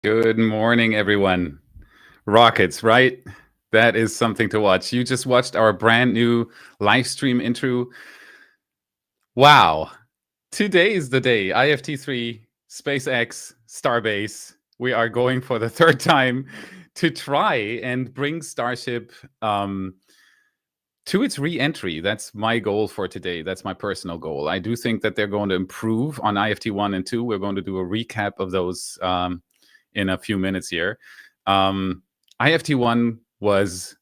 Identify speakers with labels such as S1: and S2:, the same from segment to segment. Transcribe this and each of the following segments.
S1: Good morning, everyone. Rockets, right? That is something to watch. You just watched our brand new live stream intro. Wow. Today is the day. IFT3, SpaceX, Starbase. We are going for the third time to try and bring Starship to its re-entry. That's my goal for today. That's my personal goal. I do think that they're going to improve on IFT1 and 2. We're going to do a recap of those in a few minutes here. IFT1 was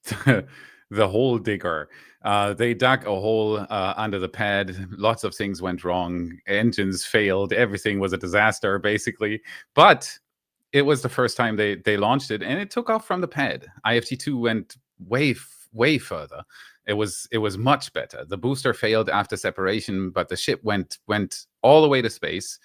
S1: the hole digger. They dug a hole under the pad. Lots of things went wrong. Engines failed. Everything was a disaster, basically. But it was the first time they launched it, and it took off from the pad. IFT2 went way further. It was much better. The booster failed after separation, but the ship went all the way to space,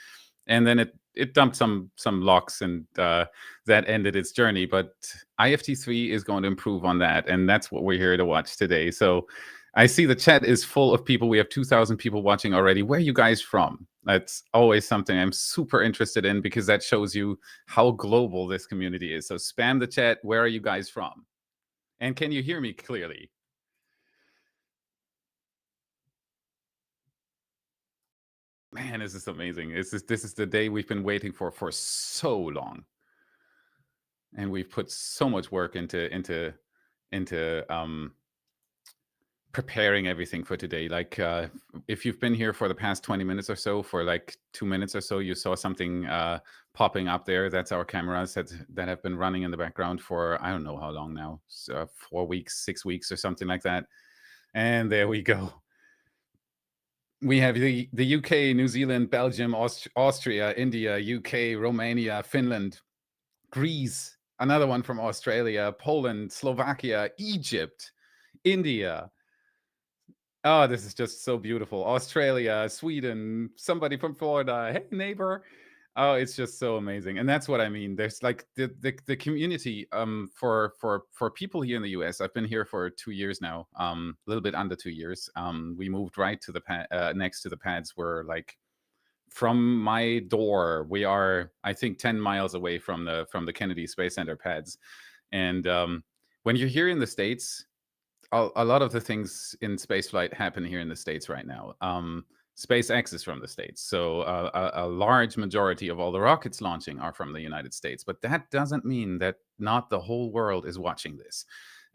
S1: and then it dumped some locks, and that ended its journey. But IFT3 is going to improve on that, and that's what we're here to watch today. So I see the chat is full of people. We have 2,000 people watching already. Where are you guys from? That's always something I'm super interested in, because that shows you how global this community is. So spam the chat. Where are you guys from? And can you hear me clearly? Man, this is amazing. This is the day we've been waiting for so long. And we've put so much work into preparing everything for today. Like if you've been here for the past 20 minutes or so, for like 2 minutes or so, you saw something popping up there. That's our cameras that have been running in the background for I don't know how long now, 4 weeks, 6 weeks or something like that. And there we go. We have the UK, New Zealand, Belgium, Austria, India, UK, Romania, Finland, Greece, another one from Australia, Poland, Slovakia, Egypt, India. Oh, this is just so beautiful. Australia, Sweden, somebody from Florida. Hey, neighbor. Oh, it's just so amazing. And that's what I mean. There's like the community for people here in the US. I've been here for 2 years now, a little bit under 2 years. We moved right to the next to the pads. We're like from my door, we are, I think, 10 miles away from the Kennedy Space Center pads. And when you're here in the States, a lot of the things in spaceflight happen here in the States right now. SpaceX is from the States, so a large majority of all the rockets launching are from the United States. But that doesn't mean that not the whole world is watching this.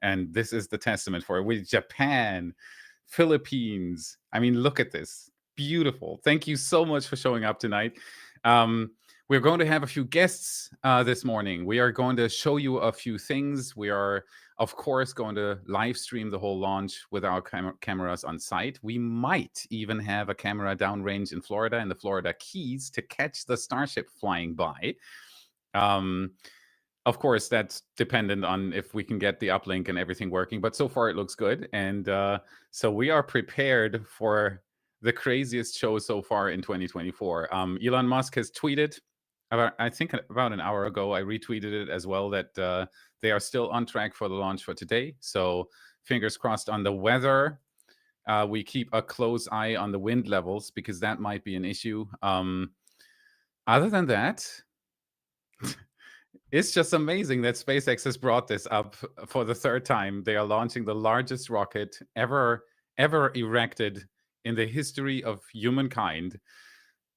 S1: And this is the testament for it. With Japan, Philippines. I mean, look at this. Beautiful. Thank you so much for showing up tonight. We're going to have a few guests this morning. We are going to show you a few things. We are, of course, going to live stream the whole launch with our cameras on site. We might even have a camera downrange in Florida, in the Florida Keys, to catch the Starship flying by. Of course, that's dependent on if we can get the uplink and everything working, but so far it looks good. And so we are prepared for the craziest show so far in 2024. Elon Musk has tweeted, I think about an hour ago, I retweeted it as well, that they are still on track for the launch for today. So fingers crossed on the weather. We keep a close eye on the wind levels, because that might be an issue. Other than that, it's just amazing that SpaceX has brought this up for the third time. They are launching the largest rocket ever erected in the history of humankind.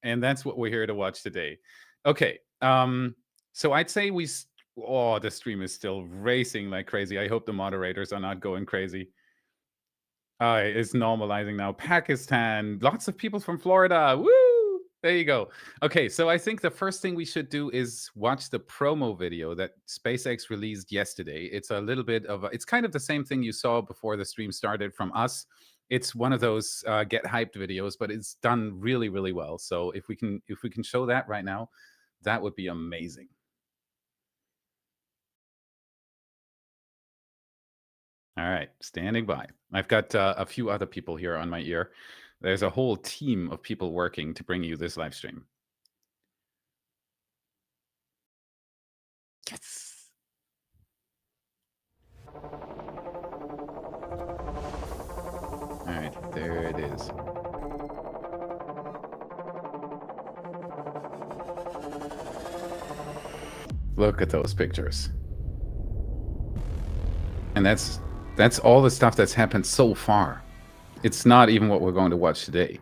S1: And that's what we're here to watch today. Okay. So I'd say the stream is still racing like crazy. I hope the moderators are not going crazy. It's normalizing now. Pakistan, lots of people from Florida. Woo! There you go. Okay, so I think the first thing we should do is watch the promo video that SpaceX released yesterday. It's a little bit of it's kind of the same thing you saw before the stream started from us. It's one of those get hyped videos, but it's done really, really well. So if we can show that right now, that would be amazing. All right, standing by. I've got a few other people here on my ear. There's a whole team of people working to bring you this live stream. Yes. All right, there it is. Look at those pictures. And that's all the stuff that's happened so far. It's not even what we're going to watch today.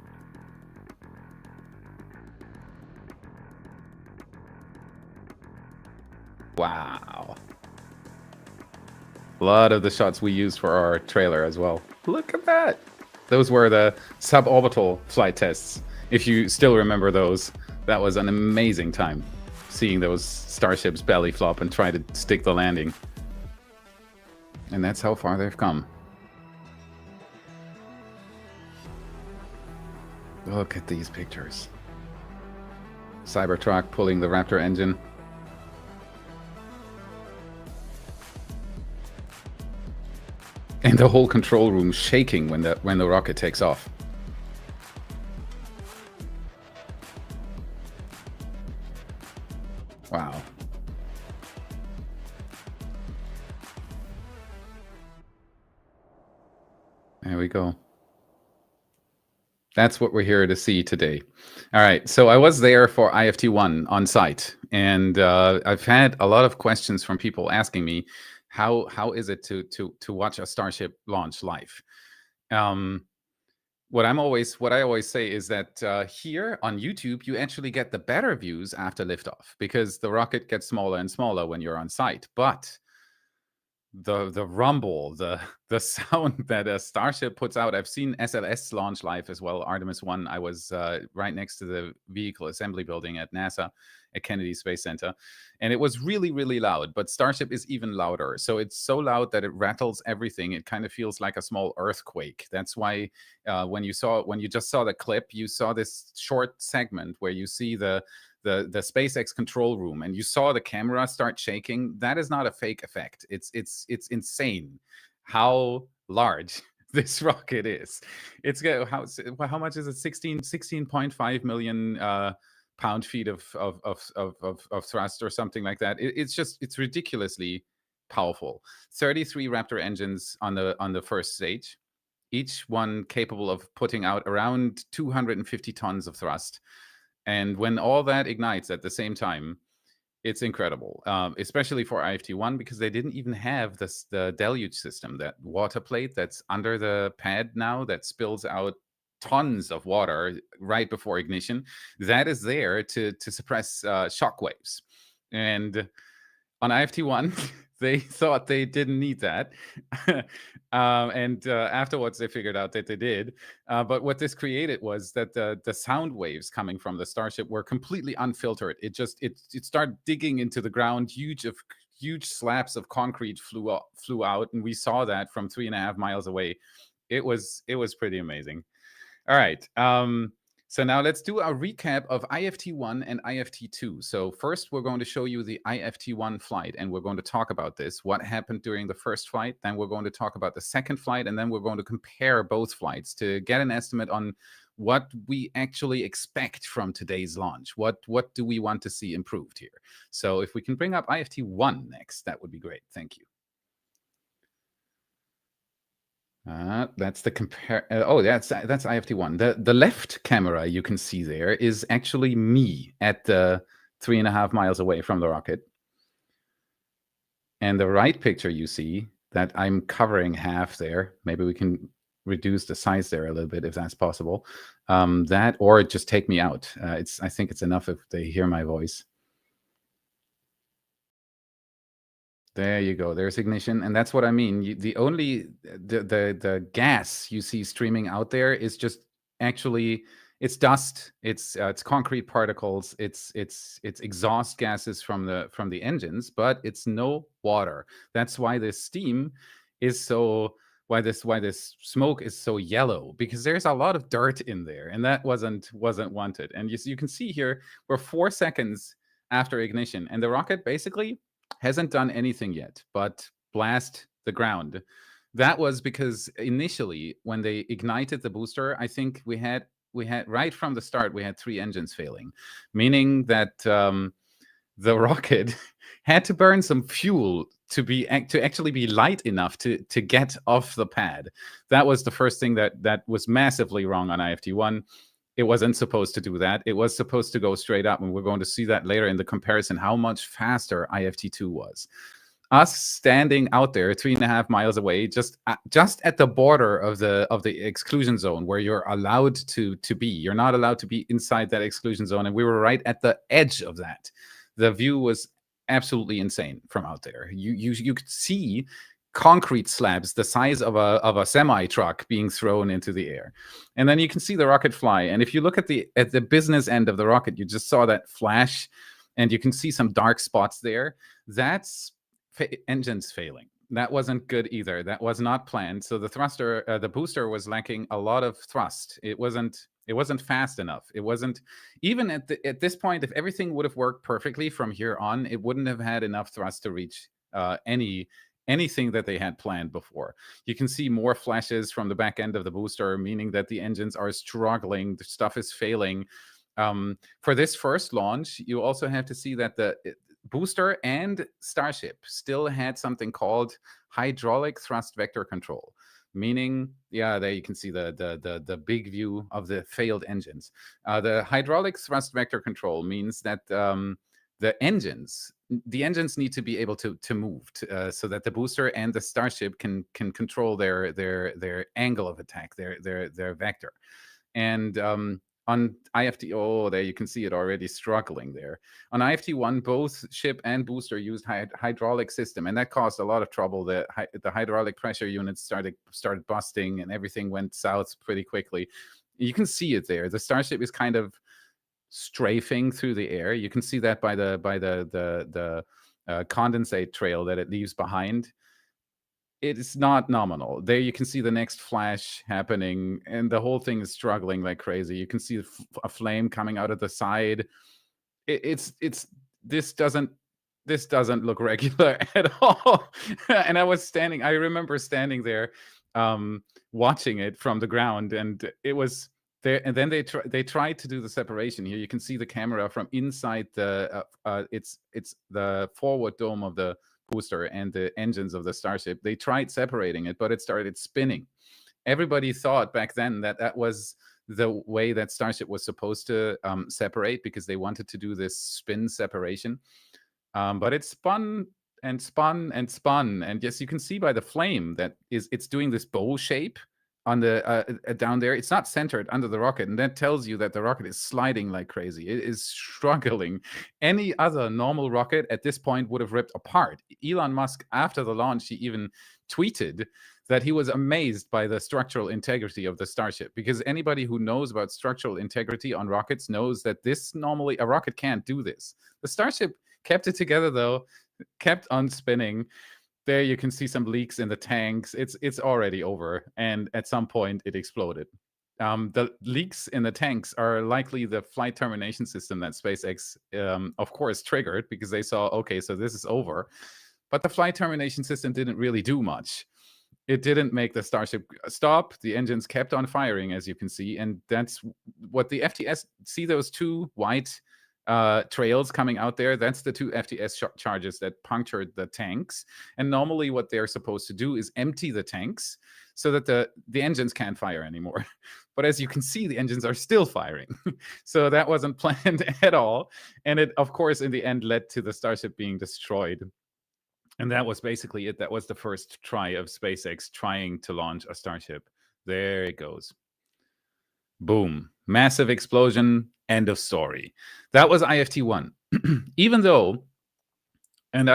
S1: Wow. A lot of the shots we used for our trailer as well. Look at that. Those were the suborbital flight tests. If you still remember those, that was an amazing time. Seeing those starships belly flop and try to stick the landing. And that's how far they've come. Look at these pictures. Cybertruck pulling the Raptor engine. And the whole control room shaking when the rocket takes off. Wow. There we go. That's what we're here to see today. All right, so I was there for IFT1 on site, and I've had a lot of questions from people asking me, how is it to watch a Starship launch live? What I always say is that here on YouTube, you actually get the better views after liftoff because the rocket gets smaller and smaller when you're on site. But the rumble, the sound that a Starship puts out. I've seen SLS launch live as well. Artemis 1, I was right next to the vehicle assembly building at NASA at Kennedy Space Center. And it was really, really loud, but Starship is even louder. So it's so loud that it rattles everything. It kind of feels like a small earthquake. That's why when you just saw the clip, you saw this short segment where you see the SpaceX control room and you saw the camera start shaking. That is not a fake effect. It's insane how large this rocket is. It's how much is it? 16.5 million pound-feet of thrust or something like that. It's ridiculously powerful. 33 Raptor engines on the first stage, each one capable of putting out around 250 tons of thrust. And when all that ignites at the same time, it's incredible, especially for IFT1 because they didn't even have the deluge system, that water plate that's under the pad now that spills out tons of water right before ignition. That is there to suppress shock waves. And on IFT1, they thought they didn't need that. And afterwards, they figured out that they did. But what this created was that the sound waves coming from the Starship were completely unfiltered. It started digging into the ground. Huge slabs of concrete flew out. And we saw that from 3.5 miles away. It was pretty amazing. All right. So now let's do a recap of IFT1 and IFT2. So first, we're going to show you the IFT1 flight, and we're going to talk about this, what happened during the first flight. Then we're going to talk about the second flight, and then we're going to compare both flights to get an estimate on what we actually expect from today's launch. What do we want to see improved here? So if we can bring up IFT1 next, that would be great. Thank you. That's the compare. That's IFT1. The left camera you can see there is actually me at the 3.5 miles away from the rocket. And the right picture you see that I'm covering half there. Maybe we can reduce the size there a little bit if that's possible. That or just take me out. I think it's enough if they hear my voice. There you go. There's ignition, and that's what I mean. The gas you see streaming out there is just actually it's dust. It's concrete particles. It's exhaust gases from the engines, but it's no water. That's why this steam is so. Why this smoke is so yellow, because there's a lot of dirt in there, and that wasn't wanted. And you can see here we're 4 seconds after ignition, and the rocket basically hasn't done anything yet but blast the ground. That was because initially when they ignited the booster, I think we had right from the start, we had 3 engines failing, meaning that the rocket had to burn some fuel to actually be light enough to get off the pad. That was the first thing that was massively wrong on IFT1. it wasn't supposed to do that. It was supposed to go straight up, and we're going to see that later in the comparison how much faster IFT2 was. Us standing out there 3.5 miles away, just at the border of the exclusion zone where you're allowed to be. You're not allowed to be inside that exclusion zone, and we were right at the edge of that. The view was absolutely insane from out there. You could see concrete slabs the size of a semi truck being thrown into the air, and then you can see the rocket fly. And if you look at the business end of the rocket, you just saw that flash, and you can see some dark spots there. That's engines failing. That wasn't good either. That was not planned. So the thruster, the booster was lacking a lot of thrust. It wasn't fast enough. It wasn't even at this point. If everything would have worked perfectly from here on, it wouldn't have had enough thrust to reach anything that they had planned before. You can see more flashes from the back end of the booster, meaning that the engines are struggling. The stuff is failing. For this first launch, you also have to see that the booster and Starship still had something called hydraulic thrust vector control, meaning, yeah, there you can see the big view of the failed engines. The hydraulic thrust vector control means that the engines need to be able to move so that the booster and the Starship can control their angle of attack, their vector. And on IFT, there you can see it already struggling there. On IFT1, both ship and booster used hydraulic system, and that caused a lot of trouble. The hydraulic pressure units started busting, and everything went south pretty quickly. You can see it there. The Starship is kind of strafing through the air. You can see that by the condensate trail that it leaves behind. It's not nominal. There you can see the next flash happening, and the whole thing is struggling like crazy. You can see a flame coming out of the side. This doesn't look regular at all. And I remember standing there watching it from the ground, and it was there. And then they tried to do the separation here. You can see the camera from inside it's the forward dome of the booster and the engines of the Starship. They tried separating it, but it started spinning. Everybody thought back then that was the way that Starship was supposed to separate, because they wanted to do this spin separation. But it spun and spun and spun, and yes, you can see by the flame that it's doing this bow shape on the down there. It's not centered under the rocket, and that tells you that the rocket is sliding like crazy. It is struggling. Any other normal rocket at this point would have ripped apart. Elon Musk, after the launch, he even tweeted that he was amazed by the structural integrity of the Starship, because anybody who knows about structural integrity on rockets knows that normally a rocket can't do this. The Starship kept it together, though, kept on spinning. There you can see some leaks in the tanks. It's already over, and at some point it exploded. The leaks in the tanks are likely the flight termination system that SpaceX, of course, triggered, because they saw, okay, so this is over. But the flight termination system didn't really do much. It didn't make the Starship stop. The engines kept on firing, as you can see, and that's what the FTS, see those two white trails coming out there? That's the two FTS charges that punctured the tanks. And normally what they're supposed to do is empty the tanks so that the engines can't fire anymore. But as you can see, the engines are still firing. So that wasn't planned at all. And it, of course, in the end led to the Starship being destroyed. And that was basically it. That was the first try of SpaceX trying to launch a Starship. There it goes. Boom. Massive explosion. End of story. That was IFT1. Even though, and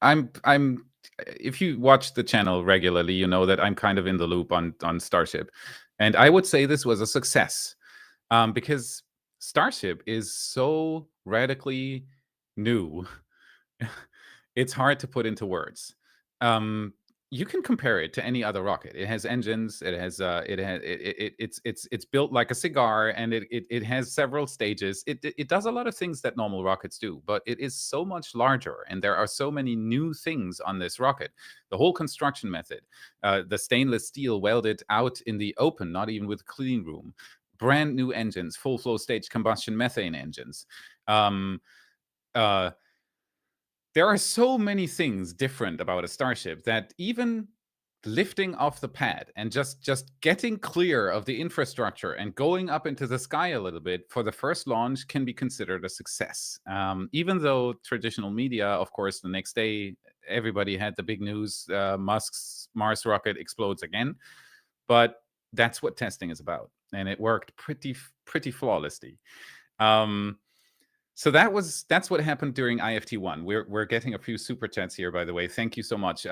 S1: I'm if you watch the channel regularly, you know that I'm kind of in the loop on Starship. And I would say this was a success, because Starship is so radically new. It's hard to put into words. You can compare it to any other rocket. It has engines. It has it's built like a cigar, and it has several stages. It does a lot of things that normal rockets do, but it is so much larger, and there are so many new things on this rocket. The whole construction method, the stainless steel welded out in the open, not even with clean room, brand new engines, full flow stage combustion methane engines. There are so many things different about a Starship that even lifting off the pad and just getting clear of the infrastructure and going up into the sky a little bit for the first launch can be considered a success. Even though traditional media, of course, the next day, everybody had the big news, Musk's Mars rocket explodes again. But that's what testing is about. And it worked pretty flawlessly. So that's what happened during IFT1. We're getting a few super chats here, by the way. Thank you so much.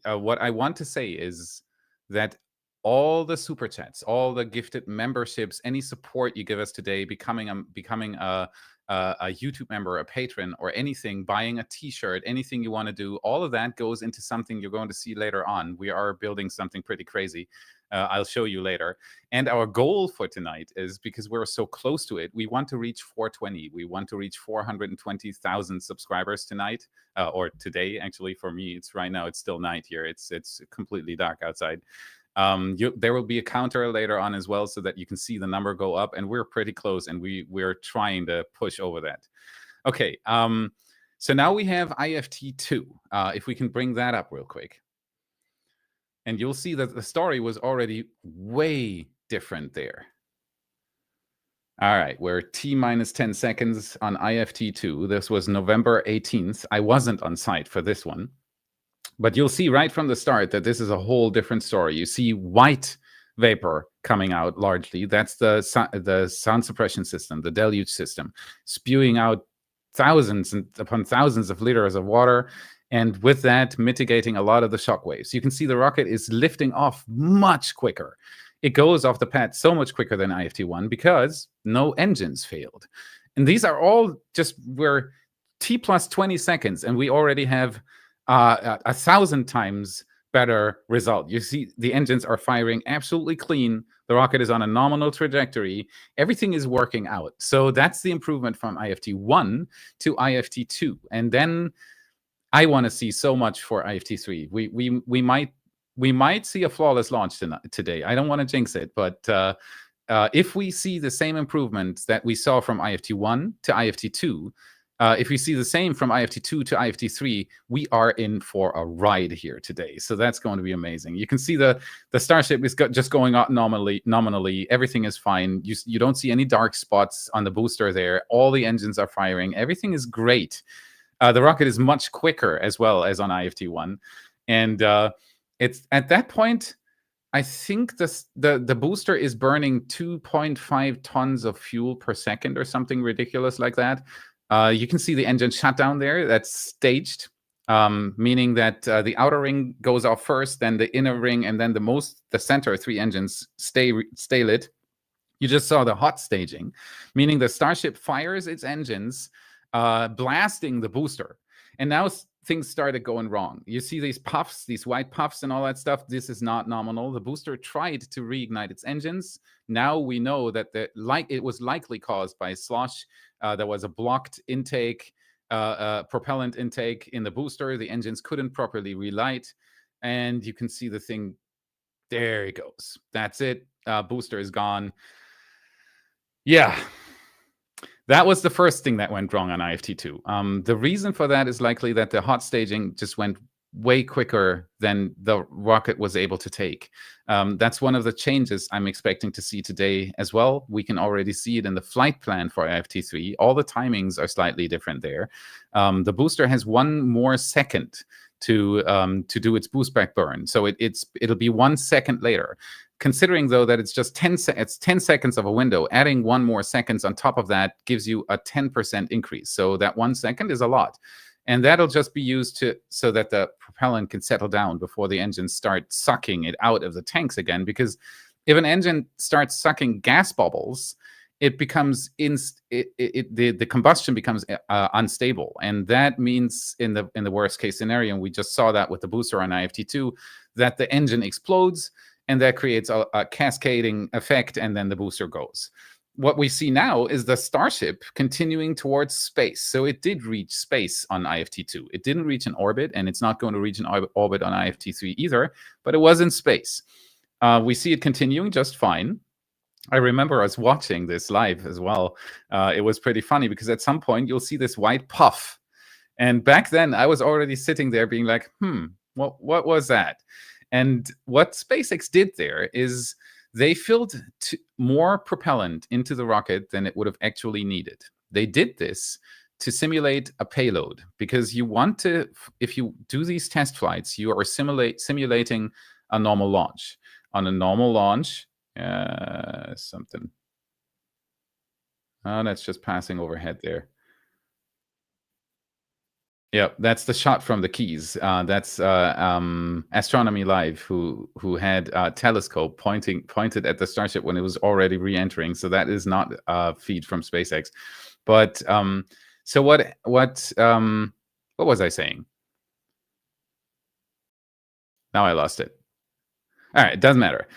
S1: What I want to say is that all the super chats, all the gifted memberships, any support you give us today, becoming a YouTube member, a patron, or anything, buying a T-shirt, anything you want to do, all of that goes into something you're going to see later on. We are building something pretty crazy. I'll show you later. And our goal for tonight is, because we're so close to it, we want to reach 420. We want to reach 420,000 subscribers tonight, or today. Actually, for me, it's right now. It's still night here. It's completely dark outside. There will be a counter later on as well, so that you can see the number go up. And we're pretty close, and we're trying to push over that. Okay. So now we have IFT2. If we can bring that up real quick. And you'll see that the story was already way different there. All right, we're T-minus 10 seconds on IFT2. This was November 18th. I wasn't on site for this one. But you'll see right from the start that this is a whole different story. You see white vapor coming out largely. That's the sound suppression system, the deluge system, spewing out thousands upon thousands of liters of water. And with that, mitigating a lot of the shock waves. You can see the rocket is lifting off much quicker. It goes off the pad so much quicker than IFT1 because no engines failed. And these are all we're T plus 20 seconds, and we already have 1,000 times better result. You see the engines are firing absolutely clean. The rocket is on a nominal trajectory. Everything is working out. So that's the improvement from IFT1 to IFT2. And then I want to see so much for IFT3. We might see a flawless launch today. I don't want to jinx it, but if we see the same improvements that we saw from IFT1 to IFT2, if we see the same from IFT2 to IFT3, we are in for a ride here today. So that's going to be amazing. You can see the Starship is just going out nominally. Everything is fine. You don't see any dark spots on the booster there. All the engines are firing. Everything is great. The rocket is much quicker as well as on IFT1. And it's at that point, I think the booster is burning 2.5 tons of fuel per second or something ridiculous like that. You can see the engine shutdown there. That's staged, meaning that the outer ring goes off first, then the inner ring, and then the center 3 engines stay lit. You just saw the hot staging, meaning the Starship fires its engines, blasting the booster. And now things started going wrong. You see these puffs, these white puffs and all that stuff. This is not nominal. The booster tried to reignite its engines. Now we know that it was likely caused by slosh. There was a blocked intake, propellant intake in the booster. The engines couldn't properly relight. And you can see the thing. There it goes. That's it. Booster is gone. Yeah. That was the first thing that went wrong on IFT2. The reason for that is likely that the hot staging just went way quicker than the rocket was able to take. That's one of the changes I'm expecting to see today as well. We can already see it in the flight plan for IFT3. All the timings are slightly different there. The booster has 1 more second to do its boost back burn. So it'll be 1 second later. Considering, though, that it's just 10 seconds of a window, adding 1 more seconds on top of that gives you a 10% increase. So that 1 second is a lot. And that'll just be used so that the propellant can settle down before the engines start sucking it out of the tanks again. Because if an engine starts sucking gas bubbles, it becomes the combustion becomes unstable. And that means in the worst case scenario, and we just saw that with the booster on IFT2, that the engine explodes. And that creates a cascading effect, and then the booster goes. What we see now is the Starship continuing towards space. So it did reach space on IFT2. It didn't reach an orbit, and it's not going to reach an orbit on IFT3 either, but it was in space. We see it continuing just fine. I remember us watching this live as well. It was pretty funny because at some point you'll see this white puff. And back then I was already sitting there being like, what was that? And what SpaceX did there is they filled more propellant into the rocket than it would have actually needed. They did this to simulate a payload, because you want to, if you do these test flights, you are simulating a normal launch. On a normal launch, something. Oh, that's just passing overhead there. Yeah, that's the shot from the Keys. That's Astronomy Live, who had a telescope pointed at the Starship when it was already re-entering. So that is not a feed from SpaceX. But so what was I saying? Now I lost it. All right, it doesn't matter.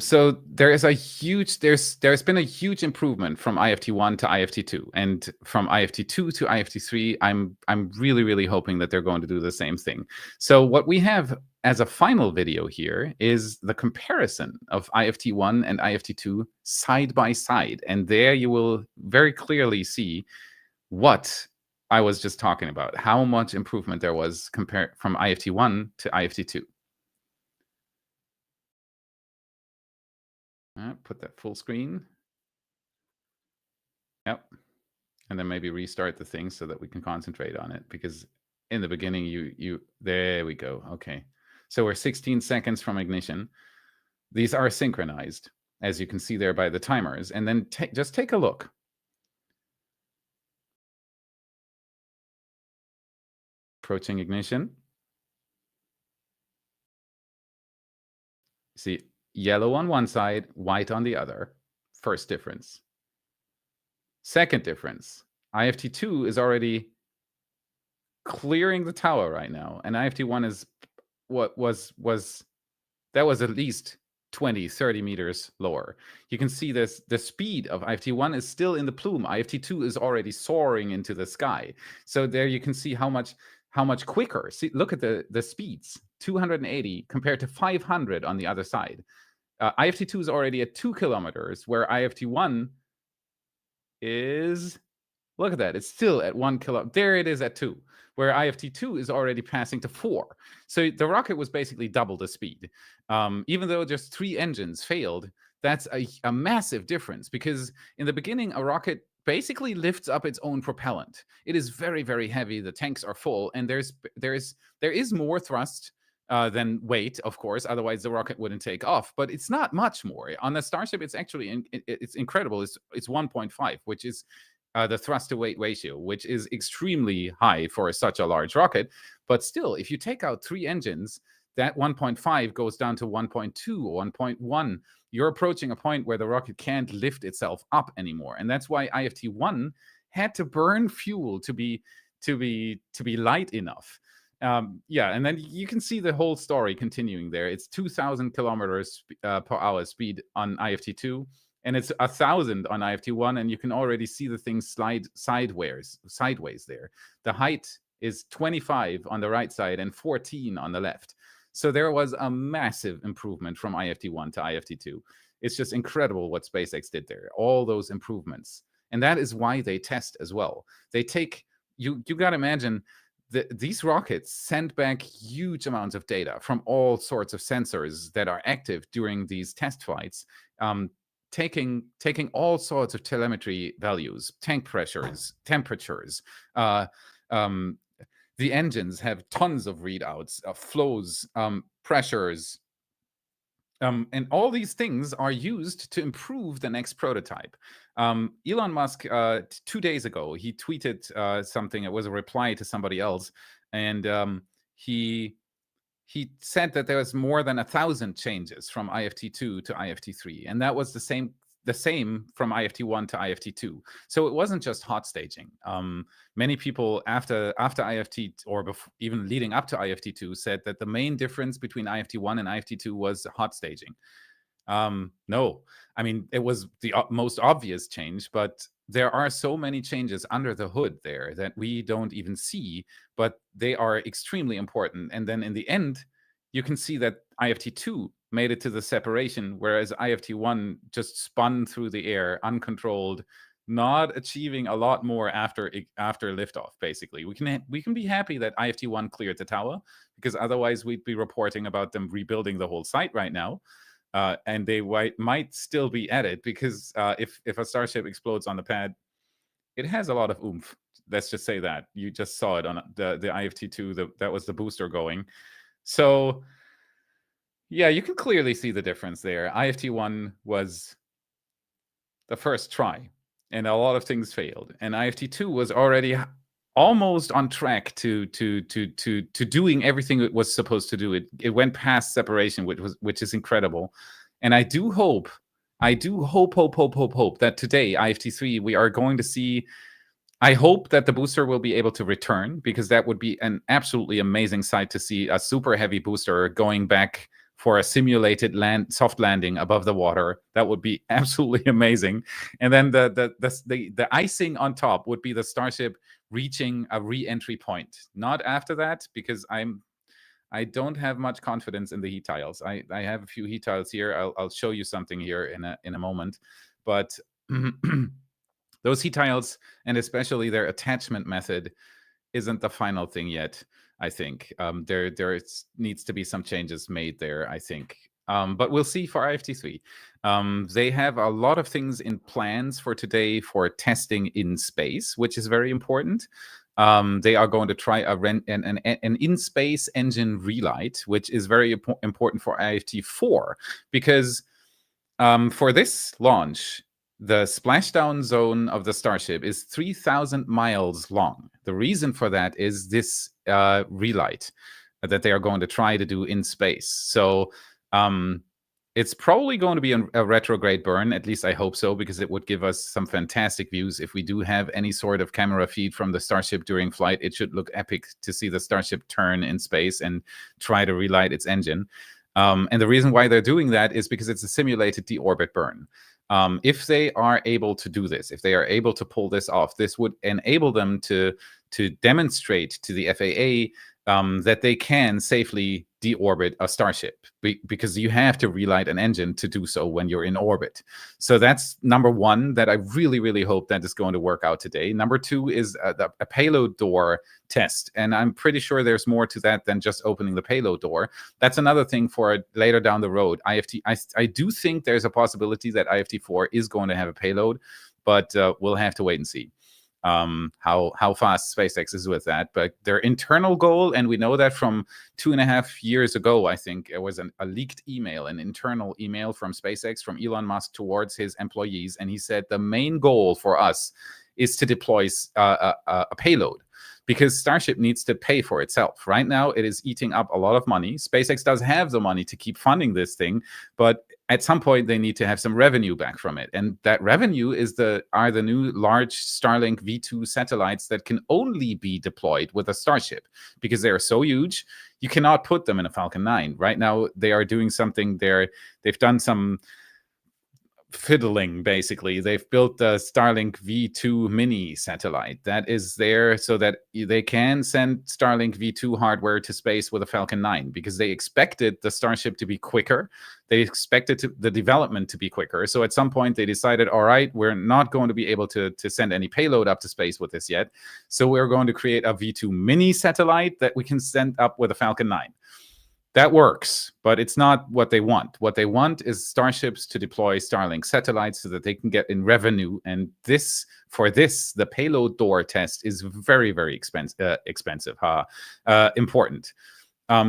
S1: So there's been a huge improvement from IFT1 to IFT2, and from IFT2 to IFT3. I'm really hoping that they're going to do the same thing. So what we have as a final video here is the comparison of IFT1 and IFT2 side by side, and there you will very clearly see what I was just talking about, how much improvement there was compared from IFT1 to IFT2. Put that full screen. Yep. And then maybe restart the thing so that we can concentrate on it, because in the beginning there we go. Okay. So we're 16 seconds from ignition. These are synchronized, as you can see there by the timers. And then just take a look. Approaching ignition. See, yellow on one side, white on the other. First difference. Second difference, IFT2 is already clearing the tower right now, and IFT1 is that was at least 20-30 meters lower. You can see this, the speed of IFT1 is still in the plume. IFT2 is already soaring into the sky. So there you can see how much quicker. See, look at the speeds, 280 compared to 500 on the other side. IFT2 is already at 2 kilometers, where IFT1 is, look at that, it's still at 1 kilometer. There it is at 2, where IFT2 is already passing to 4. So the rocket was basically double the speed. Even though just 3 engines failed, that's a massive difference, because in the beginning, a rocket basically lifts up its own propellant. It is very heavy. The tanks are full, and there is more thrust than weight, of course. Otherwise, the rocket wouldn't take off. But it's not much more. On the Starship, it's actually it's incredible. It's 1.5, which is the thrust to weight ratio, which is extremely high for such a large rocket. But still, if you take out 3 engines, that 1.5 goes down to 1.2 or 1.1. You're approaching a point where the rocket can't lift itself up anymore, and that's why IFT1 had to burn fuel to be light enough. Yeah, and then you can see the whole story continuing there. It's 2,000 kilometers per hour speed on IFT2, and it's 1,000 on IFT1, and you can already see the thing slide sideways there. The height is 25 on the right side and 14 on the left. So there was a massive improvement from IFT1 to IFT2. It's just incredible what SpaceX did there, all those improvements. And that is why they test as well. They take, you got to imagine, these rockets send back huge amounts of data from all sorts of sensors that are active during these test flights, taking all sorts of telemetry values, tank pressures, temperatures. The engines have tons of readouts, flows, pressures, and all these things are used to improve the next prototype. Elon Musk, 2 days ago, he tweeted something. It was a reply to somebody else, and he said that there was more than 1,000 changes from IFT2 to IFT3, and that was the same from IFT1 to IFT2. So it wasn't just hot staging. Many people after IFT, or even leading up to IFT2, said that the main difference between IFT1 and IFT2 was hot staging. No, I mean, it was the most obvious change, but there are so many changes under the hood there that we don't even see, but they are extremely important. And then in the end, you can see that IFT2 made it to the separation, whereas IFT1 just spun through the air, uncontrolled, not achieving a lot more after liftoff. Basically, we can be happy that IFT1 cleared the tower, because otherwise we'd be reporting about them rebuilding the whole site right now. And they might still be at it, because if a Starship explodes on the pad, it has a lot of oomph. Let's just say that. You just saw it on the IFT2. That was the booster going. So yeah, you can clearly see the difference there. IFT1 was the first try, and a lot of things failed. And IFT2 was already almost on track to doing everything it was supposed to do. It went past separation, which is incredible. And I do hope that today, IFT3, we are going to see. I hope that the booster will be able to return, because that would be an absolutely amazing sight to see a super heavy booster going back for a simulated soft landing above the water. That would be absolutely amazing. And then the icing on top would be the Starship reaching a re-entry point. Not after that, because I don't have much confidence in the heat tiles. I have a few heat tiles here. I'll show you something here in a moment, but those heat tiles, and especially their attachment method, isn't the final thing yet. I think there needs to be some changes made there, I think. But we'll see for IFT3. They have a lot of things in plans for today for testing in space, which is very important. They are going to try an in-space engine relight, which is very important for IFT4, because for this launch, the splashdown zone of the Starship is 3,000 miles long. The reason for that is this relight that they are going to try to do in space. So it's probably going to be a retrograde burn. At least I hope so, because it would give us some fantastic views. If we do have any sort of camera feed from the Starship during flight, it should look epic to see the Starship turn in space and try to relight its engine. And the reason why they're doing that is because it's a simulated deorbit burn. If they are able to do this, if they are able to pull this off, this would enable them to demonstrate to the FAA that they can safely deorbit a Starship, because you have to relight an engine to do so when you're in orbit. So that's number one, that I really, really hope that is going to work out today. Number two is a payload door test. And I'm pretty sure there's more to that than just opening the payload door. That's another thing for later down the road. I do think there's a possibility that IFT4 is going to have a payload, but we'll have to wait and see how fast SpaceX is with that. But their internal goal, and we know that from 2.5 years ago, I think it was a leaked email, an internal email from SpaceX, from Elon Musk towards his employees, and he said the main goal for us is to deploy a payload, because Starship needs to pay for itself. Right now, it is eating up a lot of money. SpaceX does have the money to keep funding this thing, but at some point, they need to have some revenue back from it. And that revenue are the new large Starlink V2 satellites that can only be deployed with a Starship, because they are so huge, you cannot put them in a Falcon 9. Right now, they are doing something there. They've done some fiddling, basically. They've built the Starlink V2 mini satellite that is there so that they can send Starlink V2 hardware to space with a Falcon 9, because they expected the Starship to be quicker. They expected the development to be quicker. So at some point they decided, all right, we're not going to be able to send any payload up to space with this yet. So we're going to create a V2 mini satellite that we can send up with a Falcon 9. That works, but it's not what they want. What they want is Starships to deploy Starlink satellites so that they can get in revenue. And the payload door test is very, very expensive, important.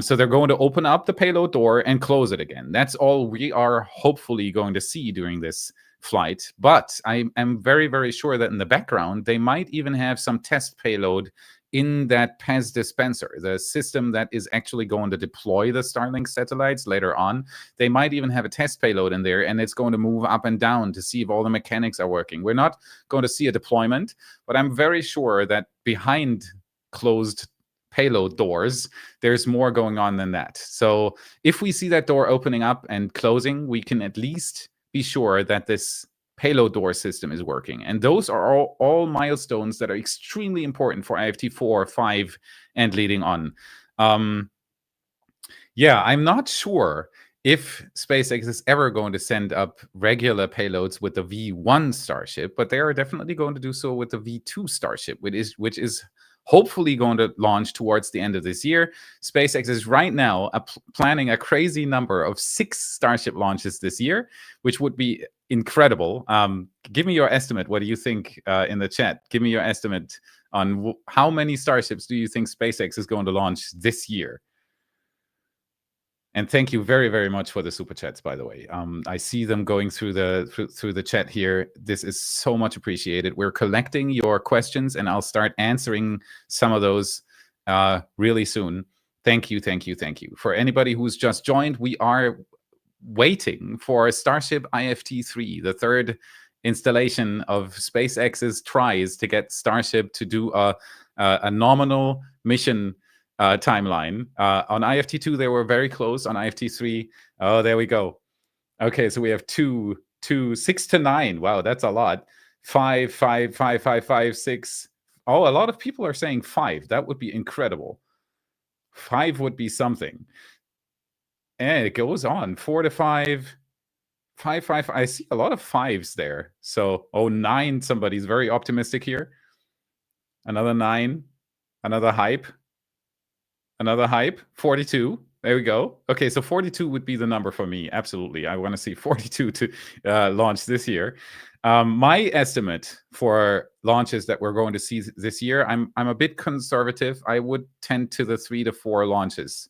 S1: So they're going to open up the payload door and close it again. That's all we are hopefully going to see during this flight. But I am very, very sure that in the background, they might even have some test payload in that PAS dispenser, the system that is actually going to deploy the Starlink satellites later on. They might even have a test payload in there, and it's going to move up and down to see if all the mechanics are working. We're not going to see a deployment, but I'm very sure that behind closed payload doors, there's more going on than that. So if we see that door opening up and closing, we can at least be sure that this payload door system is working. And those are all milestones that are extremely important for IFT4, 5, and leading on. Yeah, I'm not sure if SpaceX is ever going to send up regular payloads with the V1 Starship, but they are definitely going to do so with the V2 Starship, which is hopefully going to launch towards the end of this year. SpaceX is right now planning a crazy number of 6 Starship launches this year, which would be incredible. Give me your estimate. What do you think in the chat? Give me your estimate on how many Starships do you think SpaceX is going to launch this year? And thank you very, very much for the super chats, by the way. I see them going through the chat here. This is so much appreciated. We're collecting your questions, and I'll start answering some of those really soon. Thank you, thank you, thank you. For anybody who's just joined, we are waiting for Starship IFT3, the third installation of SpaceX's tries to get Starship to do a nominal mission timeline. On IFT2, they were very close. On IFT3, oh, there we go. Okay, so we have 6 to 9. Wow, that's a lot. 5, 5, 5, 5, 5, 6. Oh, a lot of people are saying 5. That would be incredible. 5 would be something. And it goes on. 4 to 5. 5, 5. I see a lot of 5s there. So, 9. Somebody's very optimistic here. Another 9. Another hype. Another hype, 42. There we go. Okay, so 42 would be the number for me. Absolutely. I want to see 42 to launch this year. My estimate for launches that we're going to see this year, I'm a bit conservative. I would tend to the 3 to 4 launches.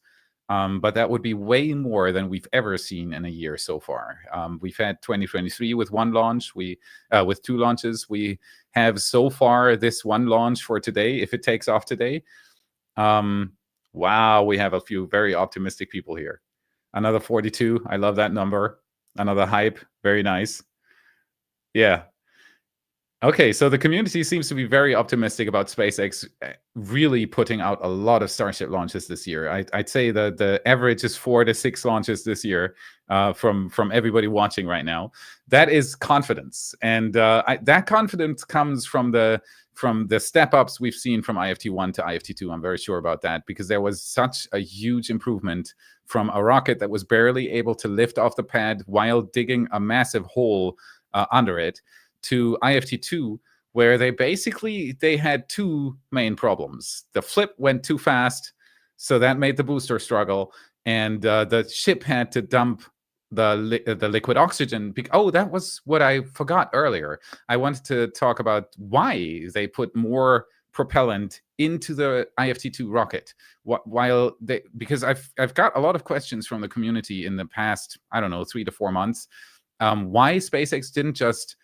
S1: But that would be way more than we've ever seen in a year so far. We've had 2023 with 1 launch. With 2 launches. We have so far this 1 launch for today, if it takes off today. Wow, we have a few very optimistic people here. Another 42. I love that number. Another hype. Very nice. Yeah. Okay, so the community seems to be very optimistic about SpaceX really putting out a lot of Starship launches this year. I'd say the average is 4 to 6 launches this year from everybody watching right now. That is confidence, and that confidence comes from the step-ups we've seen from IFT1 to IFT2. I'm very sure about that, because there was such a huge improvement from a rocket that was barely able to lift off the pad while digging a massive hole under it, to IFT2, where they had 2 main problems. The flip went too fast, so that made the booster struggle, and the ship had to dump the liquid oxygen. Oh, that was what I forgot earlier. I wanted to talk about why they put more propellant into the IFT2 rocket. Because I've got a lot of questions from the community in the past, I don't know, 3 to 4 months. Why SpaceX didn't just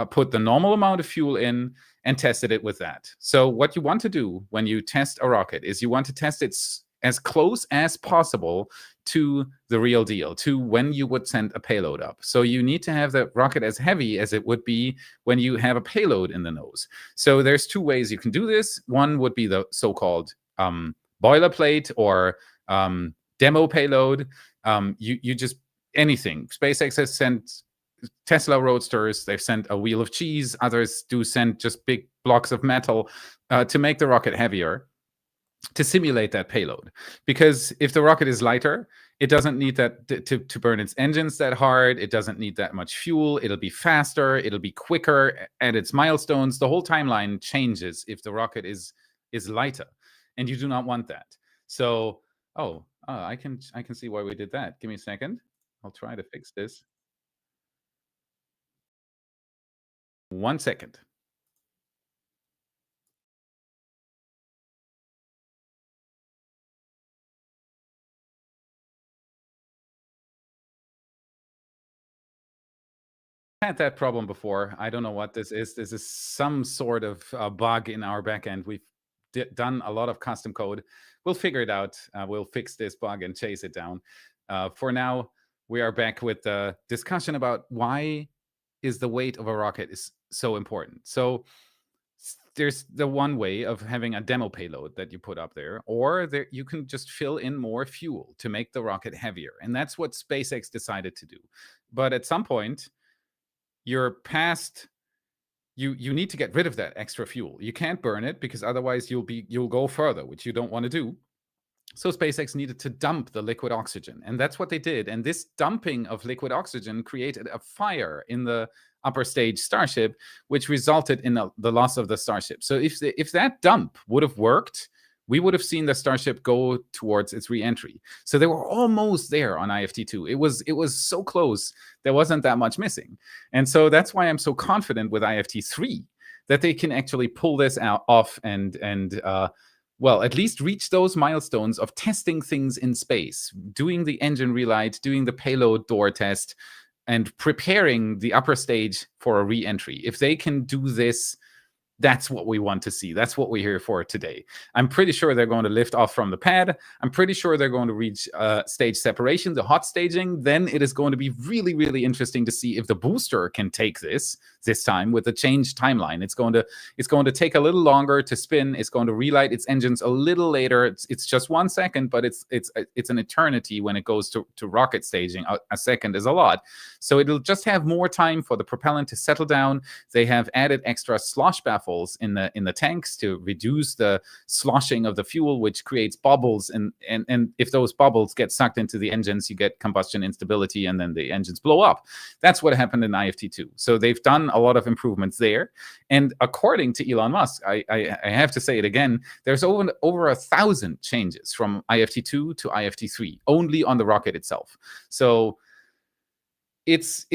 S1: put the normal amount of fuel in and tested it with that. So what you want to do when you test a rocket is you want to test it as close as possible to the real deal, to when you would send a payload up. So you need to have the rocket as heavy as it would be when you have a payload in the nose. So there's 2 ways you can do this. One would be the so-called boilerplate or demo payload. You just anything. SpaceX has sent Tesla Roadsters, they've sent a wheel of cheese. Others do send just big blocks of metal to make the rocket heavier, to simulate that payload. Because if the rocket is lighter, it doesn't need that to burn its engines that hard. It doesn't need that much fuel. It'll be faster. It'll be quicker at its milestones. The whole timeline changes if the rocket is lighter, and you do not want that. So, I can see why we did that. Give me a second. I'll try to fix this. 1 second. Had that problem before. I don't know what this is. This is some sort of bug in our backend. We've done a lot of custom code. We'll figure it out. We'll fix this bug and chase it down. For now, we are back with the discussion about why is the weight of a rocket is so important. So there's the one way of having a demo payload that you put up there, or you can just fill in more fuel to make the rocket heavier. And that's what SpaceX decided to do. But at some point, you're past you need to get rid of that extra fuel. You can't burn it, because otherwise you'll go further, which you don't want to do. So SpaceX needed to dump the liquid oxygen, and that's what they did. And this dumping of liquid oxygen created a fire in the upper stage Starship, which resulted in the loss of the Starship. So if that dump would have worked, we would have seen the Starship go towards its reentry. So they were almost there on IFT2. It was so close. There wasn't that much missing. And so that's why I'm so confident with IFT3 that they can actually pull this off and well, at least reach those milestones of testing things in space, doing the engine relight, doing the payload door test, and preparing the upper stage for a re-entry. If they can do this, that's what we want to see. That's what we're here for today. I'm pretty sure they're going to lift off from the pad. I'm pretty sure they're going to reach stage separation, the hot staging. Then it is going to be really, really interesting to see if the booster can take this time with the changed timeline. It's going to take a little longer to spin. It's going to relight its engines a little later. It's just 1 second, but it's an eternity when it goes to rocket staging. A second is a lot. So it'll just have more time for the propellant to settle down. They have added extra slosh baffles in the tanks to reduce the sloshing of the fuel, which creates bubbles, and if those bubbles get sucked into the engines, you get combustion instability, and then the engines blow up. That's what happened in IFT2. So they've done a lot of improvements there, and according to Elon Musk, I have to say it again, there's over 1,000 changes from IFT2 to IFT3 only on the rocket itself. So it's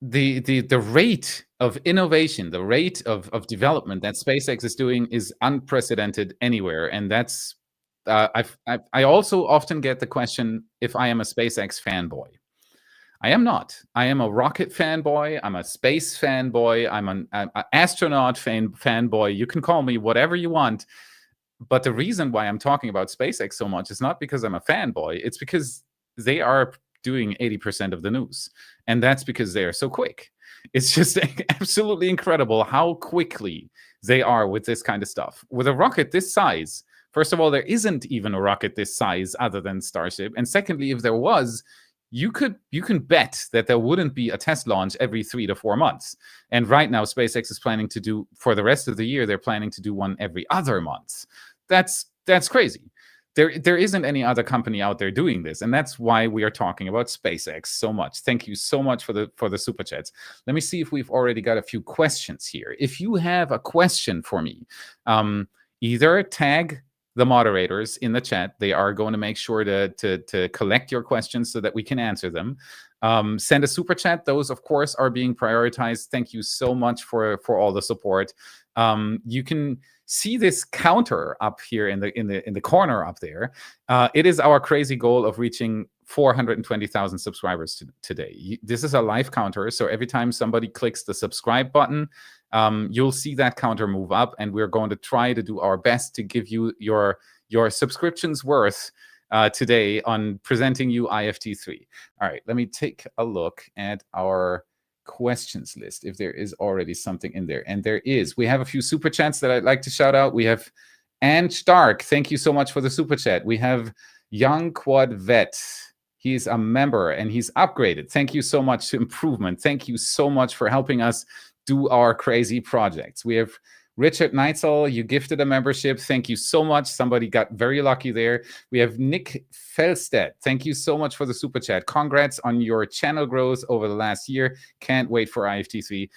S1: the rate of innovation, the rate of development that SpaceX is doing is unprecedented anywhere. And that's I also often get the question if I am a SpaceX fanboy. I am not. I am a rocket fanboy. I'm a space fanboy. I'm an astronaut fanboy. You can call me whatever you want. But the reason why I'm talking about SpaceX so much is not because I'm a fanboy. It's because they are doing 80% of the news. And that's because they are so quick. It's just absolutely incredible how quickly they are with this kind of stuff. With a rocket this size, first of all, there isn't even a rocket this size other than Starship. And secondly, if there was, you can bet that there wouldn't be a test launch every 3 to 4 months. And right now, SpaceX is planning to do, for the rest of the year, they're planning to do one every other month. That's crazy. There isn't any other company out there doing this, and that's why we are talking about SpaceX so much. Thank you so much for the super chats. Let me see if we've already got a few questions here. If you have a question for me, either tag the moderators in the chat. They are going to make sure to collect your questions so that we can answer them. Send a super chat. Those, of course, are being prioritized. Thank you so much for all the support. You can see this counter up here in the corner up there. It is our crazy goal of reaching 420,000 subscribers today. This is a live counter, so every time somebody clicks the subscribe button, you'll see that counter move up, and we're going to try to do our best to give you your subscriptions worth today on presenting you IFT3. All right, let me take a look at our questions list if there is already something in there, and there is. We have a few super chats that I'd like to shout out. We have Ann Stark, thank you so much for the super chat. We have Young Quad Vet. He's a member and he's upgraded. Thank you so much to Improvement. Thank you so much for helping us do our crazy projects. We have Richard Neitzel, you gifted a membership. Thank you so much. Somebody got very lucky there. We have Nick Felstedt. Thank you so much for the super chat. Congrats on your channel growth over the last year. Can't wait for IFT3.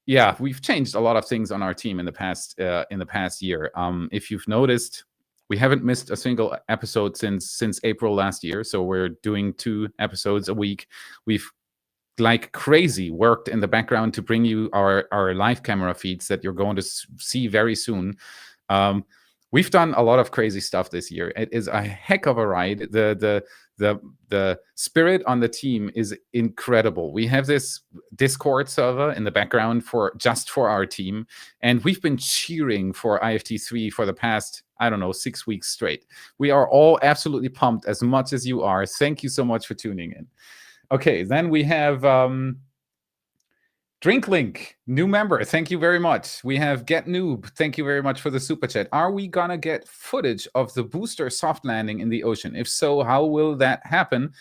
S1: Yeah, we've changed a lot of things on our team in the past year. If you've noticed, we haven't missed a single episode since April last year. So we're doing 2 episodes a week. We've like crazy worked in the background to bring you our live camera feeds that you're going to see very soon. We've done a lot of crazy stuff this year. It is a heck of a ride. The spirit on the team is incredible. We have this Discord server in the background just for our team, and we've been cheering for IFT3 for the past, I don't know, 6 weeks straight. We are all absolutely pumped as much as you are. Thank you so much for tuning in. Okay, then we have Drinklink, new member. Thank you very much. We have Get Noob. Thank you very much for the super chat. Are we gonna get footage of the booster soft landing in the ocean? If so, how will that happen?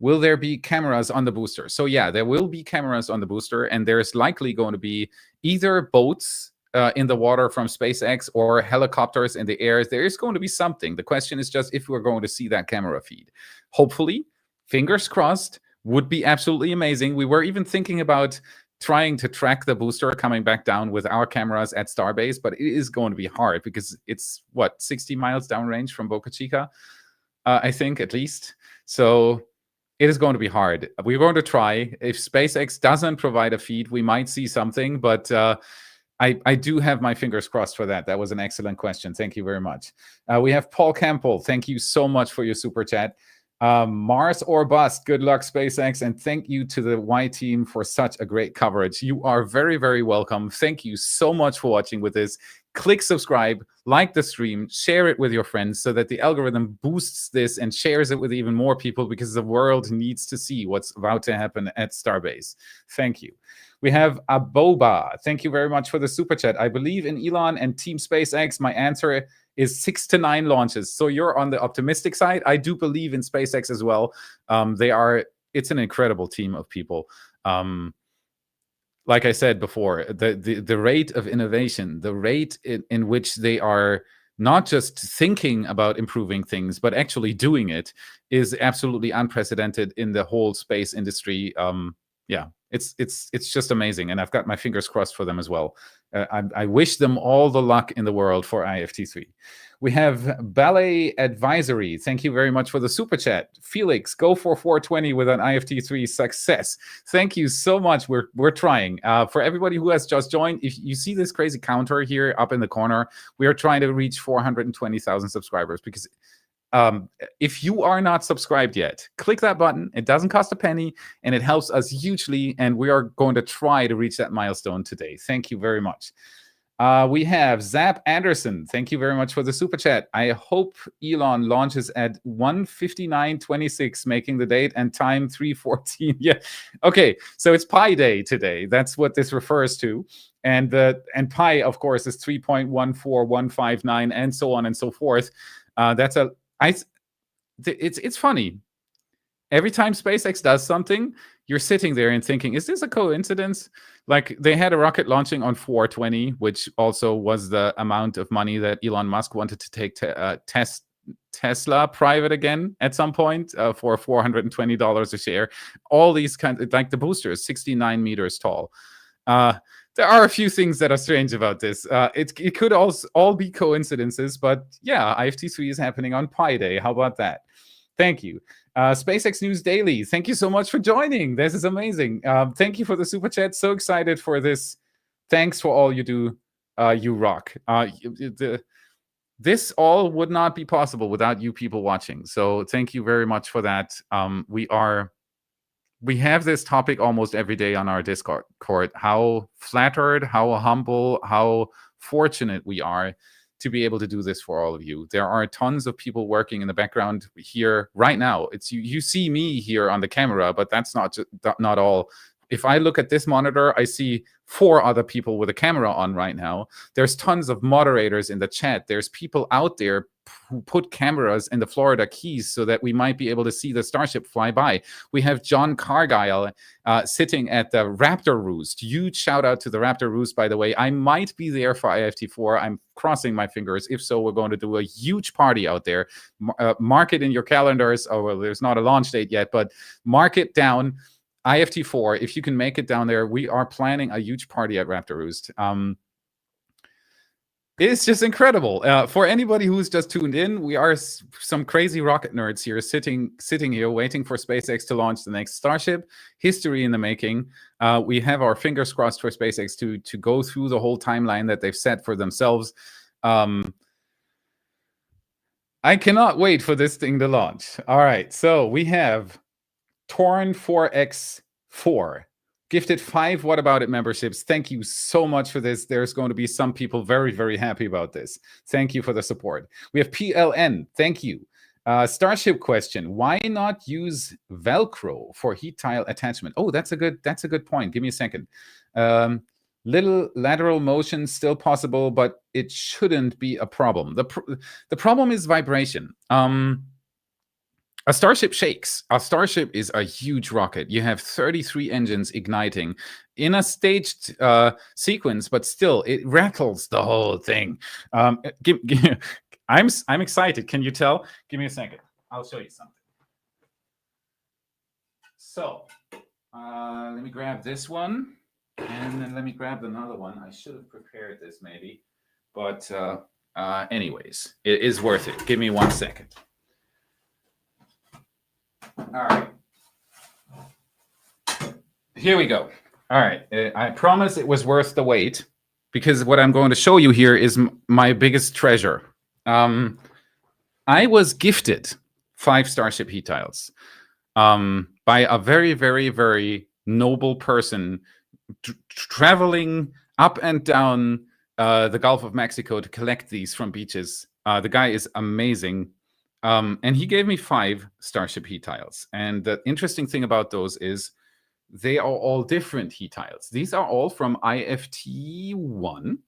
S1: Will there be cameras on the booster? So yeah, there will be cameras on the booster, and there's likely going to be either boats in the water from SpaceX or helicopters in the air. There is going to be something. The question is just if we're going to see that camera feed. Hopefully, fingers crossed, would be absolutely amazing. We were even thinking about trying to track the booster coming back down with our cameras at Starbase, but it is going to be hard because it's, what, 60 miles downrange from Boca Chica, I think, at least. So it is going to be hard. We're going to try. If SpaceX doesn't provide a feed, we might see something, but I do have my fingers crossed for that. That was an excellent question. Thank you very much. We have Paul Campbell. Thank you so much for your super chat. Mars or bust. Good luck, SpaceX, and thank you to the Y team for such a great coverage. You are very, very welcome. Thank you so much for watching with this. Click subscribe, like the stream, share it with your friends so that the algorithm boosts this and shares it with even more people, because the world needs to see what's about to happen at Starbase. Thank you. We have Aboba. Thank you very much for the super chat. I believe in Elon and Team SpaceX. My answer is 6 to 9 launches. So you're on the optimistic side. I do believe in SpaceX as well. It's an incredible team of people. Like I said before, the rate of innovation, the rate in which they are not just thinking about improving things, but actually doing it, is absolutely unprecedented in the whole space industry. Yeah, it's just amazing, and I've got my fingers crossed for them as well. I wish them all the luck in the world for IFT3. We have Ballet Advisory. Thank you very much for the super chat. Felix, go for 420 with an IFT3 success. Thank you so much. We're trying. For everybody who has just joined, if you see this crazy counter here up in the corner, we are trying to reach 420,000 subscribers, because if you are not subscribed yet, click that button. It doesn't cost a penny, and it helps us hugely, and we are going to try to reach that milestone today. Thank you very much. We have Zap Anderson. Thank you very much for the super chat. I hope Elon launches at 1:59:26, making the date and time 3:14. Yeah. Okay. So it's Pi Day today. That's what this refers to. And Pi, of course, is 3.14159, and so on and so forth. It's funny. Every time SpaceX does something, you're sitting there and thinking, is this a coincidence? Like, they had a rocket launching on 420, which also was the amount of money that Elon Musk wanted to take Tesla private again at some point, for $420 a share. All these kinds of, like the booster is 69 meters tall. There are a few things that are strange about this. It could also all be coincidences, but yeah, IFT3 is happening on Pi Day. How about that? Thank you. SpaceX News Daily, thank you so much for joining. This is amazing. Thank you for the super chat. So excited for this. Thanks for all you do. You rock. This all would not be possible without you people watching. So thank you very much for that. We have this topic almost every day on our Discord. How flattered, how humble, how fortunate we are to be able to do this for all of you. There are tons of people working in the background here right now. It's you see me here on the camera, but that's not all. If I look at this monitor, I see 4 other people with a camera on right now. There's tons of moderators in the chat. There's people out there who put cameras in the Florida Keys so that we might be able to see the Starship fly by. We have John Cargile sitting at the Raptor Roost. Huge shout out to the Raptor Roost, by the way. I might be there for IFT4. I'm crossing my fingers. If so, we're going to do a huge party out there. Mark it in your calendars. Oh, well, there's not a launch date yet, but mark it down. IFT4, if you can make it down there, we are planning a huge party at Raptor Roost. It's just incredible. For anybody who's just tuned in, we are some crazy rocket nerds here, sitting here waiting for SpaceX to launch the next Starship. History in the making. We have our fingers crossed for SpaceX to go through the whole timeline that they've set for themselves. I cannot wait for this thing to launch. All right, so we have Torn 4x4 gifted 5 What About It memberships. Thank you so much for this. There's going to be some people very, very happy about this. Thank you for the support. We have PLN. Thank you. Starship question: why not use Velcro for heat tile attachment? Oh, that's a good point. Give me a second. Little lateral motion still possible, but it shouldn't be a problem. The problem is vibration. A Starship shakes. A Starship is a huge rocket. You have 33 engines igniting in a staged sequence, but still, it rattles the whole thing. I'm excited. Can you tell? Give me a second. I'll show you something. So, let me grab this one, and then let me grab another one. I should have prepared this maybe, but anyways, it is worth it. Give me 1 second. All right. Here we go. All right. I promise it was worth the wait, because what I'm going to show you here is my biggest treasure. I was gifted 5 Starship heat tiles by a very, very, very noble person traveling up and down the Gulf of Mexico to collect these from beaches. The guy is amazing. And he gave me 5 Starship heat tiles. And the interesting thing about those is they are all different heat tiles. These are all from IFT1,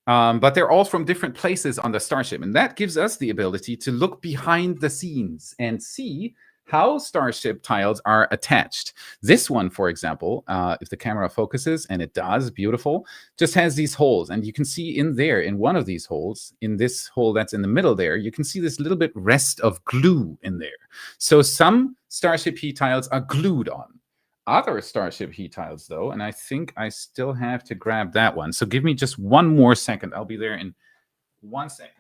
S1: but they're all from different places on the Starship. And that gives us the ability to look behind the scenes and see how Starship tiles are attached. This one, for example, if the camera focuses, and it does, beautiful, just has these holes. And you can see in there, in one of these holes, in this hole that's in the middle there, you can see this little bit rest of glue in there. So some Starship heat tiles are glued on. Other Starship heat tiles, though, and I think I still have to grab that one. So give me just 1 more second. I'll be there in 1 second.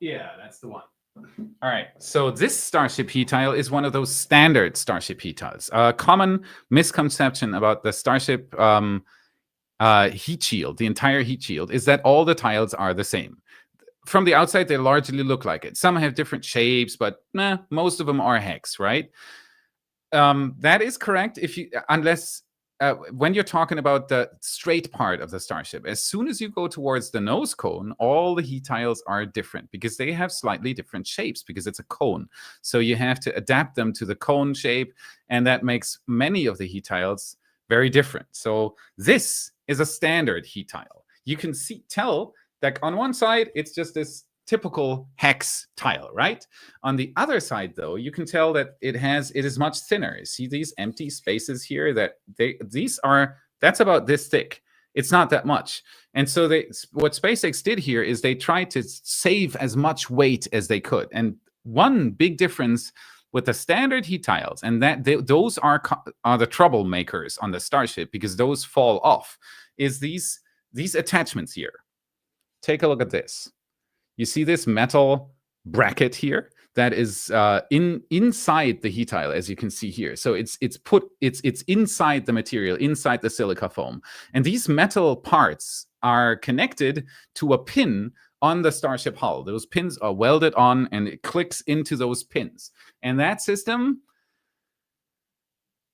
S1: Yeah, that's the one. All right, so this Starship heat tile is one of those standard Starship heat tiles. A common misconception about the Starship heat shield, the entire heat shield, is that all the tiles are the same. From the outside, they largely look like it. Some have different shapes, but most of them are hex, right? That is correct, unless when you're talking about the straight part of the Starship. As soon as you go towards the nose cone, all the heat tiles are different because they have slightly different shapes because it's a cone. So you have to adapt them to the cone shape, and that makes many of the heat tiles very different. So this is a standard heat tile. You can tell that on one side, it's just this typical hex tile, right? On the other side, though, you can tell that it is much thinner. You see these empty spaces here that's about this thick. It's not that much. And so what SpaceX did here is they tried to save as much weight as they could. And one big difference with the standard heat tiles, and those are the troublemakers on the Starship because those fall off, is these attachments here. Take a look at this. You see this metal bracket here that is inside the heat tile, as you can see here. So it's inside the material, inside the silica foam. And these metal parts are connected to a pin on the Starship hull. Those pins are welded on, and it clicks into those pins. And that system,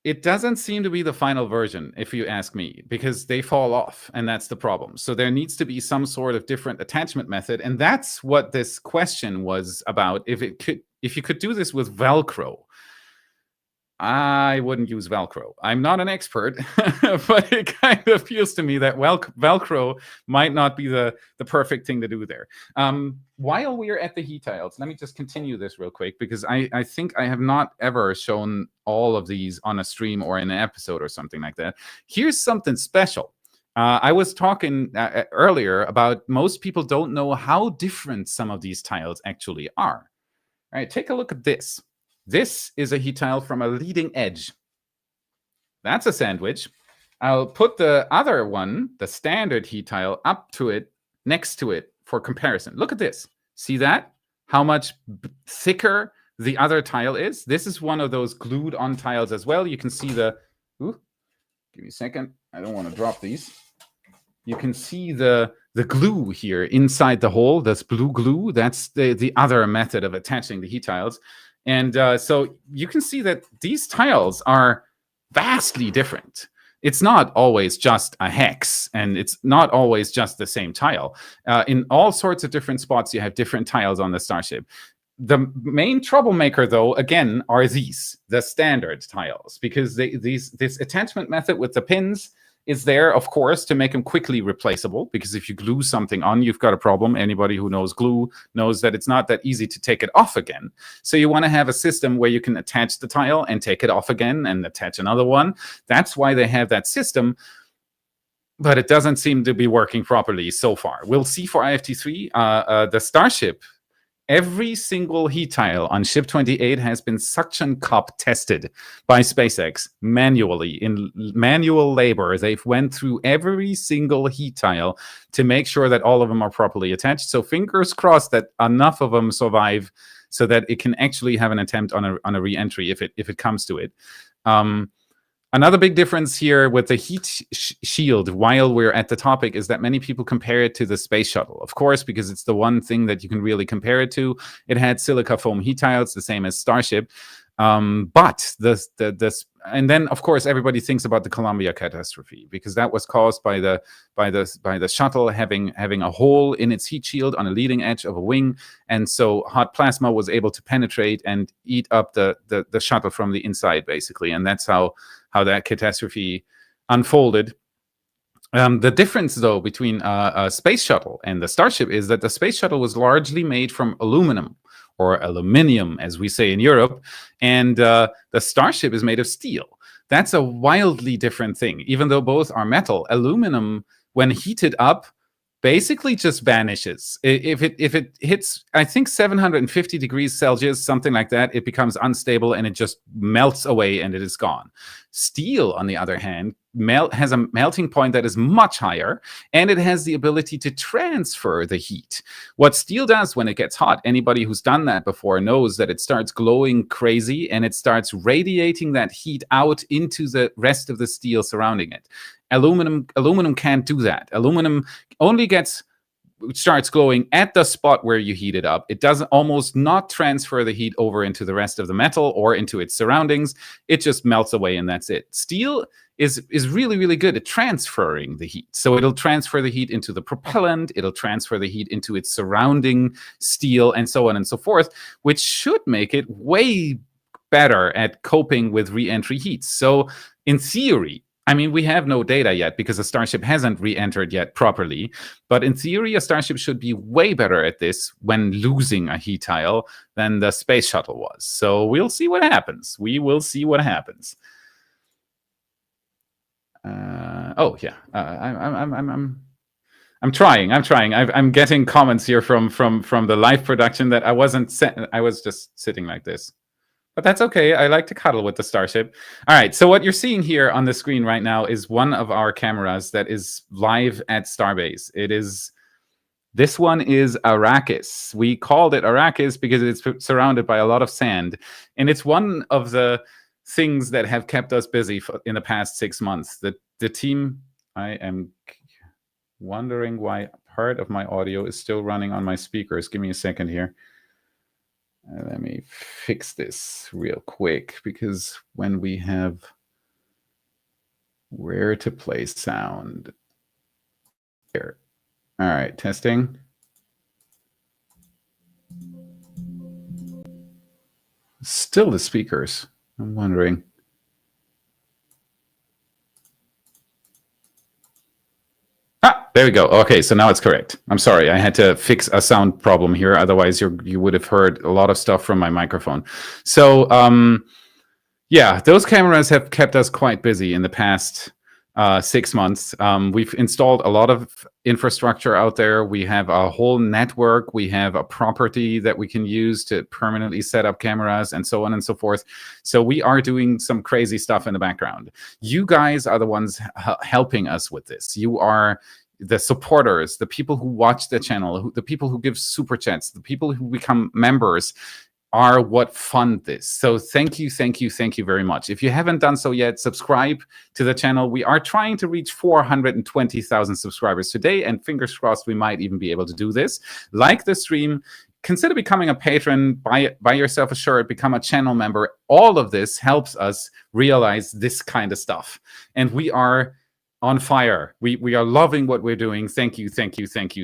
S1: it doesn't seem to be the final version, if you ask me, because they fall off, and that's the problem. So there needs to be some sort of different attachment method, and that's what this question was about. If you could do this with Velcro, I wouldn't use Velcro. I'm not an expert, but it kind of feels to me that Velcro might not be the perfect thing to do there. While we're at the heat tiles, let me just continue this real quick, because I think I have not ever shown all of these on a stream or in an episode or something like that. Here's something special. I was talking earlier about most people don't know how different some of these tiles actually are. All right, take a look at this. This is a heat tile from a leading edge. That's a sandwich. I'll put the other one, the standard heat tile, up to it, next to it for comparison. Look at this. See that? How much thicker the other tile is? This is one of those glued on tiles as well. You can see give me a second. I don't want to drop these. You can see the glue here inside the hole. That's blue glue. That's the other method of attaching the heat tiles. And so you can see that these tiles are vastly different. It's not always just a hex, and it's not always just the same tile. In all sorts of different spots, you have different tiles on the Starship. The main troublemaker, though, again, are the standard tiles, because this attachment method with the pins is there, of course, to make them quickly replaceable, because if you glue something on, you've got a problem. Anybody who knows glue knows that it's not that easy to take it off again. So you want to have a system where you can attach the tile and take it off again and attach another one. That's why they have that system. But it doesn't seem to be working properly so far. We'll see for IFT3. The Starship, every single heat tile on Ship 28 has been suction cup tested by SpaceX manually. In manual labor, they've went through every single heat tile to make sure that all of them are properly attached. So fingers crossed that enough of them survive so that it can actually have an attempt on a re-entry if it comes to it. Another big difference here with the heat shield, while we're at the topic, is that many people compare it to the space shuttle. Of course, because it's the one thing that you can really compare it to. It had silica foam heat tiles, the same as Starship. But and then of course everybody thinks about the Columbia catastrophe, because that was caused by the shuttle having a hole in its heat shield on a leading edge of a wing, and so hot plasma was able to penetrate and eat up the shuttle from the inside, basically, and that's how that catastrophe unfolded. The difference, though, between a space shuttle and the Starship is that the space shuttle was largely made from aluminum, or aluminium, as we say in Europe, and the Starship is made of steel. That's a wildly different thing. Even though both are metal, aluminum, when heated up, basically just vanishes. If it hits, I think, 750 degrees Celsius, something like that, it becomes unstable and it just melts away and it is gone. Steel, on the other hand, has a melting point that is much higher, and it has the ability to transfer the heat. What steel does when it gets hot, anybody who's done that before knows that it starts glowing crazy and it starts radiating that heat out into the rest of the steel surrounding it. Aluminum can't do that. Aluminum only starts glowing at the spot where you heat it up. It doesn't almost not transfer the heat over into the rest of the metal or into its surroundings. It just melts away and that's it. Steel is really, really good at transferring the heat. So it'll transfer the heat into the propellant, it'll transfer the heat into its surrounding steel, and so on and so forth, which should make it way better at coping with re-entry heat. So in theory, I mean, we have no data yet because the Starship hasn't re-entered yet properly. But in theory, a Starship should be way better at this when losing a heat tile than the space shuttle was. So we'll see what happens. We will see what happens. Oh yeah, I'm trying. I'm getting comments here from the live production that I wasn't. I was just sitting like this. But that's okay. I like to cuddle with the Starship. All right, so what you're seeing here on the screen right now is one of our cameras that is live at Starbase. This one is Arrakis. We called it Arrakis because it's surrounded by a lot of sand. And it's one of the things that have kept us busy in the past 6 months. The team, I am wondering why part of my audio is still running on my speakers. Give me a second here. Let me fix this real quick, because when we have where to play sound here. All right, testing. Still the speakers. I'm wondering. There we go. Okay, so now it's correct. I'm sorry, I had to fix a sound problem here. Otherwise, you would have heard a lot of stuff from my microphone. So, yeah, those cameras have kept us quite busy in the past 6 months. We've installed a lot of infrastructure out there. We have a whole network. We have a property that we can use to permanently set up cameras and so on and so forth. So we are doing some crazy stuff in the background. You guys are the ones helping us with this. You are the supporters, the people who watch the channel, the people who give super chats, the people who become members are what fund this. So thank you very much. If you haven't done so yet, subscribe to the channel. We are trying to reach 420,000 subscribers today, and fingers crossed we might even be able to do this. Like the stream, consider becoming a patron, buy yourself a shirt, become a channel member. All of this helps us realize this kind of stuff. And we are on fire. We are loving what we're doing. Thank you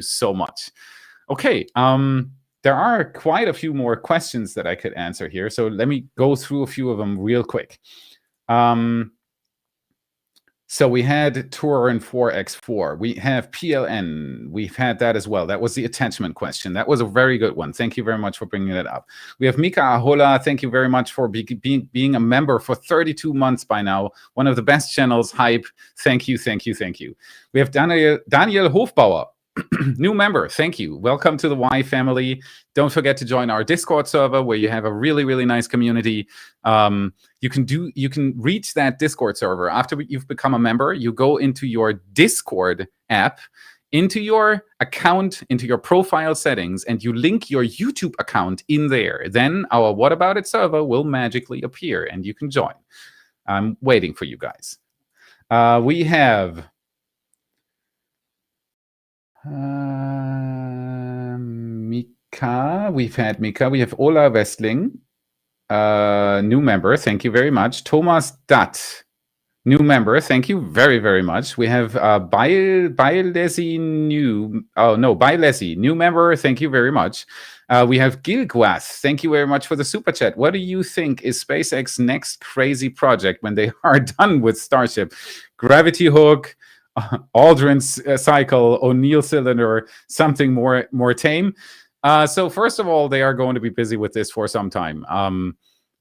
S1: so much. Okay, there are quite a few more questions that I could answer here, so let me go through a few of them real quick. So we had Turin 4x4. We have PLN. We've had that as well. That was the attachment question. That was a very good one. Thank you very much for bringing that up. We have Mika Ahola. Thank you very much for being a member for 32 months by now. One of the best channels, Hype. Thank you, thank you, thank you. We have Daniel Hofbauer. New member, thank you. Welcome to the Y family. Don't forget to join our Discord server where you have a really, really nice community. You can reach that Discord server after you've become a member. You go into your Discord app, into your account, into your profile settings, and you link your YouTube account in there. Then our What About It server will magically appear and you can join. I'm waiting for you guys. We have Mika. We've had Mika. We have Ola Westling, new member. Thank you very much. Thomas Dutt, new member. Thank you very, very much. We have Bailesi, new member. Thank you very much. We have Gilgwath. Thank you very much for the super chat. What do you think is SpaceX's next crazy project when they are done with Starship? Gravity hook, Aldrin cycle, O'Neill cylinder, something more tame. So first of all, they are going to be busy with this for some time.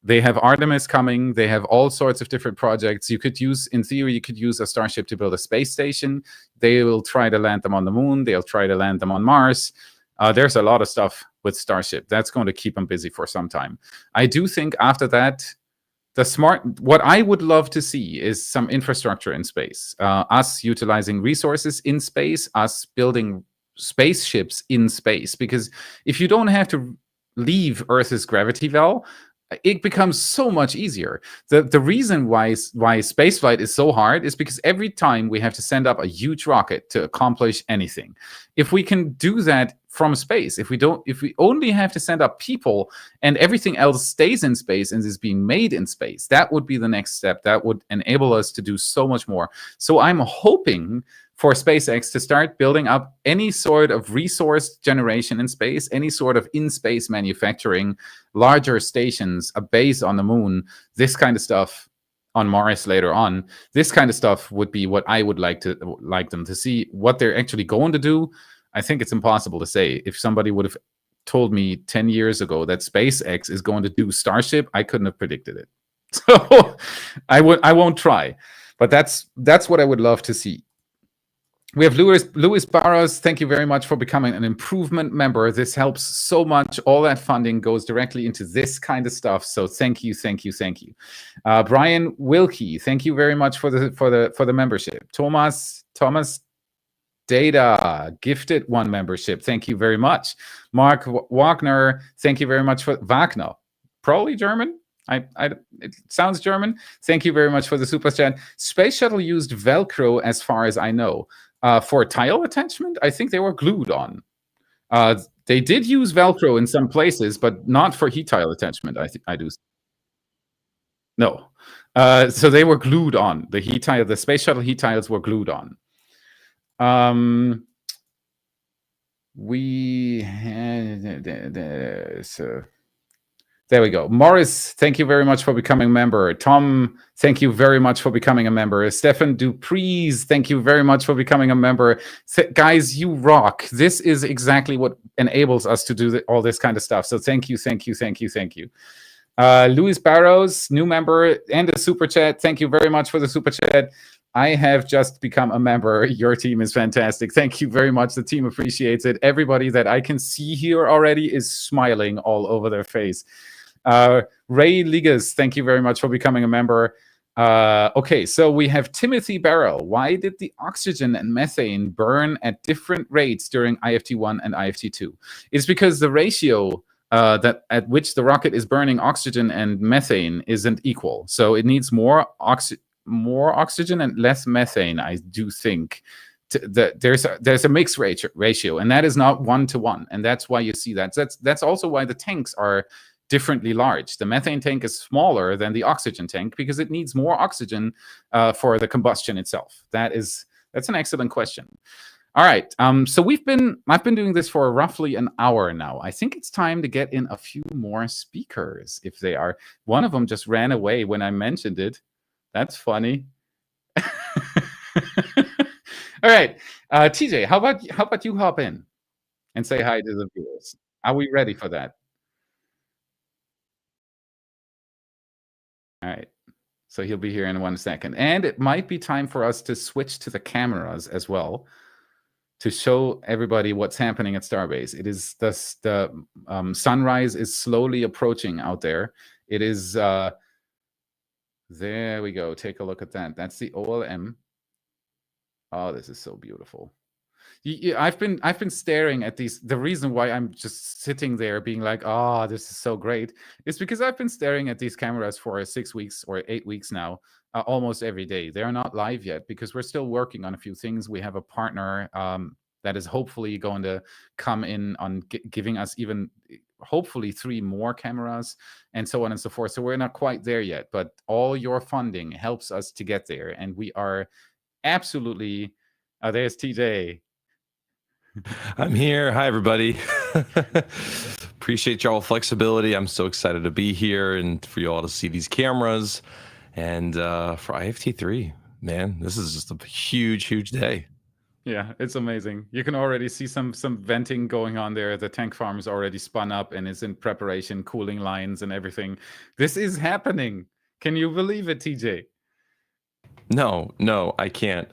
S1: They have Artemis coming. They have all sorts of different projects. You could use, in theory, you could use a Starship to build a space station. They will try to land them on the moon. They'll try to land them on Mars. There's a lot of stuff with Starship. That's going to keep them busy for some time. I do think after that, what I would love to see is some infrastructure in space. Us utilizing resources in space, us building spaceships in space. Because if you don't have to leave Earth's gravity well, it becomes so much easier. The reason why spaceflight is so hard is because every time we have to send up a huge rocket to accomplish anything. If we can do that from space, if we only have to send up people and everything else stays in space and is being made in space, that would be the next step. That would enable us to do so much more. So I'm hoping for SpaceX to start building up any sort of resource generation in space, any sort of in-space manufacturing, larger stations, a base on the moon, this kind of stuff on Mars later on. This kind of stuff would be what I would like them to see. What they're actually going to do, I think it's impossible to say. If somebody would have told me 10 years ago that SpaceX is going to do Starship, I couldn't have predicted it. So I won't try. But that's what I would love to see. We have Louis Barros. Thank you very much for becoming an improvement member. This helps so much. All that funding goes directly into this kind of stuff. So thank you, thank you, thank you. Brian Wilkie, thank you very much for the membership. Thomas Data gifted 1 membership. Thank you very much. Mark Wagner, thank you very much for Wagner. Probably German. It sounds German. Thank you very much for the super chat. Space Shuttle used Velcro, as far as I know. For tile attachment, I think they were glued on. They did use Velcro in some places, but not for heat tile attachment. I do. No. So they were glued on. The Space Shuttle heat tiles were glued on. We had there we go. Morris, thank you very much for becoming a member. Tom, thank you very much for becoming a member. Stefan Dupreez, thank you very much for becoming a member. Guys, you rock. This is exactly what enables us to do all this kind of stuff. So thank you, thank you, thank you, thank you. Louis Barrows, new member and a super chat. Thank you very much for the super chat. I have just become a member. Your team is fantastic. Thank you very much. The team appreciates it. Everybody that I can see here already is smiling all over their face. Ray Ligas, thank you very much for becoming a member. Okay, so we have Timothy Barrell. Why did the oxygen and methane burn at different rates during IFT1 and IFT2? It's because the ratio that at which the rocket is burning oxygen and methane isn't equal. So it needs more oxygen and less methane, I do think. There's a mixed ratio, and that is not 1-to-1, and that's why you see that. That's also why the tanks are differently large. The methane tank is smaller than the oxygen tank because it needs more oxygen for the combustion itself. That's an excellent question. All right, so I've been doing this for roughly an hour now. I think it's time to get in a few more speakers. If they are, one of them just ran away when I mentioned it. That's funny. All right, TJ, how about you hop in and say hi to the viewers? Are we ready for that? All right. So he'll be here in 1 second. And it might be time for us to switch to the cameras as well to show everybody what's happening at Starbase. It is the sunrise is slowly approaching out there. It is there we go. Take a look at that. That's the OLM. Oh, this is so beautiful. I've been staring at these. The reason why I'm just sitting there being like, "Oh, this is so great," is because I've been staring at these cameras for 6 weeks or 8 weeks now, almost every day. They are not live yet because we're still working on a few things. We have a partner that is hopefully going to come in on giving us even hopefully 3 more cameras and so on and so forth. So we're not quite there yet, but all your funding helps us to get there, and we are absolutely. There's TJ.
S2: I'm here. Hi, everybody. Appreciate y'all flexibility. I'm so excited to be here and for you all to see these cameras. And for IFT3, man, this is just a huge, huge day.
S1: Yeah, it's amazing. You can already see some venting going on there. The tank farm is already spun up and is in preparation, cooling lines and everything. This is happening. Can you believe it, TJ?
S2: No, I can't.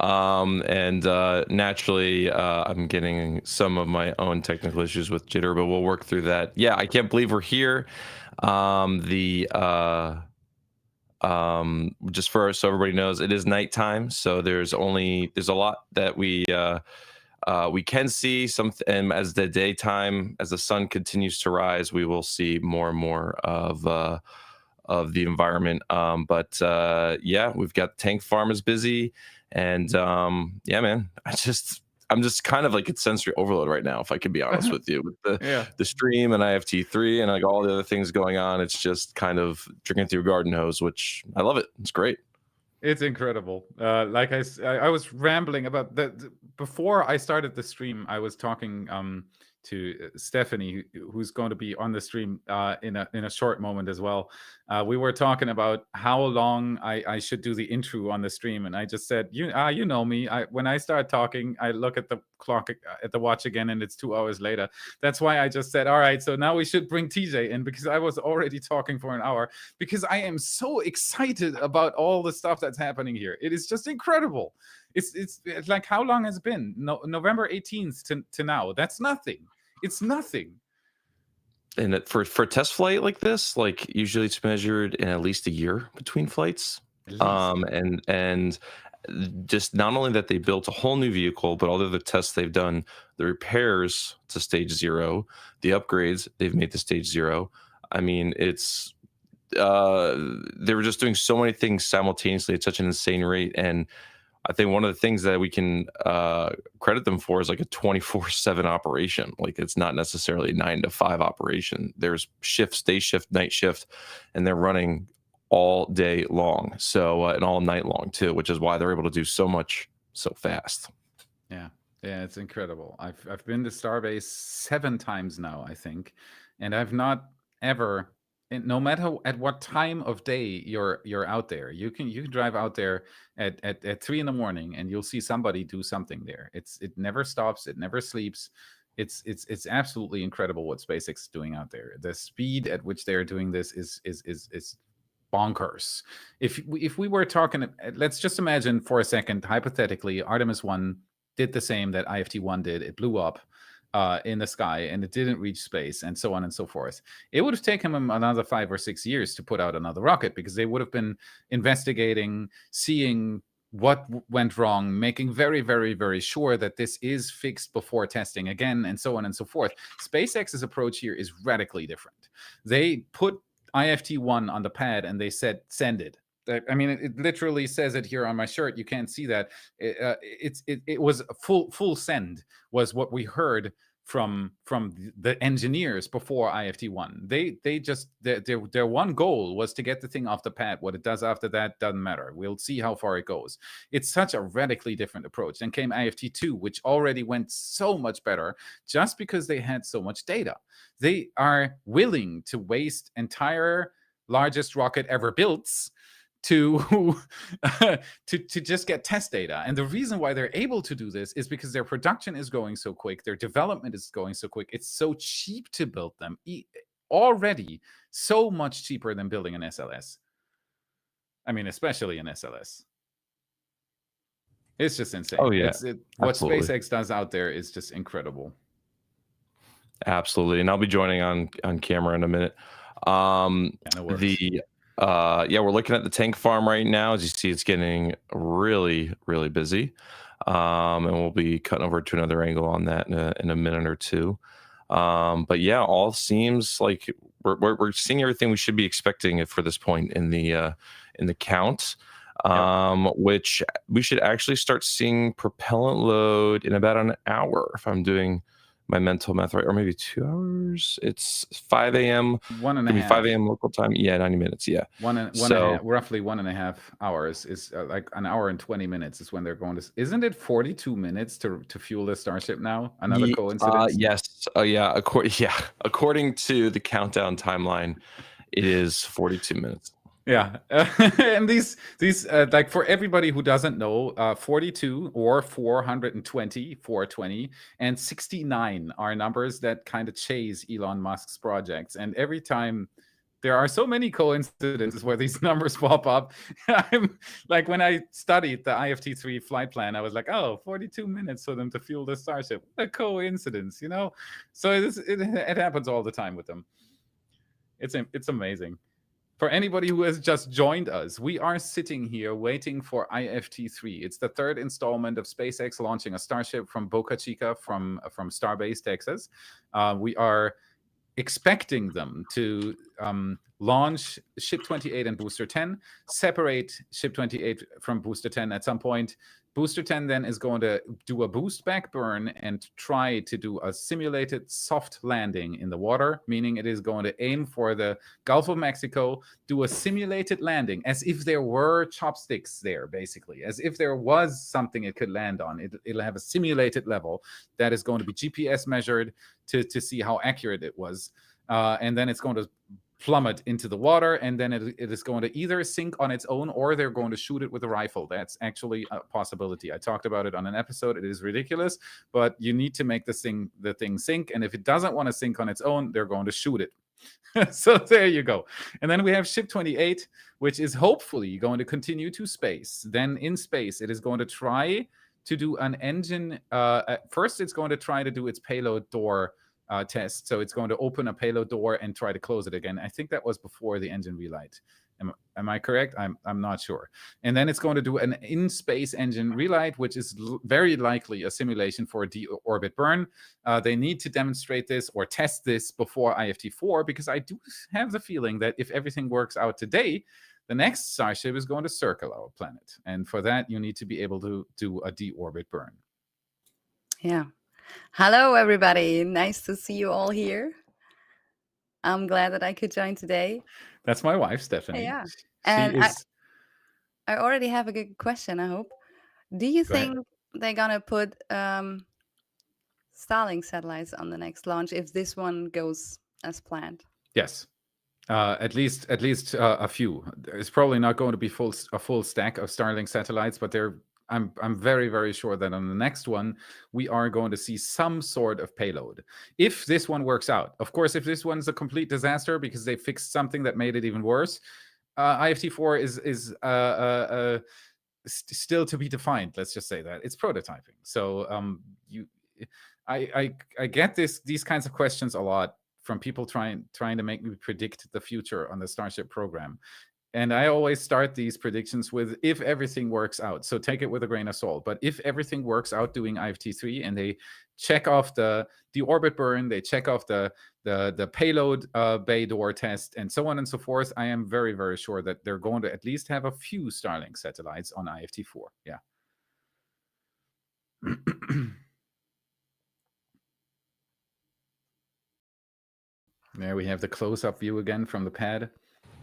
S2: And naturally, I'm getting some of my own technical issues with jitter, but we'll work through that. Yeah, I can't believe we're here. Just for so everybody knows, it is nighttime, so there's a lot that we can see. And as the daytime, as the sun continues to rise, we will see more and more of the environment. But yeah, we've got tank farmers busy, and yeah, man, I'm just kind of like at sensory overload right now, if I can be honest with you, with the stream and IFT3 and like all the other things going on. It's just kind of drinking through a garden hose, which I love it. It's great.
S1: It's incredible. Like I was rambling about before I started the stream. I was talking to Stefanie, who's going to be on the stream in a short moment as well. We were talking about how long I should do the intro on the stream, and I just said, you know me. When I start talking, I look at the clock at the watch again, and it's 2 hours later. That's why I just said, all right, so now we should bring TJ in, because I was already talking for an hour, because I am so excited about all the stuff that's happening here. It is just incredible. It's like, how long has it been? November 18th to now. That's nothing. It's nothing.
S2: And for a test flight like this, like usually it's measured in at least a year between flights. And just not only that they built a whole new vehicle, but all of the tests they've done, the repairs to stage 0, the upgrades they've made to stage 0. I mean, it's they were just doing so many things simultaneously at such an insane rate. And I think one of the things that we can credit them for is like a 24/7 operation. Like, it's not necessarily 9 to 5 operation. There's shifts, day shift, night shift, and they're running all day long. So and all night long too, which is why they're able to do so much so fast.
S1: Yeah, it's incredible. I've been to Starbase 7 times now, I think, and I've not ever. And no matter at what time of day you're out there, you can drive out there at 3 in the morning, and you'll see somebody do something there. It never stops. It never sleeps. It's absolutely incredible what SpaceX is doing out there. The speed at which they're doing this is bonkers. If we were talking, let's just imagine for a second, hypothetically, Artemis 1 did the same that IFT1 did. It blew up in the sky, and it didn't reach space, and so on and so forth. It would have taken them another 5 or 6 years to put out another rocket, because they would have been investigating, seeing what went wrong, making very, very, very sure that this is fixed before testing again, and so on and so forth. SpaceX's approach here is radically different. They put IFT1 on the pad, and they said, send it. I mean, it literally says it here on my shirt. You can't see that. It was full send was what we heard from the engineers before IFT1. They just their one goal was to get the thing off the pad. What it does after that doesn't matter. We'll see how far it goes. It's such a radically different approach. Then came IFT2, which already went so much better just because they had so much data. They are willing to waste entire largest rocket ever built to to just get test data. And the reason why they're able to do this is because their production is going so quick, their development is going so quick. It's so cheap to build them, already so much cheaper than building an SLS. I mean, especially an SLS. It's just insane.
S2: Oh yeah,
S1: what
S2: absolutely.
S1: SpaceX does out there is just incredible.
S2: Absolutely, and I'll be joining on camera in a minute. We're looking at the tank farm right now. As you see, it's getting really, really busy, and we'll be cutting over to another angle on that in a minute or two. But yeah, all seems like we're seeing everything we should be expecting for this point in the count. Which we should actually start seeing propellant load in about an hour, if I'm doing my mental math right, or maybe 2 hours. It's 5 a.m.
S1: 1.5.
S2: 5 a.m. local time. Yeah, 90 minutes. Yeah.
S1: Roughly 1.5 hours is like an hour and 20 minutes is when they're going to. Isn't it 42 minutes to fuel the Starship now? Another coincidence?
S2: Yes. Yeah. According to the countdown timeline, it is 42 minutes.
S1: Yeah, and these like, for everybody who doesn't know, 42 or 420, 420, and 69 are numbers that kind of chase Elon Musk's projects. And every time there are so many coincidences where these numbers pop up. I'm like, when I studied the IFT3 flight plan, I was like, oh, 42 minutes for them to fuel the Starship. What a coincidence, you know? So it happens all the time with them. It's amazing. For anybody who has just joined us, we are sitting here waiting for IFT3. It's the third installment of SpaceX launching a Starship from Boca Chica, from Starbase, Texas. We are expecting them to launch Ship 28 and Booster 10, separate Ship 28 from Booster 10 at some point. Booster 10 then is going to do a boost back burn and try to do a simulated soft landing in the water, meaning it is going to aim for the Gulf of Mexico, do a simulated landing as if there were chopsticks there, basically, as if there was something it could land on. It'll have a simulated level that is going to be GPS measured to see how accurate it was. And then it's going to plummet into the water, and then it is going to either sink on its own, or they're going to shoot it with a rifle. That's actually a possibility. I talked about it on an episode. It is ridiculous, but you need to make the thing sink, and if it doesn't want to sink on its own, they're going to shoot it. So there you go. And then we have Ship 28, which is hopefully going to continue to space. Then in space, it is going to try to do an engine. First, it's going to try to do its payload door test. So it's going to open a payload door and try to close it again. I think that was before the engine relight. Am I correct? I'm not sure. And then it's going to do an in-space engine relight, which is very likely a simulation for a deorbit burn. They need to demonstrate this or test this before IFT4, because I do have the feeling that if everything works out today, the next Starship is going to circle our planet. And for that, you need to be able to do a deorbit burn.
S3: Yeah. Hello, everybody. Nice to see you all here. I'm glad that I could join today.
S1: That's my wife, Stefanie.
S3: Yeah. And I already have a good question, I hope. Do you think they're going to put Starlink satellites on the next launch if this one goes as planned?
S1: Yes. At least a few. It's probably not going to be a full stack of Starlink satellites, but I'm very, very sure that on the next one, we are going to see some sort of payload. If this one works out. Of course, if this one's a complete disaster because they fixed something that made it even worse, IFT4 is still to be defined. Let's just say that. It's prototyping. So I get these kinds of questions a lot from people trying to make me predict the future on the Starship program. And I always start these predictions with, if everything works out. So take it with a grain of salt. But if everything works out doing IFT3 and they check off the orbit burn, they check off the payload bay door test, and so on and so forth, I am very, very sure that they're going to at least have a few Starlink satellites on IFT4. Yeah. There we have the close-up view again from the pad.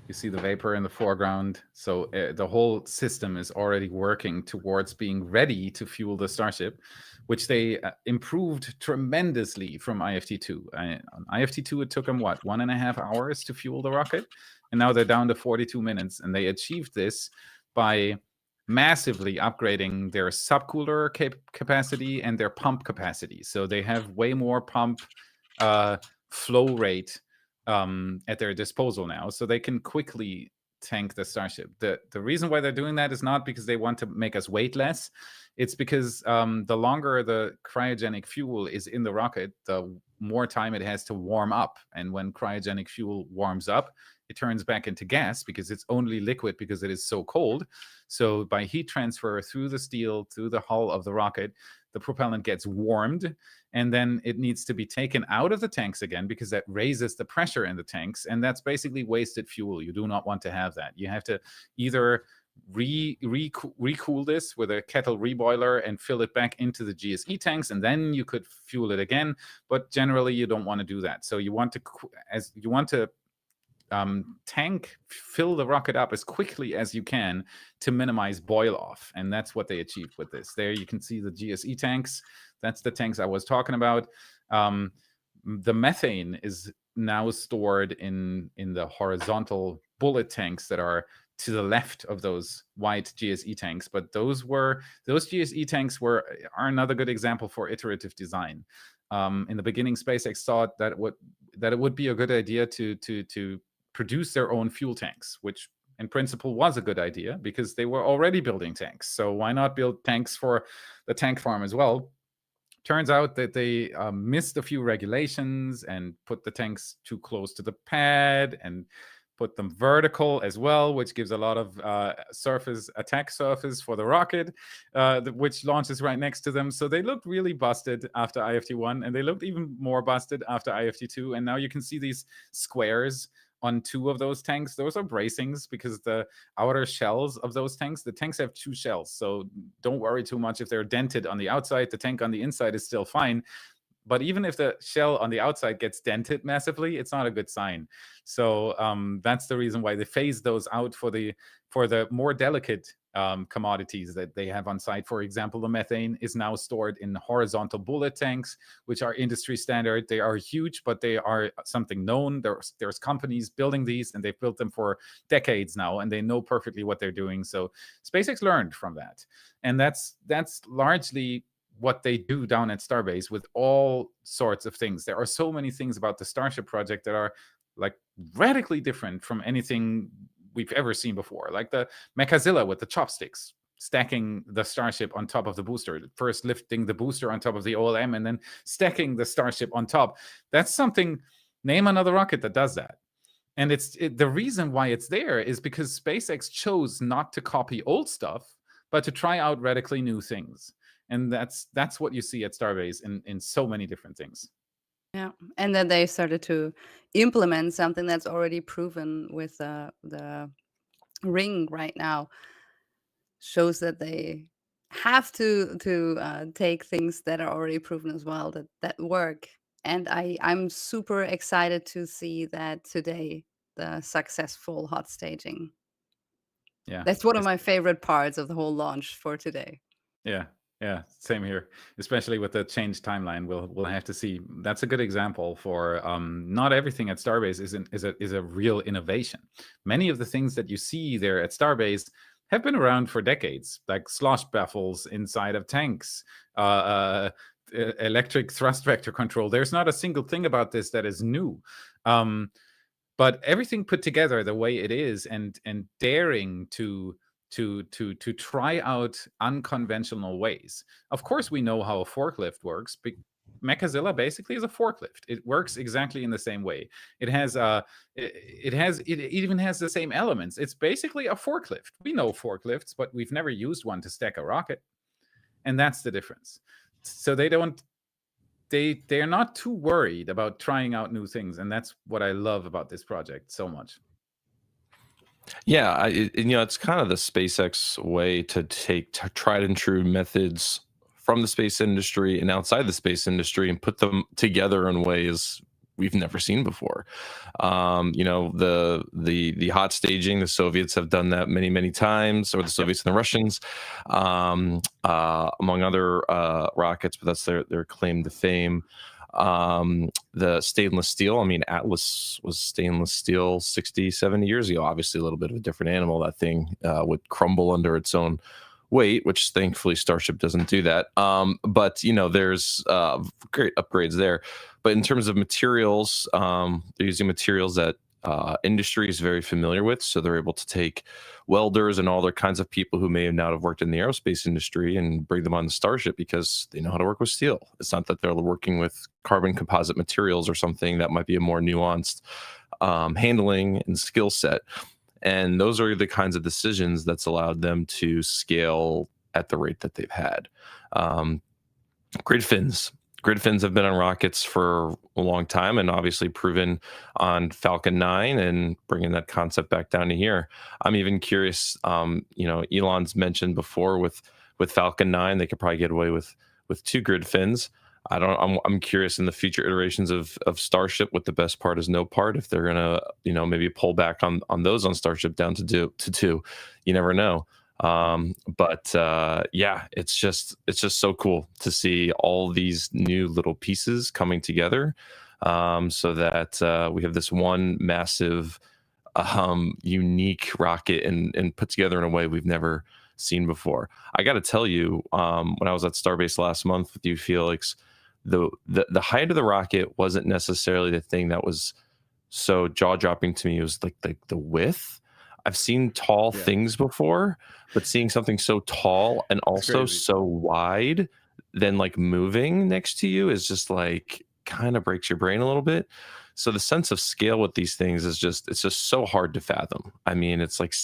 S1: You see the vapor in the foreground. So the whole system is already working towards being ready to fuel the Starship, which they improved tremendously from IFT2. On IFT2, it took them, what, 1.5 hours to fuel the rocket? And now they're down to 42 minutes. And they achieved this by massively upgrading their subcooler capacity and their pump capacity. So they have way more pump flow rate at their disposal now, so they can quickly tank the Starship. The reason why they're doing that is not because they want to make us weight less. It's because the longer the cryogenic fuel is in the rocket, the more time it has to warm up. And when cryogenic fuel warms up, it turns back into gas because it's only liquid because it is so cold. So by heat transfer through the steel, through the hull of the rocket, the propellant gets warmed, and then it needs to be taken out of the tanks again because that raises the pressure in the tanks, and that's basically wasted fuel. You do not want to have that. You have to either recool this with a kettle reboiler and fill it back into the GSE tanks, and then you could fuel it again. But generally, you don't want to do that. So you want to fill the rocket up as quickly as you can to minimize boil off, and that's what they achieved with this. There you can see the GSE tanks. That's the tanks I was talking about. The methane is now stored in the horizontal bullet tanks that are to the left of those white GSE tanks, but those GSE tanks are another good example for iterative design. In the beginning, SpaceX thought that it would be a good idea to produce their own fuel tanks, which in principle was a good idea because they were already building tanks. So why not build tanks for the tank farm as well? Turns out that they missed a few regulations and put the tanks too close to the pad and put them vertical as well, which gives a lot of attack surface for the rocket, which launches right next to them. So they looked really busted after IFT1, and they looked even more busted after IFT2. And now you can see these squares on 2 of those tanks. Those are bracings because the outer shells of those tanks, the tanks have 2 shells. So don't worry too much if they're dented on the outside. The tank on the inside is still fine. But even if the shell on the outside gets dented massively, it's not a good sign. So that's the reason why they phased those out for the more delicate commodities that they have on site. For example, the methane is now stored in horizontal bullet tanks, which are industry standard. They are huge, but they are something known. There's companies building these, and they've built them for decades now, and they know perfectly what they're doing. So SpaceX learned from that, and that's largely what they do down at Starbase with all sorts of things. There are so many things about the Starship project that are like radically different from anything we've ever seen before, like the Mechazilla with the chopsticks, stacking the Starship on top of the booster, first lifting the booster on top of the OLM and then stacking the Starship on top. That's something, name another rocket that does that. And the reason why it's there is because SpaceX chose not to copy old stuff, but to try out radically new things. And that's what you see at Starbase in so many different things.
S3: Yeah, and then they started to implement something that's already proven with the ring right now. Shows that they have to take things that are already proven as well that work. And I'm super excited to see that today, the successful hot staging.
S1: Yeah,
S3: That's one of my favorite parts of the whole launch for today.
S1: Yeah, same here. Especially with the changed timeline, we'll have to see. That's a good example for not everything at Starbase is a real innovation. Many of the things that you see there at Starbase have been around for decades, like slosh baffles inside of tanks, electric thrust vector control. There's not a single thing about this that is new. But everything put together the way it is, and daring to try out unconventional ways. Of course, we know how a forklift works. Mechazilla basically is a forklift. It works exactly in the same way. It even has the same elements. It's basically a forklift. We know forklifts, but we've never used one to stack a rocket, and that's the difference. So they're not too worried about trying out new things, and that's what I love about this project so much.
S2: Yeah, it's kind of the SpaceX way to take tried and true methods from the space industry and outside the space industry and put them together in ways we've never seen before. You know, the hot staging, the Soviets have done that many times, or the Soviets and the Russians, among other rockets, but that's their claim to fame. The stainless steel, I mean, Atlas was stainless steel 60, 70 years ago. Obviously a little bit of a different animal. That thing would crumble under its own weight, which thankfully Starship doesn't do that. But you know, there's great upgrades there. But in terms of materials, they're using materials that industry is very familiar with, so they're able to take welders and all other kinds of people who may not have worked in the aerospace industry and bring them on the Starship because they know how to work with steel. It's not that they're working with carbon composite materials or something that might be a more nuanced handling and skill set. And those are the kinds of decisions that's allowed them to scale at the rate that they've had. Grid fins. Grid fins have been on rockets for a long time and obviously proven on Falcon 9 and bringing that concept back down to here. I'm even curious, you know, Elon's mentioned before with Falcon 9, they could probably get away with 2 grid fins. I'm curious in the future iterations of Starship what the best part is no part, if they're gonna, you know, maybe pull back on those on Starship down to 2. You never know. But yeah, it's just so cool to see all these new little pieces coming together, so that we have this one massive unique rocket and put together in a way we've never seen before. I got to tell you, when I was at Starbase last month with you, Felix, the height of the rocket wasn't necessarily the thing that was so jaw-dropping to me. It was like the width. I've seen tall things before, but seeing something so tall and also so wide, then like moving next to you is just like kind of breaks your brain a little bit. So the sense of scale with these things is it's just so hard to fathom. I mean, it's like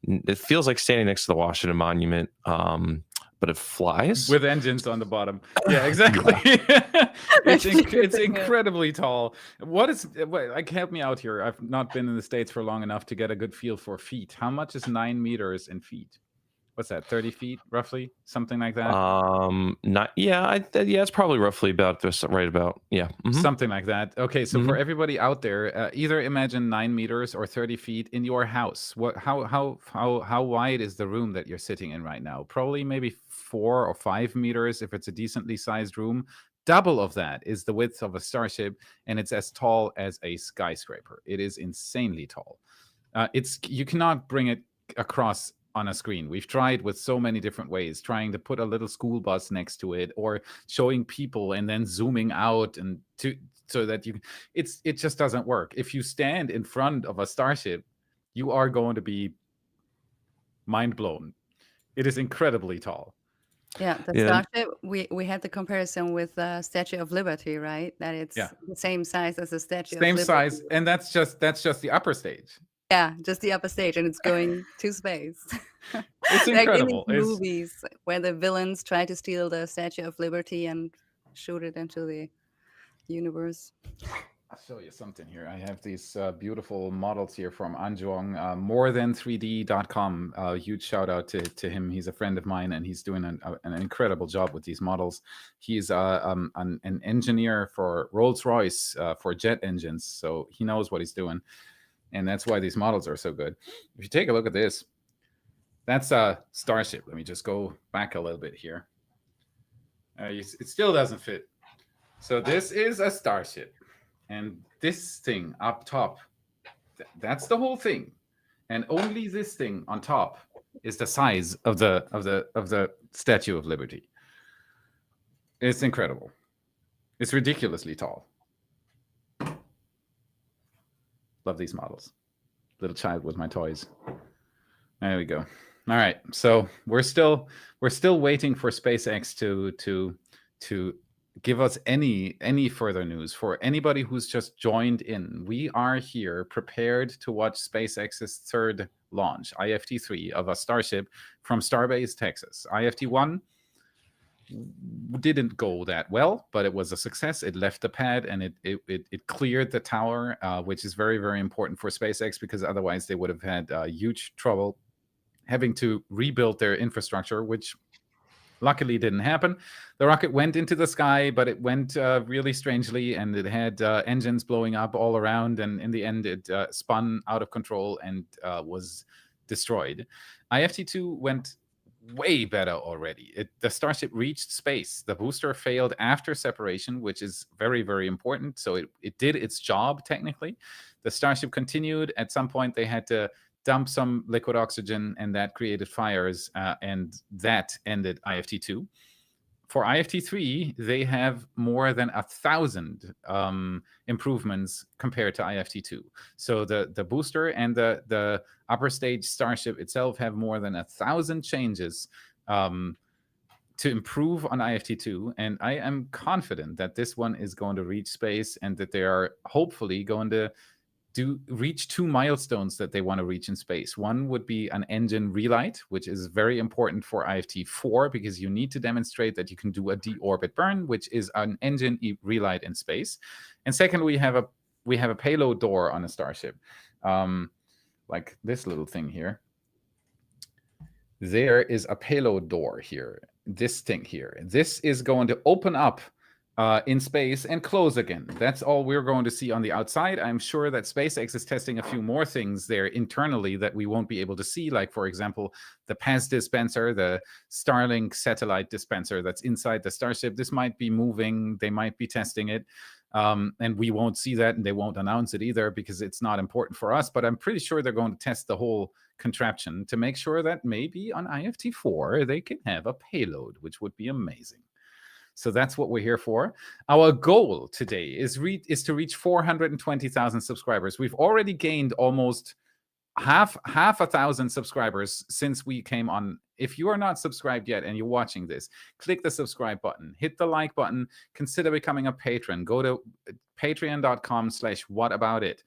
S2: it feels like standing next to the Washington Monument, but it flies
S1: with engines on the bottom. Yeah, exactly. It's incredibly tall. Like, help me out here. I've not been in the States for long enough to get a good feel for feet. How much is 9 meters in feet? What's that, 30 feet roughly, something like that?
S2: It's probably roughly about this, right about,
S1: something like that. Okay, so for everybody out there, either imagine 9 meters or 30 feet in your house. How wide is the room that you're sitting in right now? Probably maybe 4 or 5 meters if it's a decently sized room. Double of that is the width of a Starship, and it's as tall as a skyscraper. It is insanely tall. You cannot bring it across on a screen. We've tried with so many different ways, trying to put a little school bus next to it or showing people and then zooming out and so that it just doesn't work. If you stand in front of a Starship, you are going to be mind blown. It is incredibly tall.
S3: Yeah, the Starship, we had the comparison with the Statue of Liberty, right? That it's the same size as the Statue of Liberty.
S1: Same size, and that's just the upper stage.
S3: Yeah, just the upper stage, and it's going to space.
S1: It's incredible.
S3: Like in movies where the villains try to steal the Statue of Liberty and shoot it into the universe.
S1: I'll show you something here. I have these beautiful models here from Anjong, morethan3d.com. Huge shout out to him. He's a friend of mine, and he's doing an incredible job with these models. He's an engineer for Rolls-Royce for jet engines, so he knows what he's doing. And that's why these models are so good. If you take a look at this, that's a Starship. Let me just go back a little bit here. It still doesn't fit. So this is a Starship. And this thing up top, that's the whole thing. And only this thing on top is the size of the Statue of Liberty. It's incredible. It's ridiculously tall. Love these models. Little child with my toys. There we go. All right. So we're still waiting for SpaceX to give us any further news. For anybody who's just joined in, we are here prepared to watch SpaceX's third launch, IFT3, of a Starship from Starbase, Texas. IFT1 didn't go that well, but it was a success. It left the pad and it cleared the tower, which is very, very important for SpaceX, because otherwise they would have had huge trouble having to rebuild their infrastructure, which Luckily, it didn't happen. The rocket went into the sky, but it went really strangely, and it had engines blowing up all around, and in the end, it spun out of control and was destroyed. IFT2 went way better already. The Starship reached space. The booster failed after separation, which is very, very important. So it did its job, technically. The Starship continued. At some point, they had to dump some liquid oxygen, and that created fires, and that ended IFT2. For IFT3, they have more than 1,000 improvements compared to IFT2. So the booster and the upper stage Starship itself have more than 1,000 changes to improve on IFT2. And I am confident that this one is going to reach space, and that they are hopefully going to reach 2 milestones that they want to reach in space. One would be an engine relight, which is very important for IFT4, because you need to demonstrate that you can do a deorbit burn, which is an engine relight in space. And second, we have a payload door on a Starship, like this little thing here. There is a payload door here. This thing here. This is going to open up in space and close again. That's all we're going to see on the outside. I'm sure that SpaceX is testing a few more things there internally that we won't be able to see, like, for example, the PAS dispenser, the Starlink satellite dispenser that's inside the Starship. This might be moving. They might be testing it. And we won't see that, and they won't announce it either, because it's not important for us. But I'm pretty sure they're going to test the whole contraption to make sure that maybe on IFT4 they can have a payload, which would be amazing. So that's what we're here for. Our goal today is to reach 420,000 subscribers. We've already gained almost half a thousand subscribers since we came on. If you are not subscribed yet and you're watching this, click the subscribe button, hit the like button, consider becoming a patron. Go to patreon.com/whataboutit.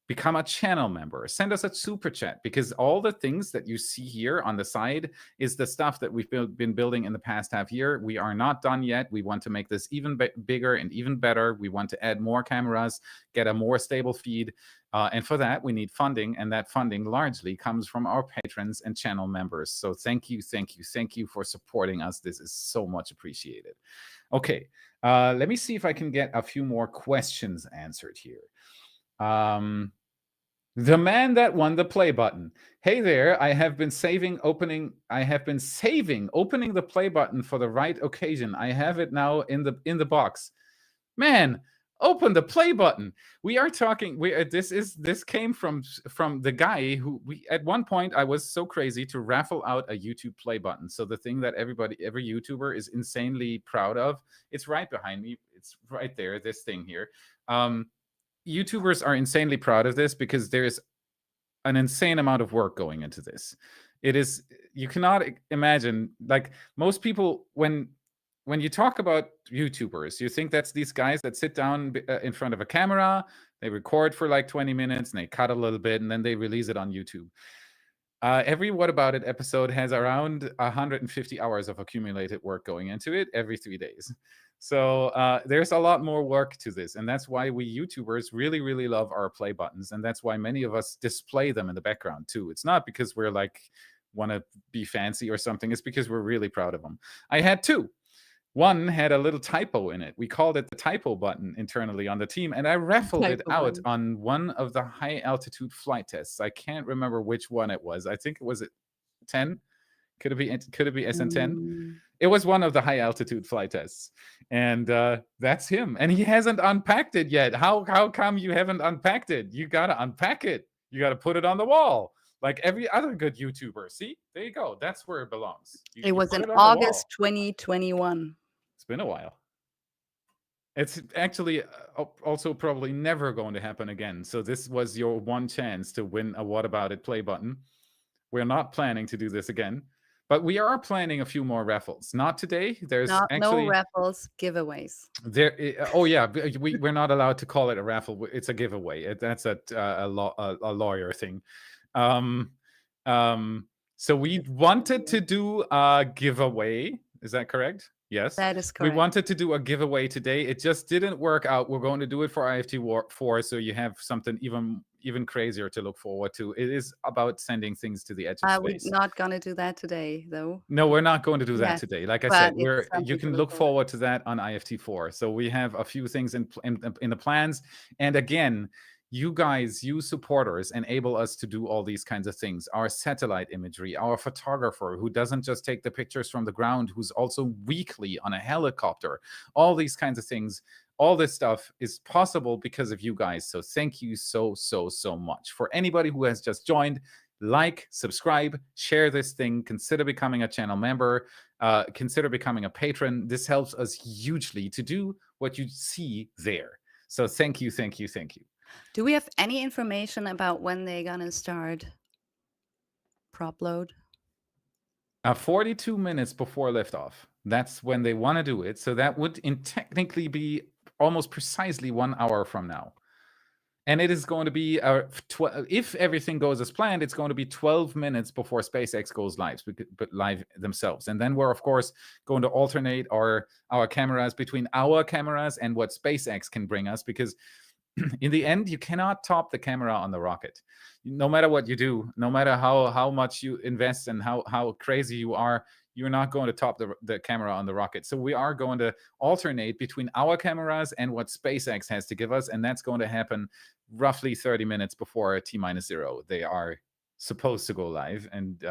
S1: Become a channel member. Send us a super chat, because all the things that you see here on the side is the stuff that we've been building in the past half year. We are not done yet. We want to make this even bigger and even better. We want to add more cameras, get a more stable feed. And for that, we need funding. And that funding largely comes from our patrons and channel members. So thank you, thank you, thank you for supporting us. This is so much appreciated. Okay, let me see if I can get a few more questions answered here. The man that won the play button. Hey there, I have been saving opening the play button for the right occasion. I have it now in the box. Man, open the play button. We are talking. This came from the guy who at one point I was so crazy to raffle out a YouTube play button. So the thing that every YouTuber is insanely proud of. It's right behind me. It's right there. This thing here. YouTubers are insanely proud of this, because there's an insane amount of work going into this. It is, you cannot imagine, like, most people, when you talk about YouTubers, you think that's these guys that sit down in front of a camera, they record for like 20 minutes and they cut a little bit and then they release it on YouTube. Every What About It episode has around 150 hours of accumulated work going into it every 3 days. So there's a lot more work to this. And that's why we YouTubers really, really love our play buttons. And that's why many of us display them in the background too. It's not because we're like, want to be fancy or something. It's because we're really proud of them. I had 2. One had a little typo in it. We called it the typo button internally on the team, and I raffled it out on one of the high altitude flight tests. I can't remember which one it was. I think it was at 10. Could it be SN10? It was one of the high altitude flight tests, and that's him. And he hasn't unpacked it yet. How come you haven't unpacked it? You gotta unpack it. You gotta put it on the wall, like every other good YouTuber. See, there you go. That's where it belongs.
S3: It was in August 2021.
S1: It's been a while. It's actually also probably never going to happen again. So this was your one chance to win a What About It play button. We're not planning to do this again, but we are planning a few more raffles. Not today. There's actually
S3: no raffles, giveaways.
S1: Oh yeah, we're not allowed to call it a raffle. It's a giveaway. That's a lawyer thing. So we wanted to do a giveaway. Is that correct? Yes.
S3: That is correct.
S1: We wanted to do a giveaway today. It just didn't work out. We're going to do it for IFT4, so you have something even even crazier to look forward to. It is about sending things to the edge of
S3: We're
S1: space.
S3: not gonna do that today, though.
S1: No, we're not going to do that
S3: Yes,
S1: today. Like I
S3: but
S1: said,
S3: it's
S1: you
S3: something to
S1: can
S3: look
S1: look forward to that on IFT4. So we have a few things in the plans. And again, you guys, you supporters, enable us to do all these kinds of things. Our satellite imagery, our photographer who doesn't just take the pictures from the ground, who's also weekly on a helicopter, all these kinds of things. All this stuff is possible because of you guys. So thank you so much. For anybody who has just joined, like, subscribe, share this thing, consider becoming a channel member, consider becoming a patron. This helps us hugely to do what you see there. So thank you.
S3: Do we have any information about when they're gonna start prop load?
S1: 42 minutes before liftoff. That's when they want to do it. So that would technically be almost precisely 1 hour from now. And it is going to be, if everything goes as planned, it's going to be 12 minutes before SpaceX goes live, but live themselves. And then we're, of course, going to alternate our cameras between our cameras and what SpaceX can bring us, because in the end, you cannot top the camera on the rocket. No matter what you do, no matter how much you invest and how crazy you are, you're not going to top the camera on the rocket. So we are going to alternate between our cameras and what SpaceX has to give us, and that's going to happen roughly 30 minutes before T-0. They are supposed to go live, and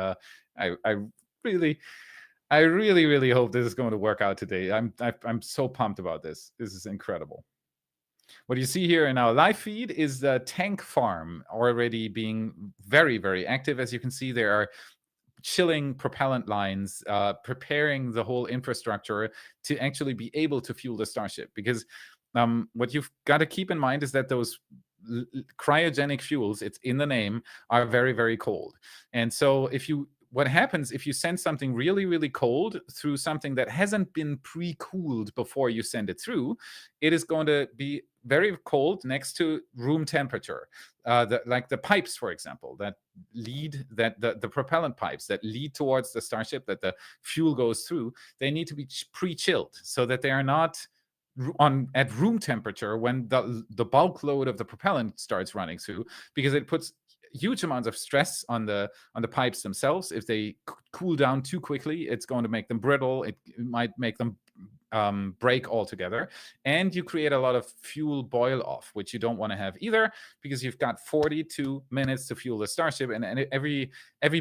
S1: I really hope this is going to work out today. I'm so pumped about this. This is incredible. What you see here in our live feed is the tank farm already being very active. As you can see, there are chilling propellant lines, preparing the whole infrastructure to actually be able to fuel the Starship. Because what you've got to keep in mind is that those cryogenic fuels, it's in the name, are very cold. And so what happens if you send something really cold through something that hasn't been pre-cooled before you send it through, it is going to be very cold next to room temperature. Like the pipes, for example, that lead, the propellant pipes that lead towards the Starship, that the fuel goes through, they need to be pre-chilled so that they are not at room temperature when the bulk load of the propellant starts running through, because it puts huge amounts of stress on the pipes themselves. If they cool down too quickly, it's going to make them brittle. It might make them break altogether, and you create a lot of fuel boil off, which you don't want to have either, because you've got 42 minutes to fuel the Starship, and every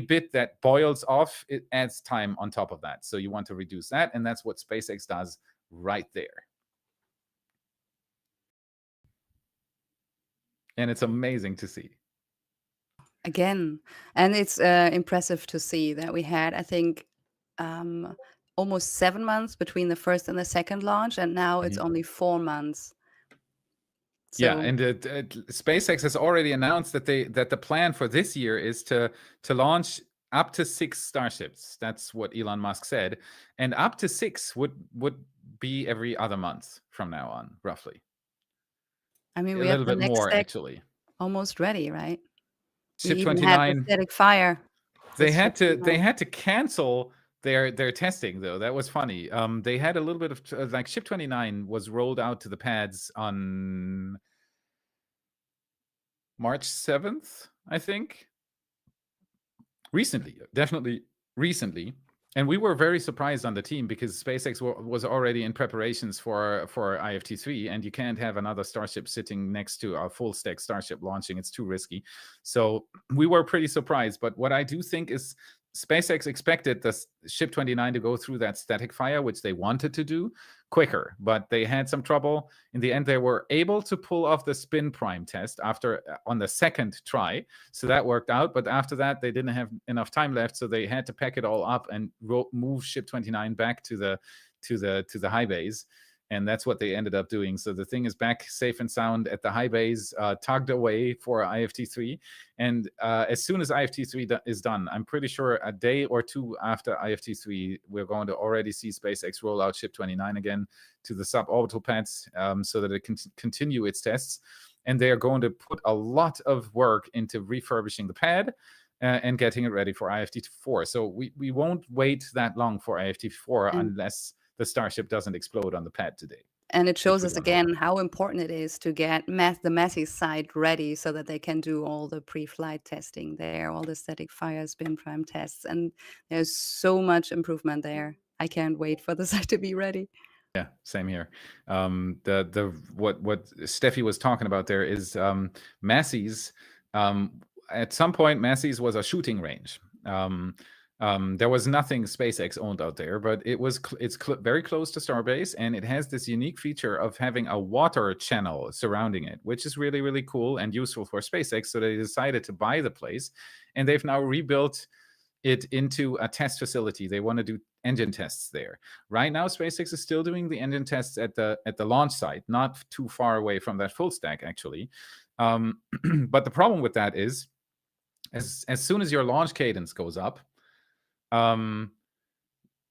S1: bit that boils off, it adds time on top of that. So you want to reduce that, and that's what SpaceX does right there. And it's amazing to see.
S3: Again, and it's impressive to see that we had, I think, almost 7 months between the first and the second launch, and now it's only 4 months. So,
S1: yeah, and SpaceX has already announced that the plan for this year is to launch up to 6 Starships. That's what Elon Musk said, and up to 6 would be every other month from now on, roughly.
S3: I mean,
S1: A
S3: we have
S1: little
S3: the
S1: bit
S3: next
S1: more,
S3: step
S1: actually.
S3: almost ready, right? We
S1: Ship
S3: even have the
S1: 29.
S3: static fire.
S1: They
S3: with
S1: had
S3: Ship 29.
S1: to cancel their testing, though. That was funny. They had a little bit of like Ship 29 was rolled out to the pads on March 7th, I think. Recently, definitely recently. And we were very surprised on the team, because SpaceX was already in preparations for IFT3, and you can't have another Starship sitting next to a full stack Starship launching. It's too risky. So we were pretty surprised. But what I do think is SpaceX expected the Ship 29 to go through that static fire, which they wanted to do quicker, but they had some trouble. In the end, they were able to pull off the spin prime test on the second try. So that worked out. But after that, they didn't have enough time left. So they had to pack it all up and move Ship 29 back to the high base. And that's what they ended up doing. So the thing is back safe and sound at the high base, tugged away for IFT3. And as soon as IFT3 is done, I'm pretty sure a day or two after IFT3, we're going to already see SpaceX roll out Ship 29 again to the suborbital pads, so that it can continue its tests. And they are going to put a lot of work into refurbishing the pad and getting it ready for IFT4. So we won't wait that long for IFT4 unless the Starship doesn't explode on the pad today.
S3: And it shows
S1: we
S3: us
S1: don't
S3: again how important it is to get the Massey site ready so that they can do all the pre-flight testing there, all the static fire spin prime tests. And there's so much improvement there. I can't wait for the site to be ready.
S1: Yeah, same here. What Steffi was talking about there is Massey's. At some point, Massey's was a shooting range. There was nothing SpaceX owned out there, but it's very close to Starbase, and it has this unique feature of having a water channel surrounding it, which is really, really cool and useful for SpaceX. So they decided to buy the place, and they've now rebuilt it into a test facility. They want to do engine tests there. Right now, SpaceX is still doing the engine tests at the launch site, not too far away from that full stack, actually. But the problem with that is, as soon as your launch cadence goes up,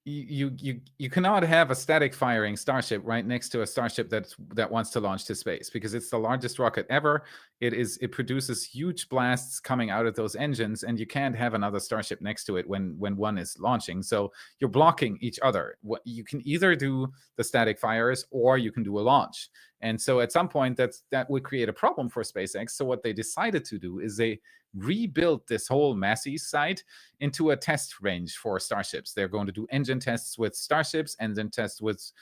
S1: you cannot have a static firing Starship right next to a Starship that wants to launch to space, because it's the largest rocket ever. It produces huge blasts coming out of those engines, and you can't have another Starship next to it when one is launching. So you're blocking each other. You can either do the static fires or you can do a launch. And so at some point that would create a problem for SpaceX. So what they decided to do is they rebuilt this whole Massey site into a test range for Starships. They're going to do engine tests with Starships, and then tests with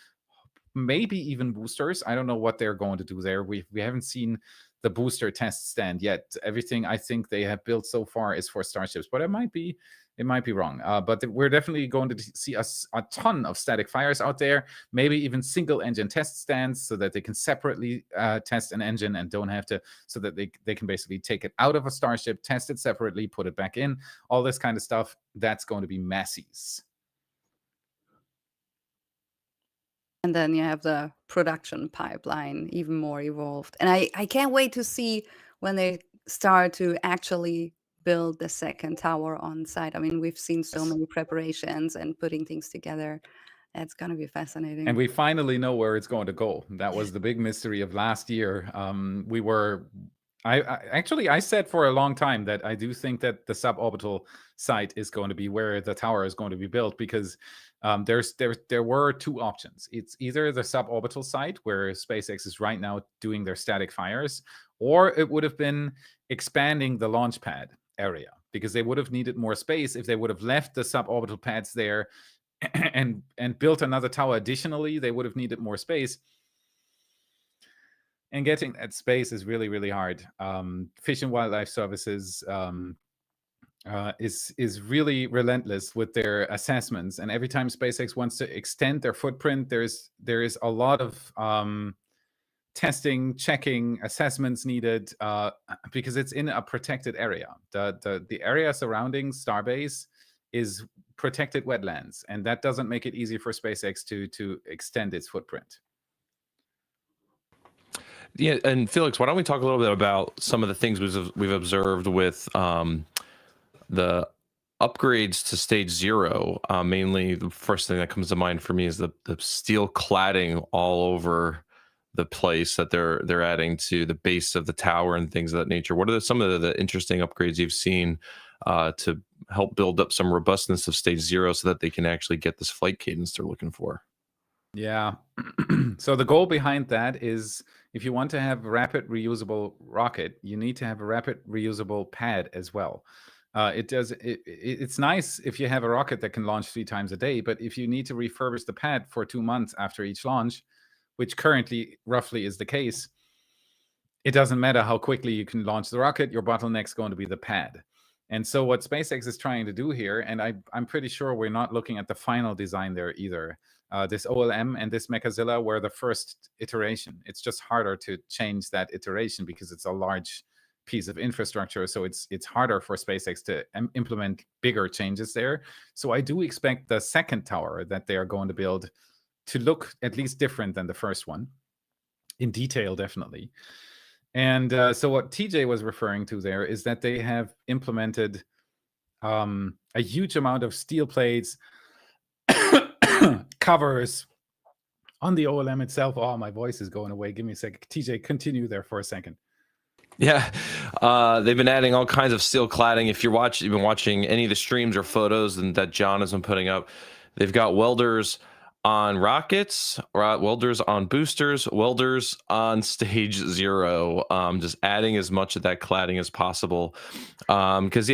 S1: maybe even boosters. I don't know what they're going to do there. We haven't seen the booster test stand yet. Everything I think they have built so far is for Starships, but it might be wrong. But we're definitely going to see a ton of static fires out there, maybe even single engine test stands, so that they can separately test an engine and don't have to, so that they can basically take it out of a Starship, test it separately, put it back in, all this kind of stuff. That's going to be Massey's.
S3: And then you have the production pipeline, even more evolved. And I can't wait to see when they start to actually build the second tower on site. I mean, we've seen so many preparations and putting things together. It's going to be fascinating.
S1: And we finally know where it's going to go. That was the big mystery of last year. I said for a long time that I do think that the suborbital site is going to be where the tower is going to be built, because there were two options. It's either the suborbital site where SpaceX is right now doing their static fires, or it would have been expanding the launch pad area, because they would have needed more space if they would have left the suborbital pads there and built another tower additionally. They would have needed more space. And getting that space is really, really hard. Fish and Wildlife Services is really relentless with their assessments, and every time SpaceX wants to extend their footprint, there is a lot of testing, checking, assessments needed, because it's in a protected area. The area surrounding Starbase is protected wetlands, and that doesn't make it easy for SpaceX to extend its footprint.
S2: Yeah, and Felix, why don't we talk a little bit about some of the things we've observed with the upgrades to stage 0. Mainly, the first thing that comes to mind for me is the steel cladding all over the place that they're adding to the base of the tower and things of that nature. What are some of the interesting upgrades you've seen to help build up some robustness of stage 0 so that they can actually get this flight cadence they're looking for?
S1: Yeah. So the goal behind that is, if you want to have a rapid reusable rocket, you need to have a rapid reusable pad as well. It's nice if you have a rocket that can launch 3 times a day, but if you need to refurbish the pad for 2 months after each launch, which currently roughly is the case, it doesn't matter how quickly you can launch the rocket, your bottleneck's going to be the pad. And so what SpaceX is trying to do here, and I'm pretty sure we're not looking at the final design there either. This OLM and this Mechazilla were the first iteration. It's just harder to change that iteration because it's a large piece of infrastructure. So it's harder for SpaceX to implement bigger changes there. So I do expect the second tower that they are going to build to look at least different than the first one. In detail, definitely. And so what TJ was referring to there is that they have implemented a huge amount of steel plates, covers on the OLM itself. Oh, my voice is going away. Give me a second. TJ, continue there for a second.
S2: Yeah, they've been adding all kinds of steel cladding. If you've been watching any of the streams or photos that John has been putting up, they've got welders on rockets, welders on boosters, welders on stage 0. Just adding as much of that cladding as possible, because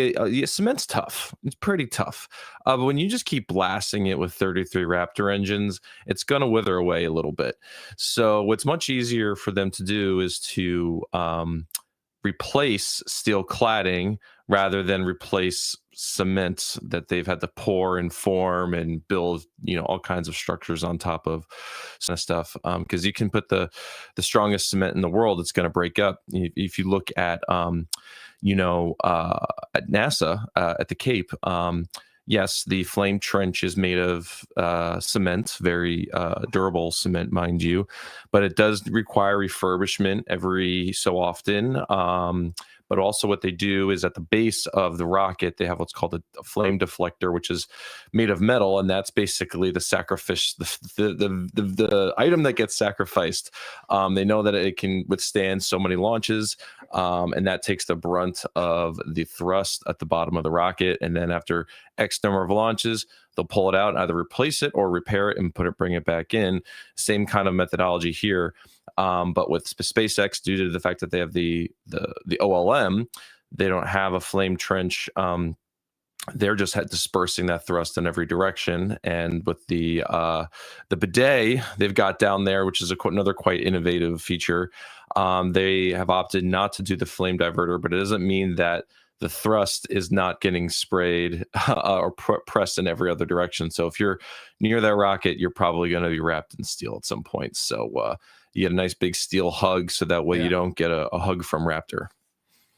S2: cement's tough. It's pretty tough. But when you just keep blasting it with 33 Raptor engines, it's going to wither away a little bit. So what's much easier for them to do is to replace steel cladding rather than replace cement that they've had to pour and form and build, all kinds of structures on top of stuff. Because you can put the strongest cement in the world, it's going to break up. If you look at at NASA at the Cape. Yes, the flame trench is made of cement, very durable cement, mind you, but it does require refurbishment every so often. But also what they do is at the base of the rocket, they have what's called a flame deflector, which is made of metal. And that's basically the sacrifice, the item that gets sacrificed. They know that it can withstand so many launches, and that takes the brunt of the thrust at the bottom of the rocket. And then after X number of launches, they'll pull it out, either replace it or repair it and bring it back in. Same kind of methodology here. But with SpaceX, due to the fact that they have the OLM, they don't have a flame trench. They're just dispersing that thrust in every direction. And with the bidet they've got down there, which is another quite innovative feature, they have opted not to do the flame diverter, but it doesn't mean that the thrust is not getting sprayed or pressed in every other direction. So if you're near that rocket, you're probably going to be wrapped in steel at some point. So you get a nice big steel hug, so that way you don't get a hug from Raptor.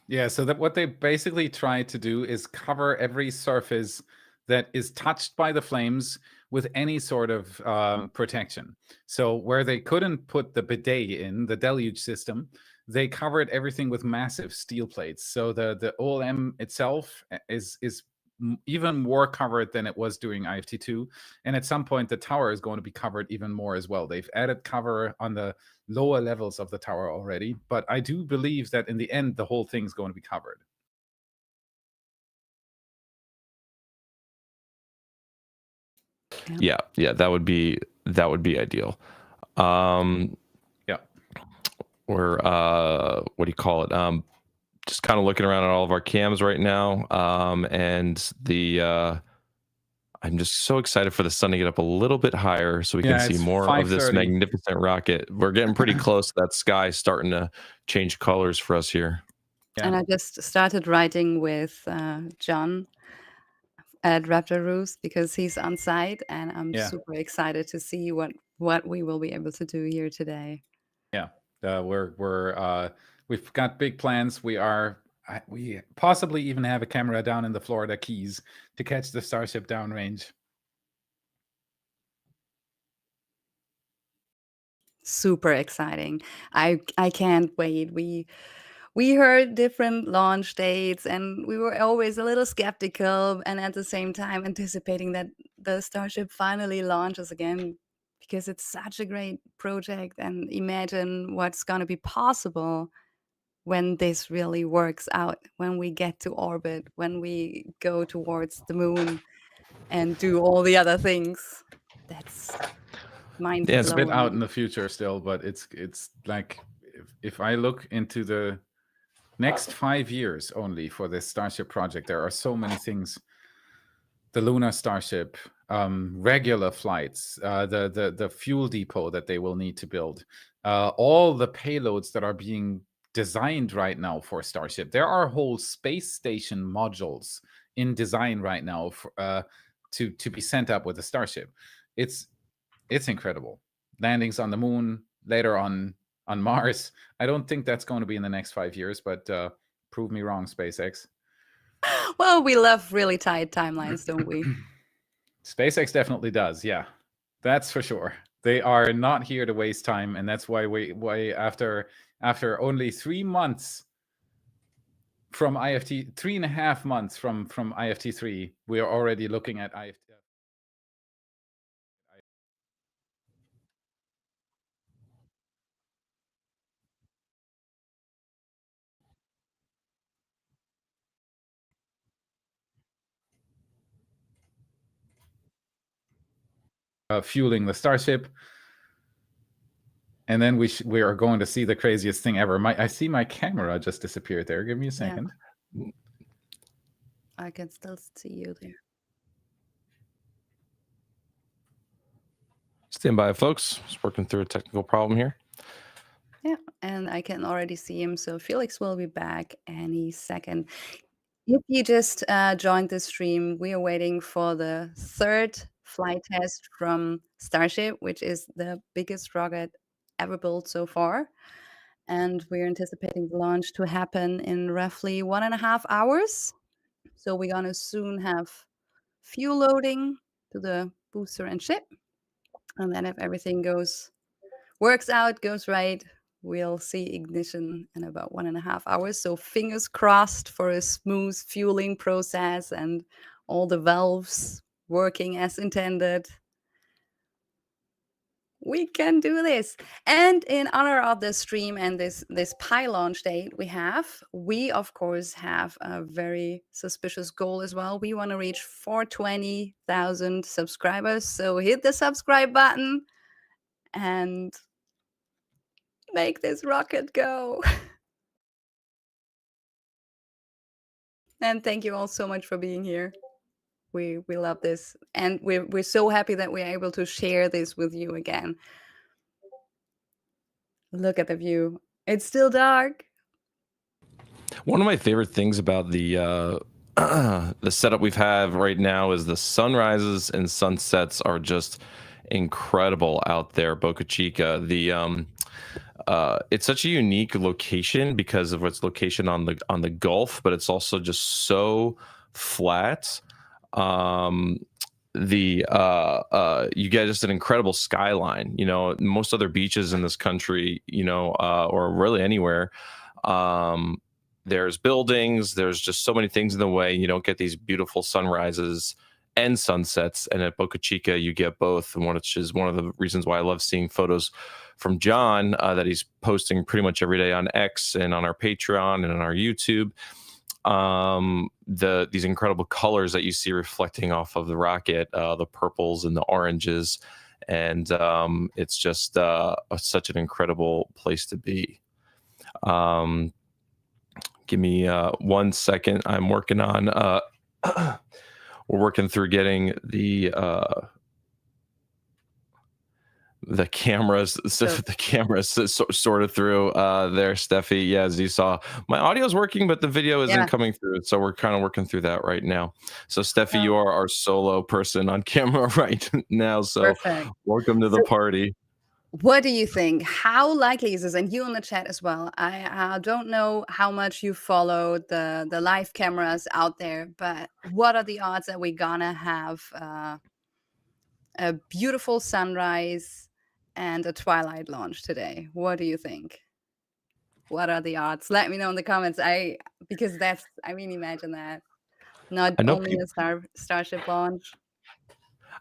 S1: Yeah, so that what they basically try to do is cover every surface that is touched by the flames with any sort of protection. So where they couldn't put the bidet in, the deluge system, they covered everything with massive steel plates. So the OLM itself is even more covered than it was during IFT2. And at some point, the tower is going to be covered even more as well. They've added cover on the lower levels of the tower already. But I do believe that in the end, the whole thing's going to be covered.
S2: Yeah, that would be ideal.
S1: Yeah.
S2: Or what do you call it? Just kind of looking around at all of our cams right now, and I'm just so excited for the sun to get up a little bit higher so we can see more of this magnificent rocket. We're getting pretty close to that sky starting to change colors for us here.
S3: Yeah. And I just started writing with John at Raptor Roost because he's on site, and I'm super excited to see what we will be able to do here today.
S1: Yeah, we've got big plans. We possibly even have a camera down in the Florida Keys to catch the Starship downrange.
S3: Super exciting. I can't wait. We heard different launch dates, and we were always a little skeptical, and at the same time anticipating that the Starship finally launches again, because it's such a great project. And imagine what's going to be possible when this really works out, when we get to orbit, when we go towards the moon and do all the other things. That's mind blowing.
S1: It's a bit out in the future still, but it's like if I look into the next 5 years only for this Starship project, there are so many things. The lunar Starship, regular flights, the fuel depot that they will need to build, all the payloads that are being designed right now for Starship. There are whole space station modules in design right now for, to be sent up with the Starship. It's incredible. Landings on the moon, later on Mars. I don't think that's going to be in the next 5 years, but prove me wrong, SpaceX.
S3: Well, we love really tight timelines, don't we?
S1: SpaceX definitely does, yeah. That's for sure. They are not here to waste time, and that's why after only 3 months from IFT, 3.5 months from IFT3, we are already looking at IFT. fueling the Starship. And then we are going to see the craziest thing ever. I see my camera just disappeared there. Give me a second.
S3: Yeah. I can still see you there.
S2: Stand by, folks. Just working through a technical problem here.
S3: Yeah, and I can already see him. So Felix will be back any second. If you just joined the stream, we are waiting for the third flight test from Starship, which is the biggest rocket ever built so far. And we're anticipating the launch to happen in roughly 1.5 hours. So we're going to soon have fuel loading to the booster and ship. And then if everything works out, goes right, we'll see ignition in about 1.5 hours. So fingers crossed for a smooth fueling process and all the valves working as intended. We can do this. And in honor of the stream and this Pi launch date we of course have a very suspicious goal as well. We want to reach 420,000 subscribers. So hit the subscribe button and make this rocket go. And thank you all so much for being here. We love this, and we're so happy that we're able to share this with you again. Look at the view. It's still dark.
S2: One of my favorite things about the the setup we've have right now is the sunrises and sunsets are just incredible out there, Boca Chica. It's such a unique location because of its location on the Gulf, but it's also just so flat. You get just an incredible skyline. You know, most other beaches in this country, you know, or really anywhere, there's buildings, there's just so many things in the way. You don't get these beautiful sunrises and sunsets, and at Boca Chica you get both, and which is one of the reasons why I love seeing photos from John that he's posting pretty much every day on X and on our Patreon and on our YouTube. These incredible colors that you see reflecting off of the rocket, the purples and the oranges, and it's just such an incredible place to be. Give me 1 second. I'm working on we're working through getting the cameras sorted through there, Steffi. Yeah, as you saw, my audio is working, but the video isn't coming through. So we're kind of working through that right now. So Steffi, you are our solo person on camera right now. So
S3: perfect.
S2: Welcome to the party.
S3: What do you think? How likely is this? And you in the chat as well. I don't know how much you follow the live cameras out there, but what are the odds that we're gonna have a beautiful sunrise and a twilight launch today? What do you think? What are the odds? Let me know in the comments. Because imagine that. Not only a Starship launch.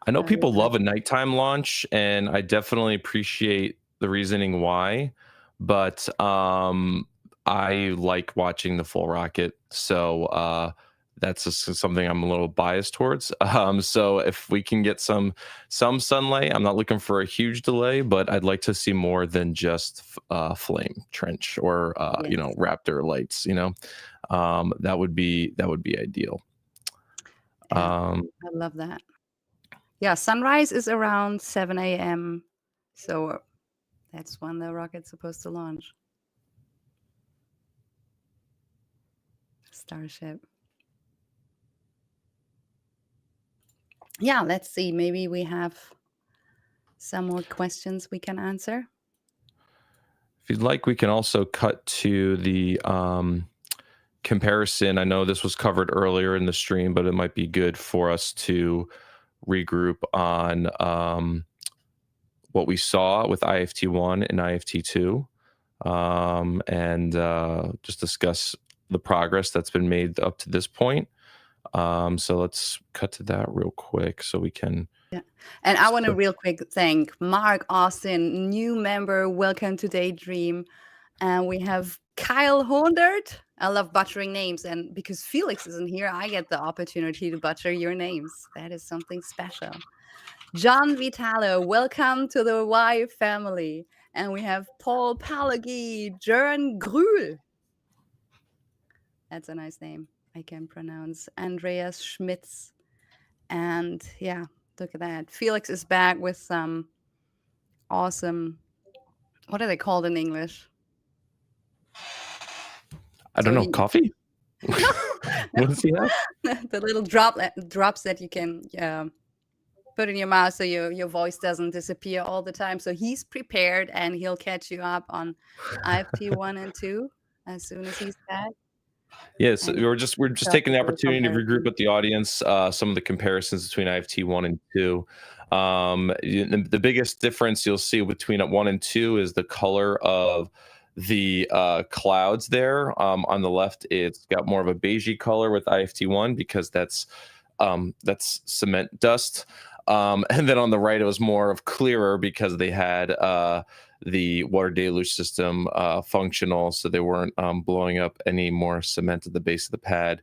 S2: I know people love a nighttime launch, and I definitely appreciate the reasoning why, but I like watching the full rocket, so that's just something I'm a little biased towards. So if we can get some sunlight, I'm not looking for a huge delay, but I'd like to see more than just flame trench or you know, Raptor lights. You know, that would be ideal.
S3: I love that. Yeah, sunrise is around 7 a.m. So that's when the rocket's supposed to launch. Starship. Yeah, let's see. Maybe we have some more questions we can answer.
S2: If you'd like, we can also cut to the comparison. I know this was covered earlier in the stream, but it might be good for us to regroup on what we saw with IFT1 and IFT2, and just discuss the progress that's been made up to this point. So let's cut to that real quick so we can.
S3: Yeah, and I want to real quick thank Mark Austin, new member. Welcome to Daydream. And we have Kyle Hondert. I love butchering names, and because Felix isn't here, I get the opportunity to butcher your names. That is something special. John Vitalo, welcome to the Y family. And we have Paul Palagi, Jörn Grühl. That's a nice name I can pronounce. Andreas Schmitz. And yeah, look at that. Felix is back with some awesome, what are they called in English?
S2: I don't know, coffee? What does he have?
S3: The little drops that you can put in your mouth so your voice doesn't disappear all the time. So he's prepared and he'll catch you up on IFT 1 and 2 as soon as he's back.
S2: Yes, we're just taking the opportunity to regroup with the audience. Some of the comparisons between IFT 1 and 2. The biggest difference you'll see between 1 and 2 is the color of the clouds there. On the left, it's got more of a beigey color with IFT 1 because that's cement dust. And then on the right, it was more of clearer because they had the water deluge system functional, so they weren't blowing up any more cement at the base of the pad.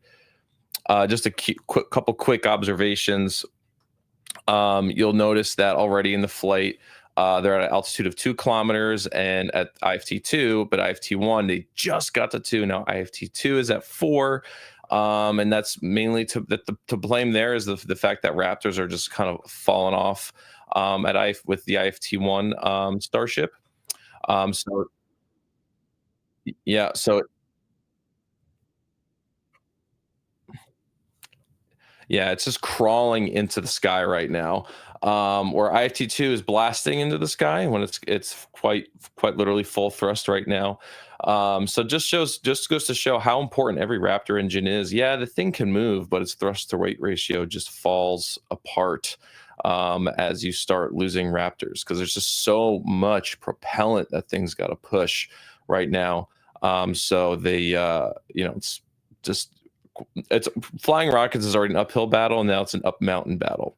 S2: Just a couple quick observations. You'll notice that already in the flight, they're at an altitude of 2 kilometers, and at IFT2, but IFT1, they just got to 2. Now IFT2 is at 4. And that's mainly to blame. There is the fact that Raptors are just kind of falling off with the IFT1 Starship. So yeah, yeah, it's just crawling into the sky right now. Where IFT2 is blasting into the sky when it's quite literally full thrust right now. So just goes to show how important every Raptor engine is. Yeah, the thing can move, but its thrust to weight ratio just falls apart as you start losing Raptors, because there's just so much propellant that thing's got to push right now. So they, it's flying rockets is already an uphill battle, and now it's an up mountain battle.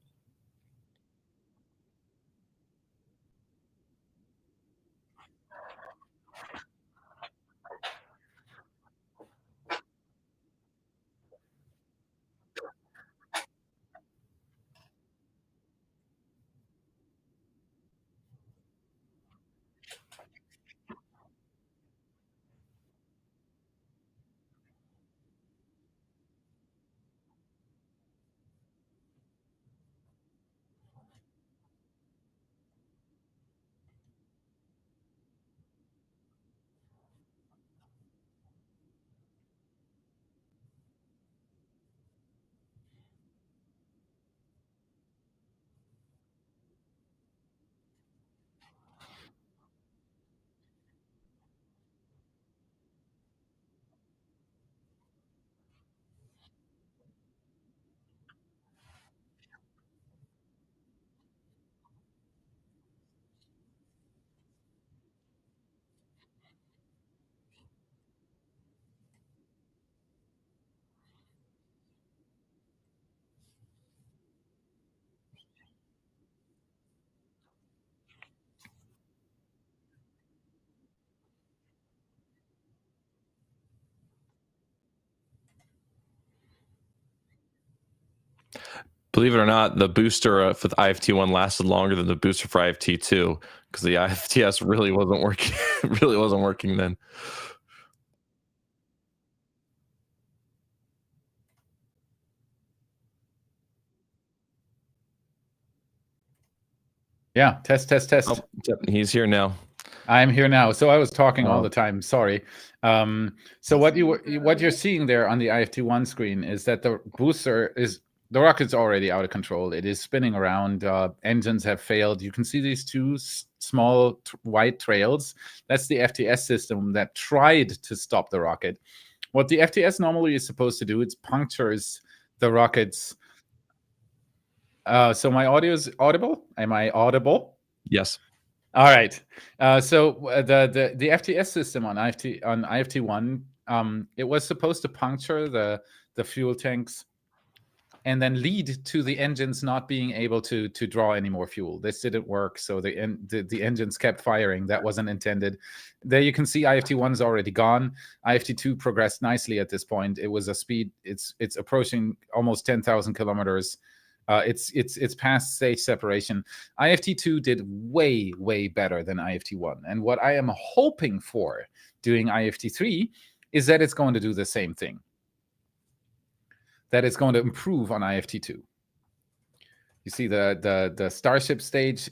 S2: Believe it or not, the booster for the IFT1 lasted longer than the booster for IFT2, because the IFTS really wasn't working. Really wasn't working then.
S1: Yeah, test.
S2: Oh, he's here now.
S1: I'm here now. So I was talking all the time. Sorry. So what you're seeing there on the IFT1 screen is that the rocket's already out of control. It is spinning around. Engines have failed. You can see these two small white trails. That's the FTS system that tried to stop the rocket. What the FTS normally is supposed to do, it punctures the rockets. So my audio is audible? Am I audible?
S2: Yes.
S1: All right. So the FTS system on IFT1, it was supposed to puncture the fuel tanks and then lead to the engines not being able to draw any more fuel. This didn't work, so the engines kept firing. That wasn't intended. There you can see IFT1 is already gone. IFT2 progressed nicely at this point. It was a speed, it's approaching almost 10,000 kilometers It's past stage separation. IFT2 did way better than IFT1, and what I am hoping for doing IFT3 is that it's going to do the same thing. That it's going to improve on IFT2. You see the Starship stage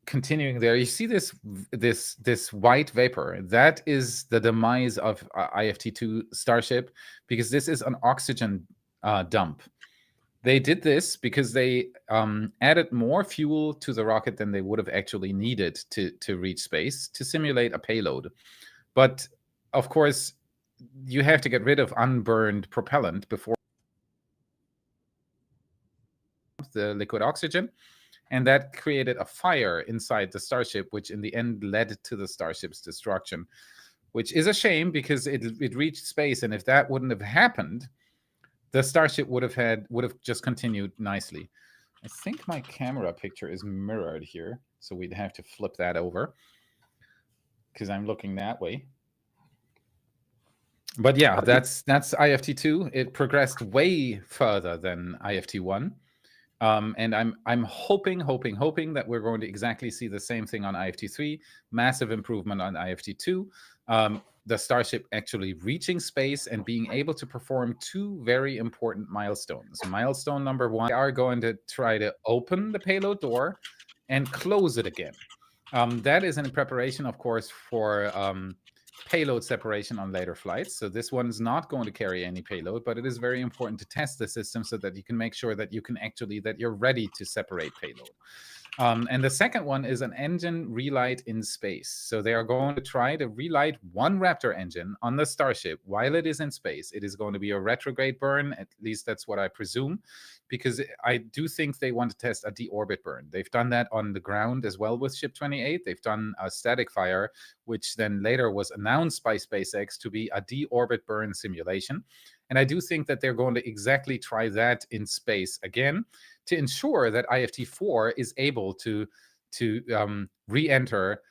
S1: continuing there. You see this white vapor. That is the demise of IFT2 Starship, because this is an oxygen dump. They did this because they added more fuel to the rocket than they would have actually needed to reach space to simulate a payload. But of course, you have to get rid of unburned propellant before the liquid oxygen. And that created a fire inside the Starship, which in the end led to the Starship's destruction, which is a shame because it reached space. And if that wouldn't have happened, the Starship would have just continued nicely. I think my camera picture is mirrored here, so we'd have to flip that over because I'm looking that way. But yeah, that's IFT2. It progressed way further than IFT1. And I'm hoping that we're going to exactly see the same thing on IFT3, massive improvement on IFT2, the Starship actually reaching space and being able to perform two very important milestones. Milestone number one, we are going to try to open the payload door and close it again. That is in preparation, of course, for payload separation on later flights. So this one's not going to carry any payload, but it is very important to test the system so that you can make sure that you can actually, that you're ready to separate payload. And the second one is an engine relight in space. So they are going to try to relight one Raptor engine on the Starship while it is in space. It is going to be a retrograde burn, at least that's what I presume, because I do think they want to test a deorbit burn. They've done that on the ground as well with Ship 28. They've done a static fire, which then later was announced by SpaceX to be a deorbit burn simulation. And I do think that they're going to exactly try that in space again, to ensure that IFT4 is able to re-enter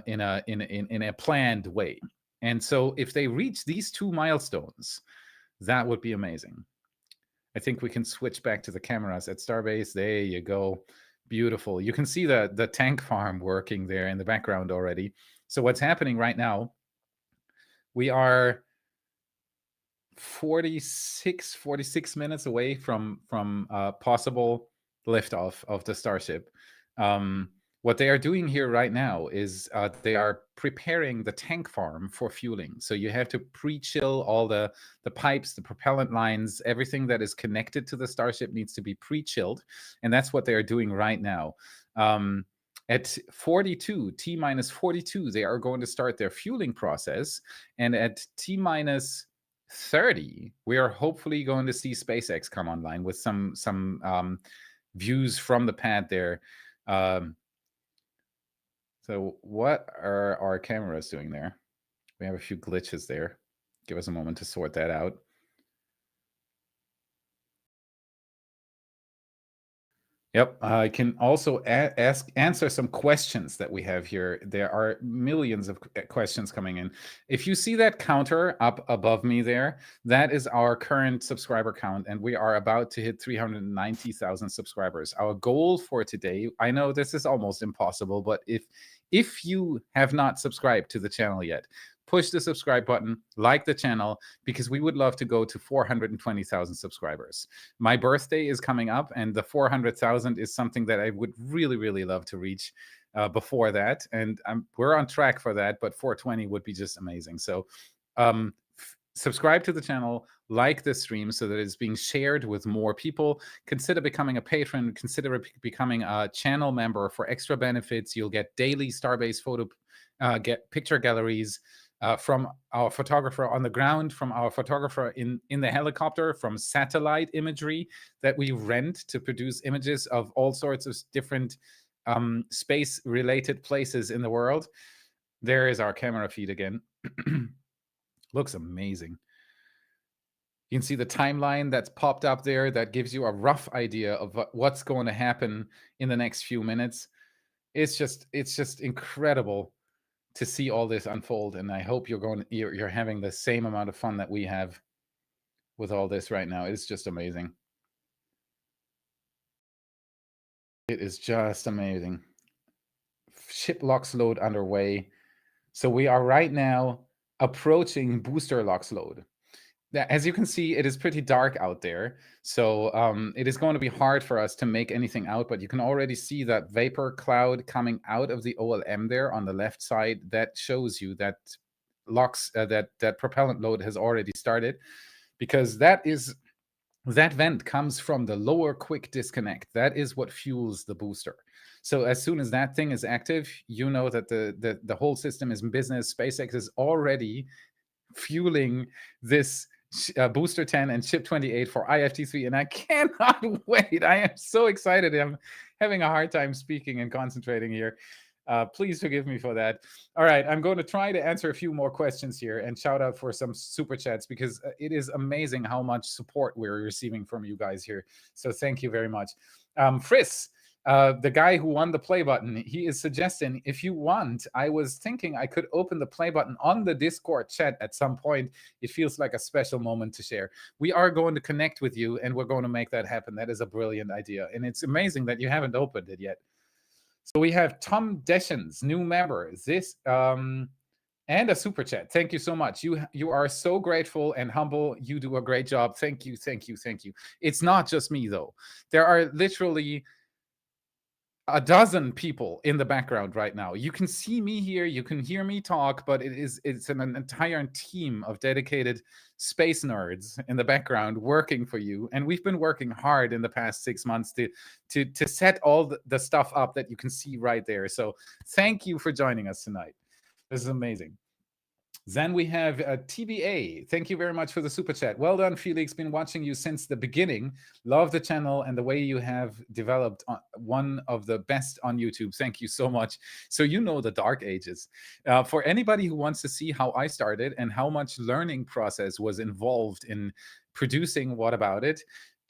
S1: in a planned way. And so if they reach these two milestones, that would be amazing. I think we can switch back to the cameras at Starbase. There you go. Beautiful. You can see the tank farm working there in the background already. So what's happening right now, we are 46 minutes away from possible liftoff of the Starship. What they are doing here right now is they are preparing the tank farm for fueling. So you have to pre-chill all the pipes, the propellant lines, everything that is connected to the Starship needs to be pre-chilled. And that's what they are doing right now. At 42, T-minus 42, they are going to start their fueling process. And at T-minus 30, we are hopefully going to see SpaceX come online with some views from the pad there. So what are our cameras doing there? We have a few glitches there. Give us a moment to sort that out. Yep, I can also answer some questions that we have here. There are millions of questions coming in. If you see that counter up above me there, that is our current subscriber count, and we are about to hit 390,000 subscribers. Our goal for today, I know this is almost impossible, but if you have not subscribed to the channel yet, push the subscribe button, like the channel, because we would love to go to 420,000 subscribers. My birthday is coming up, and the 400,000 is something that I would really, really love to reach before that. And we're on track for that, but 420 would be just amazing. So subscribe to the channel, like the stream so that it's being shared with more people. Consider becoming a patron. Consider becoming a channel member for extra benefits. You'll get daily Starbase photo, get picture galleries, from our photographer on the ground, from our photographer in the helicopter, from satellite imagery that we rent to produce images of all sorts of different space-related places in the world. There is our camera feed again. Looks amazing. You can see the timeline that's popped up there that gives you a rough idea of what's going to happen in the next few minutes. It's just incredible to see all this unfold, and I hope you're having the same amount of fun that we have with all this right now. It's just amazing. It is just amazing. Ship LOX load underway. So we are right now approaching booster LOX load. As you can see, it is pretty dark out there. So it is going to be hard for us to make anything out, but you can already see that vapor cloud coming out of the OLM there on the left side. That shows you that LOX, that propellant load has already started, because that vent comes from the lower quick disconnect. That is what fuels the booster. So as soon as that thing is active, you know that the whole system is in business. SpaceX is already fueling this booster 10 and ship 28 for IFT3, and I cannot wait. I am so excited. I'm having a hard time speaking and concentrating here. Please forgive me for that. All right, I'm going to try to answer a few more questions here and shout out for some super chats, because it is amazing how much support we're receiving from you guys here. So thank you very much. Friss, the guy who won the play button, he is suggesting, if you want, I was thinking I could open the play button on the Discord chat at some point. It feels like a special moment to share. We are going to connect with you, and we're going to make that happen. That is a brilliant idea, and it's amazing that you haven't opened it yet. So we have Tom Deschens, new member, and a super chat. Thank you so much. You are so grateful and humble. You do a great job. Thank you, thank you, thank you. It's not just me, though. There are literally a dozen people in the background right now. You can see me here, you can hear me talk, but it's an entire team of dedicated space nerds in the background working for you. And we've been working hard in the past 6 months to set all the stuff up that you can see right there. So thank you for joining us tonight. This is amazing. Then we have TBA. Thank you very much for the super chat. Well done, Felix. Been watching you since the beginning. Love the channel and the way you have developed one of the best on YouTube. Thank you so much. So you know the dark ages. For anybody who wants to see how I started and how much learning process was involved in producing What About It,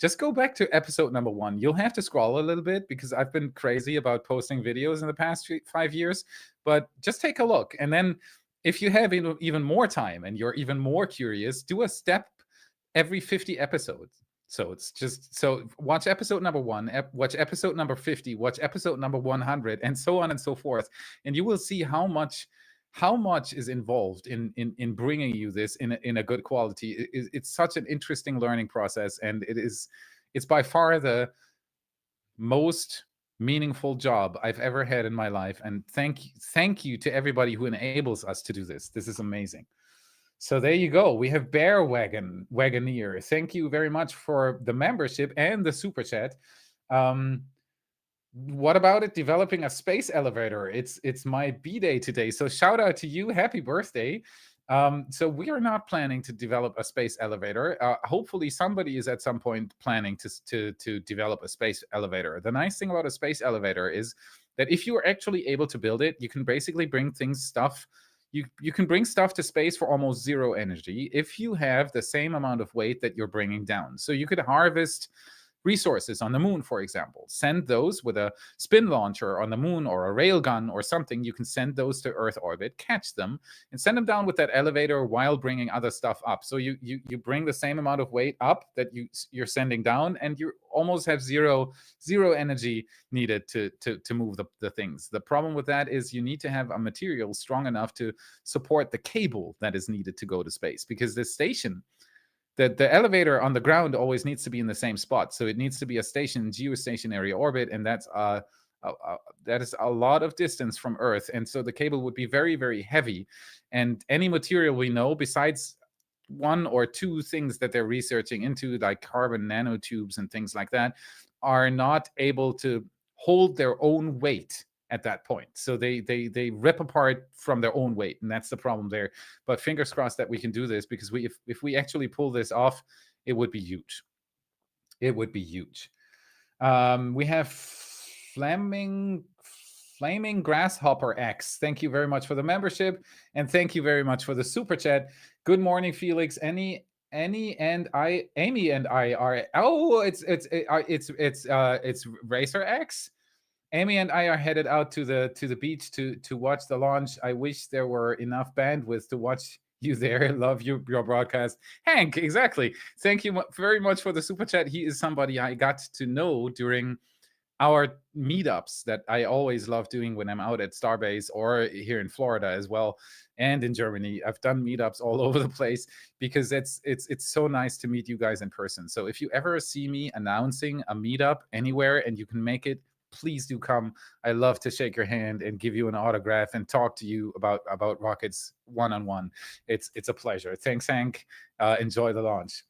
S1: just go back to episode number 1. You'll have to scroll a little bit because I've been crazy about posting videos in the past 5 years. But just take a look, and then if you have even more time and you're even more curious, do a step every 50 episodes. So it's just, so watch episode number 1, watch episode number 50, watch episode number 100, and so on and so forth. And you will see how much is involved in bringing you this in a good quality. It's such an interesting learning process, and it's by far the most meaningful job I've ever had in my life. And thank you to everybody who enables us to do this. This is amazing. So there you go. We have Bear Wagoneer. Thank you very much for the membership and the super chat. What about it? Developing a space elevator. It's my B-day today. So shout out to you. Happy birthday. So we are not planning to develop a space elevator. Hopefully somebody is at some point planning to develop a space elevator. The nice thing about a space elevator is that if you are actually able to build it, you can basically bring you can bring stuff to space for almost zero energy if you have the same amount of weight that you're bringing down. So you could harvest resources on the moon, for example. Send those with a spin launcher on the moon or a railgun or something. You can send those to Earth orbit, catch them, and send them down with that elevator while bringing other stuff up. So you bring the same amount of weight up that you're sending down, and you almost have zero energy needed to move the things. The problem with that is you need to have a material strong enough to support the cable that is needed to go to space, because this station, the elevator on the ground always needs to be in the same spot. So it needs to be a geostationary orbit, and that is a lot of distance from Earth. And so the cable would be very, very heavy. And any material we know, besides 1 or 2 things that they're researching into, like carbon nanotubes and things like that, are not able to hold their own weight at that point. So they rip apart from their own weight, and that's the problem there. But fingers crossed that we can do this, because if we actually pull this off, it would be huge. It would be huge. We have Flaming Grasshopper X. Thank you very much for the membership, and thank you very much for the super chat. Good morning, Felix. Amy and I are. Oh, it's Racer X. Amy and I are headed out to the beach to watch the launch. I wish there were enough bandwidth to watch you there. Love your broadcast. Hank, exactly. Thank you very much for the super chat. He is somebody I got to know during our meetups that I always love doing when I'm out at Starbase or here in Florida as well, and in Germany. I've done meetups all over the place because it's so nice to meet you guys in person. So if you ever see me announcing a meetup anywhere and you can make it, please do come. I love to shake your hand and give you an autograph and talk to you about rockets one-on-one. It's a pleasure. Thanks, Hank. Enjoy the launch.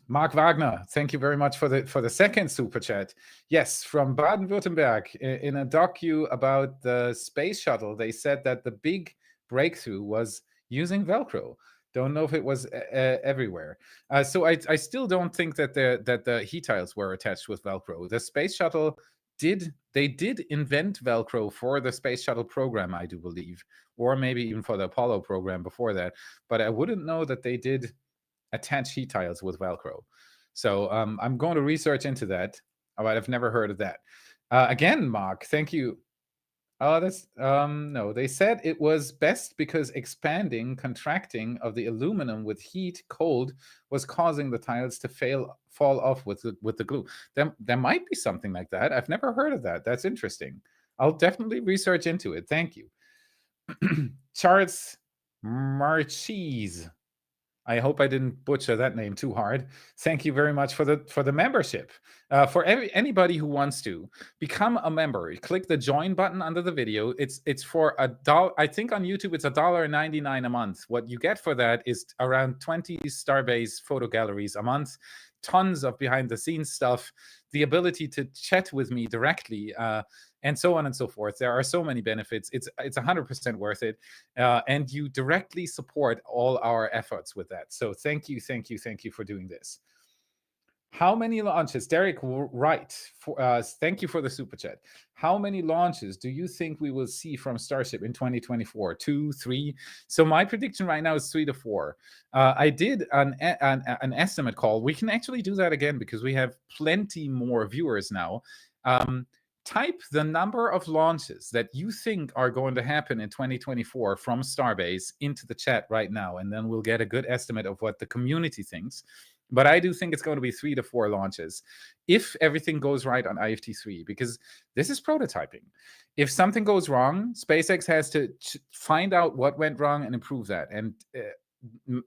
S1: Mark Wagner, thank you very much for the second super chat. Yes, from Baden-Württemberg, in a docu about the space shuttle, they said that the big breakthrough was using Velcro. Don't know if it was everywhere. So I still don't think that the heat tiles were attached with Velcro. The space shuttle did invent Velcro for the space shuttle program, I do believe, or maybe even for the Apollo program before that. But I wouldn't know that they did attach heat tiles with Velcro. So I'm going to research into that. All right, I've never heard of that. Again, Mark, thank you. Oh, that's no. They said it was best because contracting of the aluminum with heat, cold, was causing the tiles to fall off with the glue. There might be something like that. I've never heard of that. That's interesting. I'll definitely research into it. Thank you. Charles Marchese. I hope I didn't butcher that name too hard. Thank you very much for the membership. For anybody who wants to become a member, click the join button under the video. It's for $1. I think on YouTube it's $1.99 a month. What you get for that is around 20 Starbase photo galleries a month, tons of behind the scenes stuff, the ability to chat with me directly, and so on and so forth. There are so many benefits. It's 100% worth it, and you directly support all our efforts with that. So thank you for doing this. How many launches? Derek Wright, thank you for the super chat. How many launches do you think we will see from Starship in 2024? 2, 3? So my prediction right now is 3 to 4. I did an estimate call. We can actually do that again because we have plenty more viewers now. Type the number of launches that you think are going to happen in 2024 from Starbase into the chat right now, and then we'll get a good estimate of what the community thinks. But I do think it's going to be 3 to 4 launches if everything goes right on IFT3, because this is prototyping. If something goes wrong, SpaceX has to find out what went wrong and improve that. And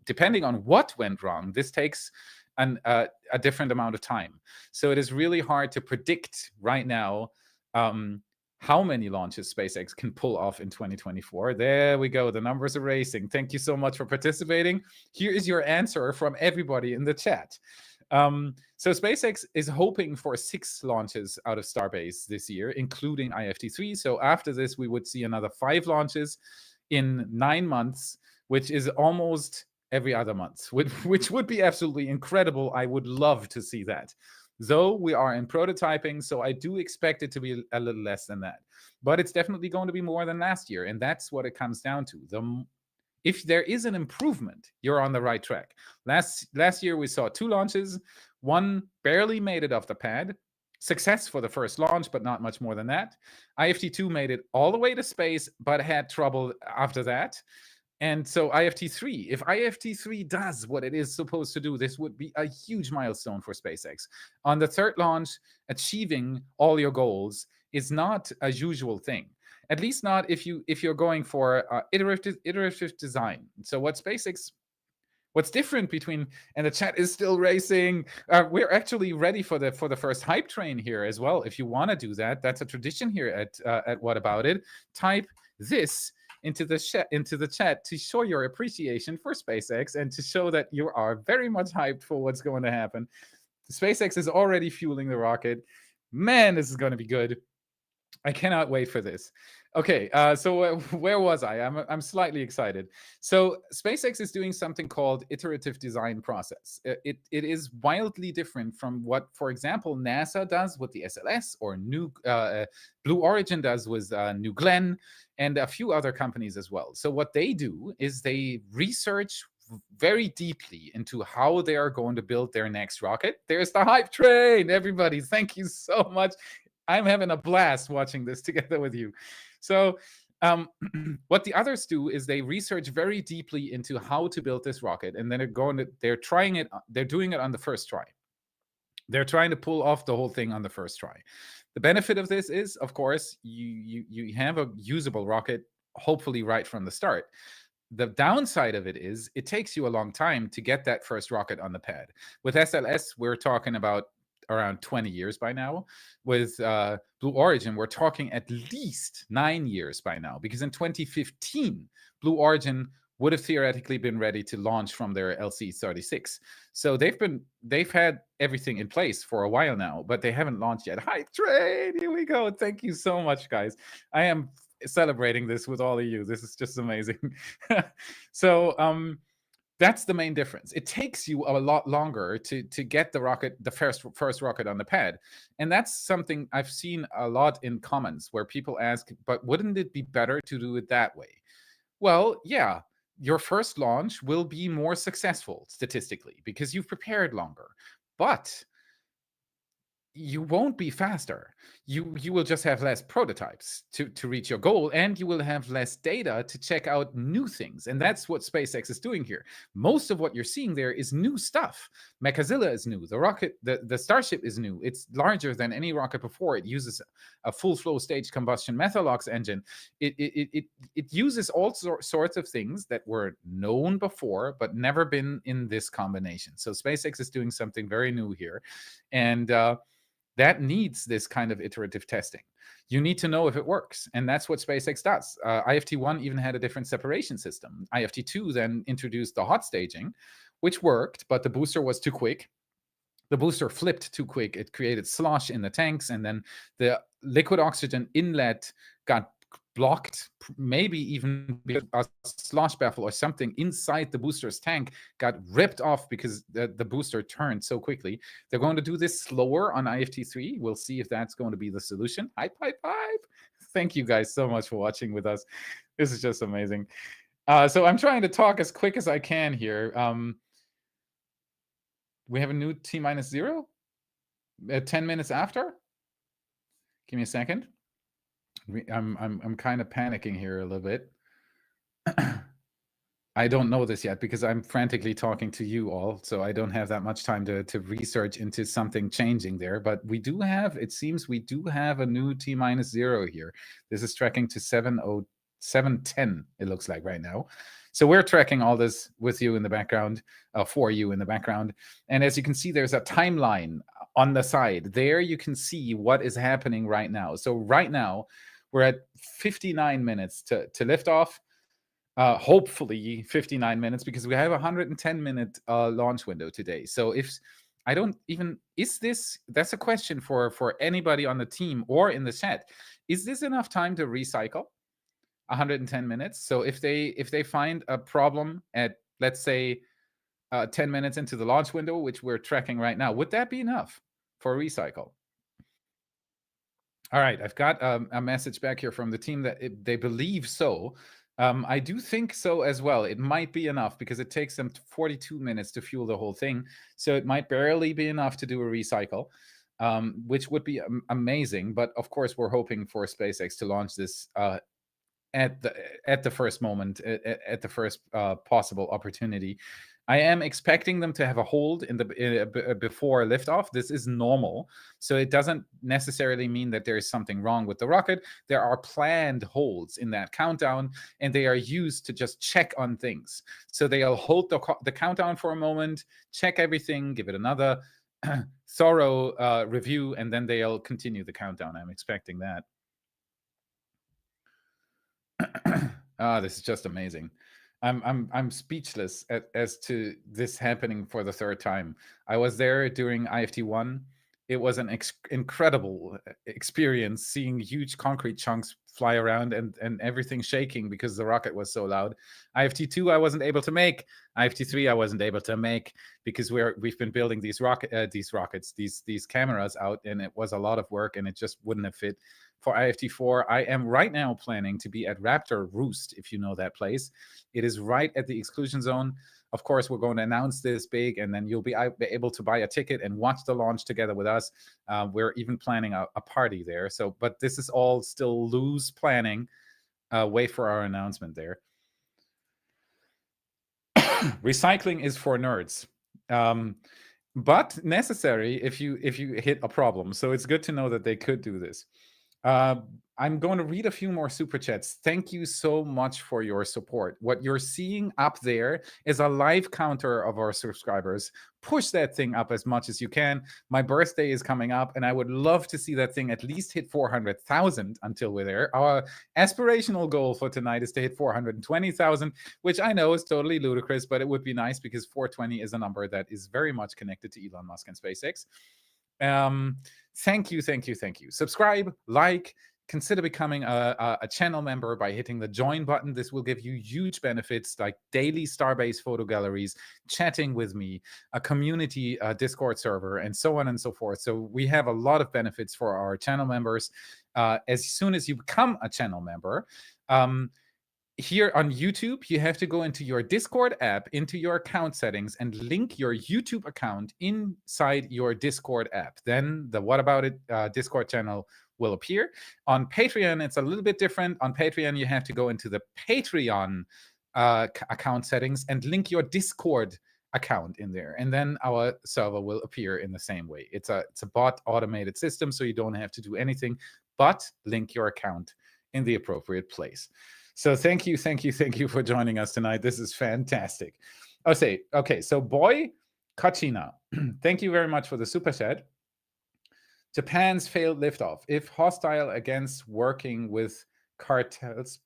S1: depending on what went wrong, this takes a different amount of time. So it is really hard to predict right now how many launches SpaceX can pull off in 2024. There we go. The numbers are racing. Thank you so much for participating. Here is your answer from everybody in the chat. So SpaceX is hoping for 6 launches out of Starbase this year, including IFT3. So after this, we would see another 5 launches in 9 months, which is almost every other month, which would be absolutely incredible. I would love to see that. Though we are in prototyping, so I do expect it to be a little less than that. But it's definitely going to be more than last year, and that's what it comes down to. If there is an improvement, you're on the right track. Last year, we saw 2 launches. One barely made it off the pad. Success for the first launch, but not much more than that. IFT2 made it all the way to space, but had trouble after that. And so IFT3, if IFT3 does what it is supposed to do, this would be a huge milestone for SpaceX. On the 3rd launch, achieving all your goals is not a usual thing. At least not if you're going for iterative design. So what's different between, and the chat is still racing. We're actually ready for the first hype train here as well. If you want to do that, that's a tradition here at What About It. Type this into the chat to show your appreciation for SpaceX and to show that you are very much hyped for what's going to happen. SpaceX is already fueling the rocket. Man, this is going to be good. I cannot wait for this. Okay, so where was I? I'm slightly excited. So SpaceX is doing something called iterative design process. It is wildly different from what, for example, NASA does with the SLS, or Blue Origin does with New Glenn, and a few other companies as well. So what they do is they research very deeply into how they are going to build their next rocket. There's the hype train, everybody. Thank you so much. I'm having a blast watching this together with you. So what the others do is they research very deeply into how to build this rocket, and then they're doing it on the first try. They're trying to pull off the whole thing on the first try. The benefit of this is, of course, you have a usable rocket, hopefully right from the start. The downside of it is it takes you a long time to get that first rocket on the pad. With SLS, we're talking about around 20 years by now. With Blue Origin, we're talking at least 9 years by now, because in 2015, Blue Origin would have theoretically been ready to launch from their LC-36. So they've had everything in place for a while now, but they haven't launched yet. Hype train, here we go. Thank you so much, guys. I am celebrating this with all of you. This is just amazing. So that's the main difference. It takes you a lot longer to get the first rocket on the pad. And that's something I've seen a lot in comments where people ask, but wouldn't it be better to do it that way? Well, yeah, your first launch will be more successful statistically because you've prepared longer, but you won't be faster. You will just have less prototypes to reach your goal, and you will have less data to check out new things. And that's what SpaceX is doing here. Most of what you're seeing there is new stuff. Mechazilla is new. The rocket, the Starship is new. It's larger than any rocket before. It uses a full flow stage combustion Methalox engine. It uses all sorts of things that were known before, but never been in this combination. So SpaceX is doing something very new here. And that needs this kind of iterative testing. You need to know if it works, and that's what SpaceX does. IFT1 even had a different separation system. IFT2 then introduced the hot staging, which worked, but the booster was too quick. The booster flipped too quick. It created slosh in the tanks, and then the liquid oxygen inlet got blocked, maybe even because a slosh baffle or something inside the booster's tank got ripped off because the booster turned so quickly. They're going to do this slower on IFT3. We'll see if that's going to be the solution. Hype. Thank you guys so much for watching with us. This is just amazing. So I'm trying to talk as quick as I can here. We have a new T-0 at 10 minutes after. Give me a second. I'm kind of panicking here a little bit. I don't know this yet because I'm frantically talking to you all, so I don't have that much time to research into something changing there. But we do have, it seems we do have a new T-0 here. This is tracking to 710, it looks like right now. So we're tracking all this with you in the background, for you in the background. And as you can see, there's a timeline on the side. There you can see what is happening right now. So right now, we're at 59 minutes to lift off. Hopefully 59 minutes, because we have a 110-minute launch window today. So if I don't even, that's a question for anybody on the team or in the chat. Is this enough time to recycle 110 minutes? So if they find a problem at, let's say, 10 minutes into the launch window, which we're tracking right now, would that be enough for a recycle? All right, I've got a message back here from the team that they believe so. I do think so as well. It might be enough because it takes them 42 minutes to fuel the whole thing. So it might barely be enough to do a recycle, which would be amazing. But of course, we're hoping for SpaceX to launch this at the first moment, at the first possible opportunity. I am expecting them to have a hold before liftoff. This is normal, so it doesn't necessarily mean that there is something wrong with the rocket. There are planned holds in that countdown, and they are used to just check on things. So they'll hold the countdown for a moment, check everything, give it another thorough review, and then they'll continue the countdown. I'm expecting that. This is just amazing. I'm speechless as to this happening for the third time. I was there during IFT1. It was an incredible experience, seeing huge concrete chunks fly around and everything shaking because the rocket was so loud. IFT2 I wasn't able to make. IFT3 I wasn't able to make because we've been building these cameras out, and it was a lot of work and it just wouldn't have fit. For IFT4, I am right now planning to be at Raptor Roost, if you know that place. It is right at the exclusion zone. Of course, we're going to announce this big, and then you'll be able to buy a ticket and watch the launch together with us. We're even planning a party there. So, but this is all still loose planning. Wait for our announcement there. Recycling is for nerds. but necessary if you hit a problem. So it's good to know that they could do this. I'm going to read a few more super chats. Thank you so much for your support. What you're seeing up there is a live counter of our subscribers. Push that thing up as much as you can. My birthday is coming up, and I would love to see that thing at least hit 400,000 until we're there. Our aspirational goal for tonight is to hit 420,000, which I know is totally ludicrous, but it would be nice because 420 is a number that is very much connected to Elon Musk and SpaceX. Thank you. Subscribe, like, consider becoming a channel member by hitting the join button. This will give you huge benefits like daily Starbase photo galleries, chatting with me, a community Discord server, and so on and so forth. So we have a lot of benefits for our channel members. As soon as you become a channel member, here on YouTube, you have to go into your Discord app, into your account settings, and link your YouTube account inside your Discord app. Then the What About It Discord channel will appear. On Patreon, it's a little bit different. On Patreon, you have to go into the Patreon account settings and link your Discord account in there, and then our server will appear in the same way. It's a bot automated system, so you don't have to do anything but link your account in the appropriate place. So thank you for joining us tonight. This is fantastic. Okay, so Boy Kachina, thank you very much for the super chat. Japan's failed liftoff. If hostile against working with cartels,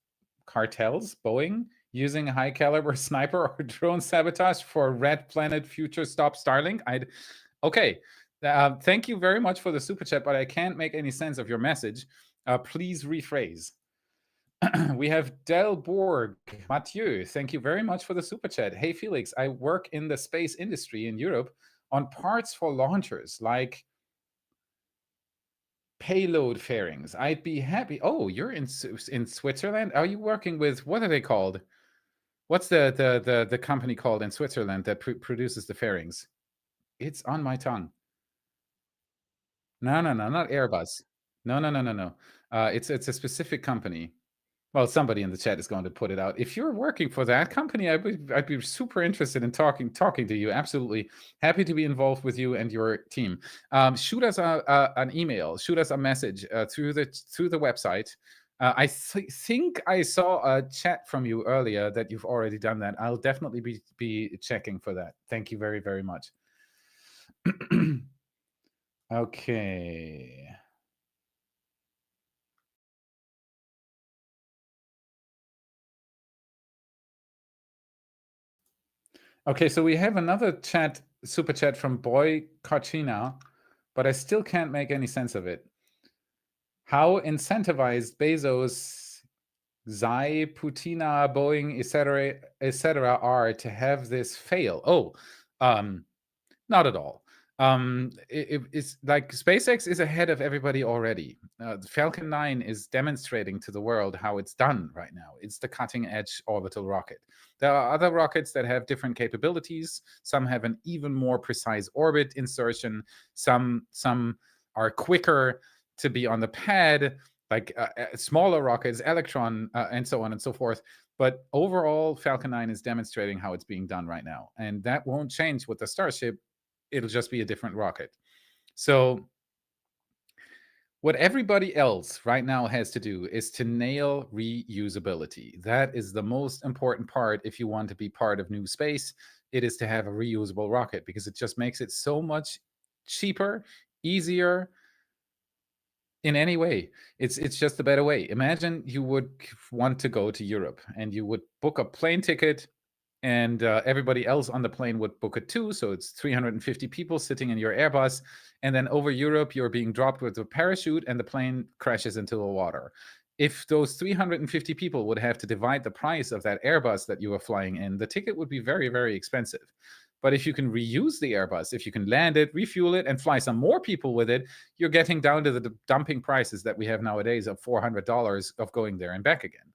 S1: Boeing, using a high caliber sniper or drone sabotage for Red Planet Future Stop Starlink. Okay, thank you very much for the super chat, but I can't make any sense of your message. Please rephrase. We have Del Borg. Mathieu, thank you very much for the super chat. Hey, Felix, I work in the space industry in Europe on parts for launchers like Payload fairings. I'd be happy. Oh, you're in Switzerland? Are you working with, what are they called? What's the company called in Switzerland that produces the fairings? It's on my tongue. No, not Airbus. No. It's a specific company. Well, somebody in the chat is going to put it out. If you're working for that company, I'd be super interested in talking to you. Absolutely happy to be involved with you and your team. Shoot us an email. Shoot us a message through the website. I think I saw a chat from you earlier that you've already done that. I'll definitely be checking for that. Thank you very, very much. Okay. Okay, so we have another super chat from Boy Kachina, but I still can't make any sense of it. How incentivized Bezos, Xi, Putina, Boeing, etc. are to have this fail? Not at all. It's like SpaceX is ahead of everybody already. The Falcon 9 is demonstrating to the world how it's done right now. It's the cutting edge orbital rocket. There are other rockets that have different capabilities. Some have an even more precise orbit insertion. Some are quicker to be on the pad, like smaller rockets, Electron, and so on and so forth. But overall, Falcon 9 is demonstrating how it's being done right now. And that won't change with the Starship. It'll just be a different rocket. So what everybody else right now has to do is to nail reusability. That is the most important part if you want to be part of new space. It is to have a reusable rocket because it just makes it so much cheaper, easier in any way. It's just a better way. Imagine you would want to go to Europe and you would book a plane ticket, and everybody else on the plane would book it too. So it's 350 people sitting in your Airbus. And then over Europe, you're being dropped with a parachute and the plane crashes into the water. If those 350 people would have to divide the price of that Airbus that you were flying in, the ticket would be very, very expensive. But if you can reuse the Airbus, if you can land it, refuel it, and fly some more people with it, you're getting down to the dumping prices that we have nowadays of $400 of going there and back again.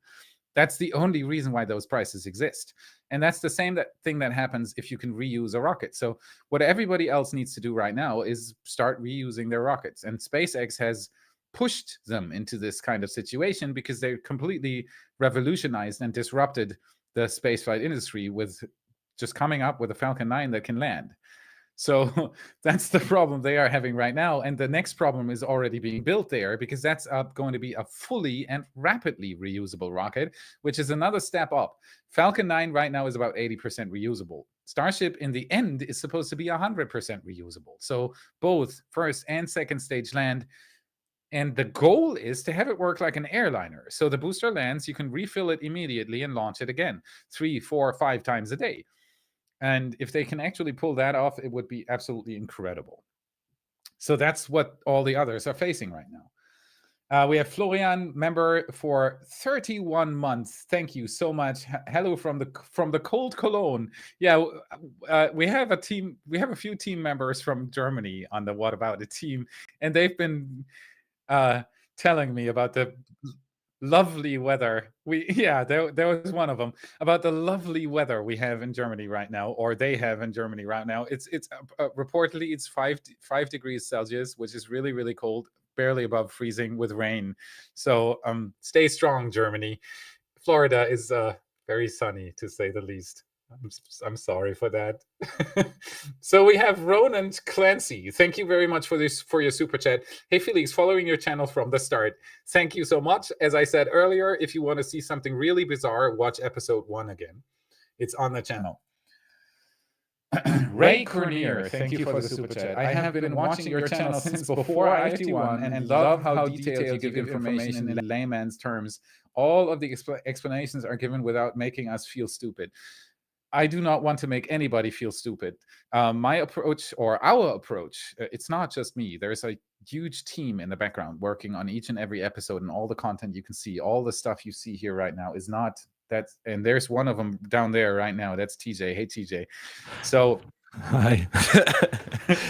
S1: That's the only reason why those prices exist. And that's the same thing that happens if you can reuse a rocket. So what everybody else needs to do right now is start reusing their rockets. And SpaceX has pushed them into this kind of situation because they completely revolutionized and disrupted the spaceflight industry with just coming up with a Falcon 9 that can land. So that's the problem they are having right now. And the next problem is already being built there, because that's going to be a fully and rapidly reusable rocket, which is another step up. Falcon 9 right now is about 80% reusable. Starship in the end is supposed to be 100% reusable. So both first and second stage land. And the goal is to have it work like an airliner. So the booster lands, you can refill it immediately and launch it again 3, 4, 5 times a day. And if they can actually pull that off, it would be absolutely incredible. So that's what all the others are facing right now. We have Florian, member for 31 months. Thank you so much. Hello from the cold Cologne. Yeah, we have a team. We have a few team members from Germany on the What About It team, and they've been telling me about the lovely weather. There was one of them about the lovely weather we have in Germany right now, or they have in Germany right now. It's reportedly it's 5 degrees Celsius, which is really, really cold, barely above freezing with rain. So stay strong, Germany. Florida is very sunny, to say the least. I'm sorry for that. So we have Ronan Clancy. Thank you very much for your super chat. Hey Felix, following your channel from the start. Thank you so much. As I said earlier, if you want to see something really bizarre, watch episode 1 again. It's on the channel. Ray Cornier, thank you for the super chat. I have been watching your channel since before IFT1 and love how detailed you give information in layman's terms. All of the explanations are given without making us feel stupid. I do not want to make anybody feel stupid. My approach, or our approach, it's not just me. There's a huge team in the background working on each and every episode, and all the content you can see, all the stuff you see here right now is not that. And there's one of them down there right now. That's TJ. Hey, TJ. So
S2: hi.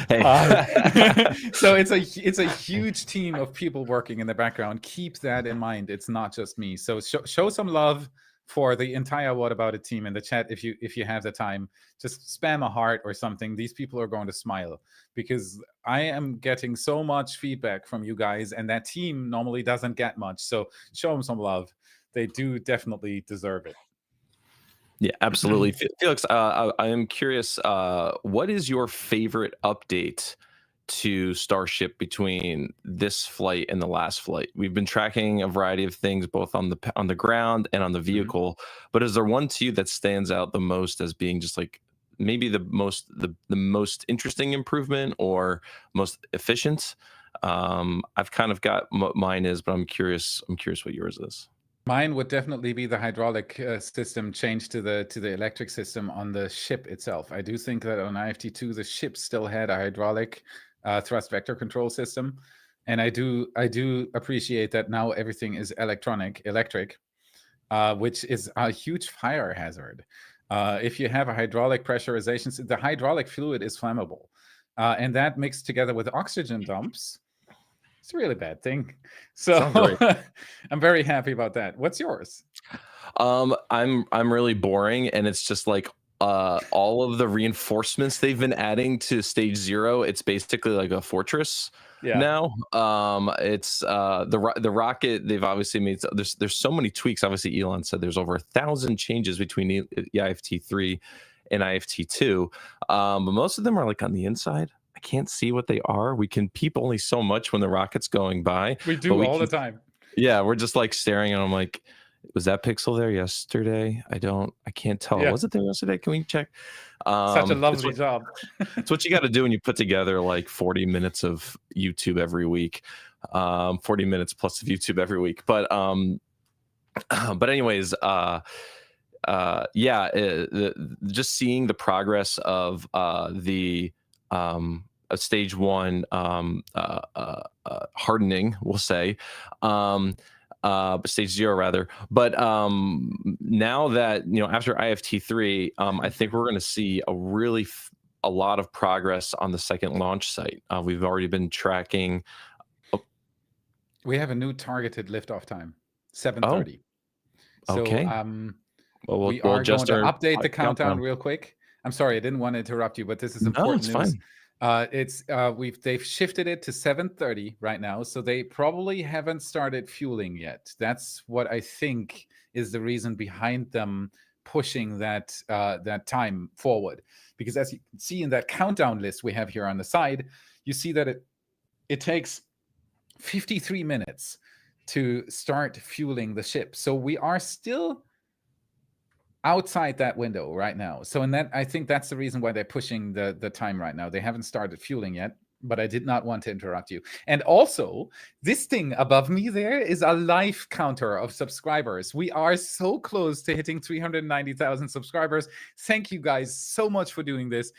S1: Hey. So it's a huge team of people working in the background. Keep that in mind. It's not just me. So show some love for the entire What About It team in the chat. If you have the time, just spam a heart or something. These people are going to smile, because I am getting so much feedback from you guys, and that team normally doesn't get much. So show them some love. They do definitely deserve it.
S2: Yeah, absolutely. Felix, I am curious, what is your favorite update to Starship between this flight and the last flight? We've been tracking a variety of things, both on the ground and on the vehicle. But is there one to you that stands out the most as being just like maybe the most interesting improvement or most efficient? I've kind of got what mine is, but I'm curious what yours is.
S1: Mine would definitely be the hydraulic system change to the electric system on the ship itself. I do think that on IFT2 the ship still had a hydraulic thrust vector control system, and I do appreciate that now everything is electric, which is a huge fire hazard. If you have a hydraulic pressurization, the hydraulic fluid is flammable, and that mixed together with oxygen dumps, it's a really bad thing. So I'm very happy about that. What's yours?
S2: I'm really boring, and it's just like all of the reinforcements they've been adding to stage 0. It's basically like a fortress now. It's the rocket. They've obviously made there's so many tweaks. Obviously, Elon said there's over 1,000 changes between IFT3 and IFT2, but most of them are like on the inside. I can't see what they are. We can peep only so much when the rocket's going by.
S1: We do all the time.
S2: Yeah, we're just like staring, and I'm like, was that pixel there yesterday? I can't tell. Was it there yesterday? Can we check?
S1: Such a lovely job.
S2: It's what you got to do when you put together like 40 minutes of YouTube every week. 40 minutes plus of YouTube every week. But anyways, just seeing the progress of the stage 1 hardening, we'll say, stage 0 rather. But now that, after IFT3, I think we're going to see a lot of progress on the second launch site. We've already been tracking.
S1: We have a new targeted liftoff time, 7:30. So,
S2: okay.
S1: we are going to update the countdown real quick. I'm sorry, I didn't want to interrupt you, but this is important news.
S2: Fine.
S1: They've shifted it to 7:30 right now, so they probably haven't started fueling yet. That's what I think is the reason behind them pushing that that time forward. Because as you can see in that countdown list we have here on the side, you see that it takes 53 minutes to start fueling the ship. So we are still outside that window right now. So in that, I think that's the reason why they're pushing the time right now. They haven't started fueling yet, but I did not want to interrupt you. And also, this thing above me there is a life counter of subscribers. We are so close to hitting 390,000 subscribers. Thank you guys so much for doing this.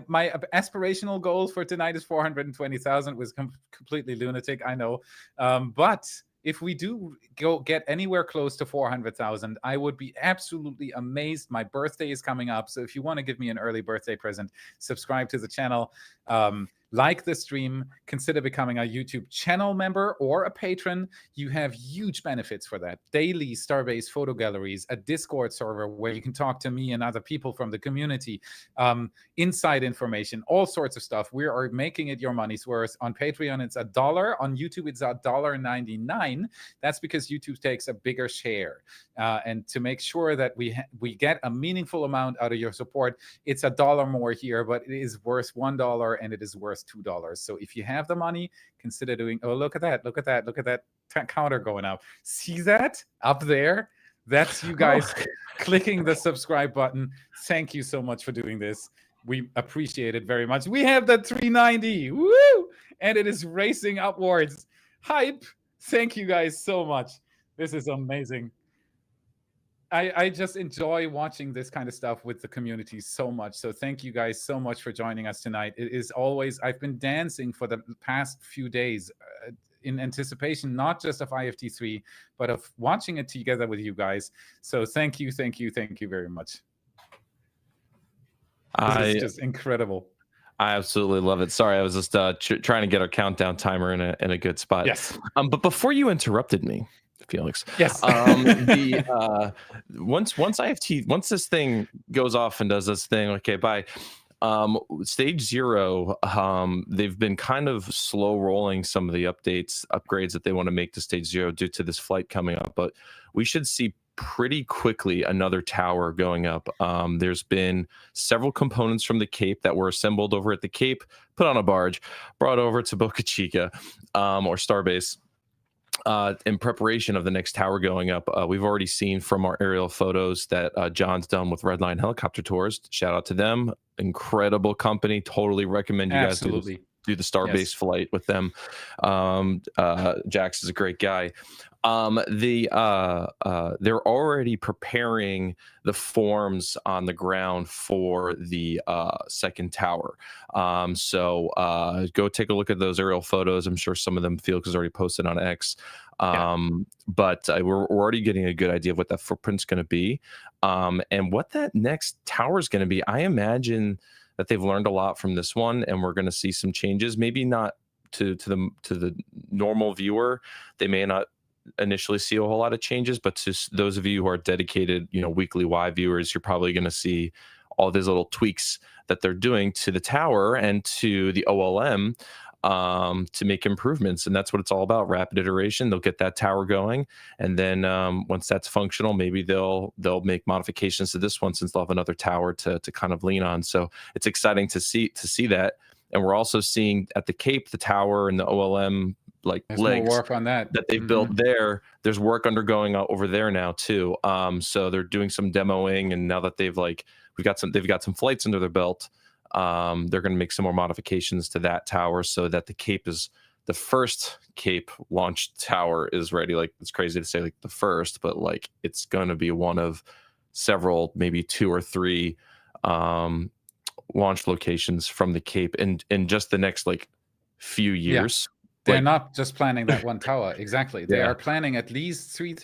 S1: My aspirational goal for tonight is 420,000, was completely lunatic, I know. But if we do get anywhere close to 400,000, I would be absolutely amazed. My birthday is coming up, so if you want to give me an early birthday present, subscribe to the channel, like the stream, consider becoming a YouTube channel member or a patron. You have huge benefits for that. Daily Starbase photo galleries, a Discord server where you can talk to me and other people from the community, inside information, all sorts of stuff. We are making it your money's worth. On Patreon, it's $1. On YouTube, it's $1.99. That's because YouTube takes a bigger share. And to make sure that we get a meaningful amount out of your support, it's $1 more here, but it is worth $1 and it is worth $2. So if you have the money, consider doing. Oh, look at that! Look at that! Look at that counter going up. See that up there? That's you guys clicking the subscribe button. Thank you so much for doing this. We appreciate it very much. We have the 390. Woo! And it is racing upwards. Hype. Thank you guys so much. This is amazing. I just enjoy watching this kind of stuff with the community so much. So thank you guys so much for joining us tonight. It is always, I've been dancing for the past few days in anticipation, not just of IFT3, but of watching it together with you guys. So thank you very much. This is just incredible.
S2: I absolutely love it. Sorry, I was just trying to get our countdown timer in a good spot.
S1: Yes.
S2: But before you interrupted me, Felix.
S1: Yes.
S2: Once this thing goes off and does this thing, okay, bye. Stage 0, they've been kind of slow rolling some of the upgrades that they want to make to Stage 0 due to this flight coming up, but we should see pretty quickly another tower going up. There's been several components from the Cape that were assembled over at the Cape, put on a barge, brought over to Boca Chica or Starbase. In preparation of the next tower going up. We've already seen from our aerial photos that John's done with Redline Helicopter Tours. Shout out to them. Incredible company. Totally recommend you guys do the Starbase flight with them. Jax is a great guy. They're already preparing the forms on the ground for the second tower. So go take a look at those aerial photos. I'm sure some of them Felix has already posted on X. But we're already getting a good idea of what that footprint's going to be, and what that next tower is going to be. I imagine that they've learned a lot from this one, and we're going to see some changes. Maybe not to the normal viewer. They may not initially see a whole lot of changes, but to those of you who are dedicated, weekly Y viewers, you're probably going to see all these little tweaks that they're doing to the tower and to the OLM to make improvements. And that's what it's all about. Rapid iteration. They'll get that tower going, and then once that's functional, maybe they'll make modifications to this one, since they'll have another tower to kind of lean on. So it's exciting to see that. And we're also seeing at the Cape, the tower and the OLM
S1: There's
S2: legs
S1: more work on that
S2: they've built there. There's work undergoing over there now too. So they're doing some demoing, and now that they've got some flights under their belt, they're going to make some more modifications to that tower so that the first Cape launch tower is ready. It's crazy to say the first, but it's going to be one of several, maybe 2 or 3 launch locations from the Cape in just the next few years.
S1: They're not just planning that one tower. Exactly. They are planning at least three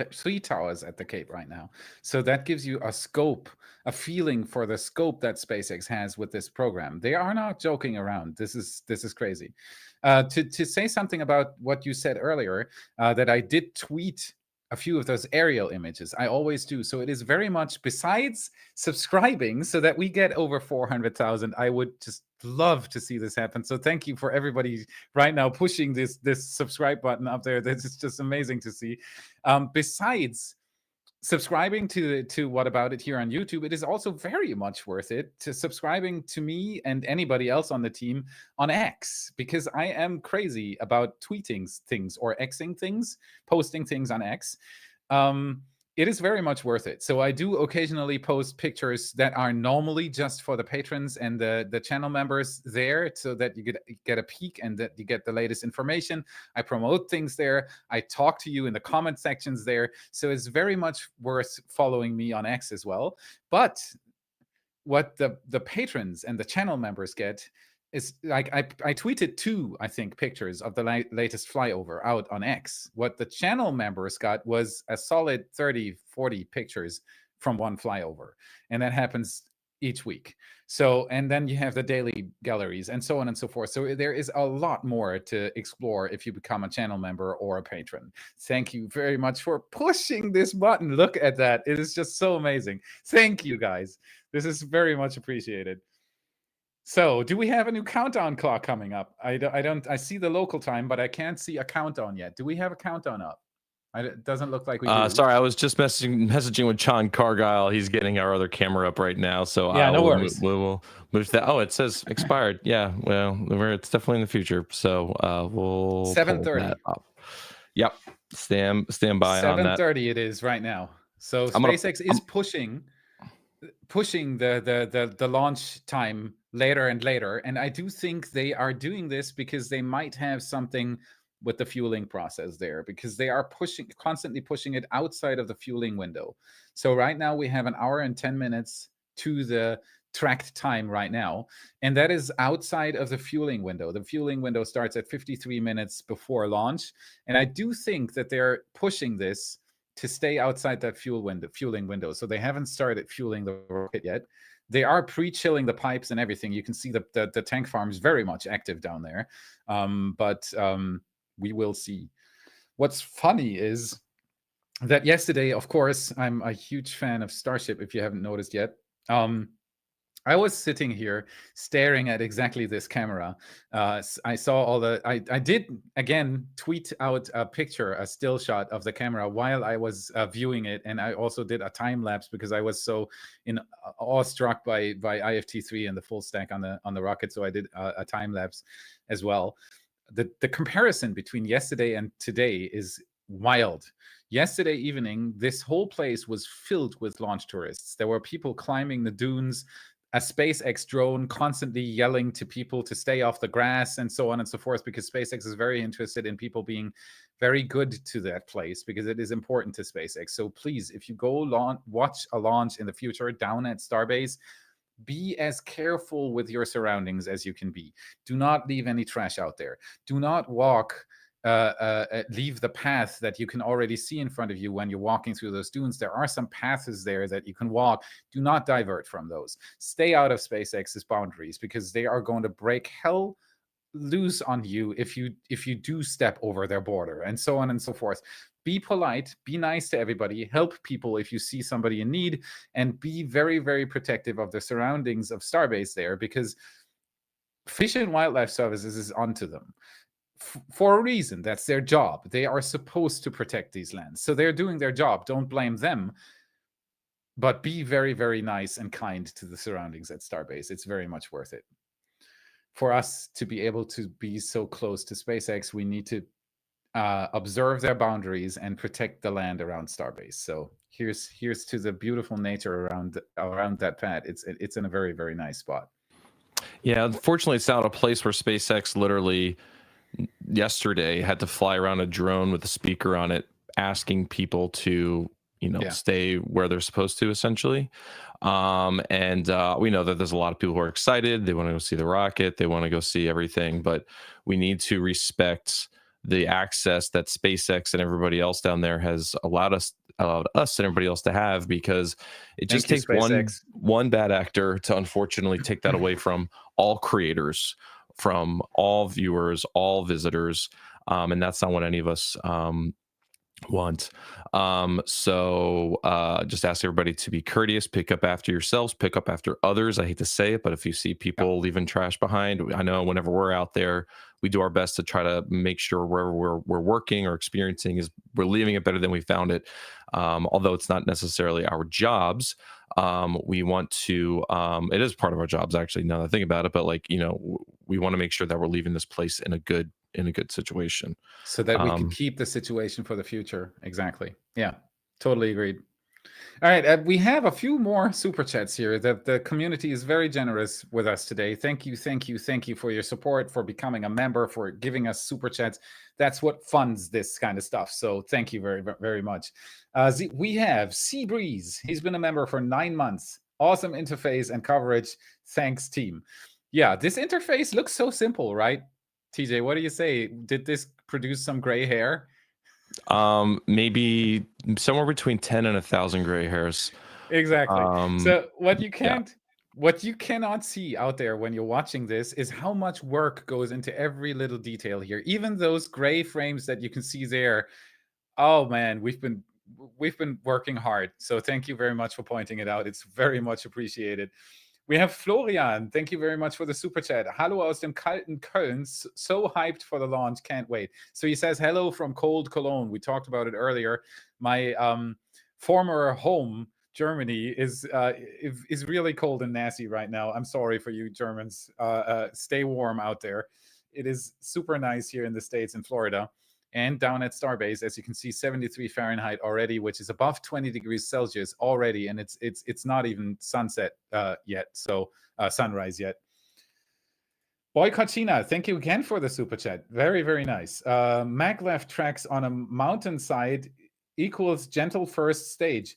S1: towers at the Cape right now. So that gives you a scope, a feeling for the scope that SpaceX has with this program. They are not joking around. This is crazy. To say something about what you said earlier, that I did tweet a few of those aerial images. I always do. So it is very much, besides subscribing so that we get over 400,000, I would just love to see this happen. So thank you for everybody right now pushing this subscribe button up there. This is just amazing to see. Besides subscribing to What About It here on YouTube, it is also very much worth it to subscribing to me and anybody else on the team on X, because I am crazy about tweeting things or Xing things, posting things on X. It is very much worth it. So I do occasionally post pictures that are normally just for the patrons and the channel members there, so that you get a peek and that you get the latest information. I promote things there. I talk to you in the comment sections there. So it's very much worth following me on X as well. But what the patrons and the channel members get is, like, I tweeted 2, I think, pictures of the latest flyover out on X. What the channel members got was a solid 30, 40 pictures from one flyover. And that happens each week. So, and then you have the daily galleries and so on and so forth. So there is a lot more to explore if you become a channel member or a patron. Thank you very much for pushing this button. Look at that. It is just so amazing. Thank you, guys. This is very much appreciated. So, do we have a new countdown clock coming up? I see the local time, but I can't see a countdown yet. Do we have a countdown up? It doesn't look like we do.
S2: Sorry, I was just messaging with John Cargile. He's getting our other camera up right now. So
S1: yeah, no worries.
S2: We'll move to that. Oh, it says expired. Yeah, well, it's definitely in the future. So we'll
S1: 7:30.
S2: Yep, stand by on that.
S1: 7:30 it is right now. So SpaceX is pushing the launch time later and later, and I do think they are doing this because they might have something with the fueling process there, because they are constantly pushing it outside of the fueling window. So right now we have an hour and 10 minutes to the tracked time right now, and that is outside of the fueling window. The fueling window starts at 53 minutes before launch, and I do think that they're pushing this to stay outside that fueling window. So they haven't started fueling the rocket yet. They are pre-chilling the pipes and everything. You can see the tank farm is very much active down there. But we will see. What's funny is that yesterday, of course, I'm a huge fan of Starship, if you haven't noticed yet. I was sitting here staring at exactly this camera. I saw all the, I did again tweet out a picture, a still shot of the camera while I was viewing it. And I also did a time lapse because I was so awestruck by IFT3 and the full stack on the rocket. So I did a time lapse as well. The comparison between yesterday and today is wild. Yesterday evening, this whole place was filled with launch tourists. There were people climbing the dunes, a SpaceX drone constantly yelling to people to stay off the grass and so on and so forth, because SpaceX is very interested in people being very good to that place, because it is important to SpaceX. So please, if you go watch a launch in the future down at Starbase, be as careful with your surroundings as you can be. Do not leave any trash out there. Do not leave the path that you can already see in front of you when you're walking through those dunes. There are some paths there that you can walk. Do not divert from those. Stay out of SpaceX's boundaries, because they are going to break hell loose on you if you do step over their border, and so on and so forth. Be polite, be nice to everybody, help people if you see somebody in need, and be very, very protective of the surroundings of Starbase there, because Fish and Wildlife Services is onto them. For a reason. That's their job. They are supposed to protect these lands. So they're doing their job. Don't blame them. But be very, very nice and kind to the surroundings at Starbase. It's very much worth it. For us to be able to be so close to SpaceX, we need to observe their boundaries and protect the land around Starbase. So here's to the beautiful nature around that pad. It's in a very, very nice spot.
S2: Yeah, unfortunately, it's out a place where SpaceX literally yesterday had to fly around a drone with a speaker on it, asking people to stay where they're supposed to, essentially. We know that there's a lot of people who are excited. They want to go see the rocket. They want to go see everything, but we need to respect the access that SpaceX and everybody else down there has allowed us and everybody else to have, because it just takes one bad actor to unfortunately take that away from all creators, from all viewers, all visitors, and that's not what any of us Want. Just ask everybody to be courteous, pick up after yourselves, pick up after others. I hate to say it, but if you see people leaving trash behind, I know whenever we're out there, we do our best to try to make sure wherever we're working or experiencing is we're leaving it better than we found it. Although it's not necessarily our jobs, we want to. It is part of our jobs, actually. Now that I think about it, but we want to make sure that we're leaving this place in a good situation.
S1: So that we can keep the situation for the future. Exactly. Yeah, totally agreed. All right, we have a few more super chats here. The community is very generous with us today. Thank you for your support, for becoming a member, for giving us super chats. That's what funds this kind of stuff. So thank you very, very much. We have Sea Breeze. He's been a member for 9 months. Awesome interface and coverage. Thanks, team. Yeah, this interface looks so simple, right? TJ, what do you say? Did this produce some gray hair?
S2: Maybe somewhere between 10 and 1,000 gray hairs.
S1: Exactly. So what you cannot see out there when you're watching this is how much work goes into every little detail here. Even those gray frames that you can see there. Oh man, we've been working hard. So thank you very much for pointing it out. It's very much appreciated. We have Florian. Thank you very much for the super chat. Hallo aus dem kalten Köln. So hyped for the launch. Can't wait. So he says, hello from cold Cologne. We talked about it earlier. My former home, Germany, is really cold and nasty right now. I'm sorry for you Germans. Stay warm out there. It is super nice here in the States in Florida. And down at Starbase, as you can see, 73 Fahrenheit already, which is above 20 degrees Celsius already, and it's not even sunset yet, so sunrise yet. Boycottina, thank you again for the super chat. Very, very nice. Maglev tracks on a mountainside equals gentle first stage.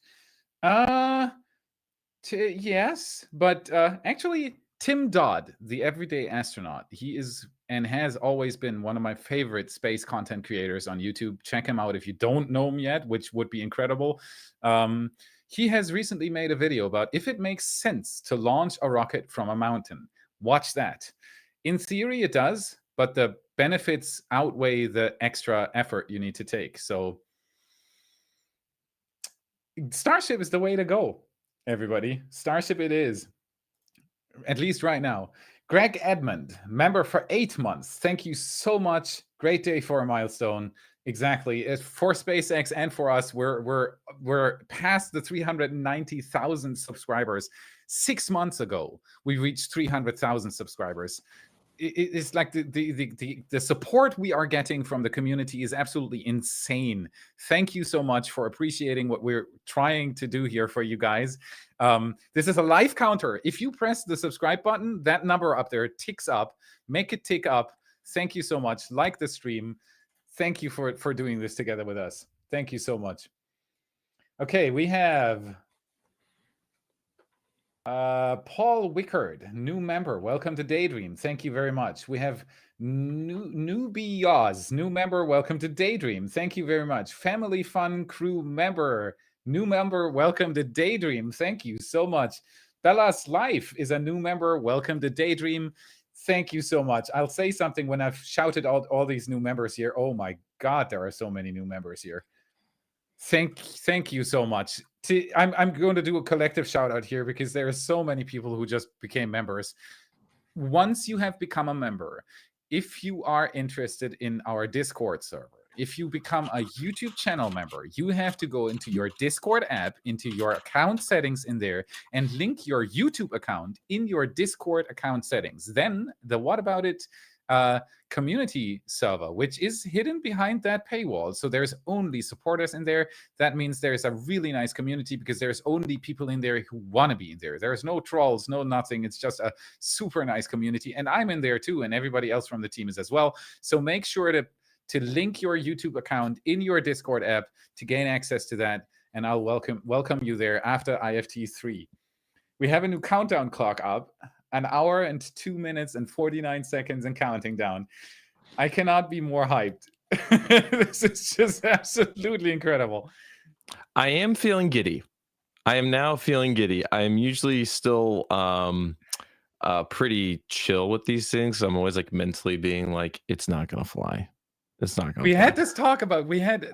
S1: Yes, but actually, Tim Dodd, the everyday astronaut, he is and has always been one of my favorite space content creators on YouTube. Check him out if you don't know him yet, which would be incredible. He has recently made a video about if it makes sense to launch a rocket from a mountain. Watch that. In theory, it does, but the benefits outweigh the extra effort you need to take. So Starship is the way to go, everybody. Starship it is. At least right now. Greg Edmond, member for 8 months. Thank you so much. Great day for a milestone. Exactly. For SpaceX and for us, we're past the 390,000 subscribers. 6 months ago, we reached 300,000 subscribers. It's like the support we are getting from the community is absolutely insane. Thank you so much for appreciating what we're trying to do here for you guys. This is a live counter. If you press the subscribe button, that number up there ticks up. Make it tick up. Thank you so much. Like the stream. Thank you for doing this together with us. Thank you so much. Okay, we have Paul Wickard, new member. Welcome to Daydream. Thank you very much. We have Newbie Yaz, new member. Welcome to Daydream. Thank you very much. Family Fun Crew member, new member. Welcome to Daydream. Thank you so much. Bella's Life is a new member. Welcome to Daydream. Thank you so much. I'll say something when I've shouted out all these new members here. Oh my God, there are so many new members here. Thank you so much. I'm going to do a collective shout out here because there are so many people who just became members. Once you have become a member, if you are interested in our Discord server, if you become a YouTube channel member, you have to go into your Discord app, into your account settings in there, and link your YouTube account in your Discord account settings. Then the What About It community server, which is hidden behind that paywall. So there's only supporters in there. That means there's a really nice community because there's only people in there who want to be in there. There's no trolls, no nothing. It's just a super nice community. And I'm in there too, and everybody else from the team is as well. So make sure to link your YouTube account in your Discord app to gain access to that. And I'll welcome you there after IFT3. We have a new countdown clock up. 1 hour and 2 minutes and 49 seconds and counting down. I cannot be more hyped. This is just absolutely incredible.
S2: I am feeling giddy. I am now feeling giddy. I am usually still pretty chill with these things. I'm always like mentally being like, it's not gonna fly. It's not going
S1: We
S2: to
S1: had this talk about,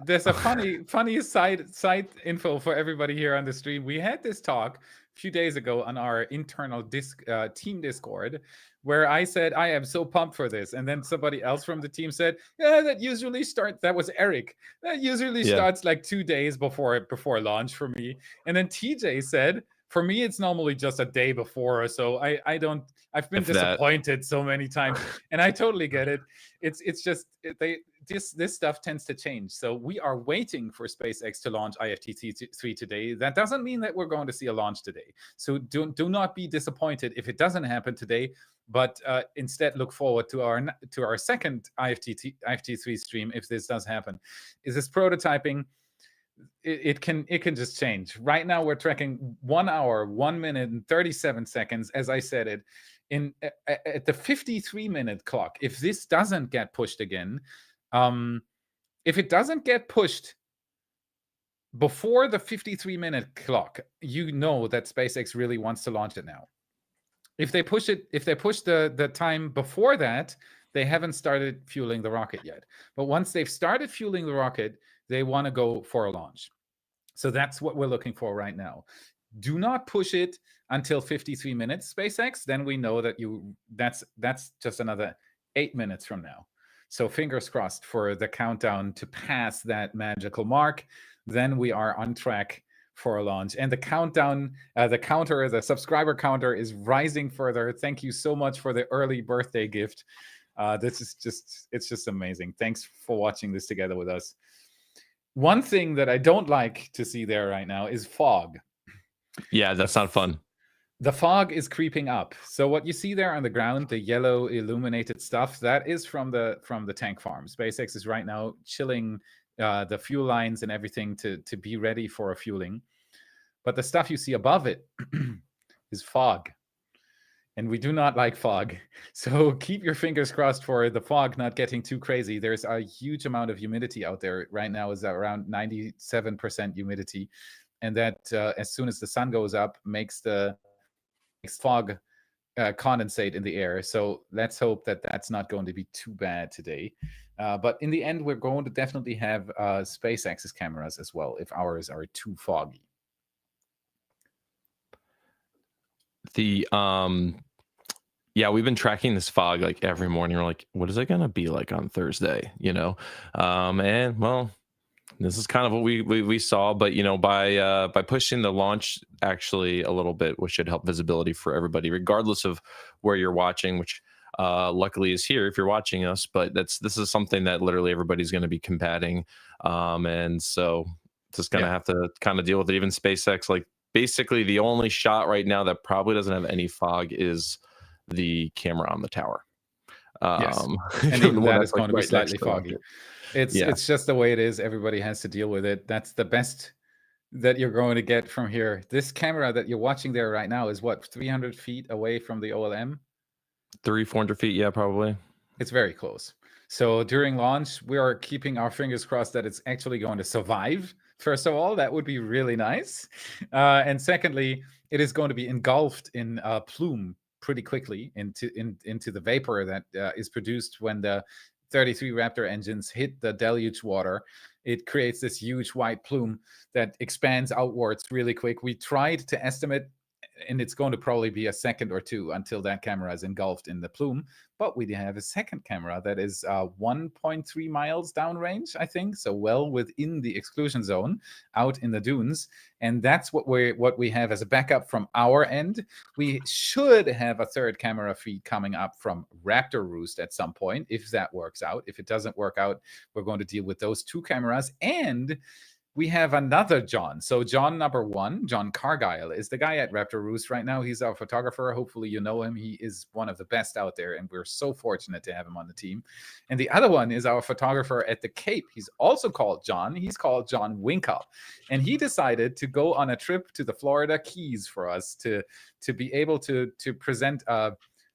S1: there's a funny side info for everybody here on the stream. We had this talk a few days ago on our internal team Discord, where I said, I am so pumped for this. And then somebody else from the team said, yeah, that was Eric. That usually starts like 2 days before launch for me. And then TJ said, for me, it's normally just a day before or so. I've been disappointed so many times, and I totally get it. It's just this stuff tends to change. So we are waiting for SpaceX to launch IFT3 today. That doesn't mean that we're going to see a launch today. So do not be disappointed if it doesn't happen today, but instead look forward to our second IFT3 stream if this does happen. Is this prototyping? It can just change. Right now we're tracking 1 hour, 1 minute and 37 seconds, as I said it. At the 53-minute clock, if this doesn't get pushed again, if it doesn't get pushed before the 53-minute clock, you know that SpaceX really wants to launch it now. If they push the time before that, they haven't started fueling the rocket yet. But once they've started fueling the rocket, they want to go for a launch. So that's what we're looking for right now. Do not push it until 53 minutes, SpaceX. Then we know that that's just another 8 minutes from now. So fingers crossed for the countdown to pass that magical mark. Then we are on track for a launch. And the countdown, the subscriber counter is rising further. Thank you so much for the early birthday gift. It's just amazing. Thanks for watching this together with us. One thing that I don't like to see there right now is fog.
S2: Yeah, that's not fun.
S1: The fog is creeping up. So what you see there on the ground, the yellow illuminated stuff, that is from the tank farm. SpaceX is right now chilling the fuel lines and everything to be ready for a fueling. But the stuff you see above it is fog. And we do not like fog. So keep your fingers crossed for the fog not getting too crazy. There's a huge amount of humidity out there. Right now is around 97% humidity. And that as soon as the sun goes up, makes fog condensate in the air. So let's hope that that's not going to be too bad today. But in the end, we're going to definitely have SpaceX's cameras as well if ours are too foggy.
S2: Yeah, we've been tracking this fog like every morning. We're like, what is it going to be like on Thursday? And well, this is kind of what we saw, but by pushing the launch actually a little bit, which should help visibility for everybody, regardless of where you're watching, which luckily is here if you're watching us. But this is something that literally everybody's going to be combating, and so just going to have to kind of deal with it. Even SpaceX, like basically the only shot right now that probably doesn't have any fog is the camera on the tower.
S1: Yes, and even that is going to be slightly foggy. It's just the way it is. Everybody has to deal with it. That's the best that you're going to get from here. This camera that you're watching there right now is what, 300 feet away from the OLM?
S2: 300-400 feet, yeah, probably.
S1: It's very close. So during launch, we are keeping our fingers crossed that it's actually going to survive. First of all, that would be really nice. And secondly, it is going to be engulfed in plume pretty quickly into the vapor that is produced when the 33 Raptor engines hit the deluge water. It creates this huge white plume that expands outwards really quick. We tried to estimate, and it's going to probably be a second or two until that camera is engulfed in the plume. But we have a second camera that is 1.3 miles downrange, I think, so well within the exclusion zone out in the dunes. And that's what we have as a backup from our end. We should have a third camera feed coming up from Raptor Roost at some point, if that works out. If it doesn't work out, we're going to deal with those two cameras. And we have another John. So John number one, John Cargile, is the guy at Raptor Roost right now. He's our photographer. Hopefully you know him. He is one of the best out there, and we're so fortunate to have him on the team. And the other one is our photographer at the Cape. He's also called John. He's called John Winkopp. And he decided to go on a trip to the Florida Keys for us to be able to present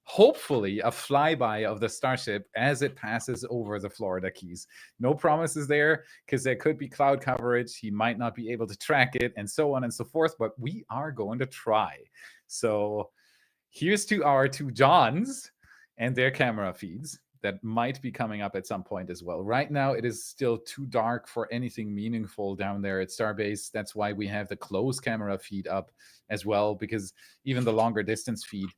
S1: hopefully a flyby of the Starship as it passes over the Florida Keys. No promises there, because there could be cloud coverage. He might not be able to track it, and so on and so forth, but we are going to try. So here's to our two Johns and their camera feeds. that might be coming up at some point as well. Right now, it is still too dark for anything meaningful down there at Starbase. That's why we have the close camera feed up as well, because even the longer distance feed,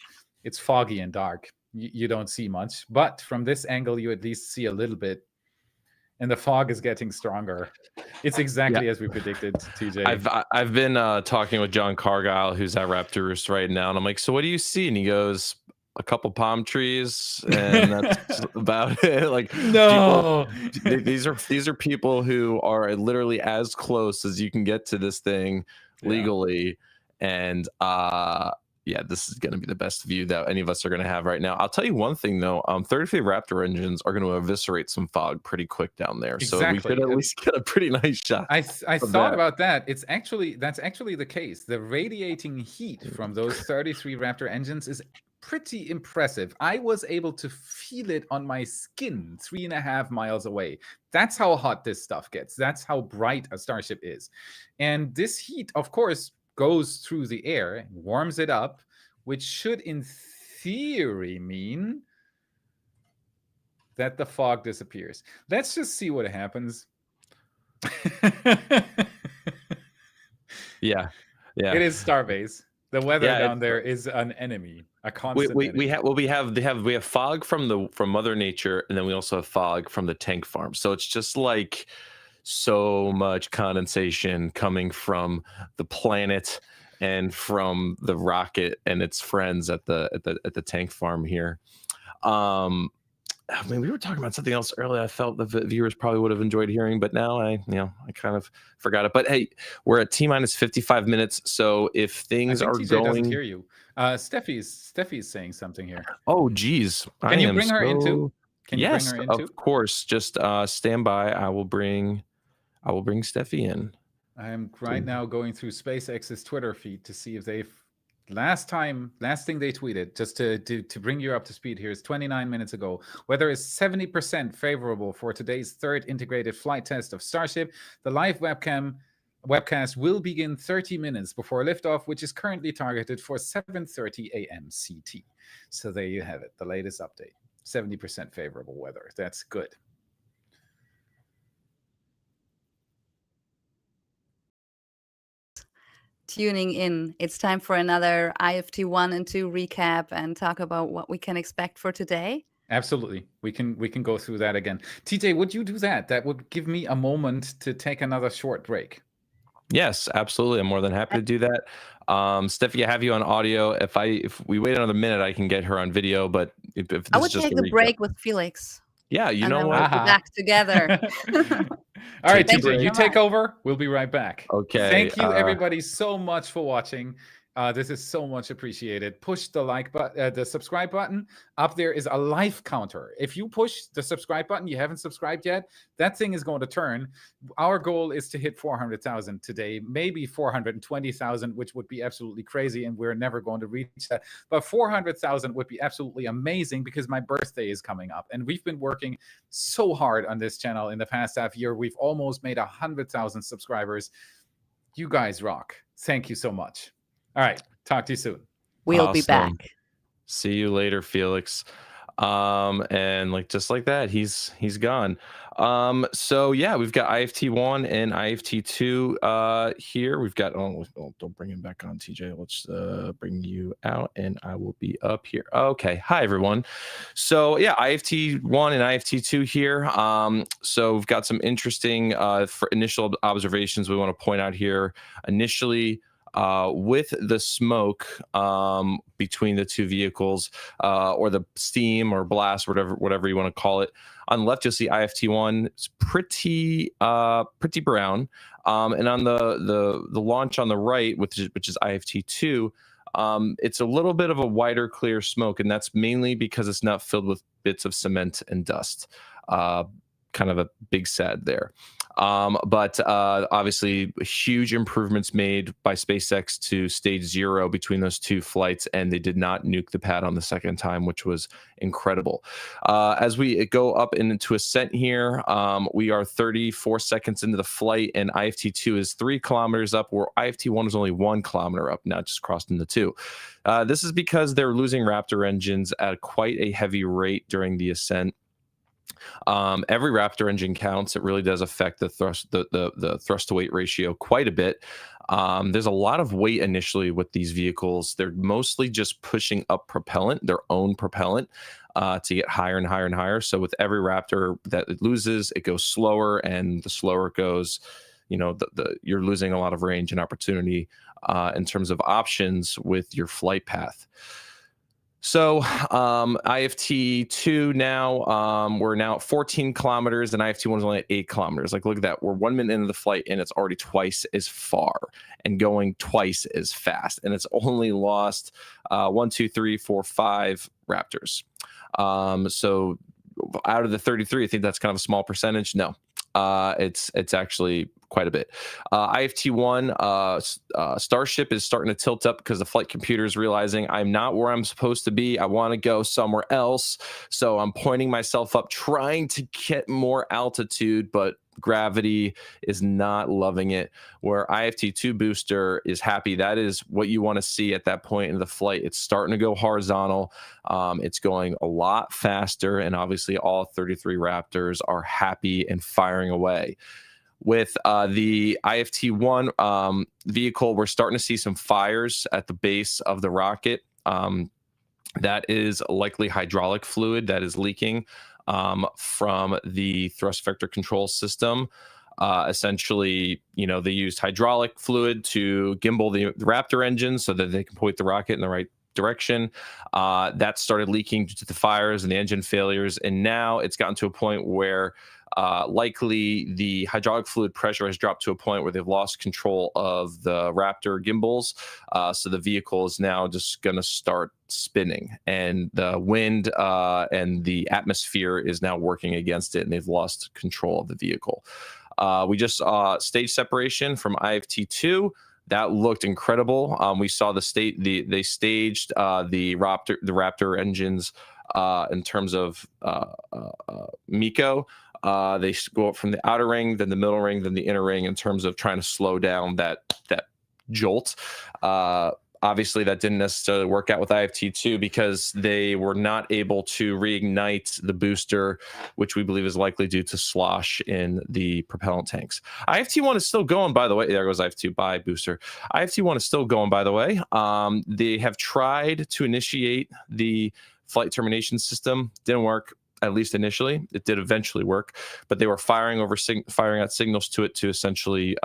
S1: it's foggy and dark. You don't see much. But from this angle, you at least see a little bit. And the fog is getting stronger. It's exactly as we predicted, TJ.
S2: I've been talking with John Cargile, who's at Raptorist right now, and I'm like, so what do you see? And he goes, a couple palm trees, and that's about it. Like,
S1: no,
S2: these are people who are literally as close as you can get to this thing legally, and yeah, this is going to be the best view that any of us are going to have right now. I'll tell you one thing though, 33 Raptor engines are going to eviscerate some fog pretty quick down there.
S1: Exactly.
S2: So we could at least get a pretty nice shot.
S1: I thought about that. That's actually the case. The radiating heat from those 33 Raptor engines is pretty impressive. I was able to feel it on my skin 3.5 miles away. That's how hot this stuff gets. That's how bright a Starship is. And this heat, of course, goes through the air, warms it up, which should in theory mean that the fog disappears. Let's just see what happens.
S2: Yeah.
S1: It is Starbase. The weather down there is an enemy, a constant enemy.
S2: We have fog from Mother Nature, and then we also have fog from the tank farm. So it's just like so much condensation coming from the planet and from the rocket and its friends at the tank farm here. I mean, we were talking about something else earlier. I felt the viewers probably would have enjoyed hearing, but now I kind of forgot it. But hey, we're at T-minus 55 minutes. So if things are
S1: TJ
S2: going,
S1: doesn't hear you. Steffi's saying something here.
S2: Oh, geez.
S1: Can you bring her into?
S2: Yes, of course. Just stand by. I will bring Steffi in.
S1: I am right now going through SpaceX's Twitter feed to see if they've last thing they tweeted, just to bring you up to speed here, is 29 minutes ago. Weather is 70% favorable for today's third integrated flight test of Starship. The live webcast will begin 30 minutes before liftoff, which is currently targeted for 7:30 a.m. CT. So there you have it, the latest update. 70% favorable weather. That's good.
S3: Tuning in. It's time for another IFT1 and 2 recap and talk about what we can expect for today.
S1: Absolutely. We can go through that again. TJ, would you do that? That would give me a moment to take another short break.
S2: Yes, absolutely. I'm more than happy to do that. Steffi, I have you on audio. If we wait another minute, I can get her on video. But if this
S3: I would
S2: is just
S3: take the break with Felix.
S2: Yeah, you know what?
S3: We'll be back together.
S1: All right, TJ, you take over. We'll be right back.
S2: Okay.
S1: Thank you, everybody, so much for watching. This is so much appreciated. Push the like button, the subscribe button. Up there is a life counter. If you push the subscribe button, you haven't subscribed yet, that thing is going to turn. Our goal is to hit 400,000 today, maybe 420,000, which would be absolutely crazy, and we're never going to reach that. But 400,000 would be absolutely amazing because my birthday is coming up, and we've been working so hard on this channel in the past half year. We've almost made 100,000 subscribers. You guys rock. Thank you so much. All right. Talk to you soon.
S3: We'll be back.
S2: See you later, Felix. And just like that, he's gone. So yeah, we've got IFT1 and IFT2 here. We've got don't bring him back on, TJ. Let's bring you out and I will be up here. Okay. Hi everyone. So yeah, IFT1 and IFT2 here. So we've got some interesting for initial observations we want to point out here. Initially, with the smoke between the two vehicles, or the steam or blast, whatever you want to call it. On the left, you'll see IFT1. It's pretty brown, and on the launch on the right, which is IFT2, it's a little bit of a whiter, clear smoke, and that's mainly because it's not filled with bits of cement and dust. Kind of a big sad there. But obviously huge improvements made by SpaceX to stage 0 between those two flights, and they did not nuke the pad on the second time, which was incredible. As we go up into ascent here, we are 34 seconds into the flight, and IFT2 is 3 kilometers up, where IFT1 is only 1 kilometer up, now just crossed into 2. This is because they're losing Raptor engines at quite a heavy rate during the ascent. Every Raptor engine counts. It really does affect the thrust to weight ratio quite a bit. There's a lot of weight initially with these vehicles. They're mostly just pushing up propellant, their own propellant, to get higher and higher and higher. So with every Raptor that it loses, it goes slower, and the slower it goes, you're losing a lot of range and opportunity in terms of options with your flight path. So IFT2 now, we're now at 14 kilometers, and IFT1 is only at 8 kilometers. Like, look at that. We're 1 minute into the flight, and it's already twice as far and going twice as fast. And it's only lost 1, 2, 3, 4, 5 Raptors. So out of the 33, I think that's kind of a small percentage. No, it's actually quite a bit. IFT1 Starship is starting to tilt up because the flight computer is realizing I'm not where I'm supposed to be. I want to go somewhere else. So I'm pointing myself up, trying to get more altitude, but gravity is not loving it. Where IFT2 booster is happy. That is what you want to see at that point in the flight. It's starting to go horizontal. It's going a lot faster, and obviously all 33 Raptors are happy and firing away. With the IFT1 vehicle, we're starting to see some fires at the base of the rocket. That is likely hydraulic fluid that is leaking from the thrust vector control system. Essentially, they used hydraulic fluid to gimbal the Raptor engine so that they can point the rocket in the right direction. That started leaking due to the fires and the engine failures, and now it's gotten to a point where likely the hydraulic fluid pressure has dropped to a point where they've lost control of the Raptor gimbals. So the vehicle is now just going to start spinning, and the wind and the atmosphere is now working against it, and they've lost control of the vehicle. We just saw stage separation from IFT2. That looked incredible. We saw they staged the Raptor engines in terms of MECO. They go up from the outer ring, then the middle ring, then the inner ring in terms of trying to slow down that jolt. Obviously, that didn't necessarily work out with IFT2 because they were not able to reignite the booster, which we believe is likely due to slosh in the propellant tanks. IFT1 is still going, by the way. There goes IFT2 by booster. IFT1 is still going, by the way. They have tried to initiate the flight termination system. Didn't work, at least initially. It did eventually work, but they were firing out signals to it to essentially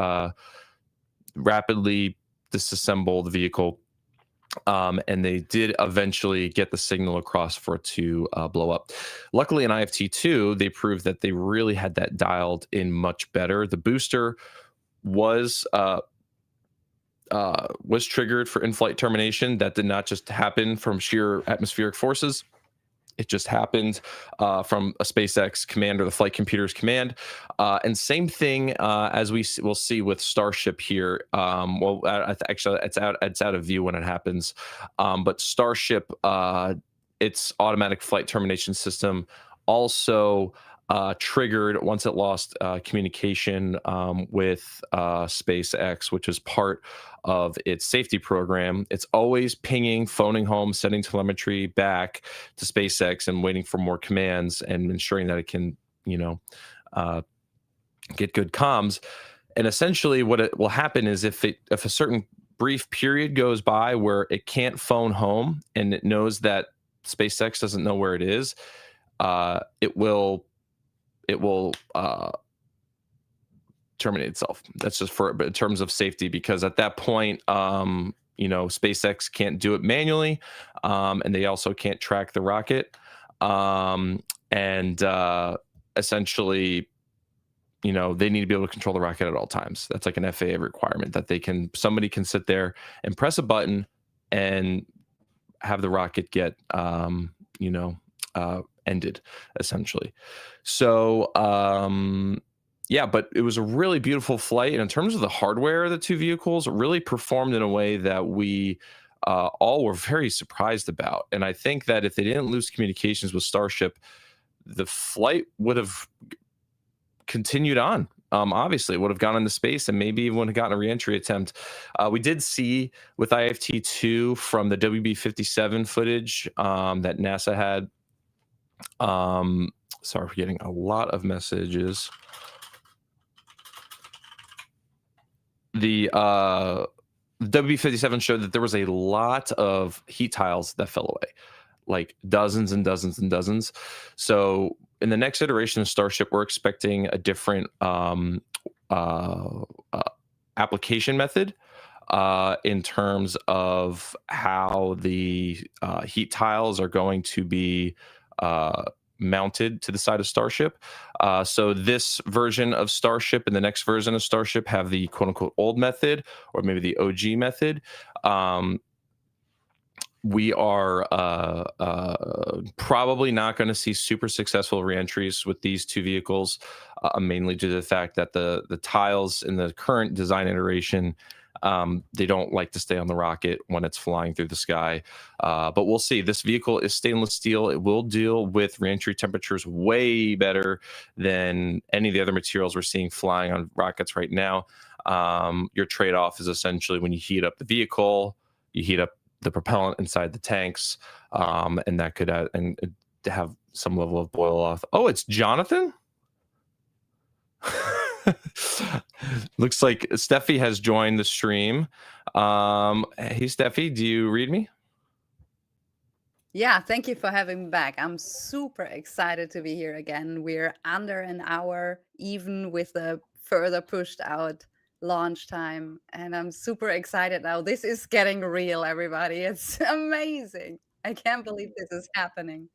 S2: rapidly disassemble the vehicle. And they did eventually get the signal across for it to blow up. Luckily, in IFT2, they proved that they really had that dialed in much better. The booster was triggered for in-flight termination. That did not just happen from sheer atmospheric forces. It just happened from a SpaceX command or the flight computer's command. And same thing as we will see with Starship here. Actually, it's out of view when it happens. But Starship, its automatic flight termination system also triggered once it lost communication with SpaceX, which is part of its safety program. It's always pinging, phoning home, sending telemetry back to SpaceX and waiting for more commands and ensuring that it can, get good comms. And essentially what it will happen is if a certain brief period goes by where it can't phone home and it knows that SpaceX doesn't know where it is, it will terminate itself. That's just in terms of safety, because at that point, SpaceX can't do it manually, and they also can't track the rocket. Essentially, they need to be able to control the rocket at all times. That's like an FAA requirement that somebody can sit there and press a button and have the rocket get, ended, essentially. So, but it was a really beautiful flight. And in terms of the hardware of the two vehicles, it really performed in a way that we all were very surprised about. And I think that if they didn't lose communications with Starship, the flight would have continued on. Obviously, it would have gone into space and maybe even would have gotten a reentry attempt. We did see with IFT2 from the WB-57 footage that NASA had, Sorry, we're getting a lot of messages. The WB-57 showed that there was a lot of heat tiles that fell away, like dozens and dozens and dozens. So in the next iteration of Starship, we're expecting a different application method in terms of how the heat tiles are going to be mounted to the side of Starship. So this version of Starship and the next version of Starship have the quote unquote old method, or maybe the OG method. We are probably not going to see super successful reentries with these two vehicles, mainly due to the fact that the tiles in the current design iteration, they don't like to stay on the rocket when it's flying through the sky. But we'll see. This vehicle is stainless steel. It will deal with reentry temperatures way better than any of the other materials we're seeing flying on rockets right now. Your trade-off is essentially when you heat up the vehicle, you heat up the propellant inside the tanks, and that could have some level of boil off. Oh, it's Jonathan? Looks like Steffi has joined the stream. Hey, Steffi, do you read me?
S3: Yeah, thank you for having me back. I'm super excited to be here again. We're under an hour, even with the further pushed out launch time. And I'm super excited now. This is getting real, everybody. It's amazing. I can't believe this is happening.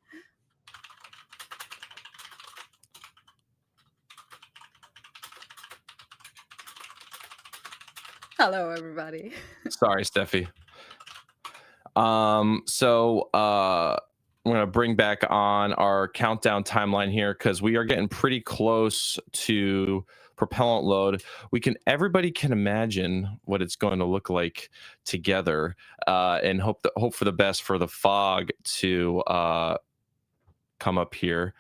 S3: Hello, everybody.
S2: Sorry, Steffi. So I'm going to bring back on our countdown timeline here because we are getting pretty close to propellant load. Everybody can imagine what it's going to look like together, and hope for the best for the fog to come up here.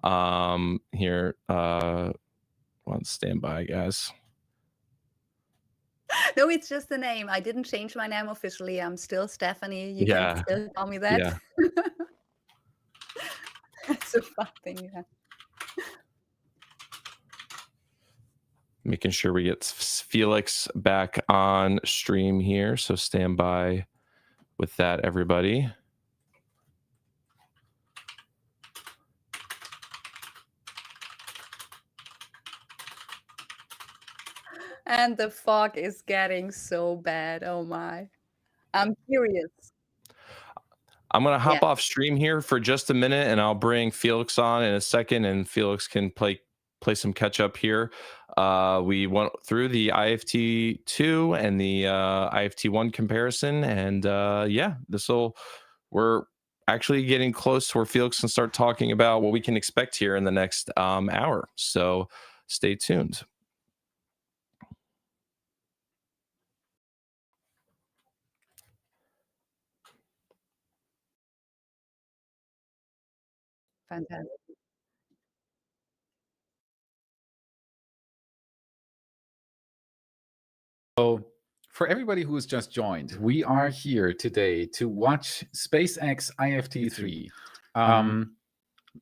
S2: One standby, guys.
S3: No, it's just the name. I didn't change my name officially. I'm still Stefanie. You can still call me that.
S2: Yeah.
S3: It's a fun thing, yeah.
S2: Making sure we get Felix back on stream here. So stand by with that, everybody.
S3: And the fog is getting so bad. Oh my. I'm curious.
S2: I'm going to hop off stream here for just a minute, and I'll bring Felix on in a second, and Felix can play some catch up here. We went through the IFT2 and the IFT1 comparison, and we're actually getting close to where Felix can start talking about what we can expect here in the next hour. So stay tuned.
S3: Fantastic.
S1: So for everybody who's just joined, we are here today to watch SpaceX IFT3.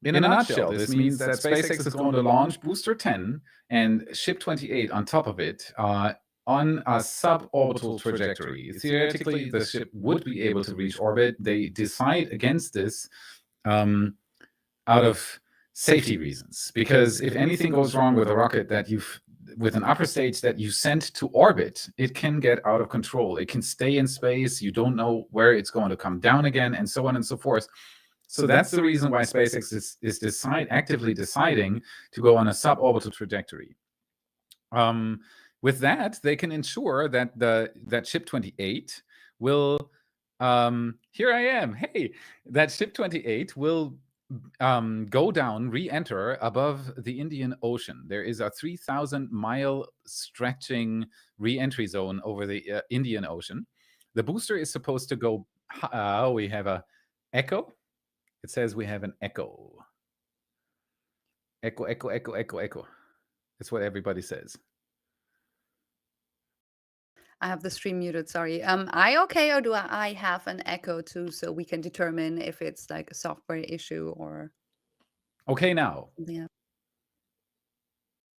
S1: In a nutshell, this means that SpaceX is going to launch Booster 10 and Ship 28 on top of it on a suborbital trajectory. Theoretically, the ship would be able to reach orbit. They decide against this out of safety reasons, because if anything goes wrong with a rocket with an upper stage that you sent to orbit, it can get out of control. It can stay in space. You don't know where it's going to come down again, and so on and so forth. So that's the reason why SpaceX is actively deciding to go on a suborbital trajectory. With that, they can ensure that that Ship 28 will here I am. Hey, that Ship 28 will go down, re-enter above the Indian Ocean. There is a 3,000-mile stretching re-entry zone over the Indian Ocean. The booster is supposed to go. We have a echo. It says we have an echo. Echo, echo, echo, echo, echo. That's what everybody says.
S3: I have the stream muted, sorry. I okay, or do I have an echo too, so we can determine if it's like a software issue or...
S1: Okay, now.
S3: Yeah.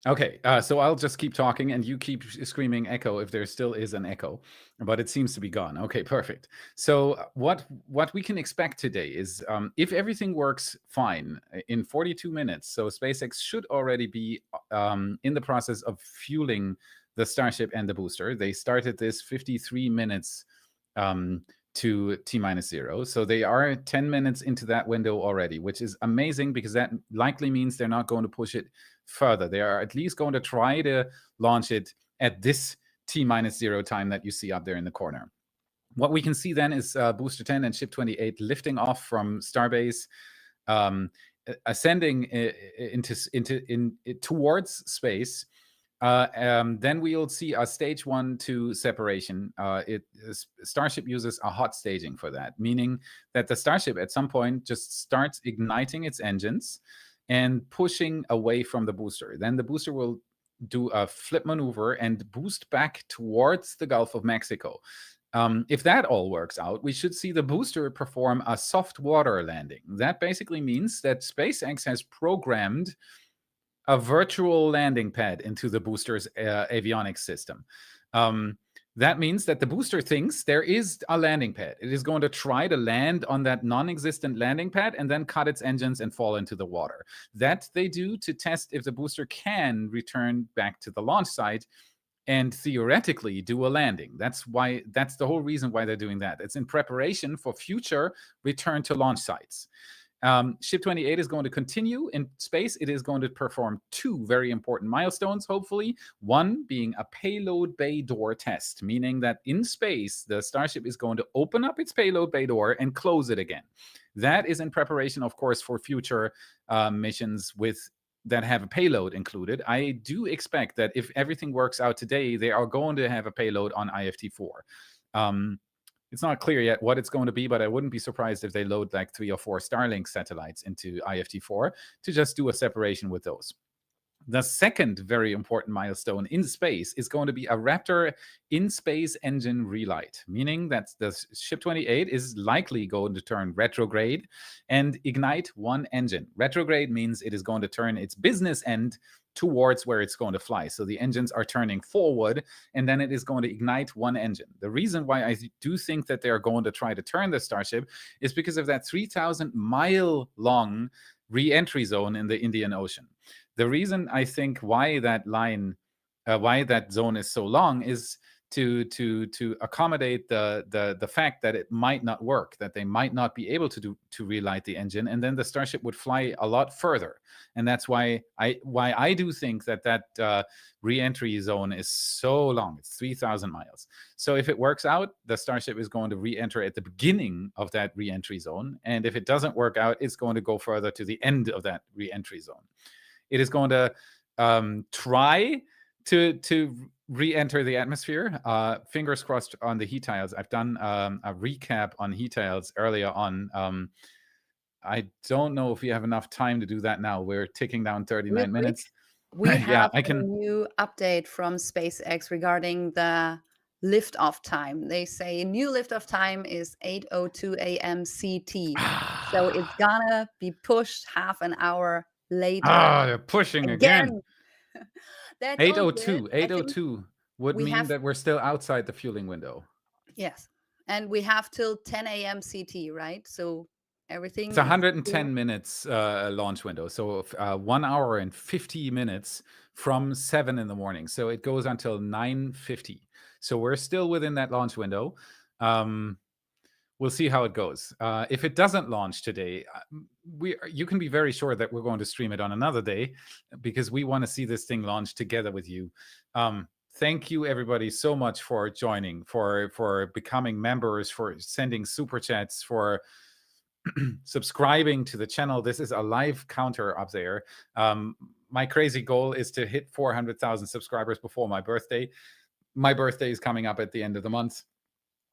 S1: Okay, so I'll just keep talking and you keep screaming echo if there still is an echo, but it seems to be gone. Okay, perfect. So what we can expect today is if everything works fine in 42 minutes, so SpaceX should already be in the process of fueling the Starship and the booster. They started this 53 minutes to T-0. So they are 10 minutes into that window already, which is amazing because that likely means they're not going to push it further. They are at least going to try to launch it at this T-0 time that you see up there in the corner. What we can see then is Booster 10 and Ship 28 lifting off from Starbase, ascending towards space. Then we'll see a stage 1-2 separation. Starship uses a hot staging for that, meaning that the Starship at some point just starts igniting its engines and pushing away from the booster. Then the booster will do a flip maneuver and boost back towards the Gulf of Mexico. If that all works out, we should see the booster perform a soft water landing. That basically means that SpaceX has programmed a virtual landing pad into the booster's avionics system. That means that the booster thinks there is a landing pad. It is going to try to land on that non-existent landing pad and then cut its engines and fall into the water. That they do to test if the booster can return back to the launch site and theoretically do a landing. That's the whole reason why they're doing that. It's in preparation for future return to launch sites. Ship 28 is going to continue in space. It is going to perform 2 very important milestones, hopefully. One being a payload bay door test, meaning that in space, the Starship is going to open up its payload bay door and close it again. That is in preparation, of course, for future missions that have a payload included. I do expect that if everything works out today, they are going to have a payload on IFT4. It's not clear yet what it's going to be, but I wouldn't be surprised if they load like 3 or 4 Starlink satellites into IFT4 to just do a separation with those. The second very important milestone in space is going to be a Raptor in-space engine relight, meaning that the Ship 28 is likely going to turn retrograde and ignite one engine. Retrograde means it is going to turn its business end towards where it's going to fly. So the engines are turning forward, and then it is going to ignite one engine. The reason why I do think that they're going to try to turn the Starship is because of that 3,000-mile-long re-entry zone in the Indian Ocean. The reason I think why that zone is so long is to accommodate the fact that it might not work, that they might not be able to relight the engine, and then the Starship would fly a lot further. And that's why I do think that re-entry zone is so long. It's 3,000 miles. So if it works out, the Starship is going to re-enter at the beginning of that re-entry zone, and if it doesn't work out, it's going to go further to the end of that re-entry zone. It is going to try to re-enter the atmosphere. Fingers crossed on the heat tiles. I've done a recap on heat tiles earlier on. I don't know if we have enough time to do that now. We're ticking down 39 minutes.
S3: We have a new update from SpaceX regarding the liftoff time. They say new liftoff time is 8:02 a.m. CT. So it's gonna be pushed half an hour later.
S1: They're pushing again. 8:02 would mean that we're still outside the fueling window.
S3: Yes. And we have till 10 a.m. CT, right? So everything.
S1: It's 110 minutes launch window. So 1 hour and 50 minutes from 7 in the morning. So it goes until 9:50. So we're still within that launch window. We'll see how it goes. If it doesn't launch today, you can be very sure that we're going to stream it on another day because we want to see this thing launch together with you. Thank you, everybody, so much for joining, for becoming members, for sending super chats, for subscribing to the channel. This is a live counter up there. My crazy goal is to hit 400,000 subscribers before my birthday. My birthday is coming up at the end of the month.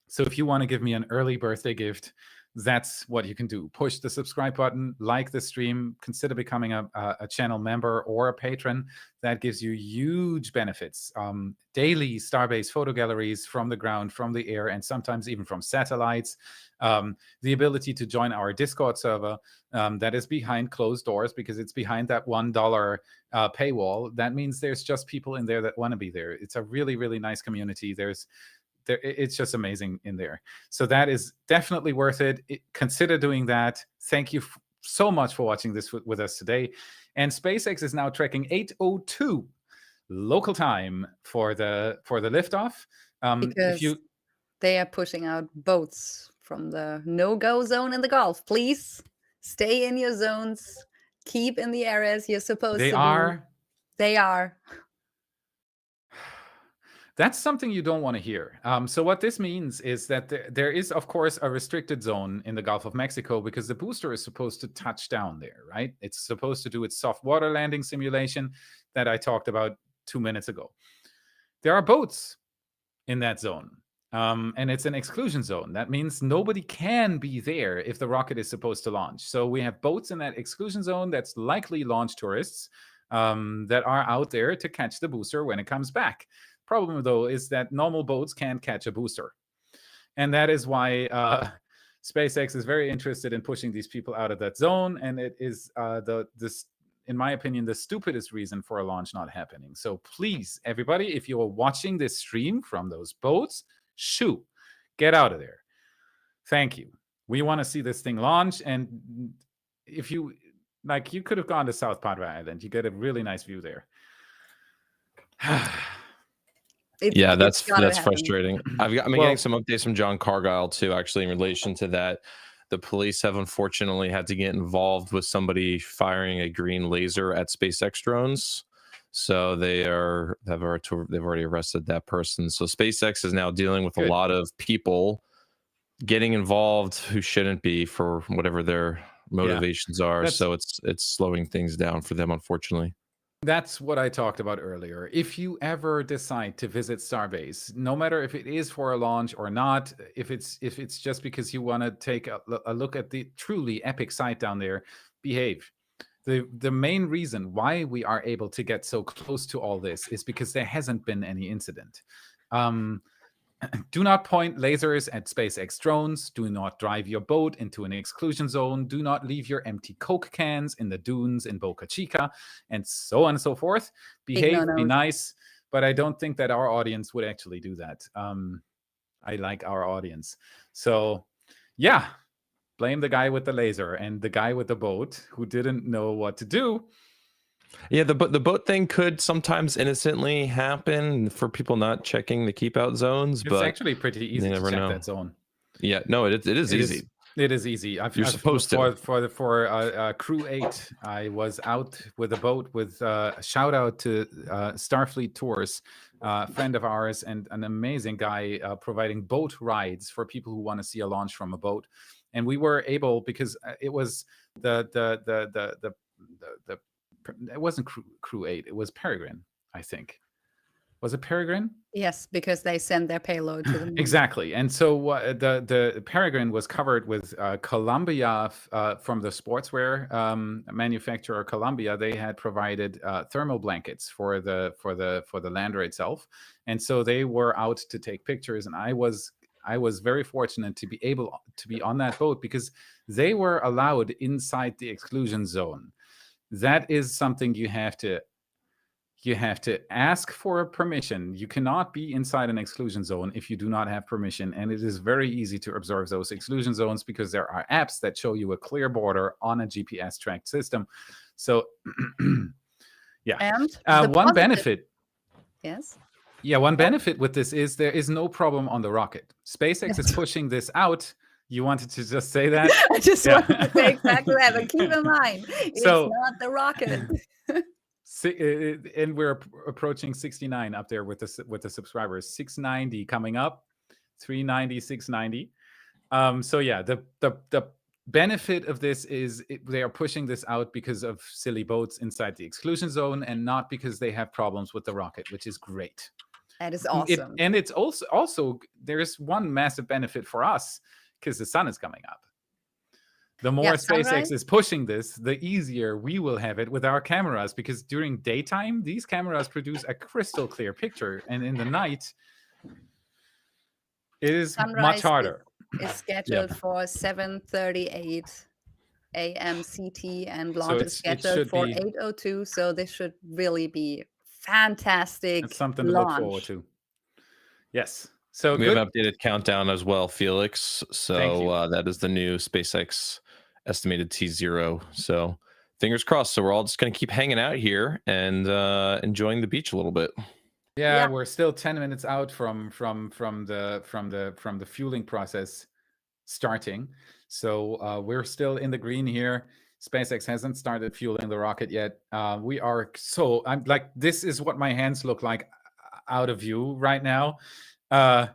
S1: So if you want to give me an early birthday gift, that's what you can do. Push the subscribe button, like the stream, consider becoming a channel member or a patron. That gives you huge benefits. Daily Starbase photo galleries from the ground, from the air, and sometimes even from satellites. The ability to join our Discord server that is behind closed doors because it's behind that $1 paywall. That means there's just people in there that want to be there. It's a really, really nice community. It's just amazing in there. So that is definitely worth it. Consider doing that. Thank you so much for watching this with us today. And SpaceX is now tracking 8:02 local time for the liftoff.
S3: Because they are pushing out boats from the no-go zone in the Gulf. Please stay in your zones. Keep in the areas you're supposed to be. They are.
S1: That's something you don't want to hear. So what this means is that there is, of course, a restricted zone in the Gulf of Mexico because the booster is supposed to touch down there, right? It's supposed to do its soft water landing simulation that I talked about 2 minutes ago. There are boats in that zone, and it's an exclusion zone. That means nobody can be there if the rocket is supposed to launch. So we have boats in that exclusion zone that's likely launch tourists that are out there to catch the booster when it comes back. Problem, though, is that normal boats can't catch a booster. And that is why SpaceX is very interested in pushing these people out of that zone. And it is, in my opinion, the stupidest reason for a launch not happening. So please, everybody, if you're watching this stream from those boats, get out of there. Thank you. We want to see this thing launch. And if you could have gone to South Padre Island. You get a really nice view there.
S2: That's frustrating. I've been getting some updates from John Cargile too, actually, in relation to that. The police have unfortunately had to get involved with somebody firing a green laser at SpaceX drones. So they've already arrested that person. So SpaceX is now dealing with a lot of people getting involved who shouldn't be for whatever their motivations are. So it's slowing things down for them, unfortunately.
S1: That's what I talked about earlier. If you ever decide to visit Starbase, no matter if it is for a launch or not, if it's just because you want to take a look at the truly epic site down there, behave. The main reason why we are able to get so close to all this is because there hasn't been any incident. Do not point lasers at SpaceX drones. Do not drive your boat into an exclusion zone. Do not leave your empty Coke cans in the dunes in Boca Chica, and so on and so forth. Behave, be nice, but I don't think that our audience would actually do that. I like our audience. So, yeah, blame the guy with the laser and the guy with the boat who didn't know what to do.
S2: Yeah, the boat thing could sometimes innocently happen for people not checking the keep out zones. It's
S1: actually pretty easy to check that zone.
S2: Yeah, no, it is easy.
S1: It is easy.
S2: You're supposed to.
S1: For Crew 8, I was out with a boat with a shout out to Starfleet Tours, a friend of ours and an amazing guy providing boat rides for people who want to see a launch from a boat. And we were able, because it was it wasn't Crew 8, it was Peregrine, I think. Was it Peregrine?
S3: Yes, because they send their payload to the moon.
S1: Exactly. And so the Peregrine was covered with Columbia from the sportswear manufacturer Columbia. They had provided thermal blankets for the lander itself. And so they were out to take pictures, and I was very fortunate to be able to be on that boat because they were allowed inside the exclusion zone. That is something you have to ask for permission. You cannot be inside an exclusion zone if you do not have permission. And it is very easy to observe those exclusion zones because there are apps that show you a clear border on a GPS tracked system. So, yeah. And one benefit.
S3: Yes.
S1: Yeah, one benefit with this is there is no problem on the rocket. SpaceX is pushing this out. You wanted to just say that?
S3: I just wanted to say exactly that, but keep in mind, it's not the rocket.
S1: And we're approaching 69 up there with the subscribers. 690 coming up, 390, 690. So yeah, the benefit of this is they are pushing this out because of silly boats inside the exclusion zone and not because they have problems with the rocket, which is great.
S3: That is awesome.
S1: And it's also there's one massive benefit for us because the sun is coming up. The more
S3: Yeah,
S1: SpaceX
S3: sunrise.
S1: is pushing this, the easier we will have it with our cameras, because during daytime, these cameras produce a crystal clear picture, and in the night, it is much
S3: Sunrise
S1: harder.
S3: is scheduled for 7:38 a.m. CT, and launch is
S1: it
S3: scheduled
S1: should
S3: for
S1: be
S3: 8:02. So this should really be fantastic
S1: it's something to look forward
S3: launch.
S1: to. Yes. So
S2: We
S1: good.
S2: have an updated countdown as well, Felix.
S1: Thank you.
S2: So that is the new SpaceX estimated T0. So fingers crossed. So we're all just going to keep hanging out here and enjoying the beach a little bit.
S1: Yeah,
S3: Yeah.
S1: we're still 10 minutes out from the fueling process starting. So we're still in the green here. SpaceX hasn't started fueling the rocket yet. I'm like, this is what my hands look like out of view right now. I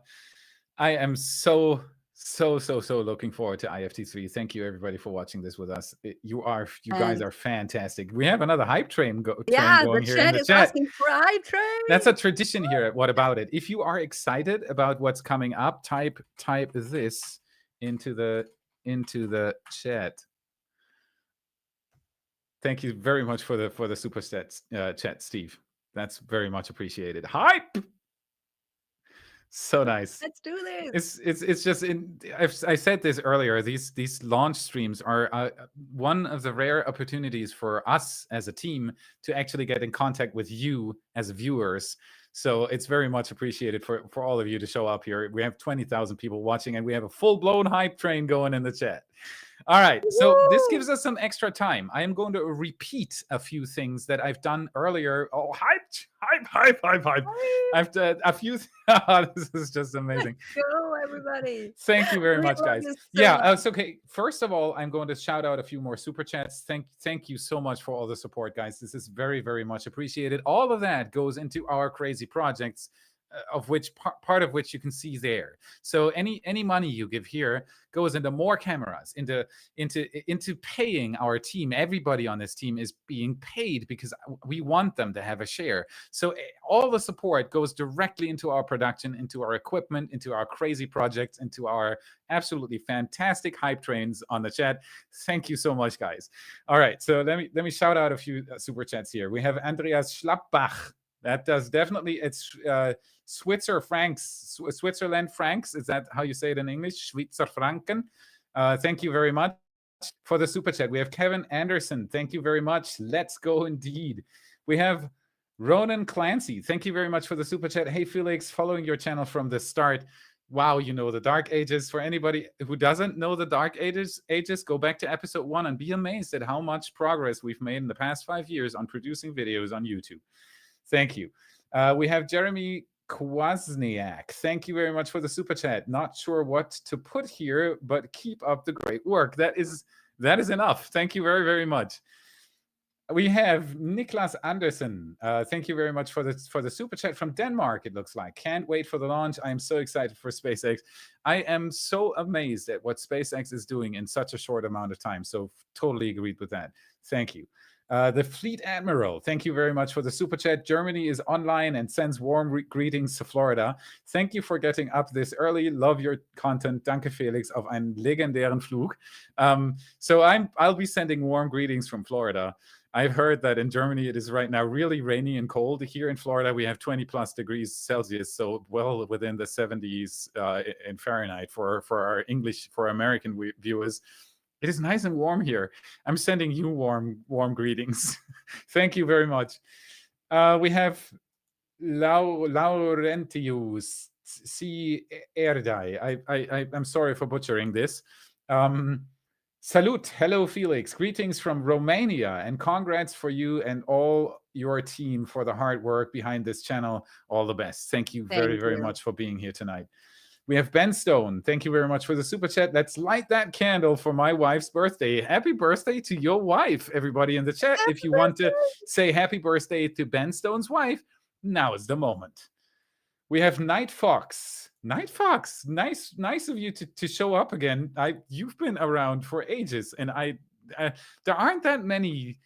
S1: am so looking forward to IFT3. Thank you everybody for watching this with us. You guys are fantastic. We have another hype train going here in the
S3: is
S1: chat.
S3: asking for a hype train.
S1: That's a tradition here at What About It. If you are excited about what's coming up, type this into the chat. Thank you very much for the super chat, Steve. That's very much appreciated. Hype. So nice.
S3: Let's do this.
S1: It's just I said this earlier. These launch streams are one of the rare opportunities for us as a team to actually get in contact with you as viewers. So it's very much appreciated for all of you to show up here. We have 20,000 people watching, and we have a full-blown hype train going in the chat. All right, so this gives us some extra time. I am going to repeat a few things that I've done earlier. Oh, hype. I've done a few. This is just amazing.
S3: Let's go, everybody.
S1: Thank you very much, guys. It's okay. First of all, I'm going to shout out a few more super chats. Thank you so much for all the support, guys. This is very, very much appreciated. All of that goes into our crazy projects, of which part of which you can see there. So any money you give here goes into more cameras, into paying our team. Everybody on this team is being paid because we want them to have a share. So all the support goes directly into our production, into our equipment, into our crazy projects, into our absolutely fantastic hype trains on the chat. Thank you so much, guys. All right, so let me shout out a few super chats here. We have Andreas Schlappbach. That does definitely. It's Switzerland francs. Is that how you say it in English? Schweizer Franken. Thank you very much for the super chat. We have Kevin Anderson. Thank you very much. Let's go indeed. We have Ronan Clancy. Thank you very much for the super chat. Hey, Felix, following your channel from the start. Wow, you know the Dark Ages. For anybody who doesn't know the Dark Ages, go back to episode 1 and be amazed at how much progress we've made in the past 5 years on producing videos on YouTube. Thank you. We have Jeremy Kwasniak. Thank you very much for the super chat. Not sure what to put here, but keep up the great work. That is enough. Thank you very, very much. We have Niklas Andersen. Thank you very much for the super chat from Denmark, it looks like. Can't wait for the launch. I am so excited for SpaceX. I am so amazed at what SpaceX is doing in such a short amount of time. So totally agreed with that. Thank you. The Fleet Admiral, thank you very much for the super chat. Germany is online and sends warm greetings to Florida. Thank you for getting up this early. Love your content. Danke, Felix, auf einen legendären Flug. So I'll be sending warm greetings from Florida. I've heard that in Germany it is right now really rainy and cold. Here in Florida we have 20+ degrees Celsius, so well within the 70s in Fahrenheit for our American viewers. It is nice and warm here. I'm sending you warm greetings. Thank you very much. We have Laurentius C. Erdai. I'm sorry for butchering this. Salute. Hello, Felix. Greetings from Romania, and congrats for you and all your team for the hard work behind this channel. All the best. Thank you very much for being here tonight. We have Ben Stone. Thank you very much for the super chat. Let's light that candle for my wife's birthday. Happy birthday to your wife, everybody in the chat. If you want to say happy birthday to Ben Stone's wife, now is the moment. We have Night Fox. Night Fox, nice of you to show up again. You've been around for ages, and there aren't that many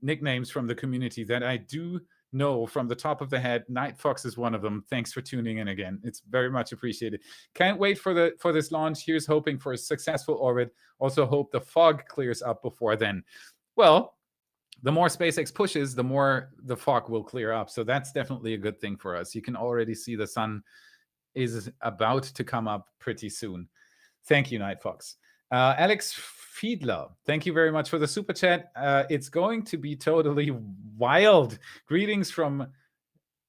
S1: nicknames from the community that I do know from the top of the head. Night Fox is one of them. Thanks for tuning in again. It's very much appreciated. Can't wait for this launch. Here's hoping for a successful orbit. Also hope the fog clears up before then. Well, the more SpaceX pushes, the more the fog will clear up. So that's definitely a good thing for us. You can already see the sun is about to come up pretty soon. Thank you, Night Fox. Alex Fiedler, thank you very much for the super chat. It's going to be totally wild. Greetings from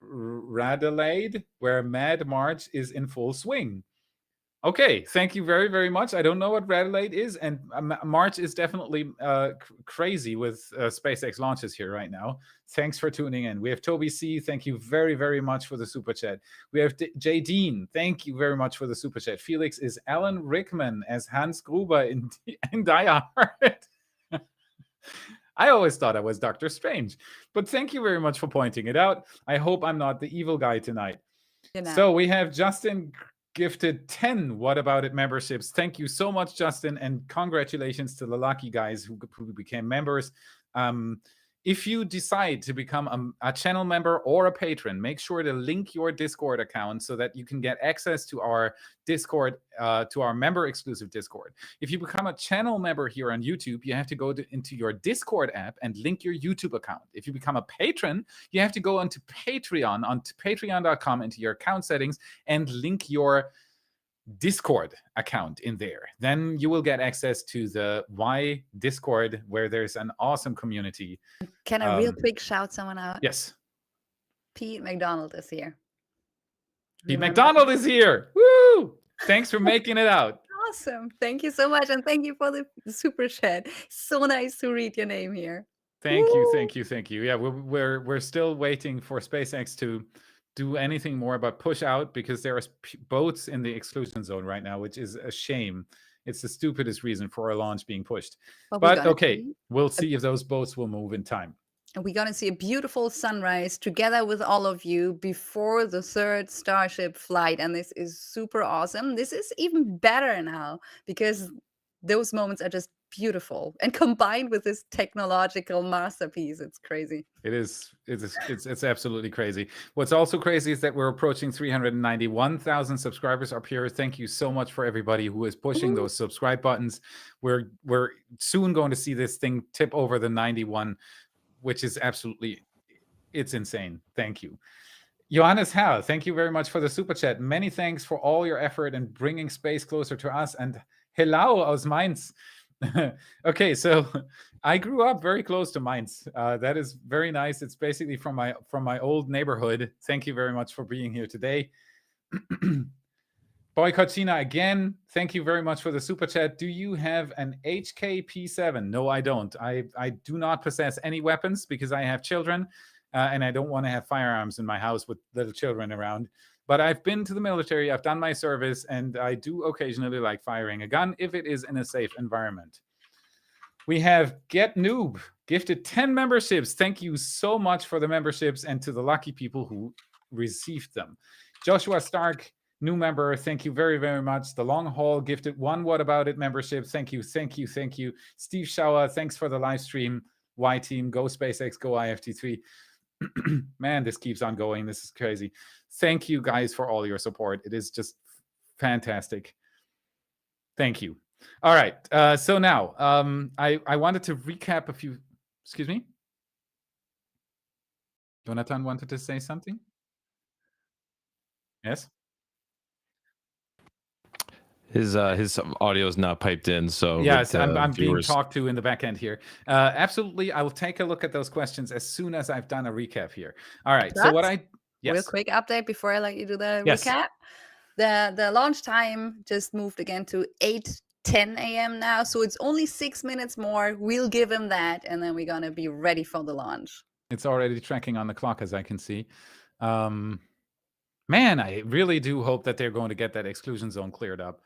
S1: Radelaide, where Mad March is in full swing. Okay, thank you very, very much. I don't know what Radelaide is, and March is definitely crazy with SpaceX launches here right now. Thanks for tuning in. We have Toby C. Thank you very, very much for the super chat. We have J. Dean. Thank you very much for the super chat. Felix is Alan Rickman as Hans Gruber in Die Hard. I always thought I was Doctor Strange, but thank you very much for pointing it out. I hope I'm not the evil guy tonight. So we have Justin gifted 10 What About It memberships. Thank you so much, Justin, and congratulations to the lucky guys who became members. If you decide to become a channel member or a patron, make sure to link your Discord account so that you can get access to our Discord, to our member-exclusive Discord. If you become a channel member here on YouTube, you have to go into your Discord app and link your YouTube account. If you become a patron, you have to go onto Patreon, onto patreon.com, into your account settings, and link your Discord account in there. Then you will get access to the Y Discord, where there's an awesome community.
S3: Can I real quick shout someone out?
S1: Yes.
S3: Pete McDonald is here.
S1: Pete McDonald is here. Woo! Thanks for making it out.
S3: Awesome. Thank you so much. And thank you for the super chat. So nice to read your name here.
S1: Thank you, thank you, thank you. Yeah, we're still waiting for SpaceX to do anything more but push out, because there are boats in the exclusion zone right now, which is a shame. It's the stupidest reason for a launch being pushed. But okay, we'll see if those boats will move in time.
S3: And we're going to see a beautiful sunrise together with all of you before the third Starship flight. And this is super awesome. This is even better now, because those moments are just beautiful, and combined with this technological masterpiece, it's crazy. It's
S1: absolutely crazy. What's also crazy is that we're approaching 391,000 subscribers up here. Thank you so much for everybody who is pushing those subscribe buttons. We're soon going to see this thing tip over the 91, which is absolutely, it's insane. Thank you. Johannes Hall, thank you very much for the super chat. Many thanks for all your effort in bringing space closer to us. And hello aus Mainz. Okay, so I grew up very close to Mainz. That is very nice. It's basically from my old neighborhood. Thank you very much for being here today. Boycottina again, thank you very much for the super chat. Do you have an HKP7? No, I don't. I do not possess any weapons because I have children, and I don't want to have firearms in my house with little children around. But I've been to the military, I've done my service, and I do occasionally like firing a gun if it is in a safe environment. We have Get Noob, gifted 10 memberships. Thank you so much for the memberships and to the lucky people who received them. Joshua Stark, new member, thank you very, very much. The Long Haul gifted 1 What About It membership. Thank you, thank you, thank you. Steve Schauer, thanks for the live stream. Y Team, go SpaceX, go IFT3. Man, this keeps on going. This is crazy. Thank you guys for all your support. It is just fantastic. Thank you. All right. So now I wanted to recap a few. Excuse me. Jonathan wanted to say something. Yes.
S2: His audio is not piped in, so
S1: yes, I'm being talked to in the back end here. Absolutely, I will take a look at those questions as soon as I've done a recap here. All right. So what
S3: real quick update before I let you do the recap. The launch time just moved again to 8:10 a.m. now, so it's only 6 minutes more. We'll give him that, and then we're gonna be ready for the launch.
S1: It's already tracking on the clock, as I can see. Man, I really do hope that they're going to get that exclusion zone cleared up.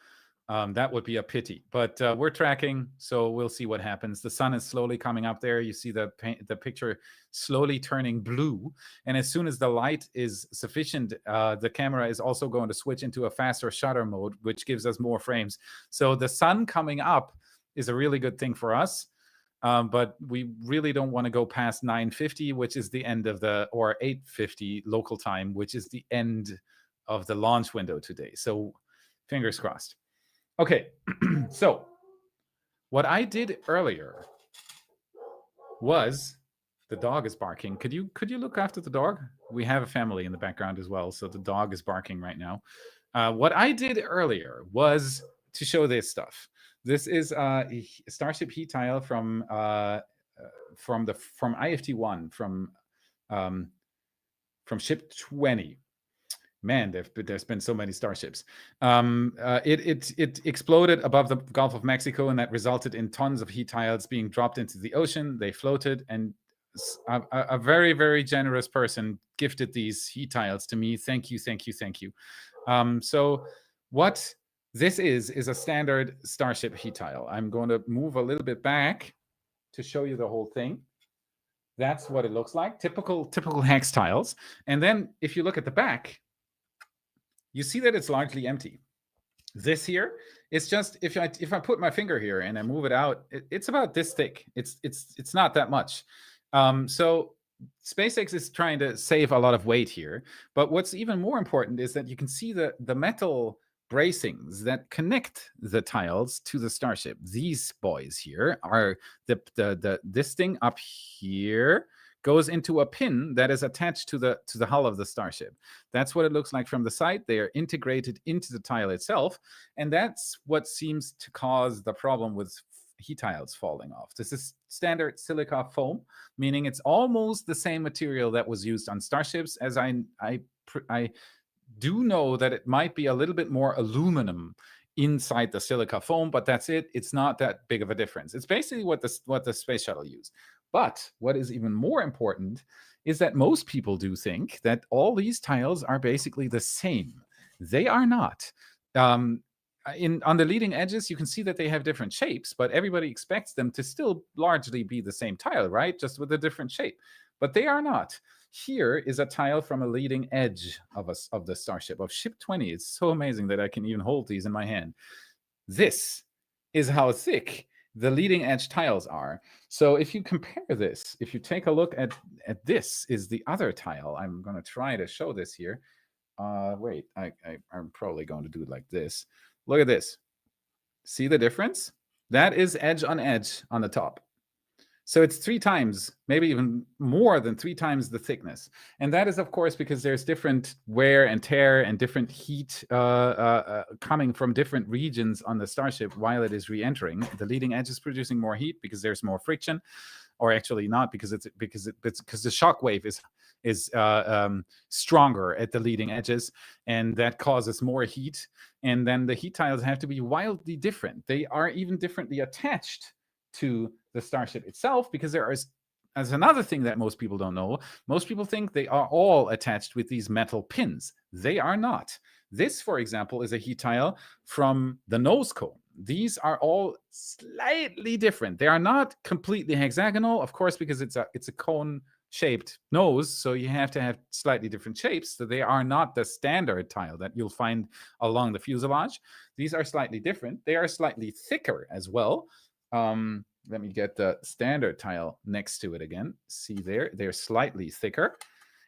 S1: That would be a pity, but we're tracking, so we'll see what happens. The sun is slowly coming up there. You see the picture slowly turning blue, and as soon as the light is sufficient, the camera is also going to switch into a faster shutter mode, which gives us more frames. So the sun coming up is a really good thing for us. but we really don't want to go past 9:50, which is the end of or 8:50 local time, which is the end of the launch window today. So fingers crossed. Okay, so what I did earlier was, the dog is barking. Could you look after the dog? We have a family in the background as well, so the dog is barking right now. What I did earlier was to show this stuff. This is a Starship heat tile from IFT1 from ship 20. Man, there's been so many Starships. It exploded above the Gulf of Mexico, and that resulted in tons of heat tiles being dropped into the ocean. They floated, and a very, very generous person gifted these heat tiles to me. Thank you, thank you, thank you. So what this is a standard Starship heat tile. I'm going to move a little bit back to show you the whole thing. That's what it looks like, typical hex tiles. And then if you look at the back, you see that it's largely empty. This here, it's just, if I put my finger here and I move it out, it's about this thick. It's not that much. So SpaceX is trying to save a lot of weight here. But what's even more important is that you can see the metal bracings that connect the tiles to the Starship. These boys here are this thing up here goes into a pin that is attached to the hull of the Starship. That's what it looks like from the side. They are integrated into the tile itself, and that's what seems to cause the problem with heat tiles falling off. This is standard silica foam, meaning it's almost the same material that was used on Starships. As I do know that it might be a little bit more aluminum inside the silica foam, but that's it. It's not that big of a difference. It's basically what the space shuttle used. But what is even more important is that most people do think that all these tiles are basically the same. They are not. On the leading edges, you can see that they have different shapes, but everybody expects them to still largely be the same tile, right? Just with a different shape. But they are not. Here is a tile from a leading edge of the Starship, of ship 20. It's so amazing that I can even hold these in my hand. This is how thick the leading edge tiles are. So if you compare this, if you take a look at this is the other tile. I'm going to try to show this here. Wait, I'm probably going to do it like this. Look at this. See the difference? That is edge on the top. So it's 3 times, maybe even more than 3 times the thickness. And that is, of course, because there's different wear and tear and different heat coming from different regions on the Starship while it is re-entering. The leading edge is producing more heat because there's more friction, or actually not, because the shock wave is stronger at the leading edges, and that causes more heat. And then the heat tiles have to be wildly different. They are even differently attached to the Starship itself, because there is, as another thing that most people don't know, most people think they are all attached with these metal pins. They are not. This, for example, is a heat tile from the nose cone. These are all slightly different. They are not completely hexagonal, of course, because it's a cone-shaped nose, so you have to have slightly different shapes. So they are not the standard tile that you'll find along the fuselage. These are slightly different. They are slightly thicker as well. Let me get the standard tile next to it again. See there, they're slightly thicker,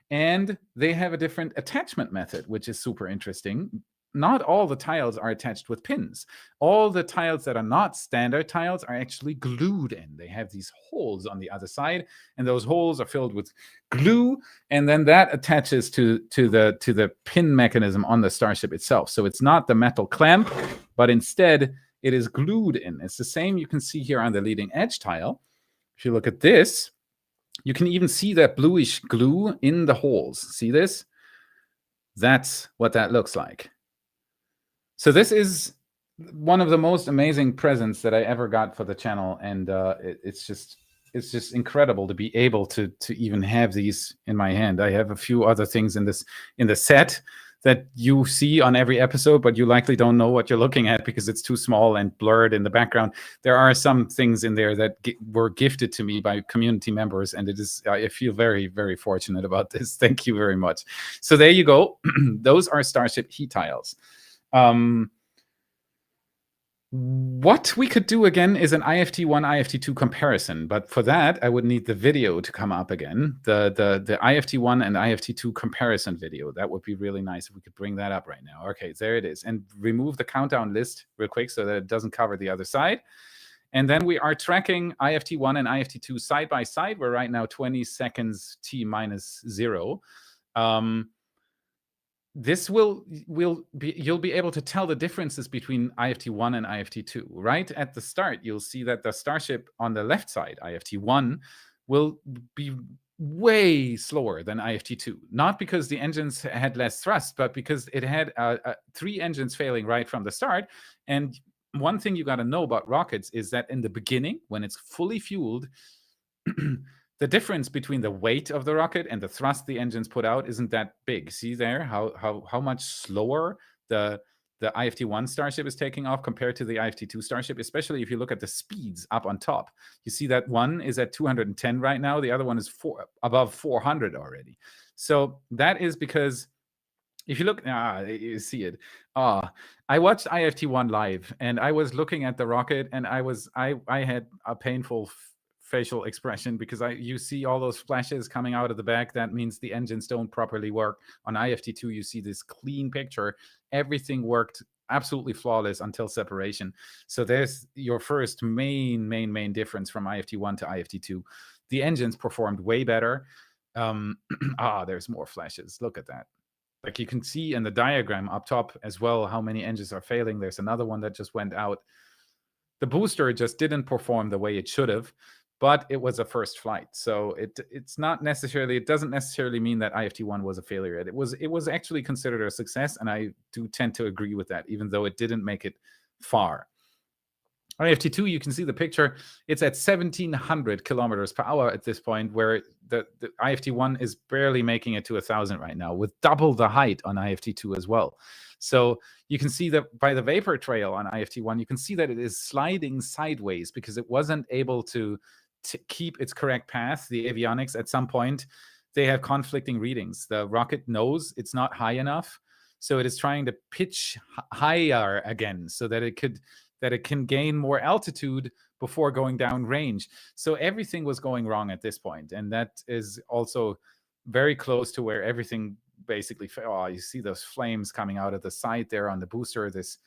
S1: and they have a different attachment method, which is super interesting. Not all the tiles are attached with pins. All the tiles that are not standard tiles are actually glued in. They have these holes on the other side, and those holes are filled with glue, and then that attaches to the pin mechanism on the Starship itself. So it's not the metal clamp, but instead it is glued in. It's the same you can see here on the leading edge tile. If you look at this, you can even see that bluish glue in the holes. See this? That's what that looks like. So this is one of the most amazing presents that I ever got for the channel, and it's just incredible to be able to even have these in my hand. I have a few other things in the set that you see on every episode, but you likely don't know what you're looking at because it's too small and blurred in the background. There are some things in there that were gifted to me by community members, and I feel very, very fortunate about this. Thank you very much. So there you go. Those are Starship heat tiles. What we could do again is an IFT1, IFT2 comparison, but for that I would need the video to come up again, the IFT1 and IFT2 comparison video. That would be really nice if we could bring that up right now. Okay, there it is. And remove the countdown list real quick so that it doesn't cover the other side. And then we are tracking IFT1 and IFT2 side by side. We're right now 20 seconds T minus 0. This you'll be able to tell the differences between IFT1 and IFT2. Right at the start, you'll see that the Starship on the left side, IFT1, will be way slower than IFT2. Not because the engines had less thrust, but because it had 3 engines failing right from the start. And one thing you got to know about rockets is that in the beginning, when it's fully fueled, the difference between the weight of the rocket and the thrust the engines put out isn't that big. See there how much slower the IFT1 Starship is taking off compared to the IFT2 Starship, especially if you look at the speeds up on top. You see that one is at 210 right now. The other one is above 400 already. So that is because if you look, you see it. I watched IFT1 live, and I was looking at the rocket, and I had a painful facial expression because you see all those flashes coming out of the back. That means the engines don't properly work. On IFT2, you see this clean picture. Everything worked absolutely flawless until separation. So there's your first main difference from IFT1 to IFT2. The engines performed way better. There's more flashes. Look at that. Like you can see in the diagram up top as well how many engines are failing. There's another one that just went out. The booster just didn't perform the way it should have, but it was a first flight. So it doesn't necessarily mean that IFT1 was a failure. It was actually considered a success, and I do tend to agree with that, even though it didn't make it far. IFT2, you can see the picture. It's at 1,700 kilometers per hour at this point, where the IFT1 is barely making it to 1,000 right now, with double the height on IFT2 as well. So you can see that by the vapor trail on IFT1, you can see that it is sliding sideways because it wasn't able to keep its correct path. The avionics, at some point, they have conflicting readings. The rocket knows it's not high enough, so it is trying to pitch higher again so that it can gain more altitude before going down range. So everything was going wrong at this point. And that is also very close to where everything basically, you see those flames coming out of the side there on the booster. This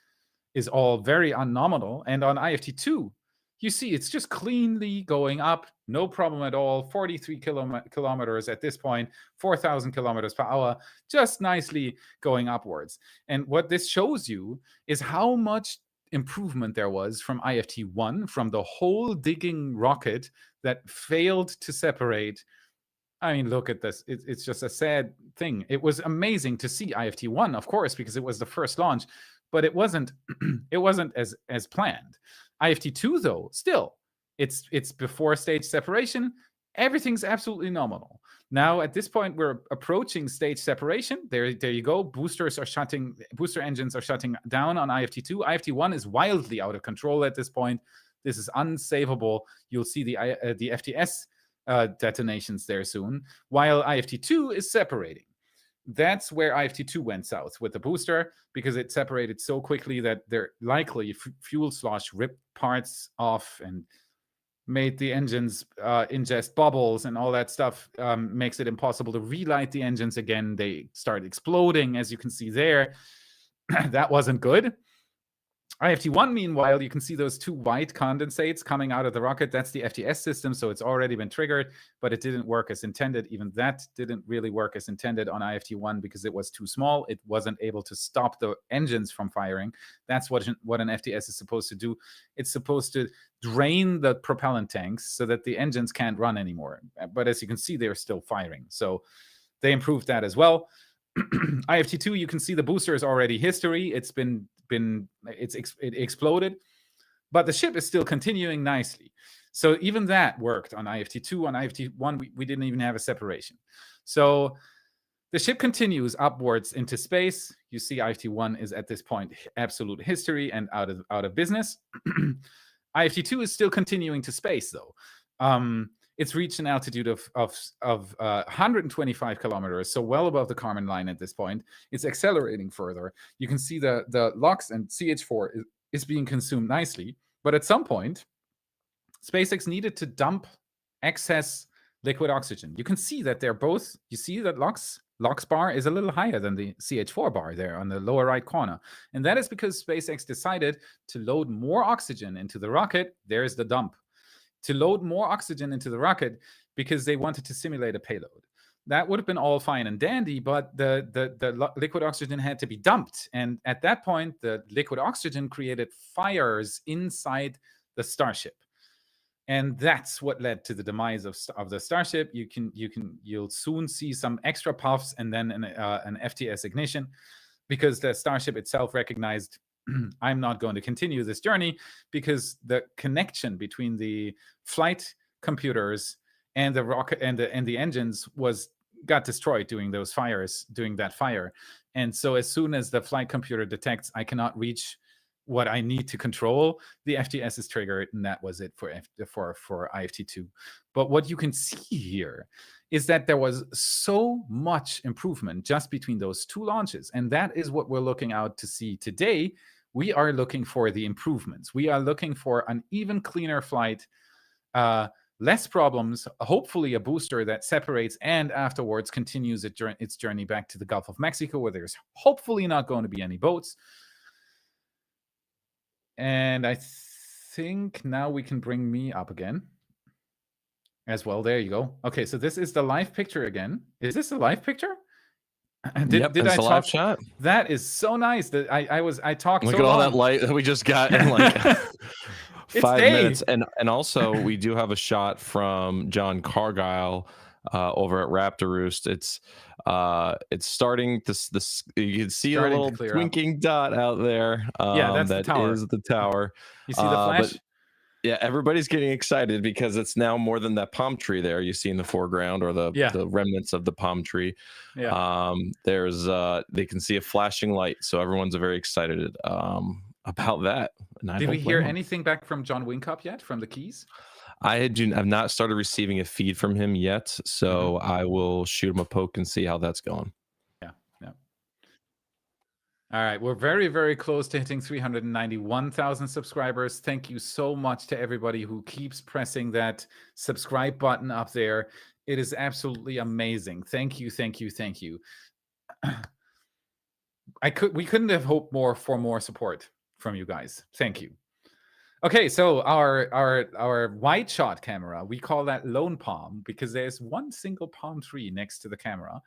S1: is all very unnominal. And on IFT2, you see it's just cleanly going up, no problem at all. 43 kilometers at this point, 4,000 kilometers per hour, just nicely going upwards. And what this shows you is how much improvement there was from IFT1, from the whole digging rocket that failed to separate. I mean, look at this. It's just a sad thing. It was amazing to see IFT1, of course, because it was the first launch, but it wasn't as planned. IFT2, though, still, it's before stage separation. Everything's absolutely nominal. Now, at this point, we're approaching stage separation. There you go. Booster engines are shutting down on IFT2. IFT1 is wildly out of control at this point. This is unsavable. You'll see the FTS detonations there soon, while IFT2 is separating. That's where IFT2 went south with the booster, because it separated so quickly that they're likely fuel slosh ripped parts off and made the engines ingest bubbles, and all that stuff makes it impossible to relight the engines again. They start exploding, as you can see there. That wasn't good. IFT1, meanwhile, you can see those 2 white condensates coming out of the rocket. That's the FTS system, so it's already been triggered, but it didn't work as intended. Even that didn't really work as intended on IFT1 because it was too small. It wasn't able to stop the engines from firing. That's what an FTS is supposed to do. It's supposed to drain the propellant tanks so that the engines can't run anymore. But as you can see, they're still firing. So they improved that as well. IFT2, you can see the booster is already history. It exploded, but the ship is still continuing nicely. So even that worked on IFT2. On IFT1, we didn't even have a separation. So the ship continues upwards into space. You see IFT1 is at this point absolute history and out of business. IFT2 is still continuing to space, though. It's reached an altitude of 125 kilometers, so well above the Kármán line at this point. It's accelerating further. You can see the LOX and CH4 is being consumed nicely. But at some point, SpaceX needed to dump excess liquid oxygen. You can see that they're both, you see that LOX bar is a little higher than the CH4 bar there on the lower right corner. And that is because SpaceX decided to load more oxygen into the rocket. There's the dump. To load more oxygen into the rocket because they wanted to simulate a payload. That would have been all fine and dandy, but the liquid oxygen had to be dumped. And at that point, the liquid oxygen created fires inside the Starship. And that's what led to the demise of the Starship. You'll soon see some extra puffs and then an FTS ignition, because the Starship itself recognized, I'm not going to continue this journey, because the connection between the flight computers and the rocket and the engines got destroyed during that fire. And so as soon as the flight computer detects I cannot reach what I need to control, the FTS is triggered, and that was it for IFT2. But what you can see here is that there was so much improvement just between those two launches, and that is what we're looking out to see today. We are looking for the improvements. We are looking for an even cleaner flight, less problems, hopefully a booster that separates and afterwards continues its journey back to the Gulf of Mexico, where there's hopefully not going to be any boats. And I think now we can bring me up again as well. There you go. Okay, so this is the live picture again. Is this a live picture?
S2: Did I talk? Live shot?
S1: That is so nice. That I talked.
S2: Look
S1: so
S2: at all
S1: long.
S2: that light that we just got in like 5 minutes. And also we do have a shot from John Cargile over at Raptor Roost. It's starting this you can see a little twinking dot out there.
S1: That's
S2: that
S1: the tower.
S2: Is the tower.
S1: You see the flash?
S2: Yeah, everybody's getting excited because it's now more than that palm tree there you see in the foreground, or the remnants of the palm tree.
S1: Yeah.
S2: There's they can see a flashing light, so everyone's very excited about that.
S1: Did we hear anything back from John Winkopp yet from the Keys?
S2: I've not started receiving a feed from him yet, so I will shoot him a poke and see how that's going.
S1: Yeah. All right, we're very, very close to hitting 391,000 subscribers. Thank you so much to everybody who keeps pressing that subscribe button up there. It is absolutely amazing. Thank you. We couldn't have hoped more for more support from you guys. Thank you. Okay, so our wide shot camera, we call that lone palm because there's one single palm tree next to the camera.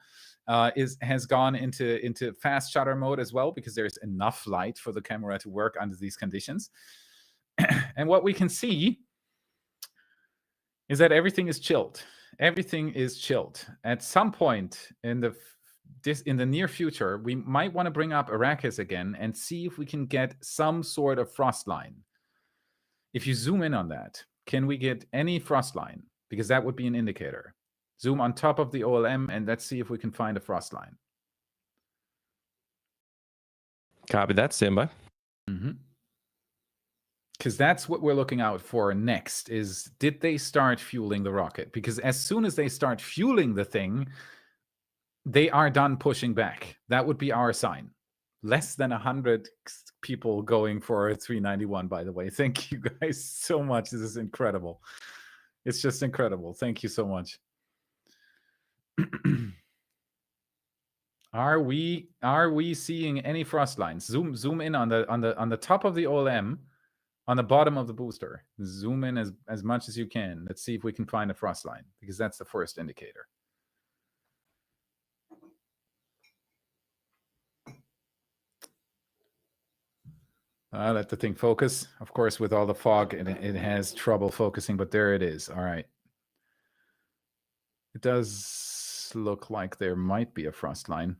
S1: Has gone into fast shutter mode as well, because there's enough light for the camera to work under these conditions. And what we can see is that everything is chilled. Everything is chilled. At some point in the near future, we might want to bring up Arrakis again and see if we can get some sort of frost line. If you zoom in on that, can we get any frost line? Because that would be an indicator. Zoom on top of the OLM and let's see if we can find a frost line.
S2: Copy that, standby.
S1: Because that's what we're looking out for next, is did they start fueling the rocket? Because as soon as they start fueling the thing, they are done pushing back. That would be our sign. Less than 100 people going for a 391, by the way. Thank you guys so much. This is incredible. It's just incredible. Thank you so much. Are we seeing any frost lines? Zoom in on the top of the OLM, on the bottom of the booster. Zoom in as much as you can. Let's see if we can find a frost line, because that's the first indicator. Let the thing focus. Of course, with all the fog, it has trouble focusing, but there it is. All right. It does look like there might be a frost line.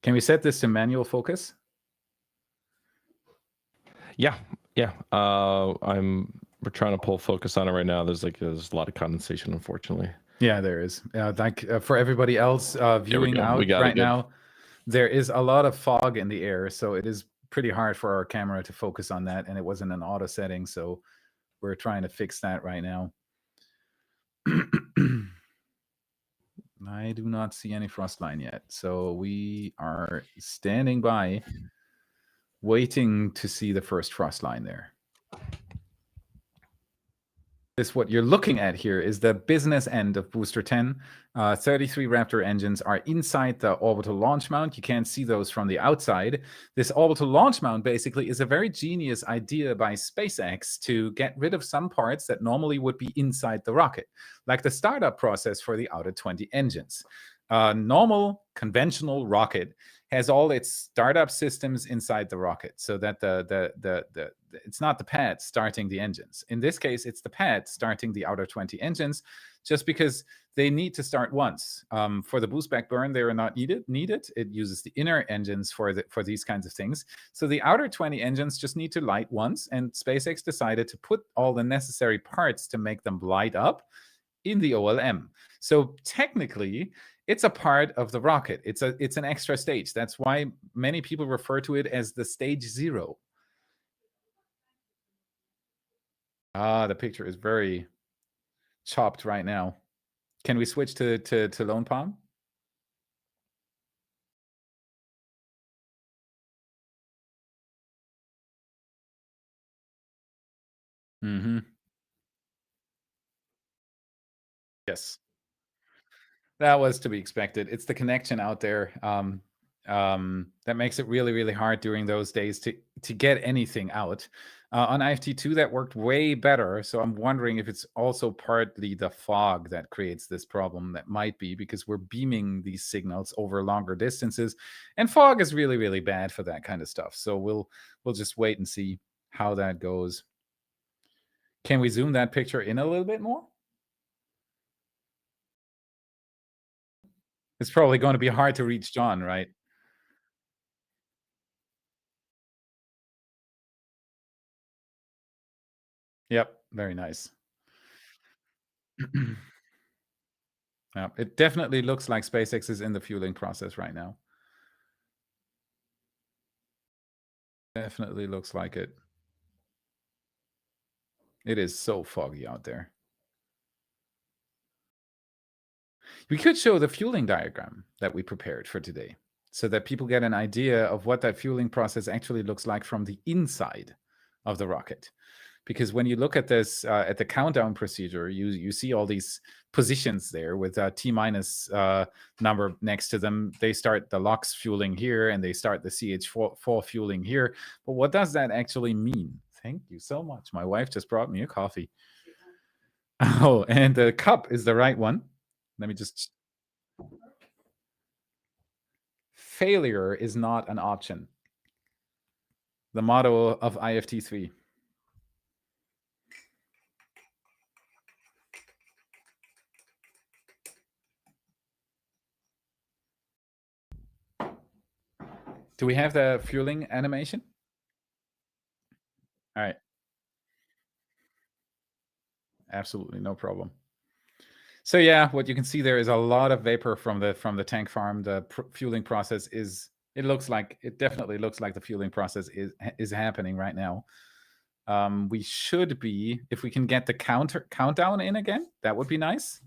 S1: Can we set this to manual focus?
S2: Yeah. We're trying to pull focus on it right now. There's a lot of condensation, unfortunately.
S1: Yeah, there is. For everybody else viewing out right now, there is a lot of fog in the air, so it is pretty hard for our camera to focus on that, and it wasn't an auto setting, so we're trying to fix that right now. I do not see any frost line yet, so we are standing by Waiting to see the first frost line there. This, what you're looking at here is the business end of Booster 10. 33 Raptor engines are inside the orbital launch mount. You can't see those from the outside. This orbital launch mount basically is a very genius idea by SpaceX to get rid of some parts that normally would be inside the rocket, like the startup process for the outer 20 engines. Normal conventional rocket has all its startup systems inside the rocket, so that it's not the pad starting the engines. In this case, it's the pad starting the outer 20 engines, just because they need to start once. For the boost back burn, they are not needed. It uses the inner engines for these kinds of things. So the outer 20 engines just need to light once, and SpaceX decided to put all the necessary parts to make them light up in the OLM. So technically, it's a part of the rocket. It's an extra stage. That's why many people refer to it as the stage 0. The picture is very chopped right now. Can we switch to Lone Palm? Yes. That was to be expected. It's the connection out there that makes it really, really hard during those days to get anything out. On IFT2, that worked way better. So I'm wondering if it's also partly the fog that creates this problem. That might be because we're beaming these signals over longer distances, and fog is really, really bad for that kind of stuff. So we'll just wait and see how that goes. Can we zoom that picture in a little bit more? It's probably going to be hard to reach John, right? Yep, very nice. Yeah, it definitely looks like SpaceX is in the fueling process right now. Definitely looks like it. It is so foggy out there. We could show the fueling diagram that we prepared for today, so that people get an idea of what that fueling process actually looks like from the inside of the rocket. Because when you look at this, at the countdown procedure, you see all these positions there with a T-minus number next to them. They start the LOX fueling here, and they start the CH4 fueling here. But what does that actually mean? Thank you so much. My wife just brought me a coffee. Oh, and the cup is the right one. Let me just... Failure is not an option. The motto of IFT3. Do we have the fueling animation? All right. Absolutely, no problem. So yeah, what you can see there is a lot of vapor from the tank farm. The fueling process is... It definitely looks like the fueling process is happening right now. We should be, if we can get the countdown in again, that would be nice.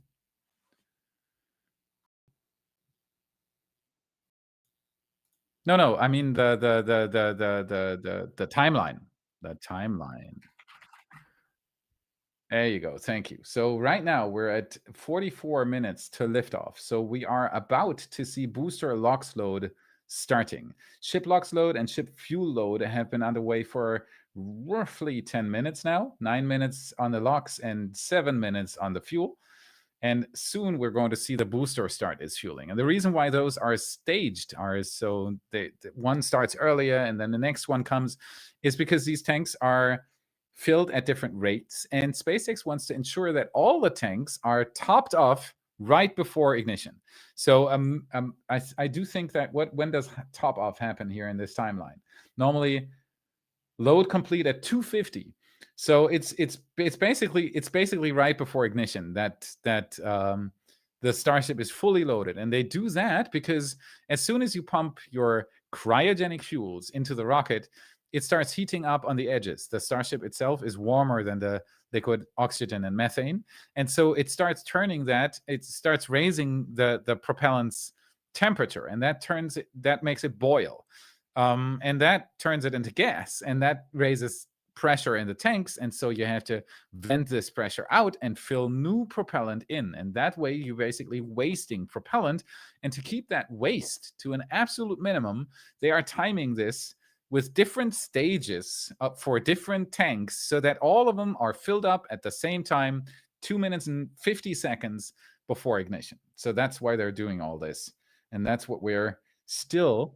S1: No, I mean the timeline. The timeline. There you go. Thank you. So right now we're at 44 minutes to liftoff. So we are about to see booster LOX load starting. Ship LOX load and ship fuel load have been underway for roughly 10 minutes now. 9 minutes on the LOX and 7 minutes on the fuel. And soon we're going to see the booster start its fueling. And the reason why those are staged are so one starts earlier and then the next one comes is because these tanks are filled at different rates, and SpaceX wants to ensure that all the tanks are topped off right before ignition. So I do think that when does top off happen here in this timeline? Normally, load complete at 250. So it's basically right before ignition that the Starship is fully loaded, and they do that because as soon as you pump your cryogenic fuels into the rocket, it starts heating up on the edges. The Starship itself is warmer than the liquid oxygen and methane. And so it starts turning that, it starts raising the propellant's temperature, and that makes it boil. And that turns it into gas, and that raises pressure in the tanks, and so you have to vent this pressure out and fill new propellant in, and that way you're basically wasting propellant. And to keep that waste to an absolute minimum, they are timing this with different stages for different tanks so that all of them are filled up at the same time, 2 minutes and 50 seconds before ignition. So that's why they're doing all this, and that's what we're still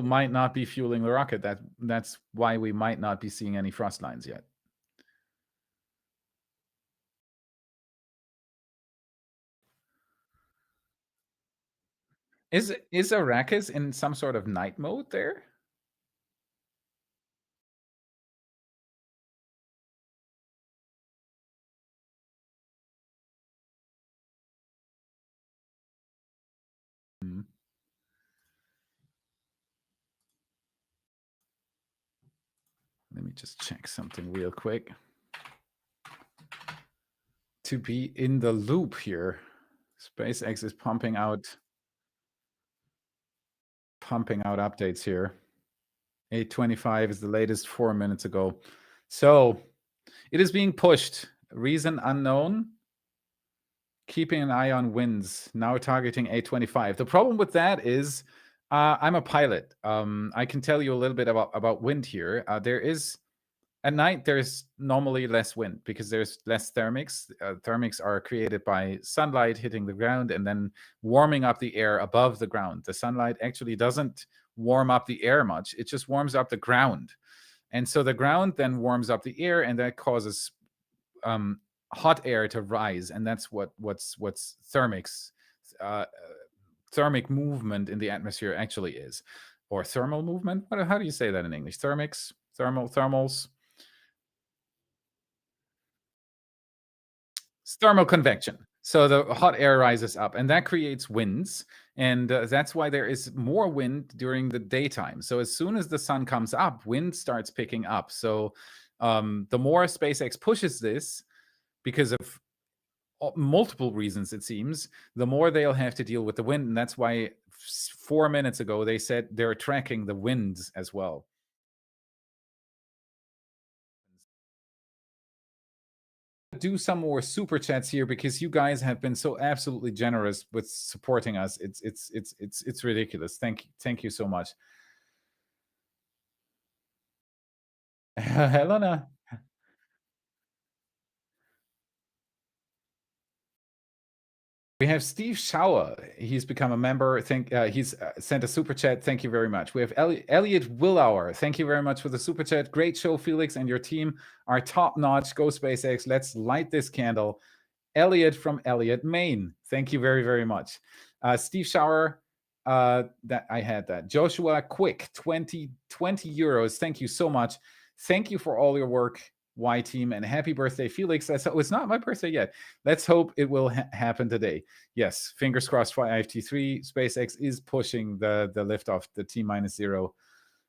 S1: might not be fueling the rocket. That's why we might not be seeing any frost lines yet. Is Arrakis in some sort of night mode there? Let me just check something real quick. To be in the loop here, SpaceX is pumping out updates here. 8:25 is the latest 4 minutes ago. So it is being pushed. Reason unknown. Keeping an eye on winds. Now targeting 8:25. The problem with that is I'm a pilot. I can tell you a little bit about wind here. At night, there's normally less wind because there's less thermics. Thermics are created by sunlight hitting the ground and then warming up the air above the ground. The sunlight actually doesn't warm up the air much. It just warms up the ground. And so the ground then warms up the air, and that causes hot air to rise. And that's what's thermics, thermic movement in the atmosphere actually is. Or thermal movement? How do you say that in English? Thermics? Thermals? Thermal convection. So the hot air rises up, and that creates winds, and that's why there is more wind during the daytime. So as soon as the sun comes up, wind starts picking up. So the more SpaceX pushes this, because of multiple reasons, it seems, the more they'll have to deal with the wind, and that's why 4 minutes ago they said they're tracking the winds as well. Do some more super chats here because you guys have been so absolutely generous with supporting us. It's ridiculous. Thank you so much. Helena. We have Steve Schauer. He's become a member. He's sent a super chat. Thank you very much. We have Elliot Willauer. Thank you very much for the super chat. Great show, Felix, and your team are top notch. Go SpaceX. Let's light this candle. Elliot from Elliot, Maine. Thank you very, very much. Steve Schauer, that I had that. Joshua Quick, 20 euros. Thank you so much. Thank you for all your work, Y team, and happy birthday, Felix. It's not my birthday yet. Let's hope it will happen today. Yes, fingers crossed for IFT3. SpaceX is pushing the liftoff, the T-0.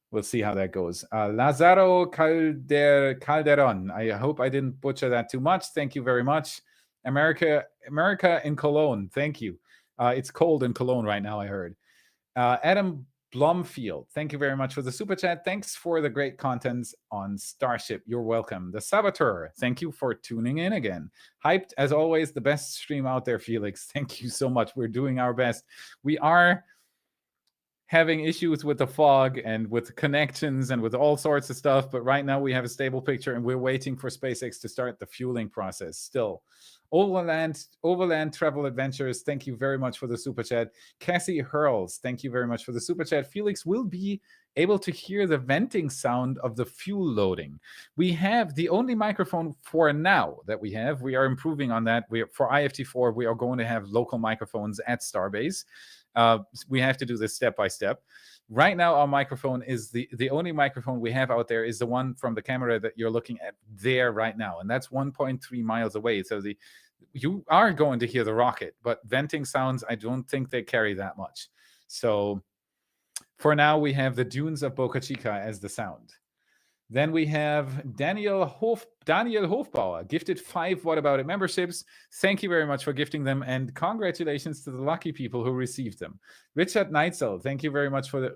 S1: We'll see how that goes. Lazaro Calderon. I hope I didn't butcher that too much. Thank you very much. America in Cologne. Thank you. It's cold in Cologne right now, I heard. Adam Blomfield, thank you very much for the super chat. Thanks for the great contents on Starship. You're welcome. The Saboteur, thank you for tuning in again. Hyped, as always, the best stream out there, Felix. Thank you so much. We're doing our best. We are having issues with the fog and with connections and with all sorts of stuff, but right now we have a stable picture and we're waiting for SpaceX to start the fueling process still. Overland Travel Adventures, thank you very much for the super chat. Cassie Hurls, thank you very much for the super chat. Felix will be able to hear the venting sound of the fuel loading. We have the only microphone for now that we have. We are improving on that. For IFT4, we are going to have local microphones at Starbase. We have to do this step by step. Right now, our microphone is the only microphone we have out there is the one from the camera that you're looking at there right now, and that's 1.3 miles away. So you are going to hear the rocket, but venting sounds, I don't think they carry that much. So for now, we have the dunes of Boca Chica as the sound. Then we have Daniel Hofbauer, gifted 5 What About It memberships. Thank you very much for gifting them, and congratulations to the lucky people who received them. Richard Neitzel, thank you very much for the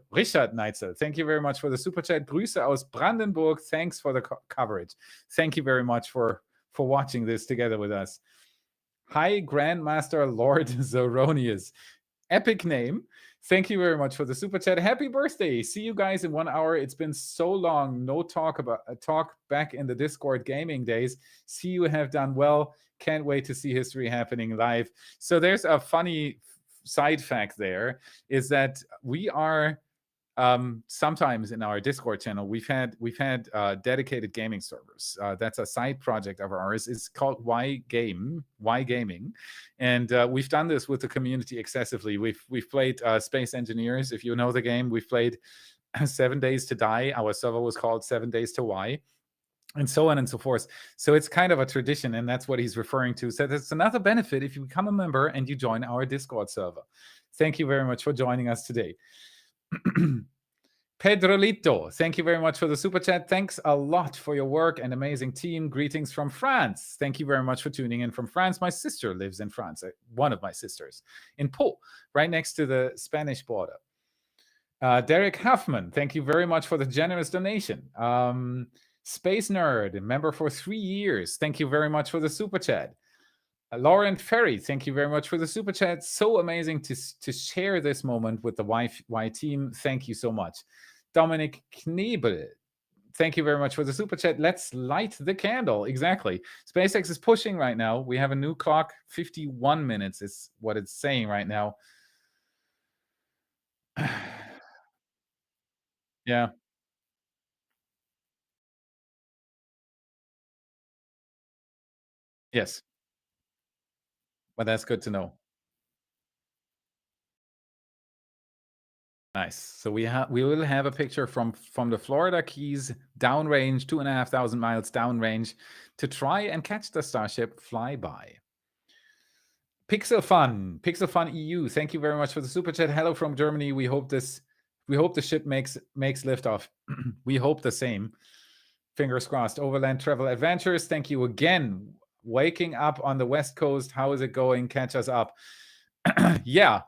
S1: super chat. Grüße aus Brandenburg. Thanks for the coverage. Thank you very much for watching this together with us. Hi, Grandmaster Lord Zoronius. Epic name. Thank you very much for the super chat. Happy birthday. See you guys in 1 hour. It's been so long. No talk back in the Discord gaming days. See you have done well. Can't wait to see history happening live. So there's a funny side fact there, is that we are sometimes in our Discord channel, we've had dedicated gaming servers. That's a side project of ours. It's called Why Gaming, and we've done this with the community excessively. We've played Space Engineers. If you know the game, we've played 7 Days to Die. Our server was called 7 Days to Why, and so on and so forth. So it's kind of a tradition, and that's what he's referring to. So that's another benefit if you become a member and you join our Discord server. Thank you very much for joining us today. Pedrolito, thank you very much for the super chat. Thanks a lot for your work and amazing team. Greetings from France. Thank you very much for tuning in from France. My sister lives in France, one of my sisters, in Pau, right next to the Spanish border. Derek Huffman, thank you very much for the generous donation. Space Nerd, a member for 3 years. Thank you very much for the super chat. Lauren Ferry, thank you very much for the super chat. So amazing to share this moment with the Y team. Thank you so much. Dominic Knebel, thank you very much for the super chat. Let's light the candle. Exactly. SpaceX is pushing right now. We have a new clock. 51 minutes is what it's saying right now. Yeah. Yes. But that's good to know. Nice. So we will have a picture from the Florida Keys downrange, 2,500 miles downrange, to try and catch the Starship flyby. Pixel Fun EU. Thank you very much for the super chat. Hello from Germany. We hope the ship makes liftoff. We hope the same. Fingers crossed. Overland Travel Adventures. Thank you again. Waking up on the West Coast. How is it going? Catch us up. Yeah.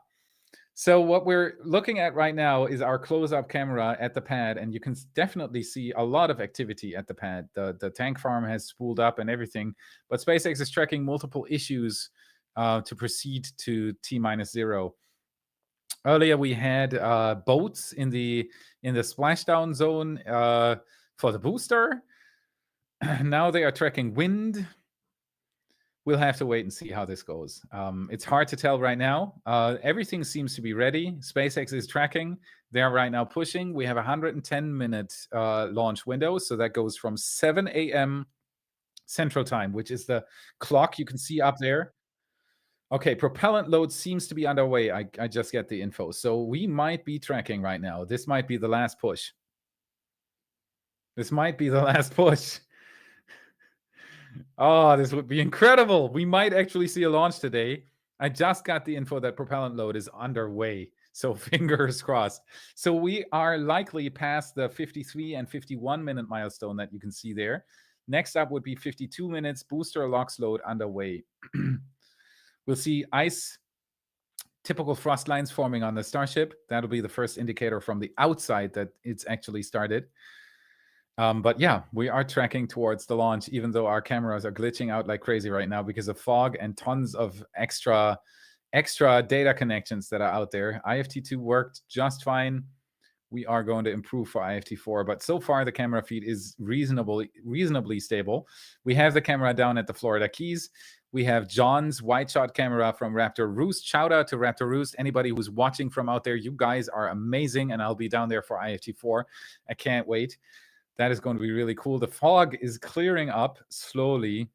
S1: So what we're looking at right now is our close-up camera at the pad, and you can definitely see a lot of activity at the pad. The tank farm has spooled up and everything, but SpaceX is tracking multiple issues to proceed to T-0. Earlier we had boats in the splashdown zone for the booster. Now they are tracking wind. We'll have to wait and see how this goes. It's hard to tell right now. Everything seems to be ready. SpaceX is tracking. They're right now pushing. We have a 110-minute launch window. So that goes from 7 a.m. Central Time, which is the clock you can see up there. Okay, propellant load seems to be underway. I just get the info. So we might be tracking right now. This might be the last push. This might be the last push. Oh, this would be incredible. We might actually see a launch today. I just got the info that propellant load is underway. So fingers crossed. So we are likely past the 53 and 51-minute milestone that you can see there. Next up would be 52 minutes, booster LOX load underway. We'll see ice, typical frost lines forming on the Starship. That'll be the first indicator from the outside that it's actually started. But yeah, we are tracking towards the launch, even though our cameras are glitching out like crazy right now because of fog and tons of extra data connections that are out there. IFT2 worked just fine. We are going to improve for IFT4, but so far the camera feed is reasonably stable. We have the camera down at the Florida Keys. We have John's wide shot camera from Raptor Roost. Shout out to Raptor Roost. Anybody who's watching from out there, you guys are amazing, and I'll be down there for IFT4. I can't wait. That is going to be really cool. The fog is clearing up slowly.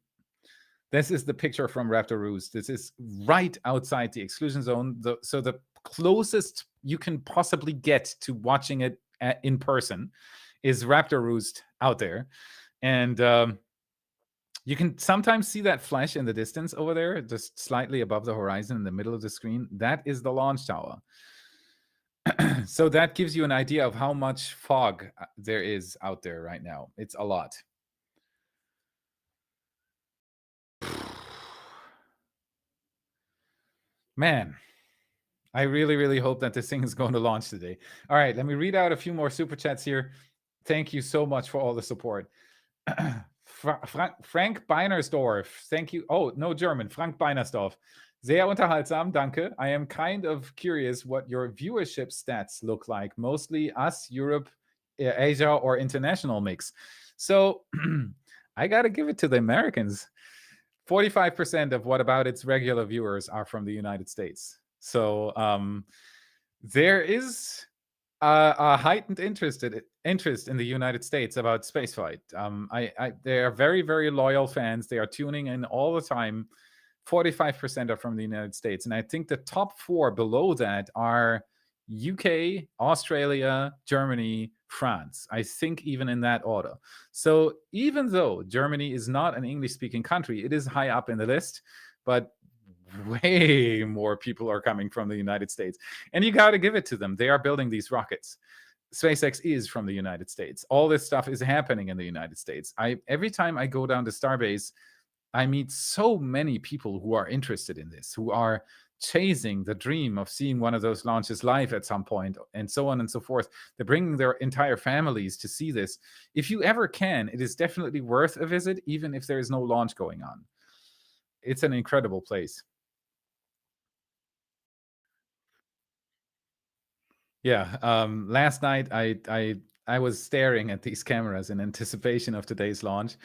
S1: This is the picture from Raptor Roost. This is right outside the exclusion zone. So the closest you can possibly get to watching it in person is Raptor Roost out there. And you can sometimes see that flash in the distance over there, just slightly above the horizon in the middle of the screen. That is the launch tower. So that gives you an idea of how much fog there is out there right now. It's a lot. Man, I really, really hope that this thing is going to launch today. All right, let me read out a few more super chats here. Thank you so much for all the support. Frank Beinersdorf, thank you. Oh, no German. Frank Beinersdorf. Sehr unterhaltsam, danke. I am kind of curious what your viewership stats look like. Mostly us, Europe, Asia, or international mix. So I got to give it to the Americans. 45% of What About It's regular viewers are from the United States. So there is a heightened interest in the United States about spaceflight. They are very, very loyal fans. They are tuning in all the time. 45% are from the United States. And I think the top 4 below that are UK, Australia, Germany, France. I think even in that order. So even though Germany is not an English-speaking country, it is high up in the list, but way more people are coming from the United States. And you got to give it to them. They are building these rockets. SpaceX is from the United States. All this stuff is happening in the United States. Every time I go down to Starbase, I meet so many people who are interested in this, who are chasing the dream of seeing one of those launches live at some point, and so on and so forth. They're bringing their entire families to see this. If you ever can, it is definitely worth a visit, even if there is no launch going on. It's an incredible place. Yeah. Last night, I was staring at these cameras in anticipation of today's launch.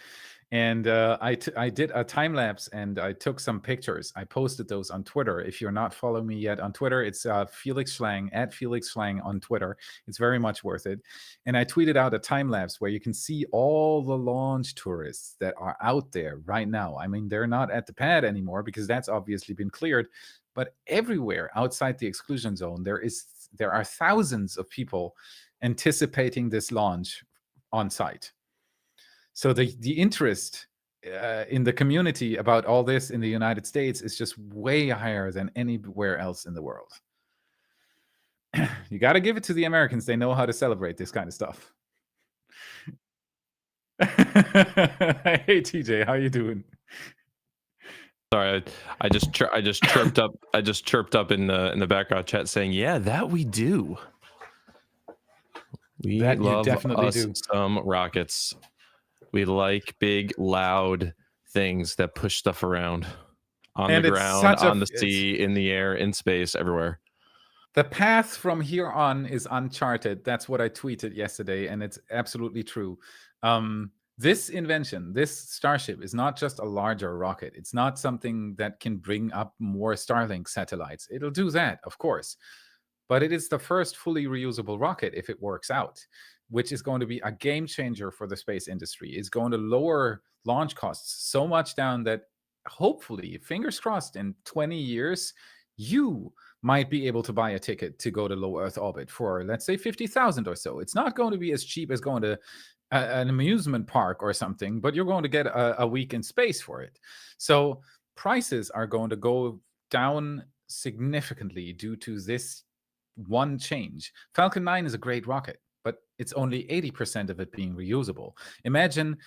S1: And I did a time lapse and I took some pictures. I posted those on Twitter. If you're not following me yet on Twitter, it's Felix Schlang, at Felix Schlang on Twitter. It's very much worth it. And I tweeted out a time lapse where you can see all the launch tourists that are out there right now. I mean, they're not at the pad anymore because that's obviously been cleared. But everywhere outside the exclusion zone, there are thousands of people anticipating this launch on site. So the interest in the community about all this in the United States is just way higher than anywhere else in the world. You got to give it to the Americans. They know how to celebrate this kind of stuff. Hey TJ, how you doing?
S2: Sorry, I just chirped up. I just chirped up in the background chat saying, "Yeah, that we do. We
S1: That
S2: love
S1: you definitely
S2: us
S1: do.
S2: some rockets. We like big, loud things that push stuff around on the ground, on the sea, in the air, in space, everywhere."
S1: The path from here on is uncharted. That's what I tweeted yesterday, and it's absolutely true. This invention, this Starship, is not just a larger rocket. It's not something that can bring up more Starlink satellites. It'll do that, of course. But it is the first fully reusable rocket if it works out, which is going to be a game changer for the space industry. It's going to lower launch costs so much down that hopefully, fingers crossed, in 20 years, you might be able to buy a ticket to go to low Earth orbit for, let's say, 50,000 or so. It's not going to be as cheap as going to an amusement park or something, but you're going to get a week in space for it. So prices are going to go down significantly due to this one change. Falcon 9 is a great rocket, but it's only 80% of it being reusable. Imagine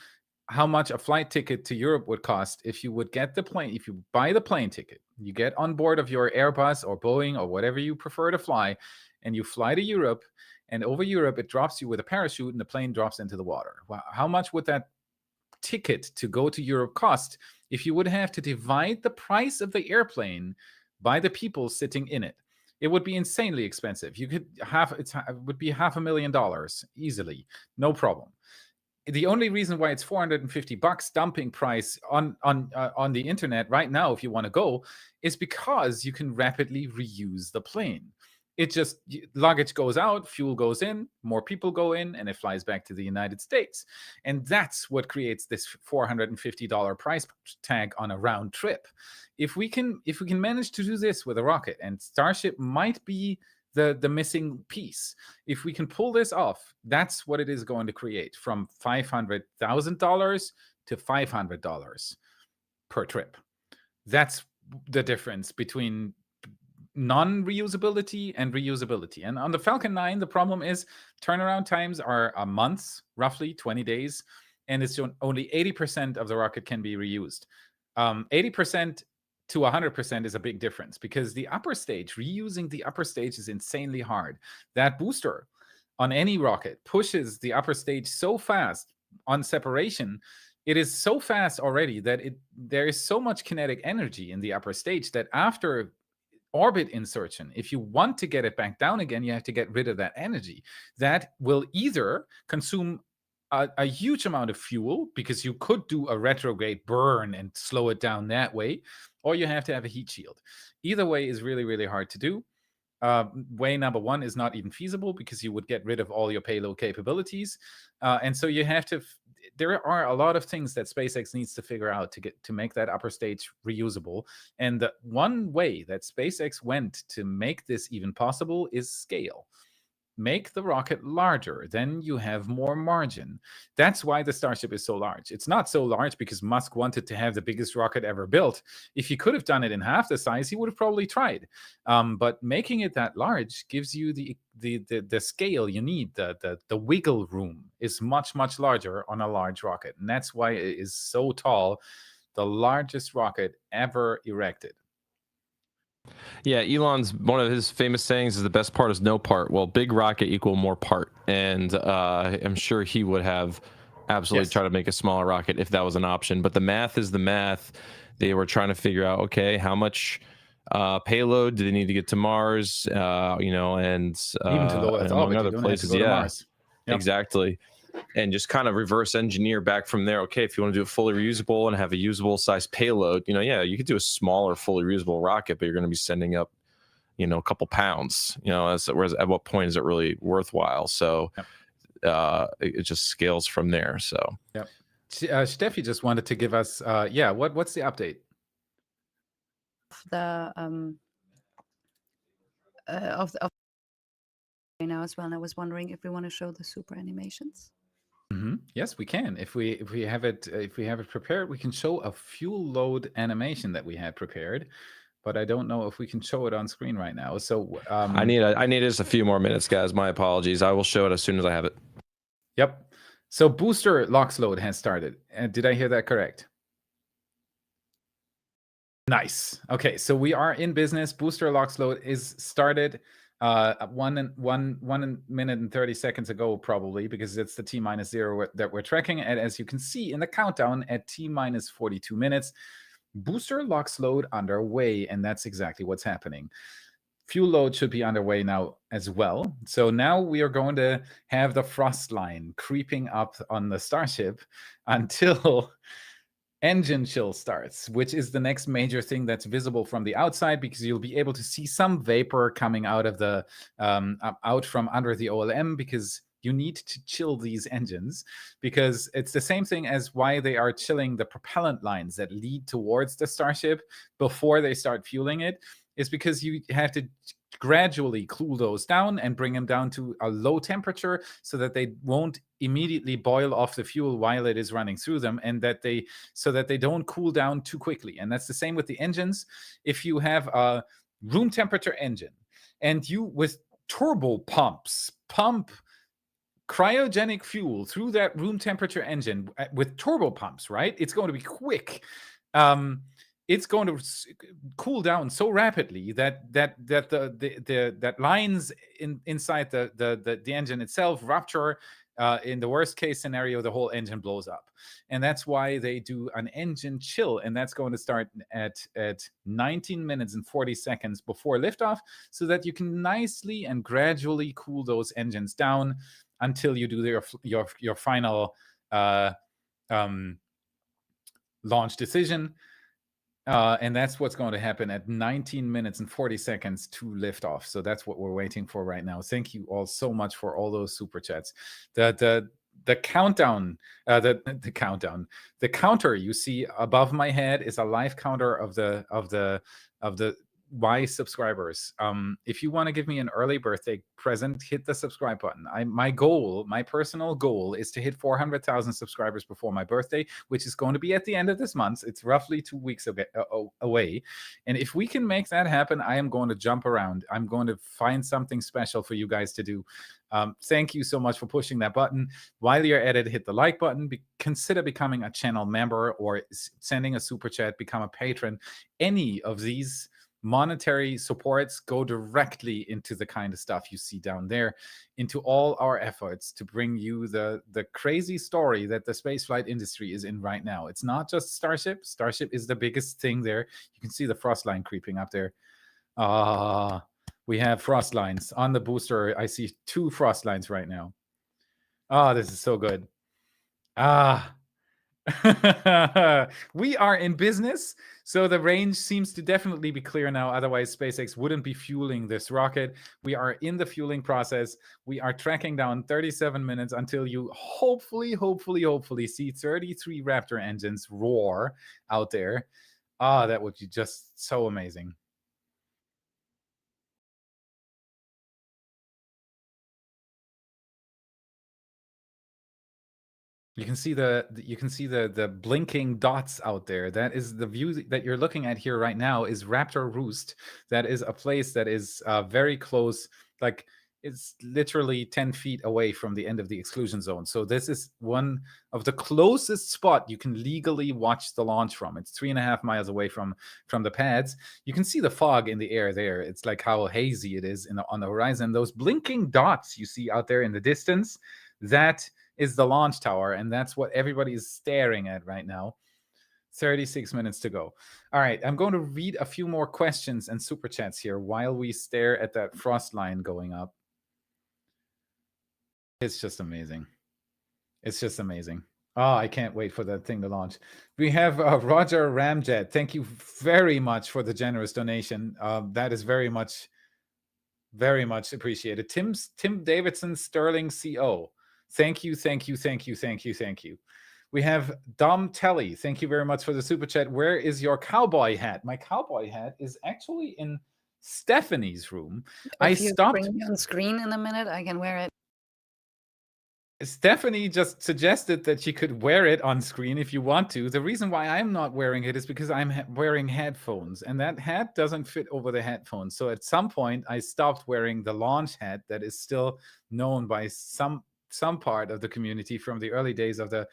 S1: how much a flight ticket to Europe would cost if you would get the plane, if you buy the plane ticket, you get on board of your Airbus or Boeing or whatever you prefer to fly, and you fly to Europe, and over Europe, it drops you with a parachute and the plane drops into the water. Wow. How much would that ticket to go to Europe cost if you would have to divide the price of the airplane by the people sitting in it? It would be insanely expensive. You could it would be $500,000 easily, no problem. The only reason why it's $450 dumping price on the internet right now, if you want to go, is because you can rapidly reuse the plane. It just, luggage goes out, fuel goes in, more people go in, and it flies back to the United States. And that's what creates this $450 price tag on a round trip. If we can manage to do this with a rocket, and Starship might be the missing piece. If we can pull this off, that's what it is going to create, from $500,000 to $500 per trip. That's the difference between non-reusability and reusability. And on the Falcon 9, the problem is turnaround times are months, roughly 20 days, and it's only 80% of the rocket can be reused. 80% to 100% is a big difference, because the upper stage, reusing the upper stage is insanely hard. That booster on any rocket pushes the upper stage so fast on separation. It is so fast already that there is so much kinetic energy in the upper stage that after orbit insertion, if you want to get it back down again, you have to get rid of that energy. That will either consume a huge amount of fuel, because you could do a retrograde burn and slow it down that way, or you have to have a heat shield. Either way is really, really hard to do. Way number one is not even feasible, because you would get rid of all your payload capabilities. And so you have to, there are a lot of things that SpaceX needs to figure out to make that upper stage reusable. And the one way that SpaceX went to make this even possible is scale. Make the rocket larger, then you have more margin. That's why the Starship is so large. It's not so large because Musk wanted to have the biggest rocket ever built. If he could have done it in half the size, he would have probably tried. But making it that large gives you the scale you need. The wiggle room is much, much larger on a large rocket. And that's why it is so tall, the largest rocket ever erected.
S2: Yeah, Elon's, one of his famous sayings is the best part is no part. Well, big rocket equal more part. And I'm sure he would have absolutely tried to make a smaller rocket if that was an option. But the math is the math. They were trying to figure out, okay, how much payload do they need to get to Mars? And
S1: even to low Earth
S2: among
S1: orbit,
S2: other places. Yeah, exactly. And just kind of reverse engineer back from there. Okay, if you want to do it fully reusable and have a usable size payload, you could do a smaller fully reusable rocket, but you're going to be sending up, a couple pounds, whereas at what point is it really worthwhile? So it just scales from there. So
S1: Steffi just wanted to give us what's the update?
S3: Of now as well, and I was wondering if we want to show the super animations.
S1: Yes, we can. If we have it prepared, we can show a fuel load animation that we had prepared, but I don't know if we can show it on screen right now. So
S2: I need just a few more minutes, guys. My apologies. I will show it as soon as I have it.
S1: Yep. So booster LOX load has started. Did I hear that correct? Nice. Okay, so we are in business. Booster LOX load is started. 1 minute and 30 seconds ago, probably, because it's the T-0 that we're tracking. And as you can see in the countdown, at T-42 minutes, booster LOX load underway, and that's exactly what's happening. Fuel load should be underway now as well. So now we are going to have the frost line creeping up on the Starship until engine chill starts, which is the next major thing that's visible from the outside, because you'll be able to see some vapor coming out of the out from under the OLM, because you need to chill these engines, because it's the same thing as why they are chilling the propellant lines that lead towards the Starship before they start fueling it, is because you have to gradually cool those down and bring them down to a low temperature so that they won't immediately boil off the fuel while it is running through them, and so that they don't cool down too quickly. And that's the same with the engines. If you have a room temperature engine and you, with turbo pumps, pump cryogenic fuel through that room temperature engine with turbo pumps, right? It's going to be quick. It's going to cool down so rapidly that that lines inside the engine itself rupture. In the worst case scenario, the whole engine blows up, and that's why they do an engine chill, and that's going to start at 19 minutes and 40 seconds before liftoff, so that you can nicely and gradually cool those engines down until you do your final launch decision. And that's what's going to happen at 19 minutes and 40 seconds to liftoff. So that's what we're waiting for right now. Thank you all so much for all those super chats. The countdown, the counter you see above my head is a live counter of the
S4: wise subscribers, if you want to give me an early birthday present, hit the subscribe button. My personal goal is to hit 400,000 subscribers before my birthday, which is going to be at the end of this month. It's roughly 2 weeks away. And if we can make that happen, I am going to jump around. I'm going to find something special for you guys to do. Thank you so much for pushing that button. While you're at it, hit the like button. Consider becoming a channel member or sending a super chat, become a patron. Any of these monetary supports go directly into the kind of stuff you see down there, into all our efforts to bring you the crazy story that the spaceflight industry is in right now. It's not just Starship. Starship is the biggest thing there. You can see the frost line creeping up there. We have frost lines on the booster. I see 2 frost lines right now. This is so good. We are in business, so the range seems to definitely be clear now. Otherwise, SpaceX wouldn't be fueling this rocket. We are in the fueling process. We are tracking down 37 minutes until you hopefully see 33 Raptor engines roar out there. That would be just so amazing. You can see the blinking dots out there. That is the view that you're looking at here right now is Raptor Roost. That is a place that is very close, like it's literally 10 feet away from the end of the exclusion zone. So this is one of the closest spot you can legally watch the launch from. It's 3.5 miles away from the pads. You can see the fog in the air there. It's like how hazy it is on the horizon. Those blinking dots you see out there in the distance, that is the launch tower, and that's what everybody is staring at right now. 36 minutes to go. All right, I'm going to read a few more questions and super chats here while we stare at that frost line going up. It's just amazing. It's just amazing. I can't wait for that thing to launch. We have Roger Ramjet. Thank you very much for the generous donation. That is very much appreciated. Tim Davidson Sterling CO. Thank you. We have Dom Telly. Thank you very much for the super chat. Where is your cowboy hat? My cowboy hat is actually in Stefanie's room.
S3: If you bring me on screen in a minute, I can wear it.
S4: Stefanie just suggested that she could wear it on screen if you want to. The reason why I'm not wearing it is because I'm wearing headphones, and that hat doesn't fit over the headphones. So at some point, I stopped wearing the launch hat that is still known by some part of the community from the early days of the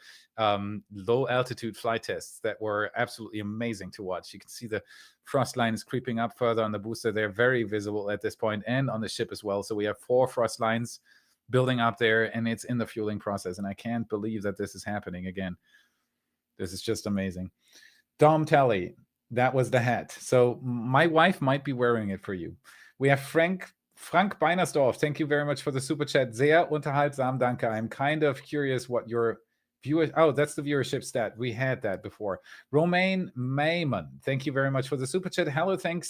S4: low altitude flight tests that were absolutely amazing to watch. You can see the frost line is creeping up further on the booster. They're very visible at this point, and on the ship as well. So we have 4 frost lines building up there, and it's in the fueling process. And I can't believe that this is happening again. This is just amazing. Dom Telly, that was the hat. So my wife might be wearing it for you. We have Frank Beinersdorf. Thank you very much for the super chat. Sehr unterhaltsam, danke. I'm kind of curious what your viewers. Oh, that's the viewership stat. We had that before. Romaine Mayman. Thank you very much for the super chat. Hello, thank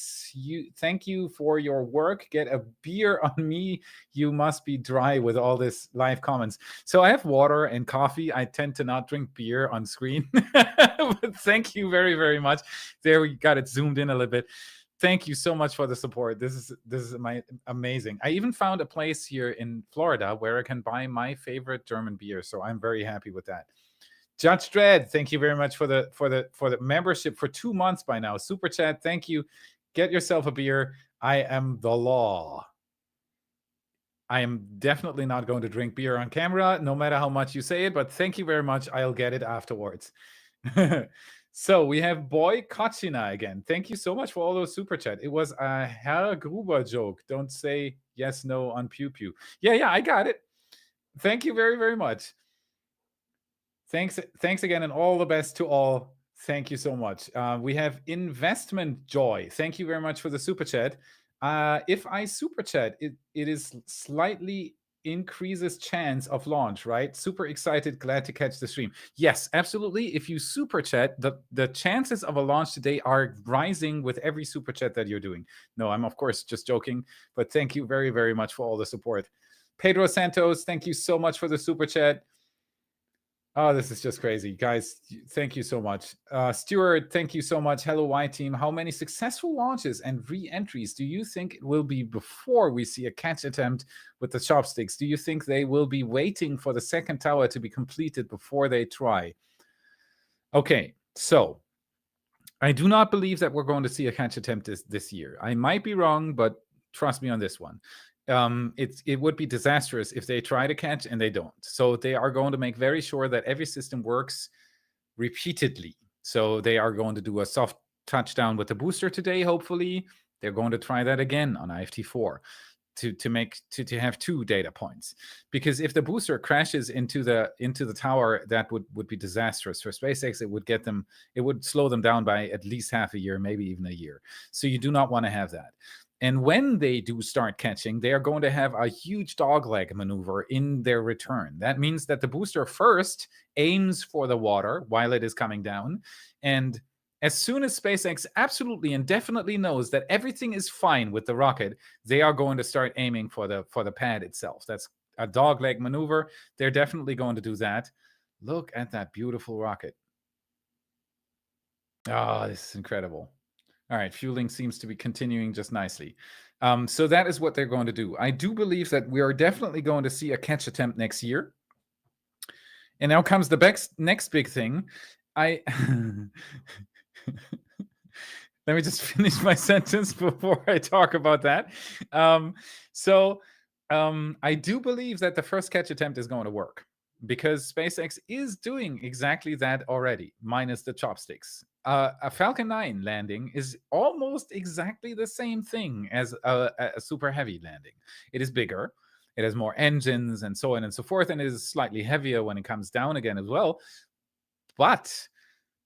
S4: you for your work. Get a beer on me. You must be dry with all this live comments. So I have water and coffee. I tend to not drink beer on screen. But thank you very, very much. There, we got it zoomed in a little bit. Thank you so much for the support. This is amazing. I even found a place here in Florida where I can buy my favorite German beer, so I'm very happy with that. Judge Dredd, thank you very much for the membership for 2 months by now. Super chat, thank you. Get yourself a beer. I am the law. I am definitely not going to drink beer on camera, no matter how much you say it, but thank you very much. I'll get it afterwards. So we have Boy Kochina again. Thank you so much for all those super chat. It was a Herr Gruber joke. Don't say yes, no on Pew Pew. Yeah, I got it. Thank you very, very much. Thanks again, and all the best to all. Thank you so much. We have Investment Joy. Thank you very much for the super chat. If I super chat, it is slightly increases chance of launch, right? Super excited, glad to catch the stream. Yes, absolutely. If you super chat, the chances of a launch today are rising with every super chat that you're doing. No, I'm of course just joking, but thank you very, very much for all the support. Pedro Santos, thank you so much for the super chat. Oh, this is just crazy. Guys, thank you so much. Stuart, thank you so much. Hello, Y team. How many successful launches and re-entries do you think it will be before we see a catch attempt with the chopsticks? Do you think they will be waiting for the second tower to be completed before they try? Okay, so I do not believe that we're going to see a catch attempt this year. I might be wrong, but trust me on this one. It would be disastrous if they try to catch and they don't. So they are going to make very sure that every system works repeatedly. So they are going to do a soft touchdown with the booster today, hopefully. They're going to try that again on IFT4 to have 2 data points. Because if the booster crashes into the tower, that would be disastrous for SpaceX. It would slow them down by at least half a year, maybe even a year. So you do not want to have that. And when they do start catching, they are going to have a huge dogleg maneuver in their return. That means that the booster first aims for the water while it is coming down. And as soon as SpaceX absolutely and definitely knows that everything is fine with the rocket, they are going to start aiming for the pad itself. That's a dogleg maneuver. They're definitely going to do that. Look at that beautiful rocket. Oh, this is incredible. All right, fueling seems to be continuing just nicely. So that is what they're going to do. I do believe that we are definitely going to see a catch attempt next year. And now comes the next big thing. Let me just finish my sentence before I talk about that. I do believe that the first catch attempt is going to work, because SpaceX is doing exactly that already, minus the chopsticks. A Falcon 9 landing is almost exactly the same thing as a super heavy landing. It is bigger, it has more engines and so on and so forth, and it is slightly heavier when it comes down again as well. But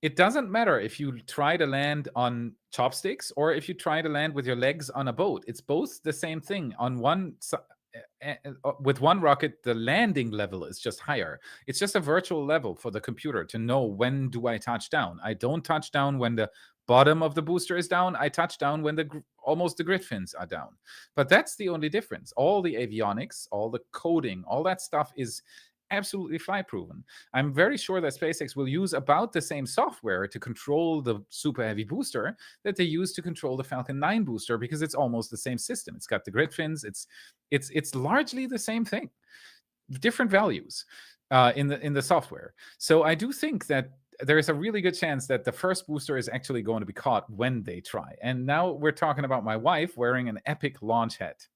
S4: it doesn't matter if you try to land on chopsticks or if you try to land with your legs on a boat. It's both the same thing. On one with one rocket, the landing level is just higher. It's just a virtual level for the computer to know, when do I touch down. I don't touch down when the bottom of the booster is down. I touch down when almost the grid fins are down. But that's the only difference. All the avionics, all the coding, all that stuff is absolutely flight proven. I'm very sure that SpaceX will use about the same software to control the super heavy booster that they use to control the Falcon 9 booster, because it's almost the same system. It's got the grid fins. It's largely the same thing, different values in the software. So I do think that there is a really good chance that the first booster is actually going to be caught when they try. And now we're talking about my wife wearing an epic launch hat.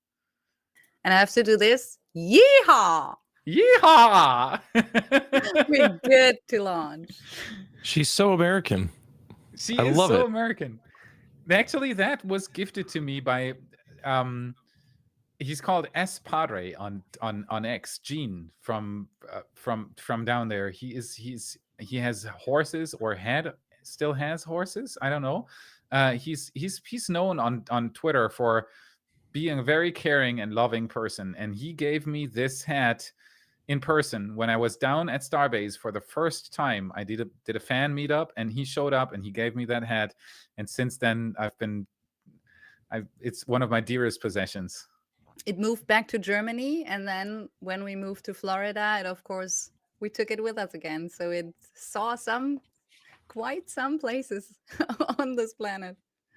S3: And I have to do this. Yeehaw!
S4: Yeehaw!
S3: We're good to launch.
S2: She's so American.
S4: She
S2: I
S4: is
S2: love
S4: so
S2: it.
S4: American. Actually, that was gifted to me by he's called S Padre on X, Gene from down there. He has horses, or still has horses. I don't know. He's known on Twitter for being a very caring and loving person, and he gave me this hat in person when I was down at Starbase for the first time. I did a fan meetup, and he showed up and he gave me that hat, and since then it's one of my dearest possessions.
S3: It moved back to Germany, and then when we moved to Florida, of course we took it with us again. So it saw quite some places on this planet.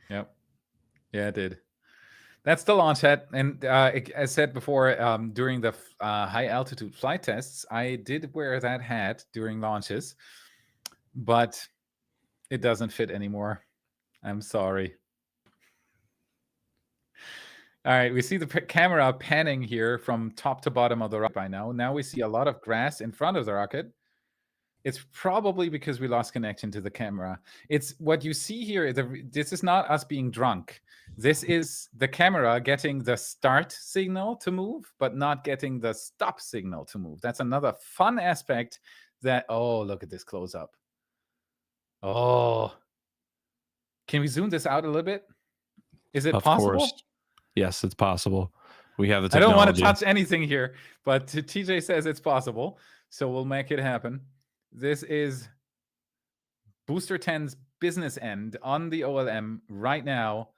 S4: Yep. Yeah, it did. That's the launch hat. And as said before, during the high altitude flight tests, I did wear that hat during launches, but it doesn't fit anymore. I'm sorry. All right, we see the camera panning here from top to bottom of the rocket by now. Now we see a lot of grass in front of the rocket. It's probably because we lost connection to the camera. It's what you see here. This is not us being drunk. This is the camera getting the start signal to move, but not getting the stop signal to move. That's another fun aspect that, oh, look at this close up. Oh, can we zoom this out a little bit? Is it possible?
S2: Of course. Yes, it's possible. We have the
S4: technology. I don't want to touch anything here, but TJ says it's possible. So we'll make it happen. This is Booster 10's business end on the OLM right now.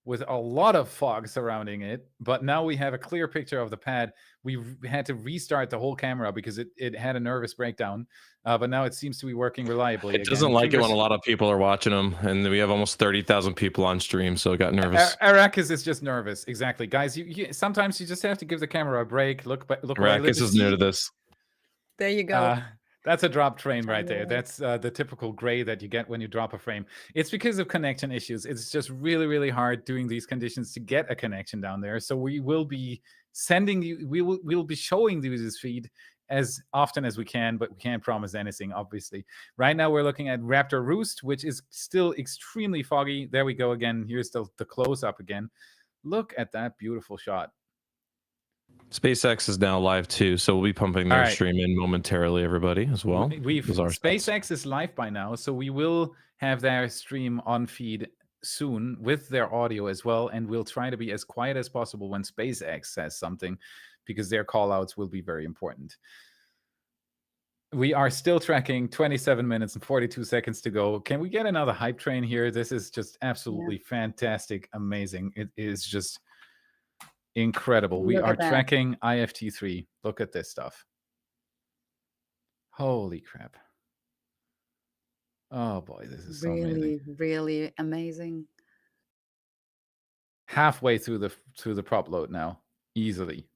S4: with a lot of fog surrounding it, but now we have a clear picture of the pad. We had to restart the whole camera because it had a nervous breakdown, but now it seems to be working reliably.
S2: It doesn't like it when a lot of people are watching them, and we have almost 30,000 people on stream, so it got nervous.
S4: Arrakis is just nervous. Exactly, guys. Sometimes you just have to give the camera a break. Look.
S2: Arrakis is new to this.
S3: There you go.
S4: That's a drop frame right there. That's the typical gray that you get when you drop a frame. It's because of connection issues. It's just really, really hard doing these conditions to get a connection down there. So we will be sending you, we will be showing you this feed as often as we can, but we can't promise anything, obviously. Right now we're looking at Raptor Roost, which is still extremely foggy. There we go again. Here's the close-up again. Look at that beautiful shot.
S2: SpaceX is now live too, so we'll be pumping their stream in momentarily, everybody, as well.
S4: SpaceX is live by now, so we will have their stream on feed soon with their audio as well, and we'll try to be as quiet as possible when SpaceX says something, because their call-outs will be very important. We are still tracking 27 minutes and 42 seconds to go. Can we get another hype train here? This is just absolutely fantastic, amazing. It is just incredible. We are tracking IFT3. Look at this stuff. Holy crap. Oh boy, this is so amazing.
S3: Really amazing.
S4: Halfway through the prop load now, easily.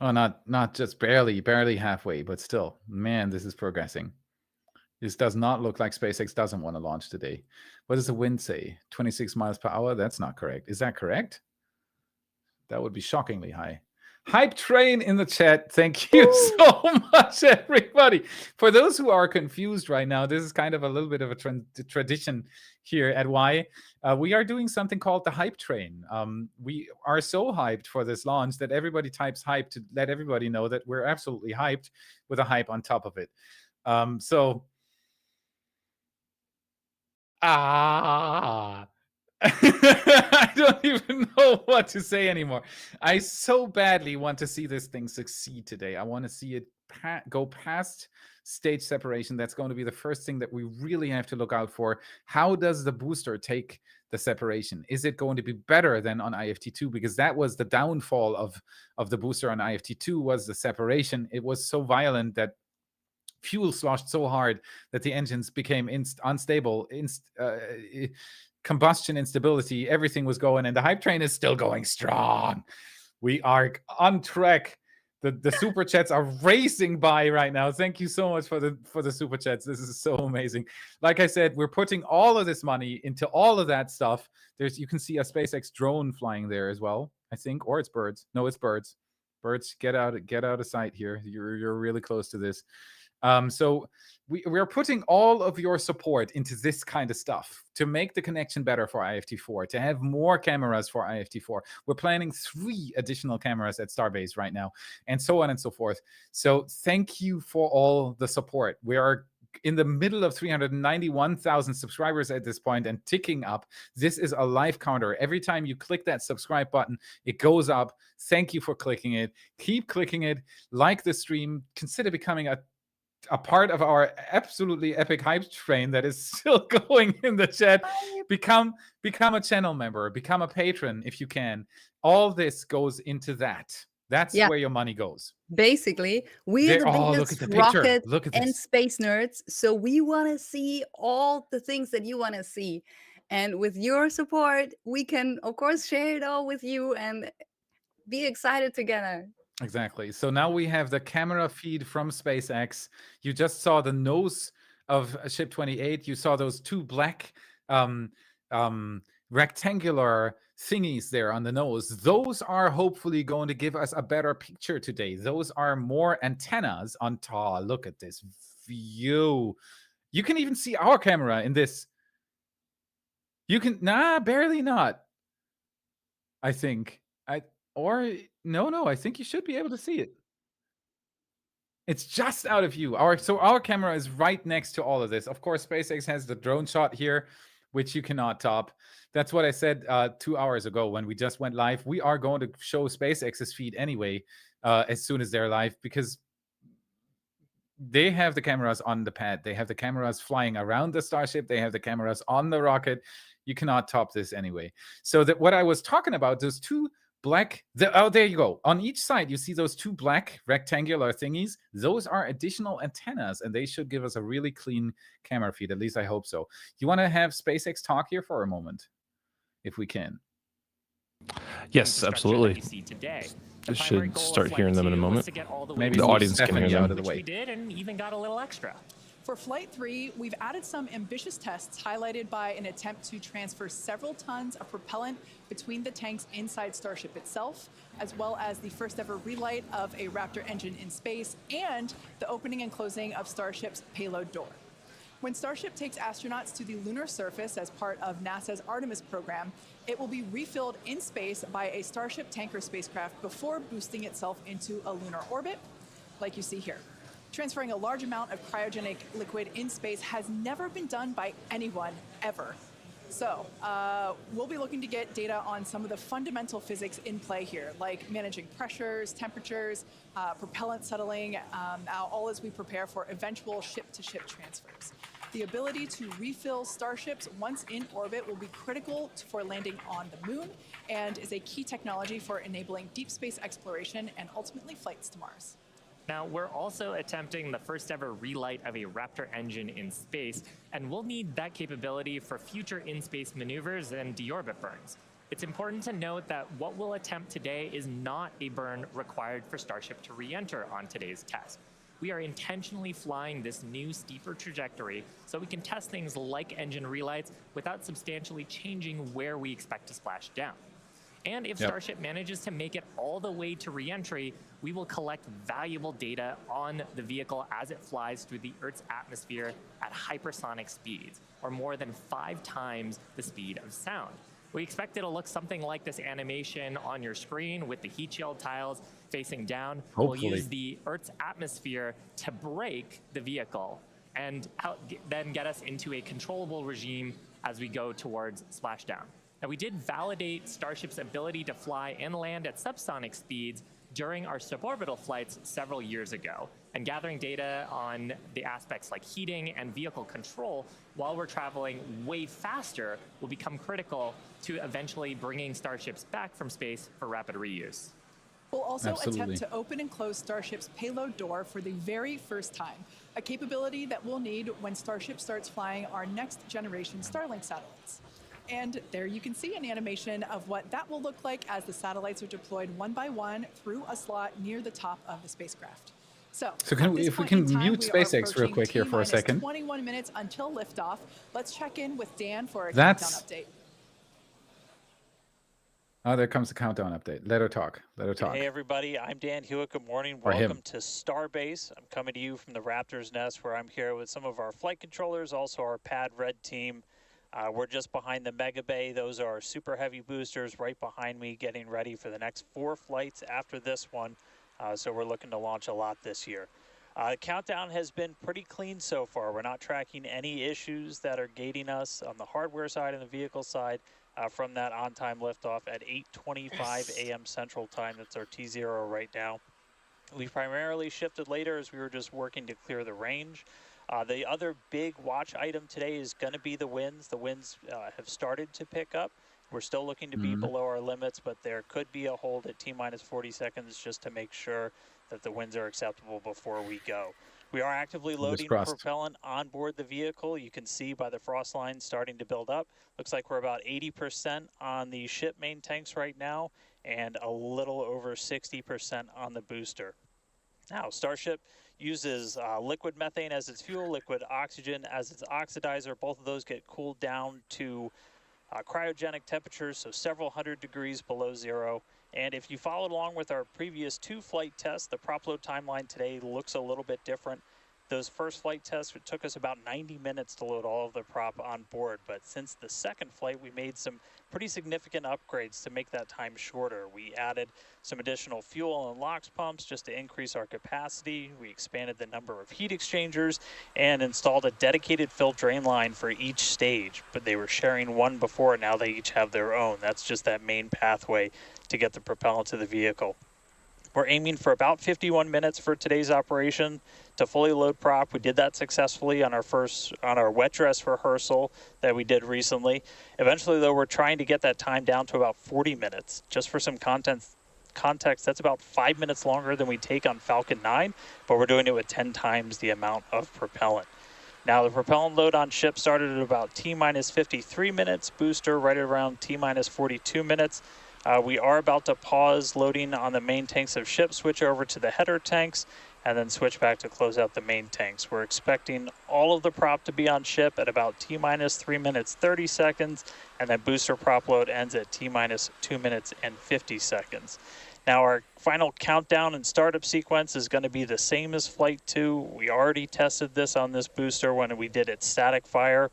S4: Oh, not just barely halfway, but still, man, this is progressing. This does not look like SpaceX doesn't want to launch today. What does the wind say? 26 miles per hour? That's not correct. Is that correct? That would be shockingly high. Hype train in the chat. Thank you so much, everybody. For those who are confused right now, this is kind of a little bit of a tradition here at Y. We are doing something called the hype train. We are so hyped for this launch that everybody types hype to let everybody know that we're absolutely hyped with a hype on top of it. I don't even know what to say anymore. I so badly want to see this thing succeed today. I want to see it go past stage separation. That's going to be the first thing that we really have to look out for. How does the booster take the separation? Is it going to be better than on IFT2? Because that was the downfall of the booster on IFT2, was the separation. It was so violent that fuel sloshed so hard that the engines became unstable, combustion instability, everything was going, and the hype train is still going strong. We are on track. The super chats are racing by right now. Thank you so much for the super chats. This is so amazing. Like I said, we're putting all of this money into all of that stuff. You can see a SpaceX drone flying there as well, I think, or it's birds. No, it's birds. Birds, get out of sight here. You're really close to this. So we're putting all of your support into this kind of stuff to make the connection better for IFT4, to have more cameras for IFT4. We're planning 3 additional cameras at Starbase right now, and so on and so forth. So thank you for all the support. We are in the middle of 391,000 subscribers at this point and ticking up. This is a live counter. Every time you click that subscribe button, it goes up. Thank you for clicking it. Keep clicking it. Like the stream. Consider becoming a part of our absolutely epic hype train that is still going in the chat. Become a channel member, become a patron if you can. All this goes into that. That's where your money goes.
S3: Basically, we are the biggest rocket and space nerds, so we want to see all the things that you want to see. And with your support, we can, of course, share it all with you and be excited together.
S4: Exactly. So now we have the camera feed from SpaceX. You just saw the nose of Ship 28. You saw those 2 black rectangular thingies there on the nose. Those are hopefully going to give us a better picture today. Those are more antennas on top. Look at this view. You can even see our camera in this. You can, barely not. I think. No, I think you should be able to see it. It's just out of view. Our camera is right next to all of this. Of course, SpaceX has the drone shot here, which you cannot top. That's what I said 2 hours ago when we just went live. We are going to show SpaceX's feed anyway as soon as they're live, because they have the cameras on the pad. They have the cameras flying around the Starship. They have the cameras on the rocket. You cannot top this anyway. So that what I was talking about, those two black, there you go. On each side, you see those two black rectangular thingies. Those are additional antennas, and they should give us a really clean camera feed. At least I hope so. You want to have SpaceX talk here for a moment, if we can?
S2: Yes, absolutely. I should start hearing them in a moment.
S4: Maybe
S2: the audience can hear them.
S4: out of the way.
S5: We did, and even got a little extra.
S6: For Flight 3, we've added some ambitious tests highlighted by an attempt to transfer several tons of propellant between the tanks inside Starship itself, as well as the first ever relight of a Raptor engine in space and the opening and closing of Starship's payload door. When Starship takes astronauts to the lunar surface as part of NASA's Artemis program, it will be refilled in space by a Starship tanker spacecraft before boosting itself into a lunar orbit, like you see here. Transferring a large amount of cryogenic liquid in space has never been done by anyone, ever. So we'll be looking to get data on some of the fundamental physics in play here, like managing pressures, temperatures, propellant settling, all as we prepare for eventual ship-to-ship transfers. The ability to refill starships once in orbit will be critical for landing on the moon and is a key technology for enabling deep space exploration and ultimately flights to Mars.
S5: Now, we're also attempting the first ever relight of a Raptor engine in space, and we'll need that capability for future in-space maneuvers and deorbit burns. It's important to note that what we'll attempt today is not a burn required for Starship to re-enter on today's test. We are intentionally flying this new steeper trajectory so we can test things like engine relights without substantially changing where we expect to splash down. And if Starship manages to make it all the way to re-entry, we will collect valuable data on the vehicle as it flies through the Earth's atmosphere at hypersonic speeds, or more than 5 times the speed of sound. We expect it'll look something like this animation on your screen with the heat shield tiles facing down.
S4: Hopefully.
S5: We'll use the Earth's atmosphere to brake the vehicle and then get us into a controllable regime as we go towards splashdown. Now, we did validate Starship's ability to fly and land at subsonic speeds during our suborbital flights several years ago, and gathering data on the aspects like heating and vehicle control while we're traveling way faster will become critical to eventually bringing Starships back from space for rapid reuse.
S6: We'll also attempt to open and close Starship's payload door for the very first time, a capability that we'll need when Starship starts flying our next generation Starlink satellites. And there you can see an animation of what that will look like as the satellites are deployed one by one through a slot near the top of the spacecraft. So
S4: can we, if we can mute SpaceX real quick here for a second.
S6: 21 minutes until liftoff. Let's check in with Dan for a countdown update.
S4: Oh, there comes the countdown update. Let her talk. Let her talk.
S7: Hey, everybody. I'm Dan Hewitt. Good morning. Welcome to Starbase. I'm coming to you from the Raptor's Nest, where I'm here with some of our flight controllers, also our Pad Red team. We're just behind the Mega Bay. Those are super heavy boosters right behind me, getting ready for the next 4 flights after this one. So we're looking to launch a lot this year. The countdown has been pretty clean so far. We're not tracking any issues that are gating us on the hardware side and the vehicle side from that on-time liftoff at 8:25 a.m. Central Time. That's our T0 right now. We primarily shifted later as we were just working to clear the range. The other big watch item today is going to be the winds. The winds have started to pick up. We're still looking to be below our limits, but there could be a hold at T-minus 40 seconds just to make sure that the winds are acceptable before we go. We are actively loading propellant on board the vehicle. You can see by the frost lines starting to build up. Looks like we're about 80% on the ship main tanks right now and a little over 60% on the booster. Now, Starship uses liquid methane as its fuel, liquid oxygen as its oxidizer. Both of those get cooled down to cryogenic temperatures, so several hundred degrees below zero. And if you followed along with our previous 2 flight tests, the prop load timeline today looks a little bit different. Those first flight tests, it took us about 90 minutes to load all of the prop on board. But since the second flight, we made some pretty significant upgrades to make that time shorter. We added some additional fuel and LOX pumps just to increase our capacity. We expanded the number of heat exchangers and installed a dedicated fill drain line for each stage. But they were sharing one before, now they each have their own. That's just that main pathway to get the propellant to the vehicle. We're aiming for about 51 minutes for today's operation to fully load prop. We did that successfully on our wet dress rehearsal that we did recently. Eventually, though, we're trying to get that time down to about 40 minutes. Just for some context, that's about 5 minutes longer than we take on Falcon 9, but we're doing it with 10 times the amount of propellant. Now, the propellant load on ship started at about T-minus 53 minutes, booster right around T-minus 42 minutes. We are about to pause loading on the main tanks of ship, switch over to the header tanks, and then switch back to close out the main tanks. We're expecting all of the prop to be on ship at about T-minus 3 minutes 30 seconds, and then booster prop load ends at T-minus 2 minutes and 50 seconds. Now, our final countdown and startup sequence is going to be the same as Flight 2. We already tested this on this booster when we did its static fire.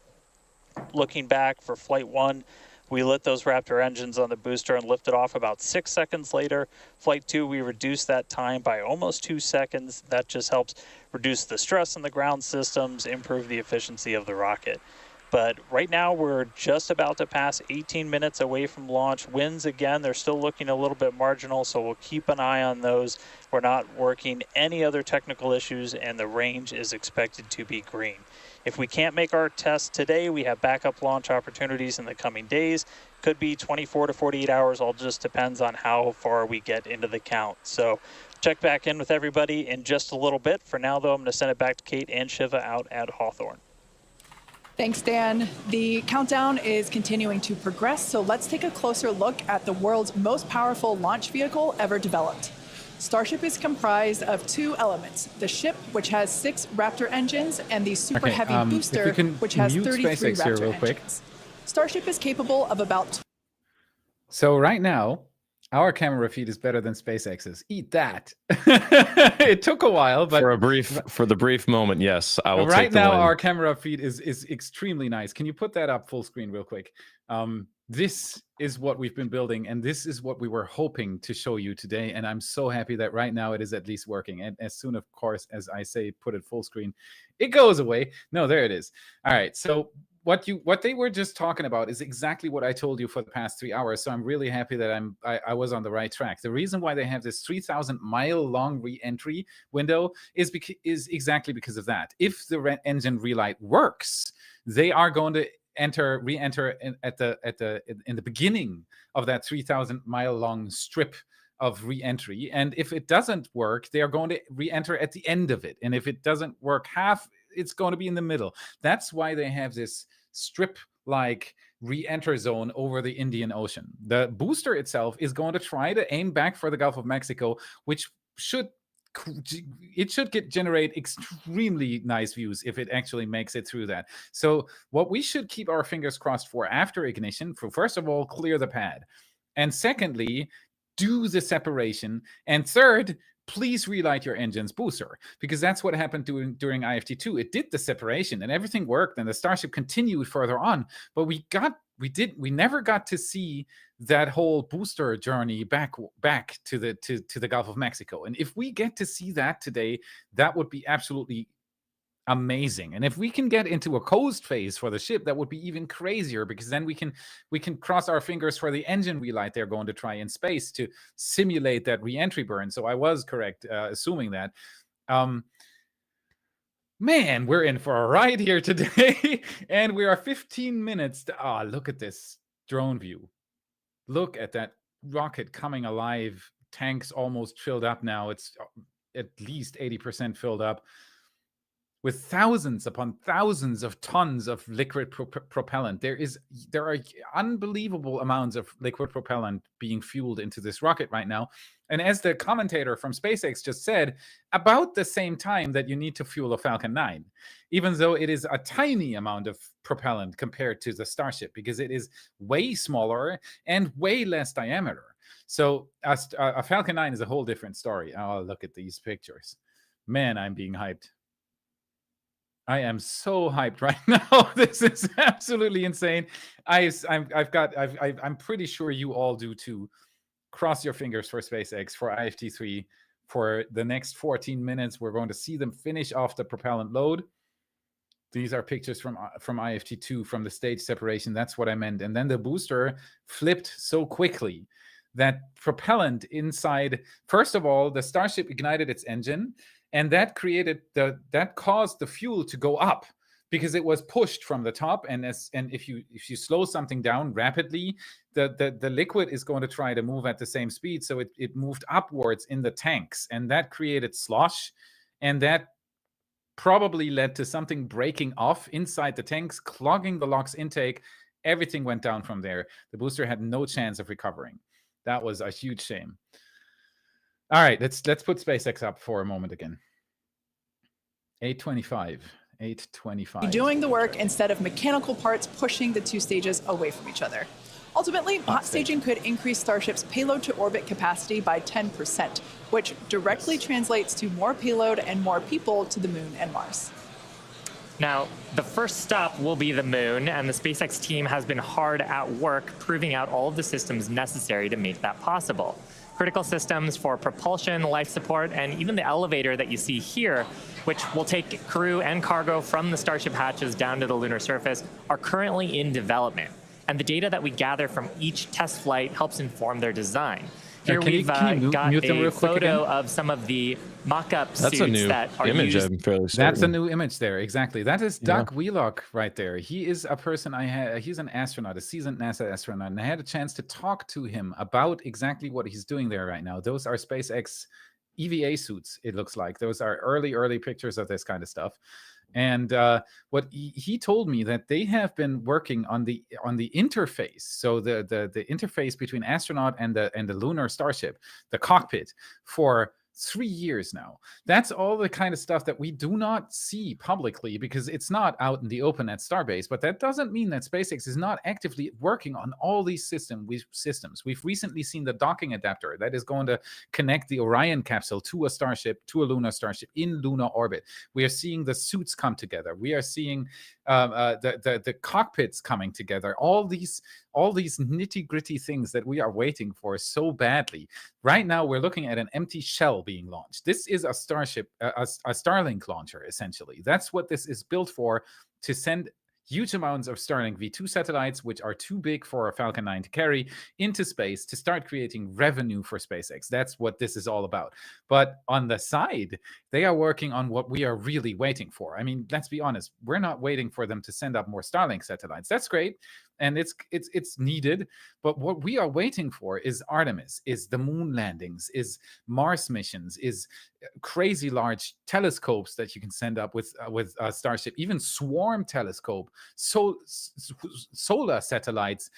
S7: Looking back for Flight 1, we lit those Raptor engines on the booster and lifted off about 6 seconds later. Flight 2, we reduced that time by almost 2 seconds. That just helps reduce the stress on the ground systems, improve the efficiency of the rocket. But right now, we're just about to pass 18 minutes away from launch. Winds, again, they're still looking a little bit marginal, so we'll keep an eye on those. We're not working any other technical issues, and the range is expected to be green. If we can't make our test today, we have backup launch opportunities in the coming days. Could be 24 to 48 hours, all just depends on how far we get into the count. So check back in with everybody in just a little bit. For now, though, I'm going to send it back to Kate and Shiva out at Hawthorne.
S6: Thanks, Dan. The countdown is continuing to progress, so let's take a closer look at the world's most powerful launch vehicle ever developed. Starship is comprised of 2 elements, the ship, which has 6 Raptor engines, and the Super Heavy booster, which has 33
S4: SpaceX here real quick.
S6: engines. Starship is capable of about...
S4: So right now, our camera feed is better than SpaceX's. Eat that. It took a while, but
S2: for the brief moment, yes, I will
S4: right
S2: take the
S4: now
S2: win.
S4: our camera feed is extremely nice. Can you put that up full screen real quick? This is what we've been building, and this is what we were hoping to show you today. And I'm so happy that right now it is at least working. And as soon, of course, as I say, put it full screen, it goes away. No, there it is. All right. So what they were just talking about is exactly what I told you for the past 3 hours. So I'm really happy that I was on the right track. The reason why they have this 3,000-mile long re-entry window is exactly because of that. If the engine relight works, they are going to re-enter in the beginning of that 3,000-mile long strip of re-entry. And if it doesn't work, they are going to re-enter at the end of it. And if it doesn't work half, it's going to be in the middle. That's why they have this strip-like re-enter zone over the Indian Ocean. The booster itself is going to try to aim back for the Gulf of Mexico, which should generate extremely nice views if it actually makes it through that. So what we should keep our fingers crossed for after ignition, first of all, clear the pad. And secondly, do the separation. And third, please relight your engine's booster, because that's what happened during IFT2. It did the separation and everything worked, and the Starship continued further on. But we never got to see that whole booster journey back to the Gulf of Mexico. And if we get to see that today, that would be absolutely amazing. And if we can get into a coast phase for the ship, that would be even crazier, because then we can cross our fingers for the engine relight they're going to try in space to simulate that re-entry burn. So I was correct assuming that. Man, we're in for a ride here today. And we are 15 minutes look at this drone view. Look at that rocket coming alive. Tanks almost filled up now. It's at least 80% filled up, with thousands upon thousands of tons of liquid propellant. There are unbelievable amounts of liquid propellant being fueled into this rocket right now. And as the commentator from SpaceX just said, about the same time that you need to fuel a Falcon 9, even though it is a tiny amount of propellant compared to the Starship, because it is way smaller and way less diameter. So a Falcon 9 is a whole different story. Oh, look at these pictures. Man, I'm being hyped. I am so hyped right now. This is absolutely insane. I'm pretty sure you all do too. Cross your fingers for SpaceX, for IFT3, for the next 14 minutes. We're going to see them finish off the propellant load. These are pictures from IFT2, from the stage separation. That's what I meant. And then the booster flipped so quickly that propellant inside. First of all, the Starship ignited its engine, and that caused the fuel to go up, because it was pushed from the top, and if you slow something down rapidly, the liquid is going to try to move at the same speed, so it moved upwards in the tanks, and that created slosh, and that probably led to something breaking off inside the tanks, clogging the LOX intake. Everything went down from there. The booster had no chance of recovering. That was a huge shame. All right, let's put SpaceX up for a moment again. 825.
S6: Doing the work instead of mechanical parts pushing the two stages away from each other. Ultimately, hot staging could increase Starship's payload to orbit capacity by 10%, which directly translates to more payload and more people to the moon and Mars.
S5: Now, the first stop will be the moon, and the SpaceX team has been hard at work proving out all of the systems necessary to make that possible. Critical systems for propulsion, life support, and even the elevator that you see here, which will take crew and cargo from the Starship hatches down to the lunar surface, are currently in development. And the data that we gather from each test flight helps inform their design. Here we've got a photo of some of the mock-up suits that are used.
S4: That's a new image there, exactly. That is Doug Wheelock right there. He is a person he's an astronaut, a seasoned NASA astronaut, and I had a chance to talk to him about exactly what he's doing there right now. Those are SpaceX EVA suits, it looks like. Those are early pictures of this kind of stuff. And what he told me that they have been working on the interface, so the interface between astronaut and the lunar Starship, the cockpit, for 3 years now. That's all the kind of stuff that we do not see publicly because it's not out in the open at Starbase. But that doesn't mean that SpaceX is not actively working on all these systems. We've recently seen the docking adapter that is going to connect the Orion capsule to a Starship, to a lunar Starship in lunar orbit. We are seeing the suits come together. We are seeing the cockpits coming together. All these nitty-gritty things that we are waiting for so badly. Right now, we're looking at an empty shell being launched. This is a Starship, a Starlink launcher, essentially. That's what this is built for, to send huge amounts of Starlink V2 satellites, which are too big for a Falcon 9 to carry, into space to start creating revenue for SpaceX. That's what this is all about. But on the side, they are working on what we are really waiting for. I mean, let's be honest. We're not waiting for them to send up more Starlink satellites. That's great. And it's needed. But what we are waiting for is Artemis, is the moon landings, is Mars missions, is crazy large telescopes that you can send up with Starship, even swarm telescope, solar satellites,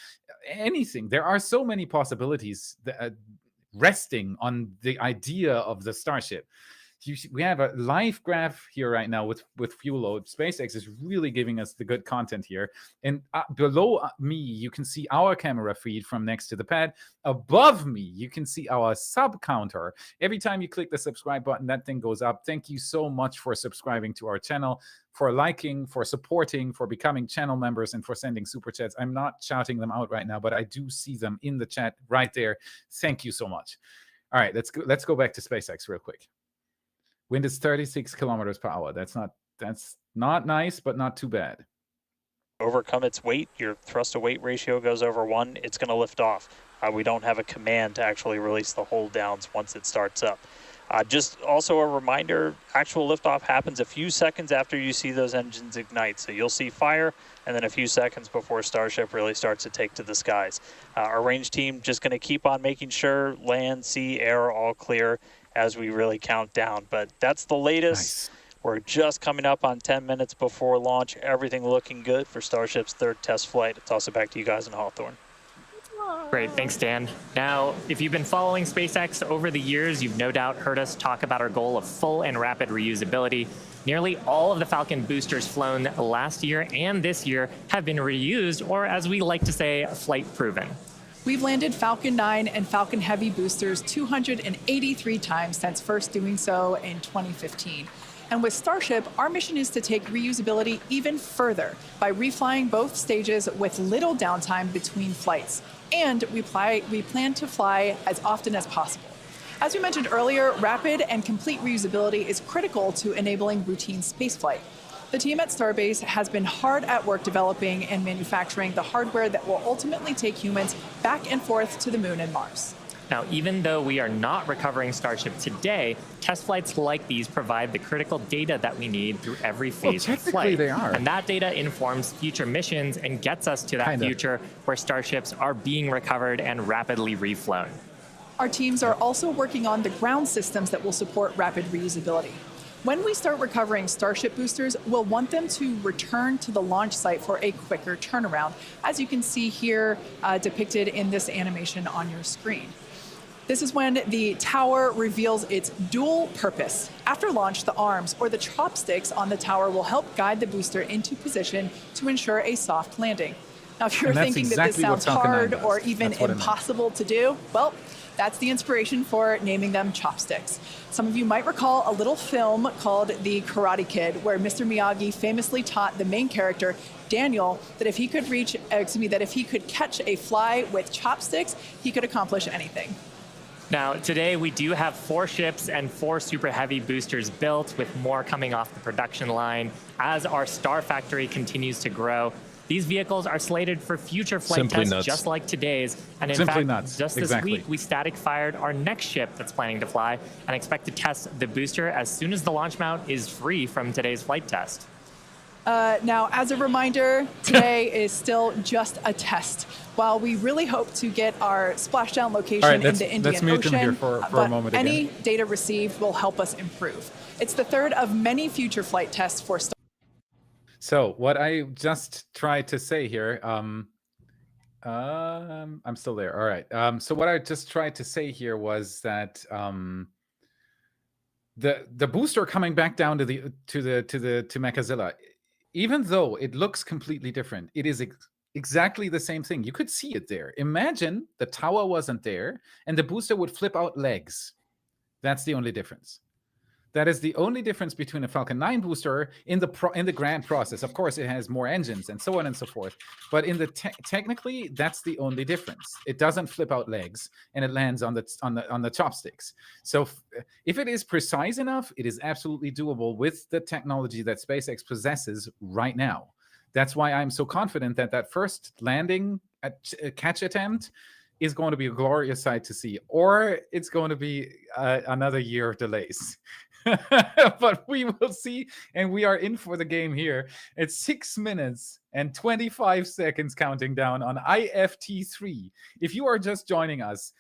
S4: anything. There are so many possibilities that, resting on the idea of the Starship. We have a live graph here right now with fuel load. SpaceX is really giving us the good content here. And below me, you can see our camera feed from next to the pad. Above me, you can see our sub counter. Every time you click the subscribe button, that thing goes up. Thank you so much for subscribing to our channel, for liking, for supporting, for becoming channel members, and for sending super chats. I'm not shouting them out right now, but I do see them in the chat right there. Thank you so much. All right, let's go back to SpaceX real quick. Wind is 36 kilometers per hour. That's not nice, but not too bad.
S7: Overcome its weight, your thrust to weight ratio goes over 1, it's going to lift off. We don't have a command to actually release the hold downs once it starts up. Just also a reminder, actual liftoff happens a few seconds after you see those engines ignite. So you'll see fire, and then a few seconds before Starship really starts to take to the skies. Our range team just going to keep on making sure land, sea, air are all clear as we really count down. But that's the latest. Nice. We're just coming up on 10 minutes before launch. Everything looking good for Starship's third test flight. I'll toss it back to you guys in Hawthorne.
S5: Great, thanks, Dan. Now, if you've been following SpaceX over the years, you've no doubt heard us talk about our goal of full and rapid reusability. Nearly all of the Falcon boosters flown last year and this year have been reused, or as we like to say, flight proven.
S6: We've landed Falcon 9 and Falcon Heavy boosters 283 times since first doing so in 2015. And with Starship, our mission is to take reusability even further by reflying both stages with little downtime between flights. And we plan to fly as often as possible. As we mentioned earlier, rapid and complete reusability is critical to enabling routine spaceflight. The team at Starbase has been hard at work developing and manufacturing the hardware that will ultimately take humans back and forth to the moon and Mars.
S5: Now, even though we are not recovering Starship today, test flights like these provide the critical data that we need through every phase of flight.
S4: They are.
S5: And that data informs future missions and gets us to that future where Starships are being recovered and rapidly reflown.
S6: Our teams are also working on the ground systems that will support rapid reusability. When we start recovering Starship boosters, we'll want them to return to the launch site for a quicker turnaround, as you can see here depicted in this animation on your screen. This is when the tower reveals its dual purpose. After launch, the arms or the chopsticks on the tower will help guide the booster into position to ensure a soft landing. Now, if you're thinking that this sounds hard or even impossible to do, well, that's the inspiration for naming them chopsticks. Some of you might recall a little film called The Karate Kid, where Mr. Miyagi famously taught the main character, Daniel, that if he could catch a fly with chopsticks, he could accomplish anything.
S5: Now, today we do have 4 ships and 4 Super Heavy boosters built, with more coming off the production line as our Star Factory continues to grow. These vehicles are slated for future flight tests just like today's. And in fact, just this week, we static fired our next ship that's planning to fly and expect to test the booster as soon as the launch mount is free from today's flight test.
S6: Now, as a reminder, today is still just a test. While we really hope to get our splashdown location in the Indian Ocean, but any data received will help us improve. It's the third of many future flight tests for Starship.
S4: So what I just tried to say here, I'm still there. All right. So what I just tried to say here was that the booster coming back down to Mechazilla, even though it looks completely different, it is exactly the same thing. You could see it there. Imagine the tower wasn't there and the booster would flip out legs. That's the only difference. That is the only difference between a Falcon 9 booster in the grand process. Of course, it has more engines and so on and so forth. But in the technically, that's the only difference. It doesn't flip out legs and it lands on the chopsticks. So if it is precise enough, it is absolutely doable with the technology that SpaceX possesses right now. That's why I'm so confident that that first landing catch attempt is going to be a glorious sight to see, or it's going to be another year of delays. But we will see, and we are in for the game here. It's 6 minutes and 25 seconds counting down on IFT3. If you are just joining us,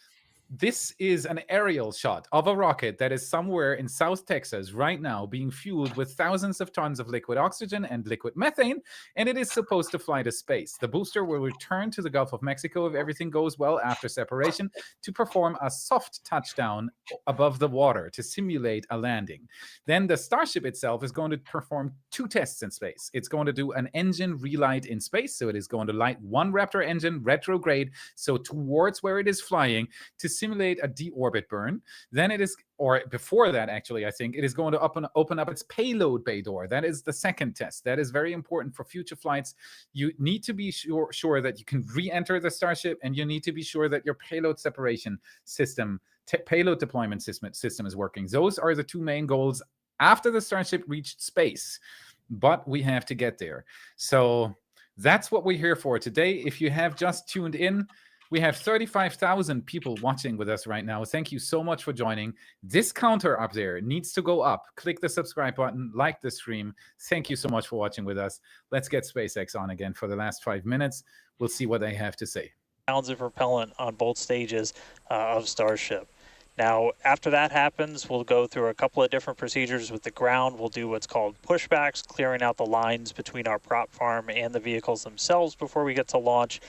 S4: this is an aerial shot of a rocket that is somewhere in South Texas right now being fueled with thousands of tons of liquid oxygen and liquid methane, and it is supposed to fly to space. The booster will return to the Gulf of Mexico if everything goes well after separation to perform a soft touchdown above the water to simulate a landing. Then the Starship itself is going to perform 2 tests in space. It's going to do an engine relight in space, so it is going to light one Raptor engine retrograde, so towards where it is flying, to simulate a deorbit burn. Then it is, or before that actually, I think it is going to open up its payload bay door. That is the second test. That is very important for future flights. You need to be sure that you can re-enter the Starship, and you need to be sure that your payload separation system, payload deployment system is working. Those are the 2 main goals after the Starship reached space, but we have to get there. So that's what we're here for today. If you have just tuned in, we have 35,000 people watching with us right now. Thank you so much for joining. This counter up there needs to go up. Click the subscribe button, like the stream. Thank you so much for watching with us. Let's get SpaceX on again for the last 5 minutes. We'll see what they have to say.
S7: Pounds of propellant on both stages of Starship. Now, after that happens, we'll go through a couple of different procedures with the ground. We'll do what's called pushbacks, clearing out the lines between our prop farm and the vehicles themselves before we get to launch.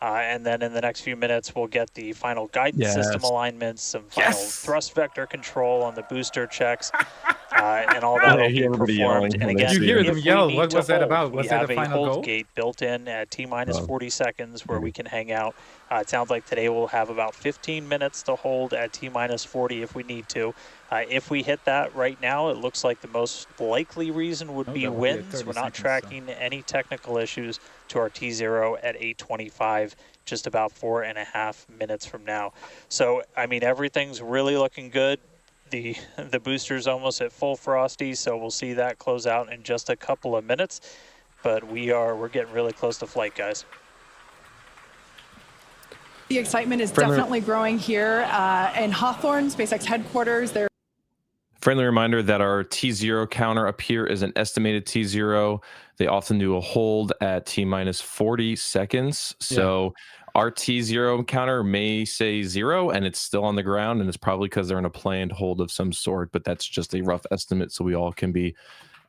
S7: And then in the next few minutes, we'll get the final guidance system alignments, some final thrust vector control on the booster checks, and all that will be performed. And again,
S4: you hear them yell. What was that about? Was that a final
S7: hold
S4: goal?
S7: Gate built in at T-minus 40 seconds where we can hang out. It sounds like today we'll have about 15 minutes to hold at T-minus 40 if we need to. If we hit that right now, it looks like the most likely reason would be winds. We're not tracking any technical issues to our T0 at 8:25, just about 4.5 minutes from now. So, I mean, everything's really looking good. The booster's almost at full frosty, so we'll see that close out in just a couple of minutes. But we're getting really close to flight, guys.
S6: The excitement is definitely growing here in Hawthorne, SpaceX headquarters.
S2: Friendly reminder that our T0 counter up here is an estimated T0. They often do a hold at T minus 40 seconds. So our T0 counter may say 0 and it's still on the ground, and it's probably because they're in a planned hold of some sort, but that's just a rough estimate so we all can be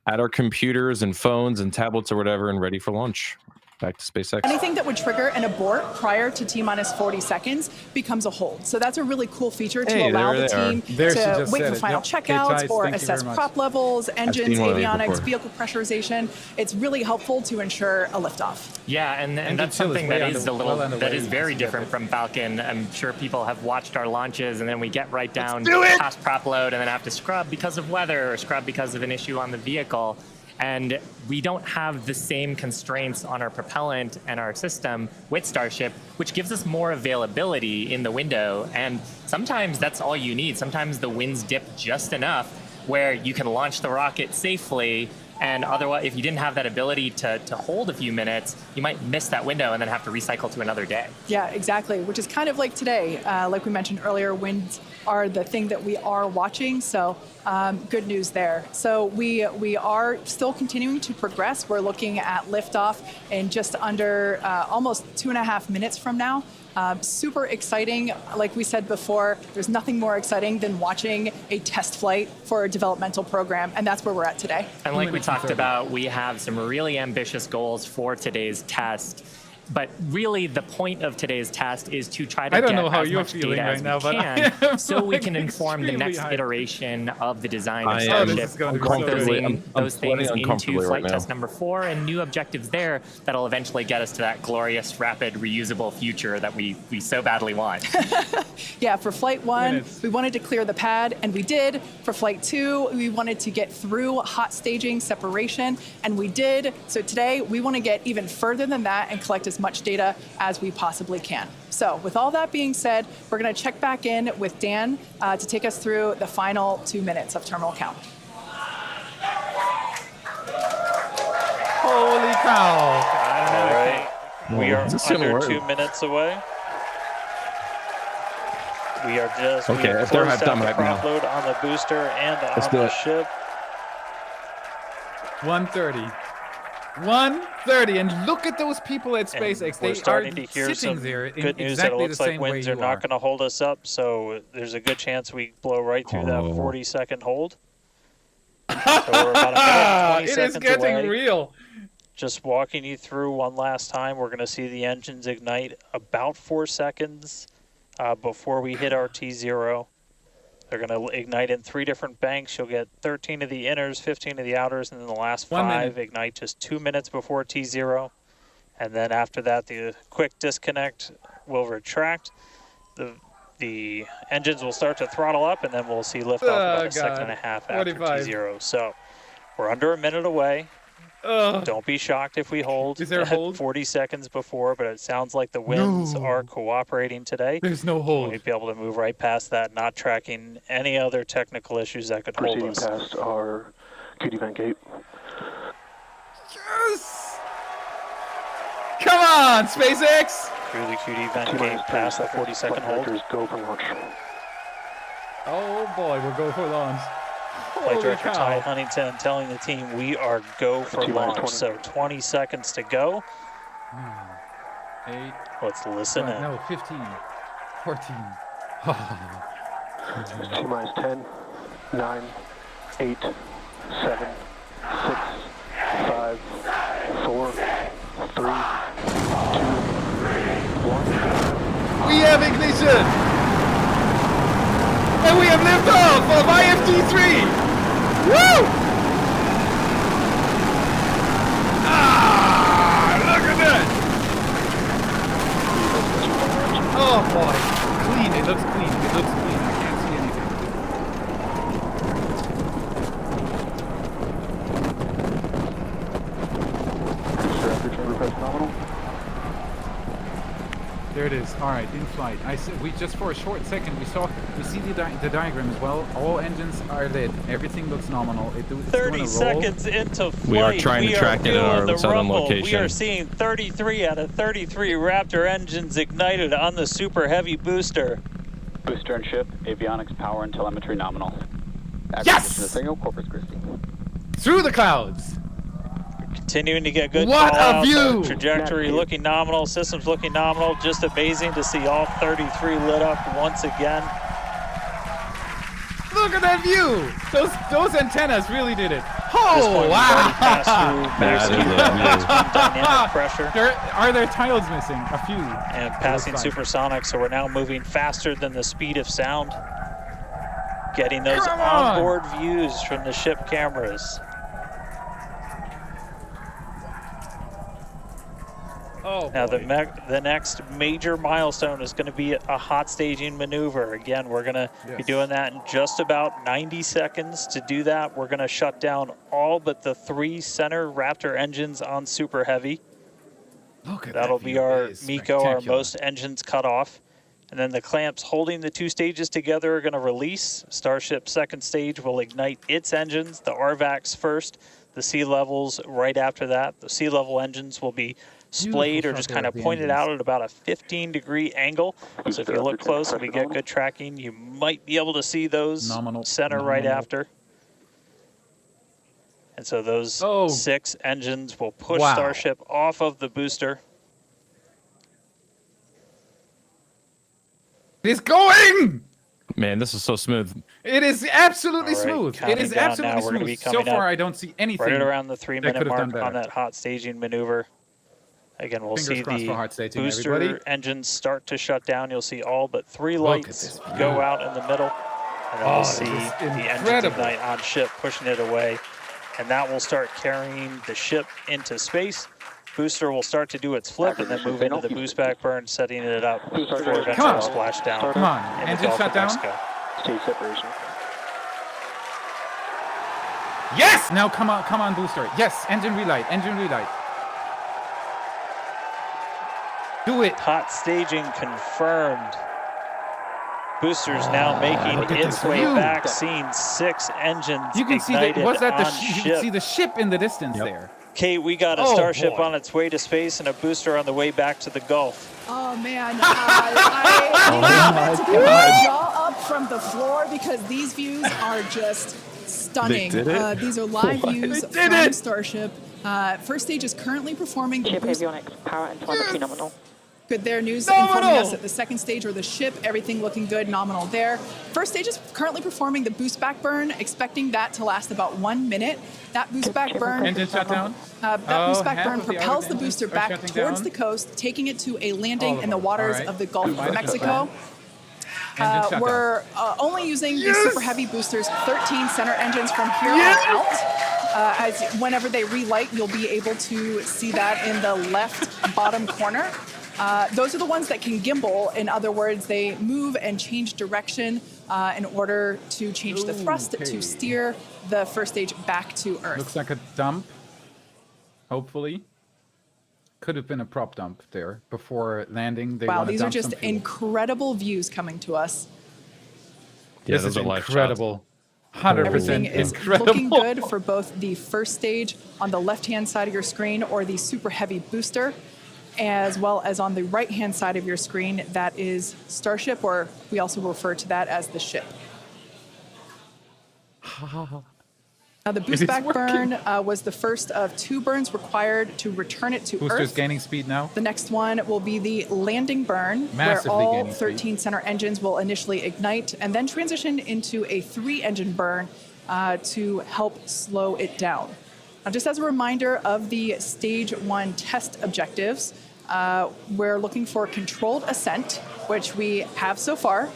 S2: at our computers and phones and tablets or whatever and ready for launch. Back to SpaceX.
S6: Anything that would trigger an abort prior to T minus 40 seconds becomes a hold. So that's a really cool feature to allow the team to wait for final checkouts or assess prop levels, engines, avionics, vehicle pressurization. It's really helpful to ensure a liftoff.
S5: Yeah, and that's something that is very different from Falcon. I'm sure people have watched our launches, and then we get right down past prop load and then have to scrub because of weather or scrub because of an issue on the vehicle. And we don't have the same constraints on our propellant and our system with Starship, which gives us more availability in the window. And sometimes that's all you need. Sometimes the winds dip just enough where you can launch the rocket safely. And otherwise, if you didn't have that ability to hold a few minutes, you might miss that window and then have to recycle to another day.
S6: Yeah, exactly, which is kind of like today. Like we mentioned earlier, winds are the thing that we are watching, so good news there. So we are still continuing to progress. We're looking at liftoff in just under almost 2.5 minutes from now. Super exciting. Like we said before, there's nothing more exciting than watching a test flight for a developmental program, and that's where we're at today.
S5: And like we talked about, we have some really ambitious goals for today's test. But really, the point of today's test is to try to get as much data as we can so we can inform the next iteration of the design of Starship, those things into flight test number 4 and new objectives there that'll eventually get us to that glorious, rapid, reusable future that we so badly want.
S6: Yeah, for flight 1, we wanted to clear the pad, and we did. For flight 2, we wanted to get through hot staging separation, and we did. So today, we want to get even further than that and collect as much data as we possibly can. So with all that being said, we're going to check back in with Dan to take us through the final 2 minutes of terminal count.
S4: Holy cow.
S7: All right. We are under 2 minutes away. We are just
S2: if they're not done right now.
S7: Load on the booster and on the ship.
S4: 1:30. 1:30, and look at those people at SpaceX.
S7: We're starting to hear some
S4: there
S7: good news that it looks like winds are not going to hold us up, so there's a good chance we blow right through that 40-second hold. So we're about a minute, 20 seconds
S4: It is getting
S7: away.
S4: real.
S7: Just walking you through one last time, we're going to see the engines ignite about 4 seconds before we hit our T0. They're going to ignite in 3 different banks. You'll get 13 of the inners, 15 of the outers, and then the last 5 ignite just 2 minutes before T0. And then after that, the quick disconnect will retract. The engines will start to throttle up, and then we'll see liftoff about a second and a half after T0. So we're under a minute away. Don't be shocked if we hold.
S4: Is there a hold?
S7: 40 seconds before, but it sounds like the winds are cooperating today.
S4: There's no hold.
S7: We'd be able to move right past that, not tracking any other technical issues that could hold us.
S8: Proceeding past our QD vent gate.
S4: Yes! Come on, SpaceX!
S7: Through the QD vent gate, past the 40-second hold.
S8: Go for launch.
S4: Oh boy, we'll go for launch.
S7: Flight Director Ty Huntington telling the team we are go for launch. So 20 seconds to go.
S4: 8.
S7: Let's listen in.
S4: No, 15. 14.
S8: T-minus 10, 9, 8, 7, 6, 5, 4, 3, 2, 1.
S4: We have ignition! And we have liftoff of IFT3! Woo! Look at that! Oh boy, clean, it looks clean, I can't see anything. it is. All right, in flight. We just for a short second we see the diagram as well. All engines are lit. Everything looks nominal. It's
S7: 30 seconds into flight.
S2: We are trying to track it at our southern location.
S7: We are seeing 33 out of 33 Raptor engines ignited on the Super Heavy booster.
S9: Booster and ship, avionics, power, and telemetry nominal.
S4: Yes!
S9: Signal, Corpus Christi.
S4: Through the clouds.
S7: Continuing to get good
S4: What a
S7: call-outs.
S4: view!
S7: Trajectory looking nominal, systems looking nominal. Just amazing to see all 33 lit up once again.
S4: Look at that view! Those antennas really did it. Oh wow!
S7: Dynamic pressure.
S4: Are there tiles missing? A few.
S7: And passing supersonic, so we're now moving faster than the speed of sound. Getting those onboard views from the ship cameras.
S4: Oh,
S7: now the next major milestone is going to be a hot staging maneuver. Again, we're going to be doing that in just about 90 seconds. To do that, we're going to shut down all but the 3 center Raptor engines on Super Heavy.
S4: Look at
S7: That'll be our MECO, our
S4: spectacular.
S7: most engines cut off. And then the clamps holding the 2 stages together are going to release. Starship second stage will ignite its engines, the RVACs first, the sea levels right after that. The sea level engines will be splayed or just kind of pointed out at about a 15-degree angle. So if you look close and we get good tracking, you might be able to see those center right after. And so those 6 engines will push Starship off of the booster.
S4: It's going!
S2: Man, this is so smooth.
S4: It is absolutely
S7: All right,
S4: smooth. It
S7: counting
S4: is
S7: down
S4: absolutely
S7: now. We're gonna be
S4: smooth. So
S7: coming
S4: far,
S7: up
S4: I don't see anything.
S7: right around the 3-minute
S4: could've done
S7: mark
S4: better.
S7: on that hot staging maneuver. Again, we'll
S4: Fingers
S7: see
S4: crossed for hot
S7: the
S4: staging,
S7: booster
S4: everybody.
S7: engines start to shut down. You'll see all but 3
S4: Look at
S7: lights
S4: this
S7: go
S4: view.
S7: out in the middle. And then we'll see
S4: this is
S7: the engines
S4: incredible.
S7: ignite on ship, pushing it away. And that will start carrying the ship into space. Booster will start to do its flip and then move into the boost back burn, setting it up for eventual splashdown.
S4: Come on,
S7: in the
S4: engine
S7: Gulf
S4: shut
S7: of
S4: down.
S7: Mexico.
S9: Stage separation.
S4: Yes! Now come on, booster. Yes, engine relight. Do it.
S7: Hot staging confirmed. Booster's now making its way
S4: view.
S7: back, seeing 6 engines
S4: You can see that.
S7: ignited
S4: Was that the?
S7: on
S4: You
S7: ship.
S4: can see the ship in the distance there.
S7: Kate, we got a
S4: Oh,
S7: Starship
S4: boy.
S7: on its way to space and a booster on the way back to the Gulf.
S6: Oh man, I need to put my jaw up from the floor because these views are just stunning.
S2: They did it?
S6: These are live views
S4: They did
S6: from
S4: it!
S6: Starship. First stage is currently performing the
S9: Ship
S6: boost.
S9: avionics, power, and telemetry nominal.
S6: Good there. News
S4: Nominal!
S6: informing us that the second stage or the ship, everything looking good, nominal there. First stage is currently performing the boost back burn, expecting that to last about 1 minute. That boost back burn,
S4: Engine shut down.
S6: that boost back
S4: half
S6: burn
S4: of the
S6: propels
S4: other
S6: the booster
S4: engines are
S6: back
S4: shutting
S6: towards
S4: down?
S6: the coast, taking it to a landing
S4: All of
S6: in the
S4: them.
S6: waters
S4: All right.
S6: of the Gulf
S4: Might
S6: of
S4: have shut
S6: Mexico.
S4: Engine shut
S6: We're only using the
S4: Yes!
S6: Super Heavy booster's 13 center engines from here on out. As whenever they relight, you'll be able to see that in the left bottom corner. Those are the ones that can gimbal. In other words, they move and change direction in order to change the thrust to steer the first stage back to Earth.
S4: Looks like a dump. Hopefully. Could have been a prop dump there before landing. They
S6: Wow,
S4: wanna
S6: these are
S4: dump
S6: just
S4: some fuel.
S6: incredible views coming to us.
S2: Yeah,
S4: This
S2: those
S4: is
S2: are live shots.
S4: incredible. 100%
S6: Everything is
S4: incredible.
S6: looking good for both the first stage on the left-hand side of your screen or the Super Heavy booster, as well as on the right-hand side of your screen, that is Starship, or we also refer to that as the ship. Now, the boost
S4: is
S6: back
S4: working.
S6: burn was the first of 2 burns required to return it to
S4: Booster's
S6: Earth.
S4: gaining speed now.
S6: The next one will be the landing burn,
S4: Massively
S6: where all
S4: gaining
S6: 13 center engines will initially ignite and then transition into a 3-engine burn to help slow it down. Now, just as a reminder of the Stage 1 test objectives, we're looking for controlled ascent, which we have so far.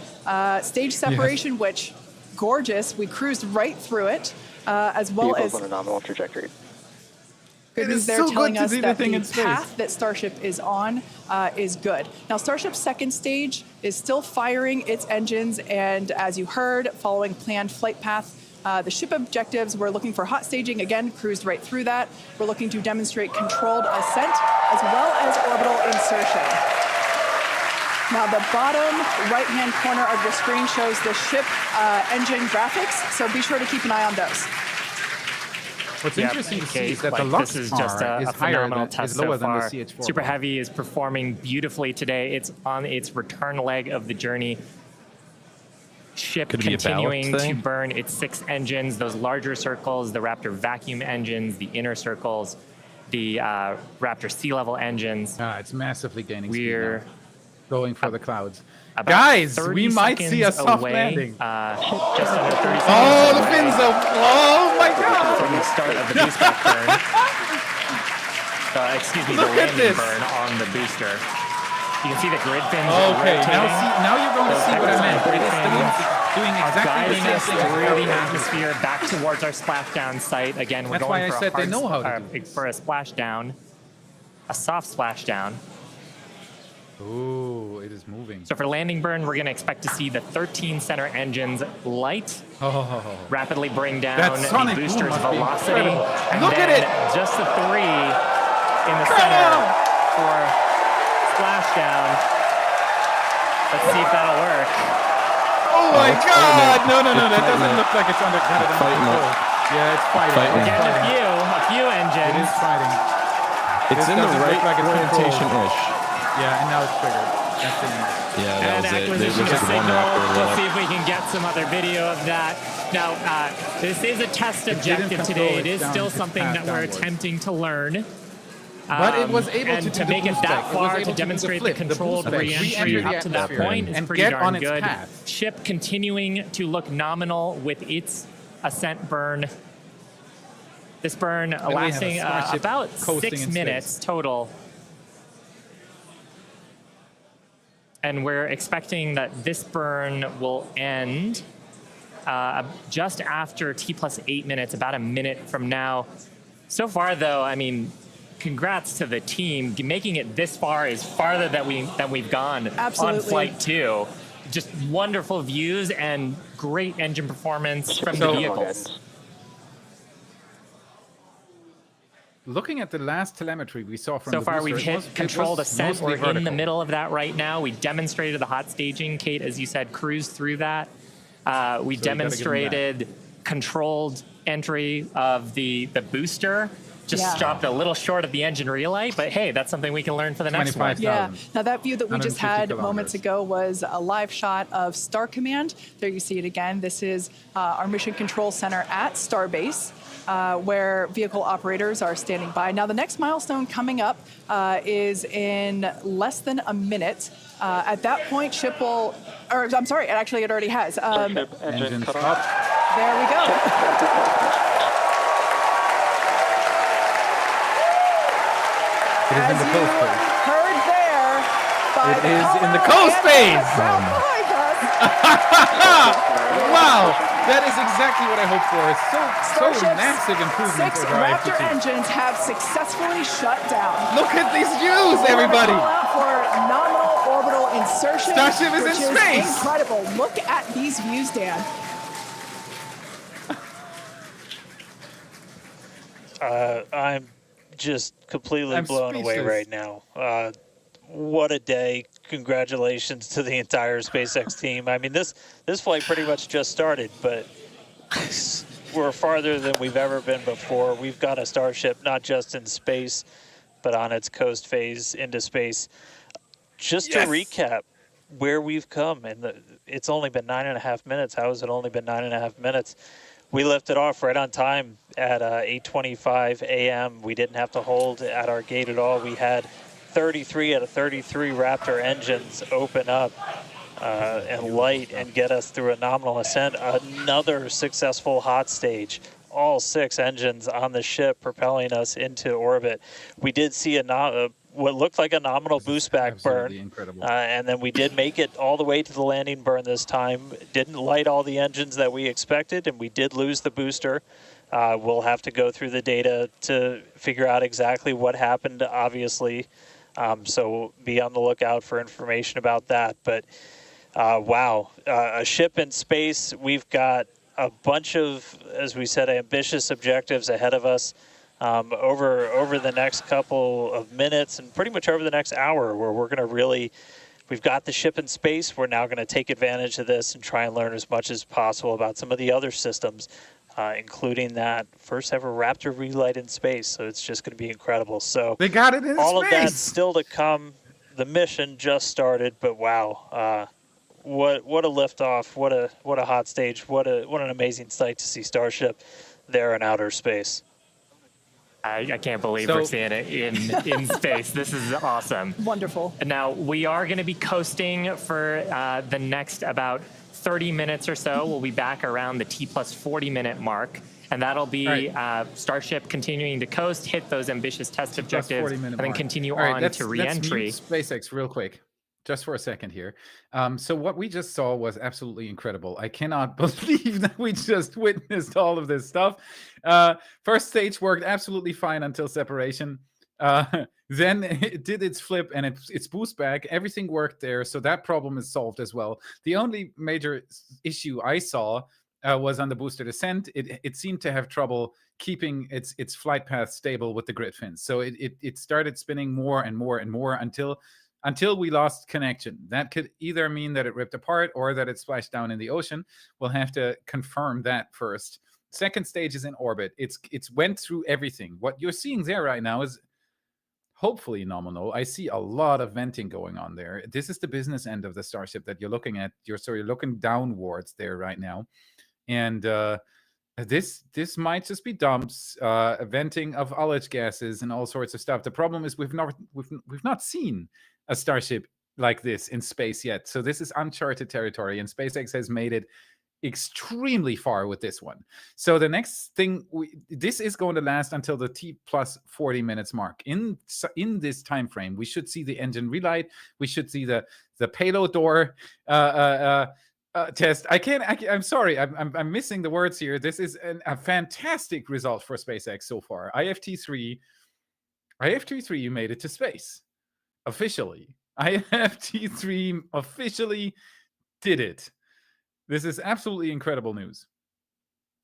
S6: Stage separation, which, gorgeous, we cruised right through it, as well as...
S9: on a nominal trajectory.
S6: Good
S4: It
S6: news
S4: is
S6: there,
S4: so good
S6: telling
S4: to
S6: us
S4: see the
S6: that
S4: thing
S6: the
S4: in space.
S6: path that Starship is on is good. Now, Starship's second stage is still firing its engines, and as you heard, following planned flight path. The ship objectives, we're looking for hot staging, again, cruised right through that. We're looking to demonstrate controlled ascent, as well as orbital insertion. Now, the bottom right-hand corner of your screen shows the ship engine graphics, so be sure to keep an eye on those.
S4: What's interesting to see is that the
S5: this is just
S4: Luxmar
S5: a
S4: is higher
S5: phenomenal
S4: than,
S5: test
S4: is lower
S5: so far.
S4: than the CH4.
S5: Super Heavy is performing beautifully today. It's on its return leg of the journey. Ship continuing to burn its 6 engines, those larger circles, the Raptor vacuum engines, the inner circles, the Raptor sea level engines.
S4: It's massively gaining speed
S5: We're
S4: now. Going for the clouds.
S5: About
S4: Guys,
S5: 30
S4: we might see a
S5: seconds
S4: soft
S5: away,
S4: landing.
S5: Just under 30 seconds
S4: Oh, the
S5: away
S4: fins up. Oh my god.
S5: from the start of the booster burn. Excuse me, the
S4: Look at
S5: landing
S4: this.
S5: burn on the booster. You can see the grid fins
S4: Okay,
S5: rotating.
S4: now you're going to see what I meant.
S5: Grid
S4: It's
S5: fins
S4: doing
S5: are
S4: exactly
S5: guiding
S4: the
S5: us
S4: same thing.
S5: through the atmosphere back towards our splashdown site. Again, we're
S4: That's why
S5: going
S4: I
S5: for
S4: said
S5: a
S4: they know how to
S5: hard,
S4: do this.
S5: for a splashdown, a soft splashdown.
S4: Ooh, it is moving.
S5: So for landing burn, we're going to expect to see the 13 center engines light, rapidly bring down
S4: That
S5: the
S4: sonic boom
S5: booster's
S4: must be
S5: velocity,
S4: incredible.
S5: and
S4: Look
S5: then
S4: at it!
S5: just the 3 in the center for splashdown. Let's see if that'll work.
S4: Oh my god! No, that doesn't look like it's under control. Yeah, it's fighting.
S5: We're getting a few engines.
S4: It is fighting.
S2: It's in the
S4: doesn't look
S2: right
S4: like it's
S2: orientation-ish.
S4: Yeah, and now it's triggered. That's the end.
S2: Yeah,
S5: And
S2: that was it.
S5: acquisition
S2: There's
S5: of
S2: one
S5: signal.
S2: Raptor lit
S5: Let's
S2: up.
S5: see if we can get some other video of that. Now, this is a test objective today. It is still something that we're attempting to learn.
S4: But it was able
S5: and
S4: to do
S5: make
S4: the
S5: it
S4: boost
S5: that
S4: back. It was
S5: far
S4: able
S5: to
S4: do
S5: demonstrate
S4: flip,
S5: the controlled
S4: boost back,
S5: re-entry
S4: re-enter the
S5: up to that
S4: atmosphere
S5: point is
S4: and
S5: pretty
S4: get
S5: darn
S4: on its
S5: good.
S4: path.
S5: Ship continuing to look nominal with its ascent burn. This burn
S4: we have a
S5: lasting
S4: Starship
S5: about
S4: coasting
S5: 6
S4: in
S5: minutes
S4: space.
S5: total. And we're expecting that this burn will end just after T+8 minutes, about a minute from now. So far, though, I mean, congrats to the team. Making it this far is farther than we've gone
S6: Absolutely.
S5: on Flight 2. Just wonderful views and great engine performance from the vehicles.
S4: Looking at the last telemetry we saw from
S5: So
S4: the
S5: far,
S4: booster,
S5: we've hit controlled ascent. We're in the middle of that right now. We demonstrated the hot staging. Kate, as you said, cruised through that. We demonstrated controlled entry of the booster. Just stopped a little short of the engine relight, but hey, that's something we can learn for the next one.
S6: Yeah. Now that view that we just
S4: 150
S6: had
S4: kilometers.
S6: moments ago was a live shot of Star Command. There you see it again. This is our mission control center at Starbase, where vehicle operators are standing by. Now the next milestone coming up is in less than a minute. At that point, ship will, or I'm sorry, actually it already has.
S4: Engine stop.
S6: There we go.
S4: It is in the coast phase.
S6: Heard there by
S4: It is in the coast phase. Wow, that is exactly what I hoped for. So massive improvement
S6: 6
S4: over our
S6: Raptor
S4: IFT3.
S6: engines have successfully shut down.
S4: Look at these views, everybody.
S6: Call out for nominal orbital insertion.
S4: Starship is in
S6: which
S4: space.
S6: Incredible. Look at these views, Dan.
S7: I'm just completely
S4: I'm
S7: blown away
S4: speechless.
S7: right now. What a day. Congratulations to the entire SpaceX team. I mean, this flight pretty much just started, but we're farther than we've ever been before. We've got a Starship not just in space, but on its coast phase into space. Just to recap where we've come, and it's only been 9.5 minutes. How has it only been 9.5 minutes? We lifted off right on time at 8:25 a.m. We didn't have to hold at our gate at all. We had 33 out of 33 Raptor engines open up and light and get us through a nominal ascent. Another successful hot stage. All 6 engines on the ship propelling us into orbit. We did see what looked like a nominal boost back burn.
S4: Incredible.
S7: And then we did make it all the way to the landing burn this time. Didn't light all the engines that we expected, and we did lose the booster. We'll have to go through the data to figure out exactly what happened, obviously. So be on the lookout for information about that. But wow, a ship in space. We've got a bunch of, as we said, ambitious objectives ahead of us. Over the next couple of minutes and pretty much over the next hour, where we're going to really we've got the ship in space. We're now going to take advantage of this and try and learn as much as possible about some of the other systems, including that first ever Raptor relight in space. So it's just going to be incredible. So
S4: they got it in
S7: all
S4: space.
S7: Of that still to come. The mission just started, but wow, what a liftoff! What a hot stage! What an amazing sight to see Starship there in outer space.
S5: I can't believe we're seeing it in space. This is awesome.
S6: Wonderful.
S5: And now we are going to be coasting for the next about 30 minutes or so. We'll be back around the T plus 40-minute mark. And that'll be Starship continuing to coast, hit those ambitious test objectives, and then continue on to reentry.
S4: Let's mute SpaceX real quick, just for a second here. So what we just saw was absolutely incredible. I cannot believe that we just witnessed all of this stuff. First stage worked absolutely fine until separation. Then it did its flip and its boost back. Everything worked there, so that problem is solved as well. The only major issue I saw was on the booster descent. It seemed to have trouble keeping its flight path stable with the grid fins. So it started spinning more and more and more until we lost connection. That could either mean that it ripped apart or that it splashed down in the ocean. We'll have to confirm that first. Second stage is in orbit. It's went through everything. What you're seeing there right now is hopefully nominal. I see a lot of venting going on there. This is the business end of the Starship that you're looking at. You're looking downwards there right now. And this might just be dumps, venting of ullage gases and all sorts of stuff. The problem is we've not seen a Starship like this in space yet. So this is uncharted territory, and SpaceX has made it extremely far with this one. So the next thing, this is going to last until the T plus 40 minutes mark. In this time frame, we should see the engine relight. We should see the payload door test. I'm sorry, I'm missing the words here. This is a fantastic result for SpaceX so far. IFT3, you made it to space officially. IFT3 officially did it. This is absolutely incredible news.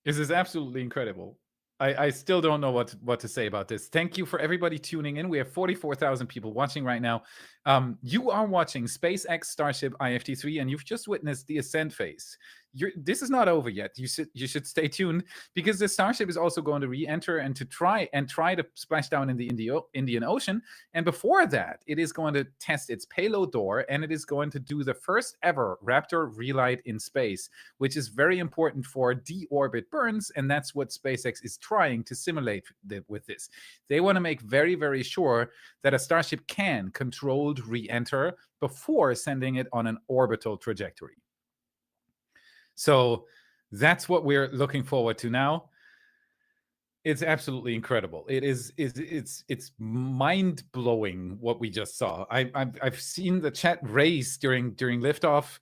S4: This is absolutely incredible. I still don't know what to say about this. Thank you for everybody tuning in. We have 44,000 people watching right now. You are watching SpaceX Starship IFT3, and you've just witnessed the ascent phase. This is not over yet. You should stay tuned, because the Starship is also going to re-enter and try to splash down in the Indian Ocean. And before that, it is going to test its payload door, and it is going to do the first ever Raptor relight in space, which is very important for deorbit burns, and that's what SpaceX is trying to simulate with this. They want to make very, very sure that a Starship can controlled re-enter before sending it on an orbital trajectory. So that's what we're looking forward to now. It's absolutely incredible. It's mind-blowing what we just saw. I've seen the chat raise during liftoff.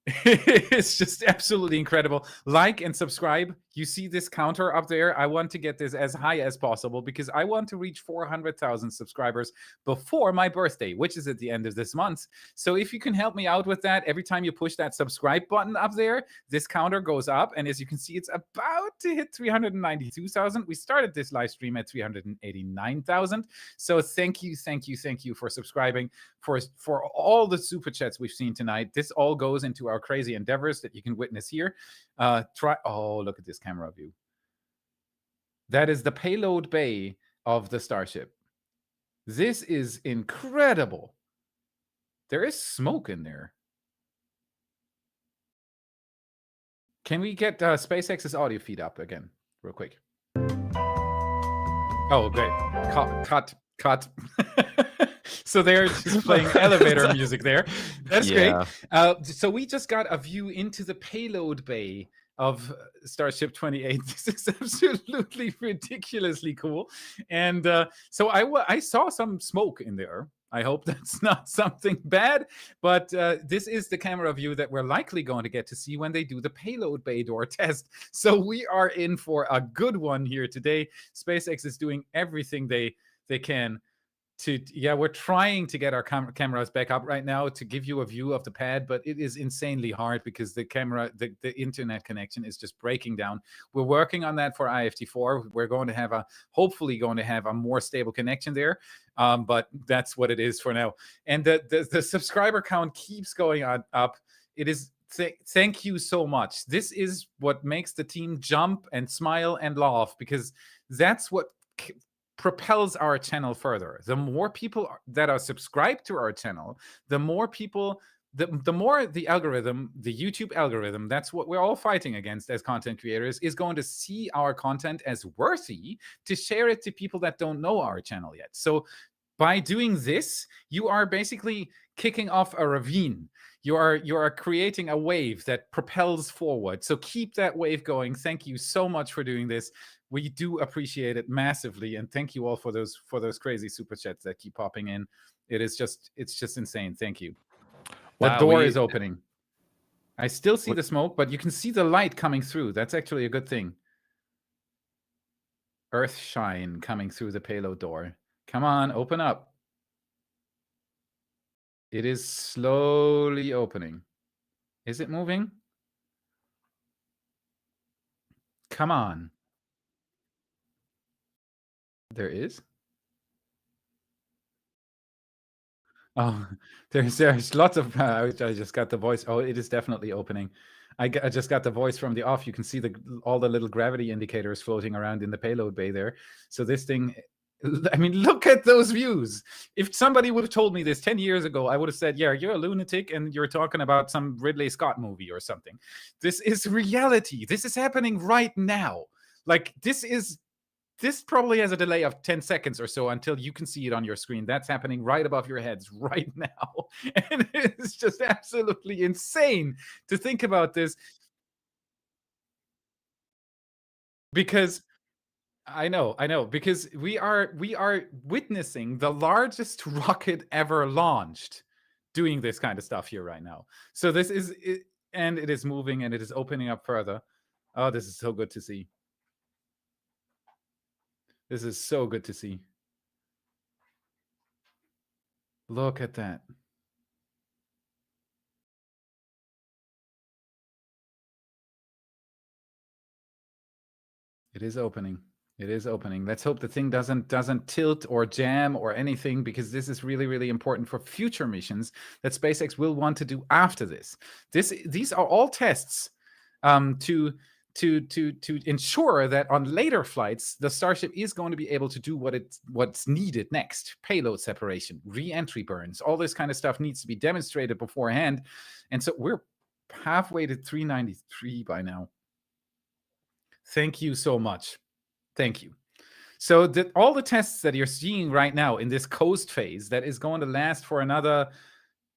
S4: It's just absolutely incredible. Like and subscribe. You see this counter up there? I want to get this as high as possible, because I want to reach 400,000 subscribers before my birthday, which is at the end of this month. So if you can help me out with that, every time you push that subscribe button up there, this counter goes up. And as you can see, it's about to hit 392,000. We started this live stream at 389,000. So thank you for subscribing, for all the super chats we've seen tonight. This all goes into our crazy endeavors that you can witness here. Look at this camera view. That is the payload bay of the Starship. This is incredible. There is smoke in there. Can we get SpaceX's audio feed up again real quick? Oh, great. Cut. So they're just playing elevator music there. That's great. So we just got a view into the payload bay of Starship 28. This is absolutely ridiculously cool. And so I saw some smoke in there. I hope that's not something bad, but this is the camera view that we're likely going to get to see when they do the payload bay door test. So we are in for a good one here today. SpaceX is doing everything they can we're trying to get our cameras back up right now to give you a view of the pad, but it is insanely hard because the internet connection is just breaking down. We're working on that for IFT4. We're going to hopefully going to have a more stable connection there, but that's what it is for now. And the subscriber count keeps going up. It is. Thank you so much. This is what makes the team jump and smile and laugh, because that's what propels our channel further. The more people that are subscribed to our channel, the more people, the more the algorithm, the YouTube algorithm, that's what we're all fighting against as content creators, is going to see our content as worthy to share it to people that don't know our channel yet. So by doing this, you are basically kicking off a ravine. You are creating a wave that propels forward. So keep that wave going. Thank you so much for doing this. We do appreciate it massively, and thank you all for those crazy super chats that keep popping in. It's just insane. Thank you.
S2: Wow,
S4: the door is opening. I still see the smoke, but you can see the light coming through. That's actually a good thing. Earth shine coming through the payload door. Come on, open up. It is slowly opening. Is it moving? Come on. There is? Oh, there's lots of... I just got the voice. Oh, it is definitely opening. I just got the voice from the off. You can see all the little gravity indicators floating around in the payload bay there. So this thing... I mean, look at those views. If somebody would have told me this 10 years ago, I would have said, yeah, you're a lunatic and you're talking about some Ridley Scott movie or something. This is reality. This is happening right now. Like, this probably has a delay of 10 seconds or so until you can see it on your screen. That's happening right above your heads right now. And it's just absolutely insane to think about this. Because... I know, because we are witnessing the largest rocket ever launched doing this kind of stuff here right now. So this is it, and it is moving and it is opening up further. Oh, this is so good to see. This is so good to see. Look at that. It is opening. It is opening. Let's hope the thing doesn't tilt or jam or anything, because this is really, really important for future missions that SpaceX will want to do after this. These are all tests to ensure that on later flights, the Starship is going to be able to do what's needed next. Payload separation, re-entry burns, all this kind of stuff needs to be demonstrated beforehand. And so we're halfway to 393 by now. Thank you so much. Thank you. So all the tests that you're seeing right now in this coast phase that is going to last for another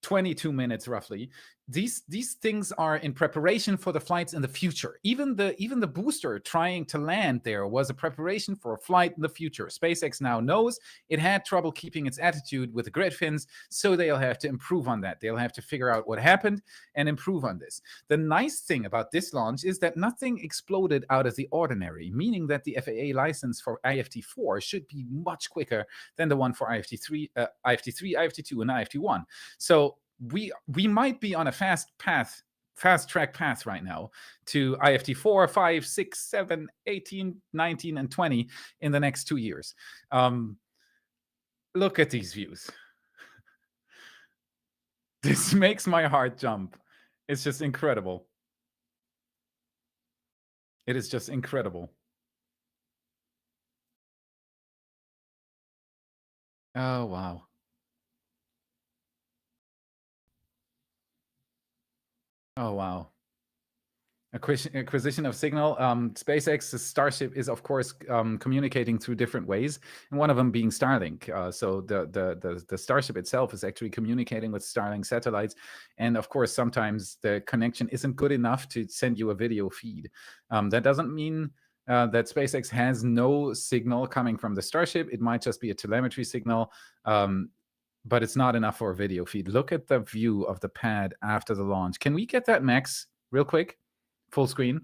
S4: 22 minutes roughly, these things are in preparation for the flights in the future. Even the booster trying to land there was a preparation for a flight in the future. SpaceX now knows it had trouble keeping its attitude with the grid fins, so they'll have to improve on that. They'll have to figure out what happened and improve on this. The nice thing about this launch is that nothing exploded out of the ordinary, meaning that the FAA license for IFT4 should be much quicker than the one for IFT3, IFT2, and IFT1. So we might be on a fast track path right now to IFT4, 5, 6, 7, 18, 19, and 20 in the next 2 years. Look at these views. This makes my heart jump. It's just incredible. It is just incredible. Oh, wow. Oh, wow. Acquisition of signal. SpaceX's Starship is, of course, communicating through different ways, and one of them being Starlink. So the Starship itself is actually communicating with Starlink satellites, and of course, sometimes the connection isn't good enough to send you a video feed. That doesn't mean that SpaceX has no signal coming from the Starship. It might just be a telemetry signal. But it's not enough for a video feed. Look at the view of the pad after the launch. Can we get that, Max, real quick, full screen,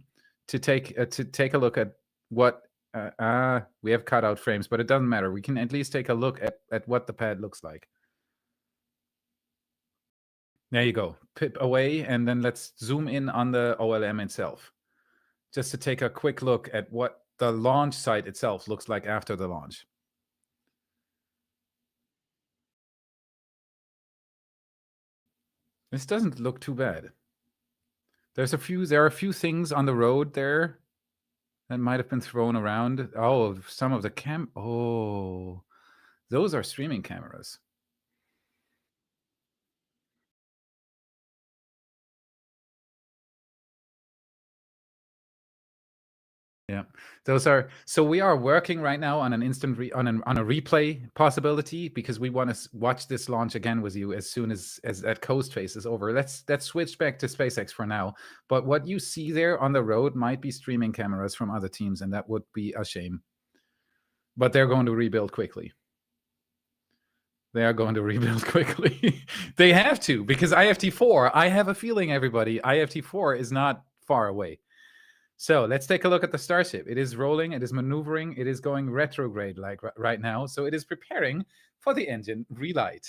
S4: to take a look at what We have cutout frames, but it doesn't matter. We can at least take a look at what the pad looks like. There you go. Pip away, and then let's zoom in on the OLM itself, just to take a quick look at what the launch site itself looks like after the launch. This doesn't look too bad. There are a few things on the road there that might have been thrown around. Oh, some of the oh, those are streaming cameras. Yeah, those are. So we are working right now on an instant on a replay possibility, because we want to watch this launch again with you as soon as that coast phase is over. Let's switch back to SpaceX for now. But what you see there on the road might be streaming cameras from other teams, and that would be a shame. But they're going to rebuild quickly. They are going to rebuild quickly. They have to, because IFT4. I have a feeling, everybody, IFT4 is not far away. So let's take a look at the Starship. It is rolling, it is maneuvering, it is going retrograde like right now. So it is preparing for the engine relight.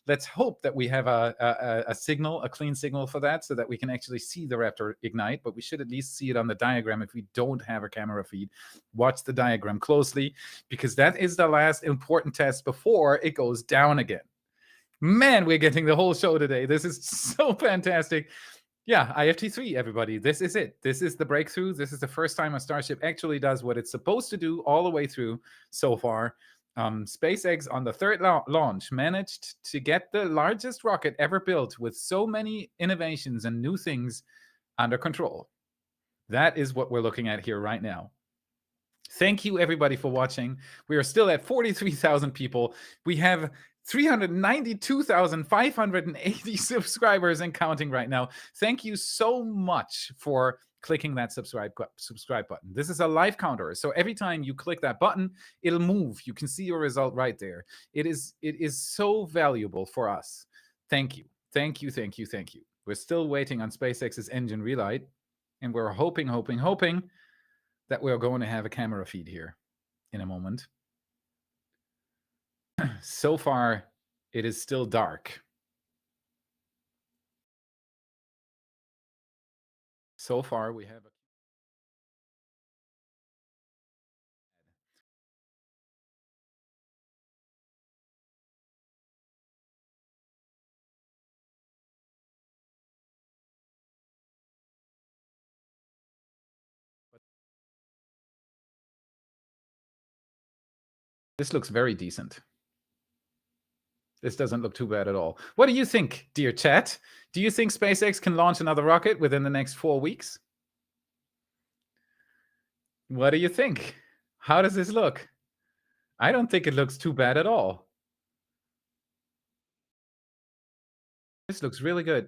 S4: Let's hope that we have a signal, a clean signal for that, so that we can actually see the Raptor ignite, but we should at least see it on the diagram. If we don't have a camera feed, watch the diagram closely, because that is the last important test before it goes down again. Man, we're getting the whole show today. This is so fantastic. Yeah, IFT3, everybody. This is it. This is the breakthrough. This is the first time a Starship actually does what it's supposed to do all the way through so far. SpaceX, on the third launch, managed to get the largest rocket ever built with so many innovations and new things under control. That is what we're looking at here right now. Thank you, everybody, for watching. We are still at 43,000 people. We have 392,580 subscribers and counting right now. Thank you so much for clicking that subscribe button. This is a live counter, so every time you click that button, it'll move. You can see your result right there. It is so valuable for us. Thank you. Thank you, thank you, thank you. We're still waiting on SpaceX's engine relight, and we're hoping that we're going to have a camera feed here in a moment. So far, it is still dark. So far, we have this looks very decent. This doesn't look too bad at all. What do you think, dear chat? Do you think SpaceX can launch another rocket within the next 4 weeks? What do you think? How does this look? I don't think it looks too bad at all. This looks really good.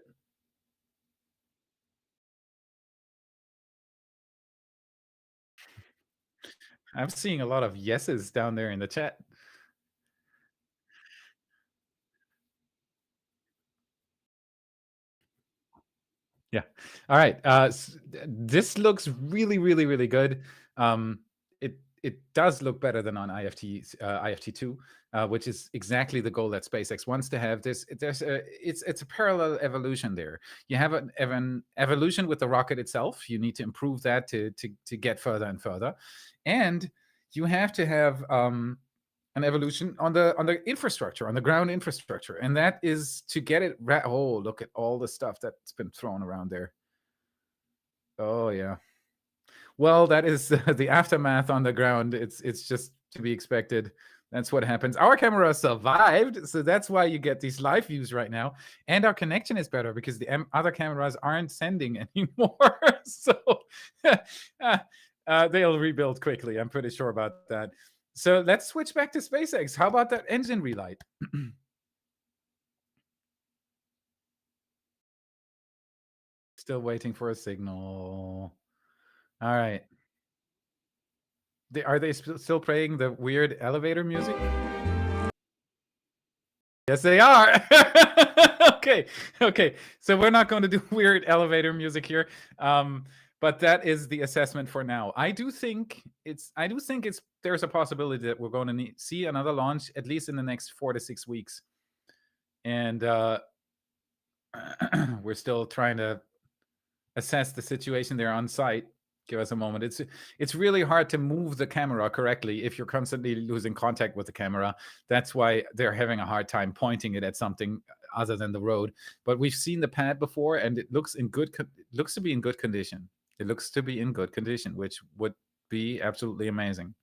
S4: I'm seeing a lot of yeses down there in the chat. Yeah. All right. This looks really, really, really good. It does look better than on IFT2, which is exactly the goal that SpaceX wants to have. It's a parallel evolution there. You have an evolution with the rocket itself. You need to improve that to get further and further, and you have to have an evolution on the infrastructure, on the ground infrastructure, and that is to get it. Oh, look at all the stuff that's been thrown around there. Oh yeah. Well, that is the aftermath on the ground. It's just to be expected. That's what happens. Our camera survived, so that's why you get these live views right now. And our connection is better because the other cameras aren't sending anymore. So they'll rebuild quickly. I'm pretty sure about that. So let's switch back to SpaceX. How about that engine relight? Still waiting for a signal. All right. Are they still playing the weird elevator music? Yes, they are. Okay. So we're not going to do weird elevator music here. But that is the assessment for now. I do think there's a possibility that we're going to see another launch at least in the next 4 to 6 weeks. And we're still trying to assess the situation there on site. Give us a moment. It's really hard to move the camera correctly if you're constantly losing contact with the camera. That's why they're having a hard time pointing it at something other than the road. But we've seen the pad before, and it looks to be in good condition. It looks to be in good condition, which would be absolutely amazing.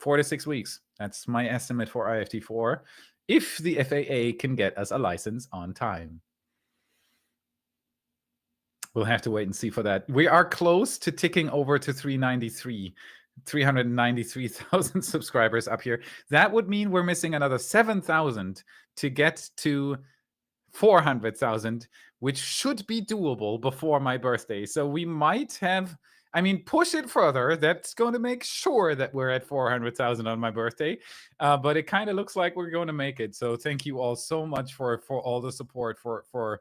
S4: 4 to 6 weeks. That's my estimate for IFT4, if the FAA can get us a license on time. We'll have to wait and see for that. We are close to ticking over to 393,000 subscribers up here. That would mean we're missing another 7,000 to get to 400,000, which should be doable before my birthday. So we might have, push it further. That's going to make sure that we're at 400,000 on my birthday. But it kind of looks like we're going to make it. So thank you all so much for all the support, for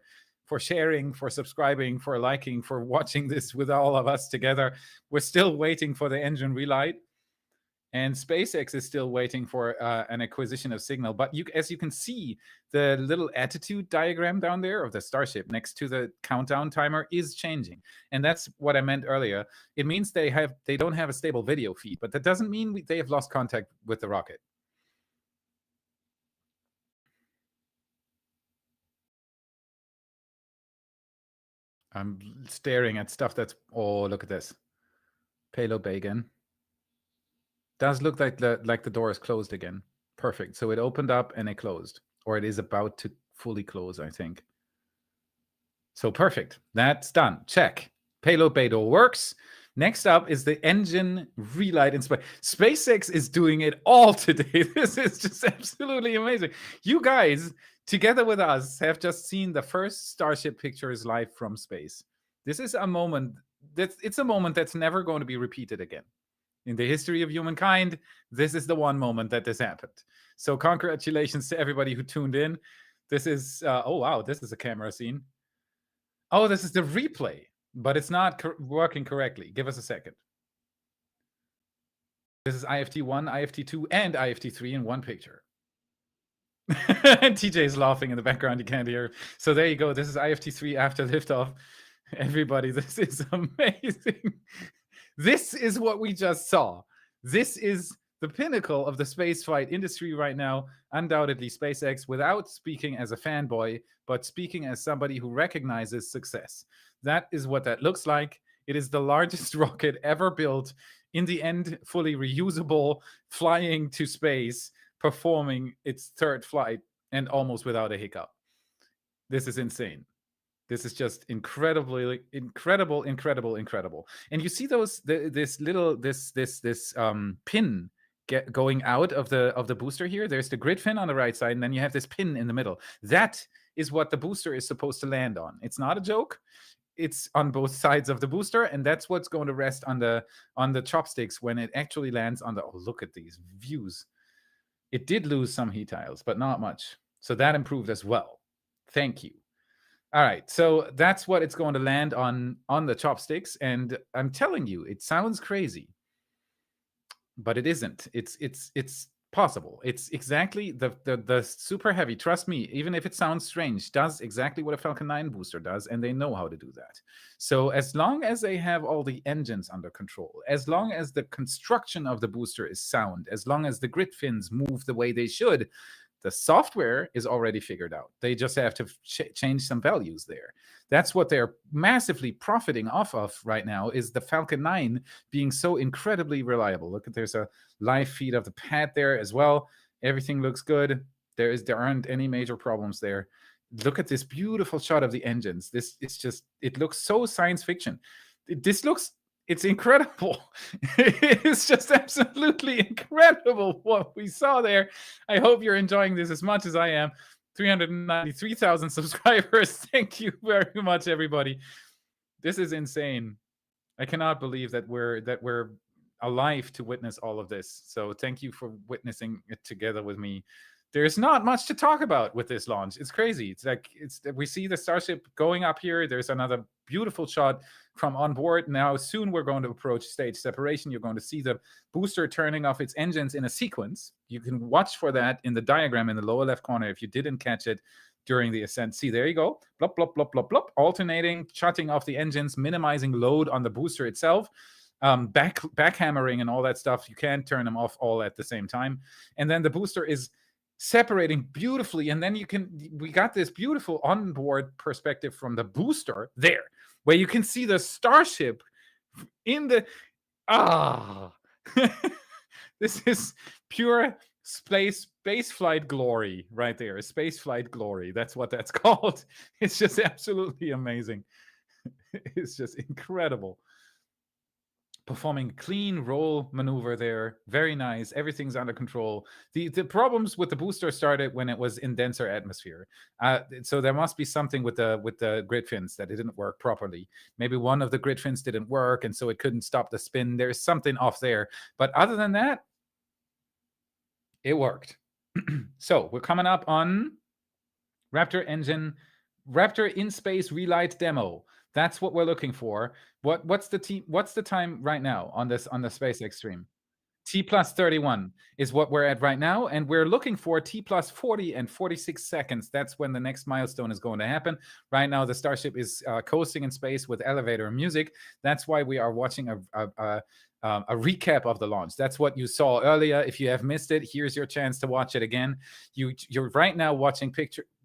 S4: sharing, for subscribing, for liking, for watching this with all of us together. We're still waiting for the engine relight, and SpaceX is still waiting for an acquisition of signal. But as you can see, the little attitude diagram down there of the Starship next to the countdown timer is changing. And that's what I meant earlier. It means they don't have a stable video feed, but that doesn't mean they have lost contact with the rocket. I'm staring at stuff that's, oh, look at this. Payload bay again. Does look like the door is closed again. Perfect. So it opened up and it closed. Or it is about to fully close, I think. So perfect. That's done. Check. Payload bay door works. Next up is the engine relight in space. SpaceX is doing it all today. This is just absolutely amazing. You guys, together with us, have just seen the first Starship pictures live from space. This is a moment that's never going to be repeated again. In the history of humankind, this is the one moment that this happened. So congratulations to everybody who tuned in. This is, oh wow, this is a camera scene. Oh, this is the replay, but it's not working correctly. Give us a second. This is IFT1, IFT2, and IFT3 in one picture. TJ is laughing in the background, you can't hear. So there you go. This is IFT3 after liftoff. Everybody, this is amazing. This is what we just saw. This is the pinnacle of the spaceflight industry right now. Undoubtedly SpaceX, without speaking as a fanboy, but speaking as somebody who recognizes success. That is what that looks like. It is the largest rocket ever built. In the end, fully reusable, flying to space, performing its third flight, and almost without a hiccup. This is insane. This is just incredible. And you see this pin going out of the booster here. There's the grid fin on the right side, and then you have this pin in the middle. That is what the booster is supposed to land on. It's not a joke. It's on both sides of the booster, and that's what's going to rest on the chopsticks when it actually lands on the. Oh, look at these views. It did lose some heat tiles, but not much. So that improved as well. Thank you. All right, so that's what it's going to land on the chopsticks, and I'm telling you, it sounds crazy, but it isn't. It's possible. It's exactly the super heavy. Trust me, even if it sounds strange, does exactly what a Falcon 9 booster does, and they know how to do that. So as long as they have all the engines under control, as long as the construction of the booster is sound, as long as the grid fins move the way they should, the software is already figured out. They just have to change some values there. That's what they're massively profiting off of right now, is the Falcon 9 being so incredibly reliable. Look, there's a live feed of the pad there as well. Everything looks good. There aren't any major problems there. Look at this beautiful shot of the engines. It looks so science fiction. It's incredible. It's just absolutely incredible what we saw there. I hope you're enjoying this as much as I am. 393,000 subscribers. Thank you very much, everybody. This is insane. I cannot believe that we're alive to witness all of this. So thank you for witnessing it together with me. there's not much to talk about with this launch. It's crazy. It's like we see the Starship going up here. There's another beautiful shot from on board. Now, soon we're going to approach stage separation. You're going to see the booster turning off its engines in a sequence. You can watch for that in the diagram in the lower left corner if you didn't catch it during the ascent. See, there you go. Blop, blop, blop, blop, blop. Alternating, shutting off the engines, minimizing load on the booster itself. Backhammering and all that stuff. You can't turn them off all at the same time. And then the booster is separating beautifully, and then we got this beautiful onboard perspective from the booster there, where you can see the Starship in the this is pure space flight glory right there. Space flight glory, that's what that's called. It's just absolutely amazing. It's just incredible. Performing clean roll maneuver there. Very nice. Everything's under control. The problems with the booster started when it was in denser atmosphere. So there must be something with the grid fins that it didn't work properly. Maybe one of the grid fins didn't work, and so it couldn't stop the spin. There's something off there. But other than that, it worked. So we're coming up on Raptor engine, Raptor in space relight demo. That's what we're looking for. What's the time right now on the SpaceX stream? T+31 is what we're at right now, and we're looking for T+40 and 46 seconds. That's when the next milestone is going to happen. Right now, the Starship is coasting in space with elevator music. That's why we are watching a recap of the launch. That's what you saw earlier. If you have missed it, here's your chance to watch it again. You're right now watching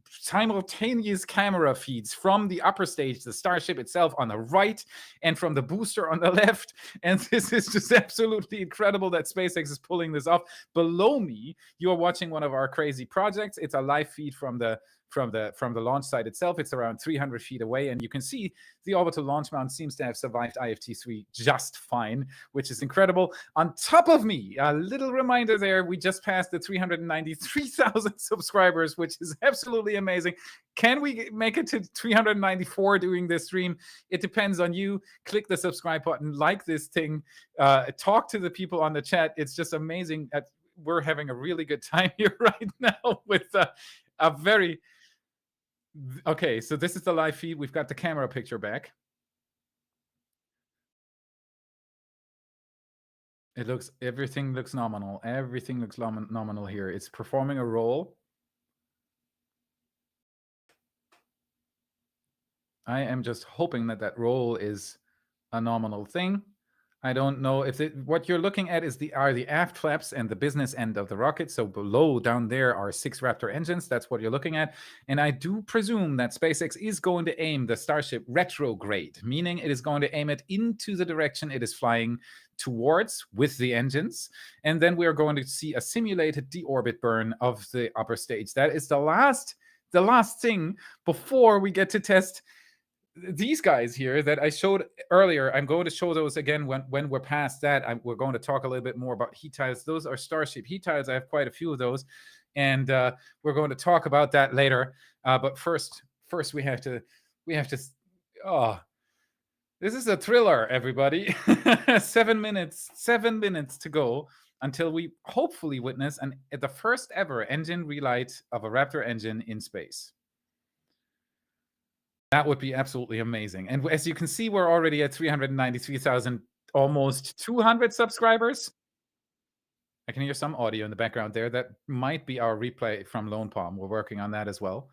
S4: simultaneous camera feeds from the upper stage, the Starship itself on the right, and from the booster on the left. And this is just absolutely incredible that SpaceX is pulling this off. Below me, you're watching one of our crazy projects. It's a live feed from the launch site itself. It's around 300 feet away, and you can see the orbital launch mount seems to have survived IFT3 just fine, which is incredible. On top of me, a little reminder there, we just passed the 393,000 subscribers, which is absolutely amazing. Can we make it to 394 doing this stream? It depends on you. Click the subscribe button, like this thing, talk to the people on the chat. It's just amazing. We're having a really good time here right now with a very... Okay, so this is the live feed. We've got the camera picture back. Everything looks nominal. Everything looks nominal here. It's performing a roll. I am just hoping that roll is a nominal thing. I don't know if what you're looking at are the aft flaps and the business end of the rocket. So below, down there, are 6 Raptor engines. That's what you're looking at. And I do presume that SpaceX is going to aim the Starship retrograde, meaning it is going to aim it into the direction it is flying towards with the engines. And then we are going to see a simulated deorbit burn of the upper stage. That is the last thing before we get to test these guys here that I showed earlier. I'm going to show those again when we're past that. We're going to talk a little bit more about heat tiles. Those are Starship heat tiles. I have quite a few of those, and we're going to talk about that later. But first we have to. Oh, this is a thriller, everybody. 7 minutes to go until we hopefully witness the first ever engine relight of a Raptor engine in space. That would be absolutely amazing. And as you can see, we're already at 393,000, almost 200 subscribers. I can hear some audio in the background there. That might be our replay from Lone Palm. We're working on that as well.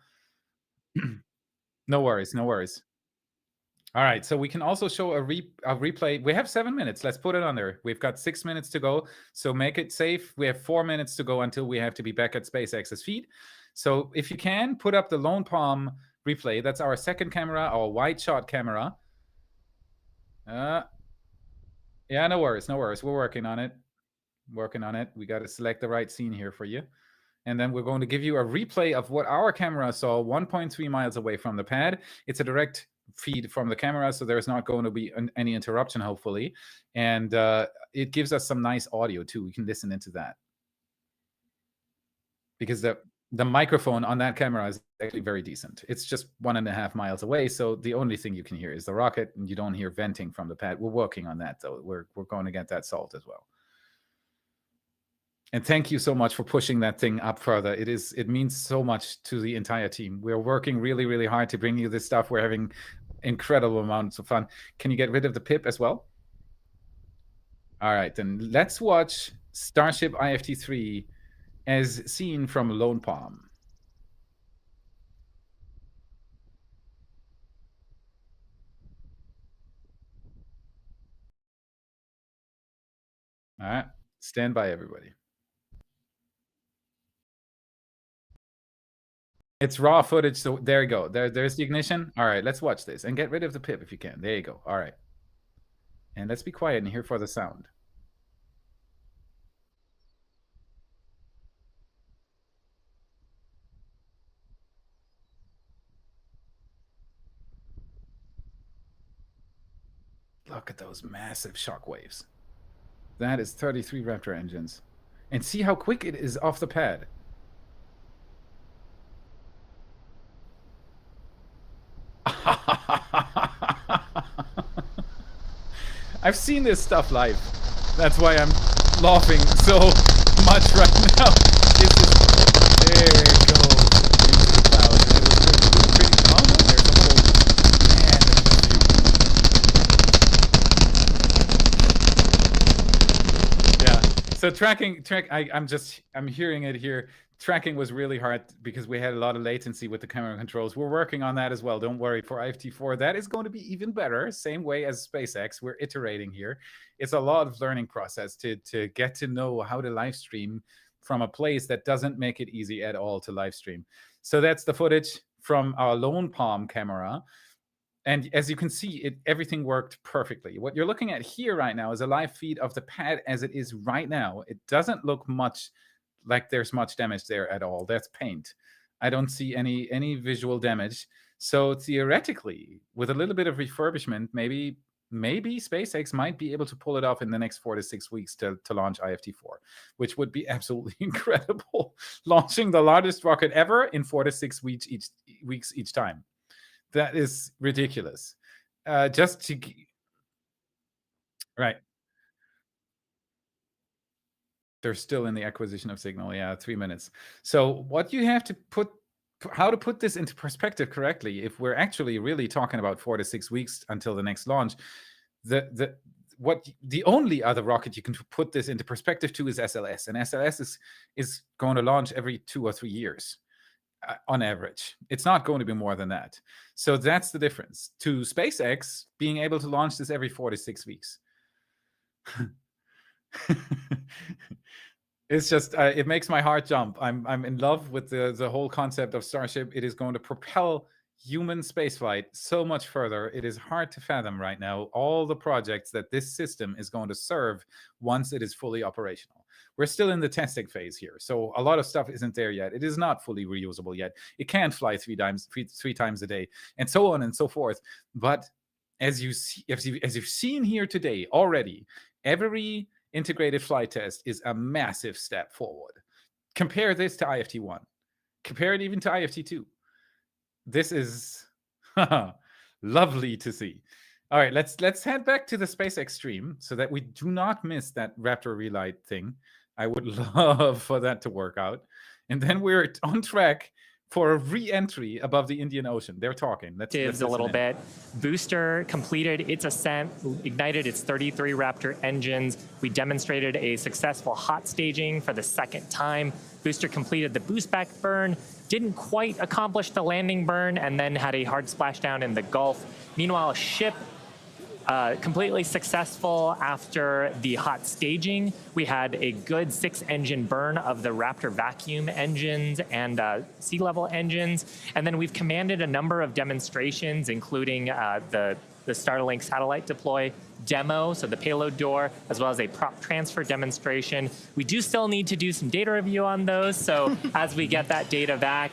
S4: No worries. All right, so we can also show a replay. We have 7 minutes. Let's put it on there. We've got 6 minutes to go, so make it safe. We have 4 minutes to go until we have to be back at SpaceX's feed. So if you can, put up the Lone Palm replay. That's our second camera, our wide shot camera. Yeah, no worries. We're working on it. We got to select the right scene here for you. And then we're going to give you a replay of what our camera saw 1.3 miles away from the pad. It's a direct feed from the camera, so there's not going to be any interruption, hopefully. And it gives us some nice audio, too. We can listen into that. Because the microphone on that camera is actually very decent. It's just 1.5 miles away, so the only thing you can hear is the rocket, and you don't hear venting from the pad. We're working on that, though. We're going to get that solved as well. And thank you so much for pushing that thing up further. It means so much to the entire team. We're working really, really hard to bring you this stuff. We're having incredible amounts of fun. Can you get rid of the pip as well? All right, then let's watch Starship IFT3 as seen from Lone Palm. All right, stand by, everybody. It's raw footage, so there you go. There's the ignition. All right, let's watch this and get rid of the pip if you can. There you go. All right. And let's be quiet and hear for the sound. Look at those massive shock waves. That is 33 Raptor engines. And see how quick it is off the pad. I've seen this stuff live. That's why I'm laughing so much right now. It's just, there it goes. Into the clouds. And it was pretty, oh no, there's a whole, man, yeah. So I'm hearing it here. Tracking was really hard because we had a lot of latency with the camera controls. We're working on that as well. Don't worry. For IFT4, that is going to be even better. Same way as SpaceX. We're iterating here. It's a lot of learning process to get to know how to live stream from a place that doesn't make it easy at all to live stream. So that's the footage from our Lone Palm camera. And as you can see, everything worked perfectly. What you're looking at here right now is a live feed of the pad as it is right now. It doesn't look much like there's much damage there at all. That's paint. I don't see any visual damage. So theoretically, with a little bit of refurbishment, maybe SpaceX might be able to pull it off in the next 4 to 6 weeks to launch IFT4, which would be absolutely incredible. Launching the largest rocket ever in 4 to 6 weeks each time. That is ridiculous. Just to... Right. They're still in the acquisition of signal. Yeah, 3 minutes. So what you have to how to put this into perspective correctly, if we're actually really talking about 4 to 6 weeks until the next launch, the only other rocket you can put this into perspective to is SLS, and SLS is going to launch every 2 or 3 years on average. It's not going to be more than that. So that's the difference to SpaceX being able to launch this every 4 to 6 weeks. It's just it makes my heart jump. I'm in love with the whole concept of Starship. It is going to propel human spaceflight so much further. It is hard to fathom right now all the projects that this system is going to serve once it is fully operational. We're still in the testing phase here, so a lot of stuff isn't there yet. It is not fully reusable yet. It can't fly three times a day, and so on and so forth. But as you've seen here today already, every integrated flight test is a massive step forward. Compare this to IFT1. Compare it even to IFT2. This is lovely to see. All right, let's head back to the SpaceX stream so that we do not miss that Raptor relight thing. I would love for that to work out. And then we're on track for a re-entry above the Indian Ocean. They're talking. Let's
S5: a little bit. Booster completed its ascent, ignited its 33 Raptor engines. We demonstrated a successful hot staging for the second time. Booster completed the boost back burn, didn't quite accomplish the landing burn, and then had a hard splashdown in the Gulf. Meanwhile, ship completely successful after the hot staging. We had a good 6-engine burn of the Raptor vacuum engines and sea level engines. And then we've commanded a number of demonstrations, including the Starlink satellite deploy demo, so the payload door, as well as a prop transfer demonstration. We do still need to do some data review on those, so as we get that data back,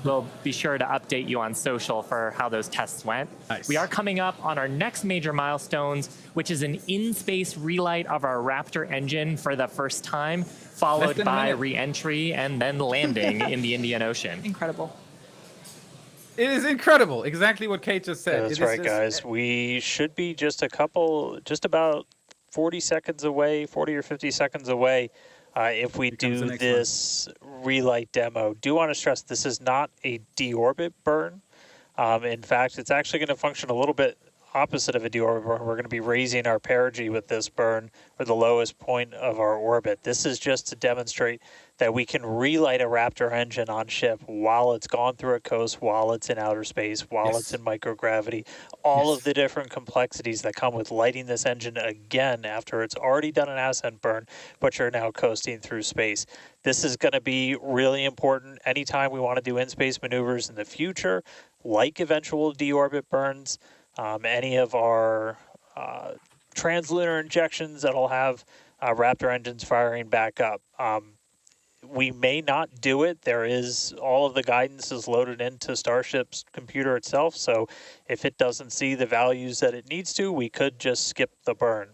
S5: we'll be sure to update you on social for how those tests went.
S4: Nice.
S5: We are coming up on our next major milestones, which is an in-space relight of our Raptor engine for the first time, followed by re-entry and then landing in the Indian Ocean.
S6: Incredible.
S4: It is incredible. Exactly what Kate just said.
S7: Yeah, that's right, guys. We should be just about 40 seconds away, 40 or 50 seconds away if we do this relight demo. Do want to stress this is not a deorbit burn. In fact, it's actually going to function a little bit opposite of a deorbit burn. We're going to be raising our perigee with this burn for the lowest point of our orbit. This is just to demonstrate that we can relight a Raptor engine on ship while it's gone through a coast, while it's in outer space, while it's in microgravity, all of the different complexities that come with lighting this engine again after it's already done an ascent burn, but you're now coasting through space. This is going to be really important anytime we want to do in-space maneuvers in the future, like eventual deorbit burns, any of our translunar injections that'll have Raptor engines firing back up. We may not do it. There is all of the guidance is loaded into Starship's computer itself. So if it doesn't see the values that it needs to, we could just skip the burn.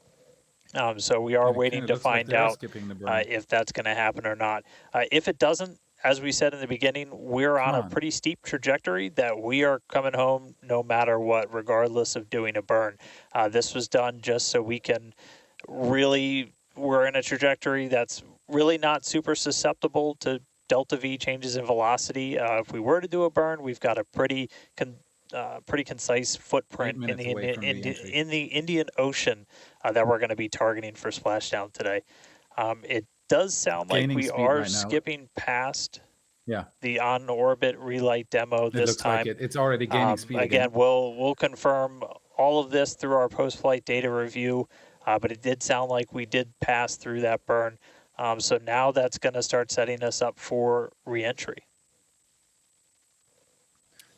S7: So we are waiting to find out if that's going to happen or not. If it doesn't, as we said in the beginning, we're on a pretty steep trajectory that we are coming home no matter what, regardless of doing a burn. This was done just so we can really, we're in a trajectory that's really not super susceptible to delta V changes in velocity. If we were to do a burn, we've got a pretty concise footprint in the Indian Ocean that we're going to be targeting for splashdown today. It does sound like we are skipping past the on-orbit relight demo this time.
S4: Like it's already gaining speed
S7: again. We'll confirm all of this through our post-flight data review, but it did sound like we did pass through that burn. So now that's going to start setting us up for reentry.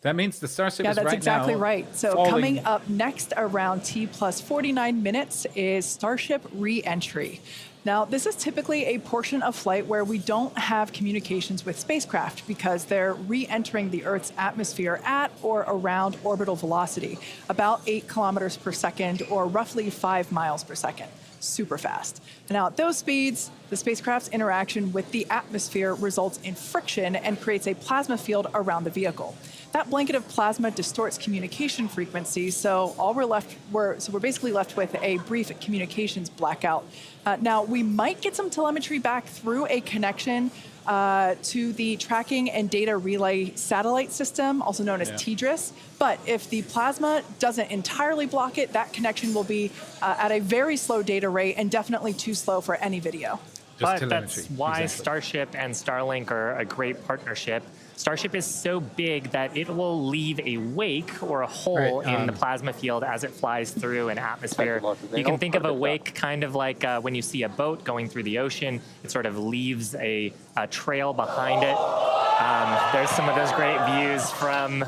S4: That means the Starship is
S6: that's exactly right. So
S4: falling.
S6: Coming up next around T plus 49 minutes is Starship reentry. Now, this is typically a portion of flight where we don't have communications with spacecraft because they're re-entering the Earth's atmosphere at or around orbital velocity, about 8 kilometers per second or roughly 5 miles per second. Super fast. Now, at those speeds, the spacecraft's interaction with the atmosphere results in friction and creates a plasma field around the vehicle. That blanket of plasma distorts communication frequencies, so we're basically left with a brief communications blackout. Now, we might get some telemetry back through a connection to the tracking and data relay satellite system, also known as TDRS. But if the plasma doesn't entirely block it, that connection will be at a very slow data rate and definitely too slow for any video.
S5: But that's why Starship and Starlink are a great partnership. Starship is so big that it will leave a wake or a hole in the plasma field as it flies through an atmosphere. You can think of a wake kind of like when you see a boat going through the ocean. It sort of leaves a trail behind it. There's some of those great views from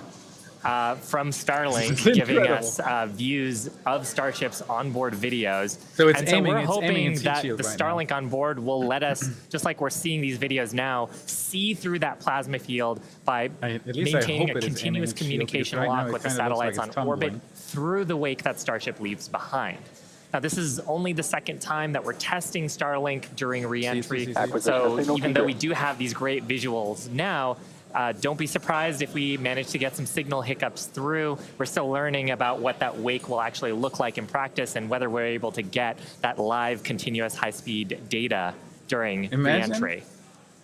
S5: Starlink giving us views of Starship's onboard videos.
S4: So it's
S5: and
S4: aiming,
S5: we're hoping that the
S4: right
S5: Starlink on board will let us, just like we're seeing these videos now, see through that plasma field by maintaining a continuous communication lock with the satellites on orbit through the wake that Starship leaves behind. Now, this is only the second time that we're testing Starlink during reentry. So even though we do have these great visuals now, don't be surprised if we manage to get some signal hiccups through. We're still learning about what that wake will actually look like in practice and whether we're able to get that live, continuous, high-speed data during reentry.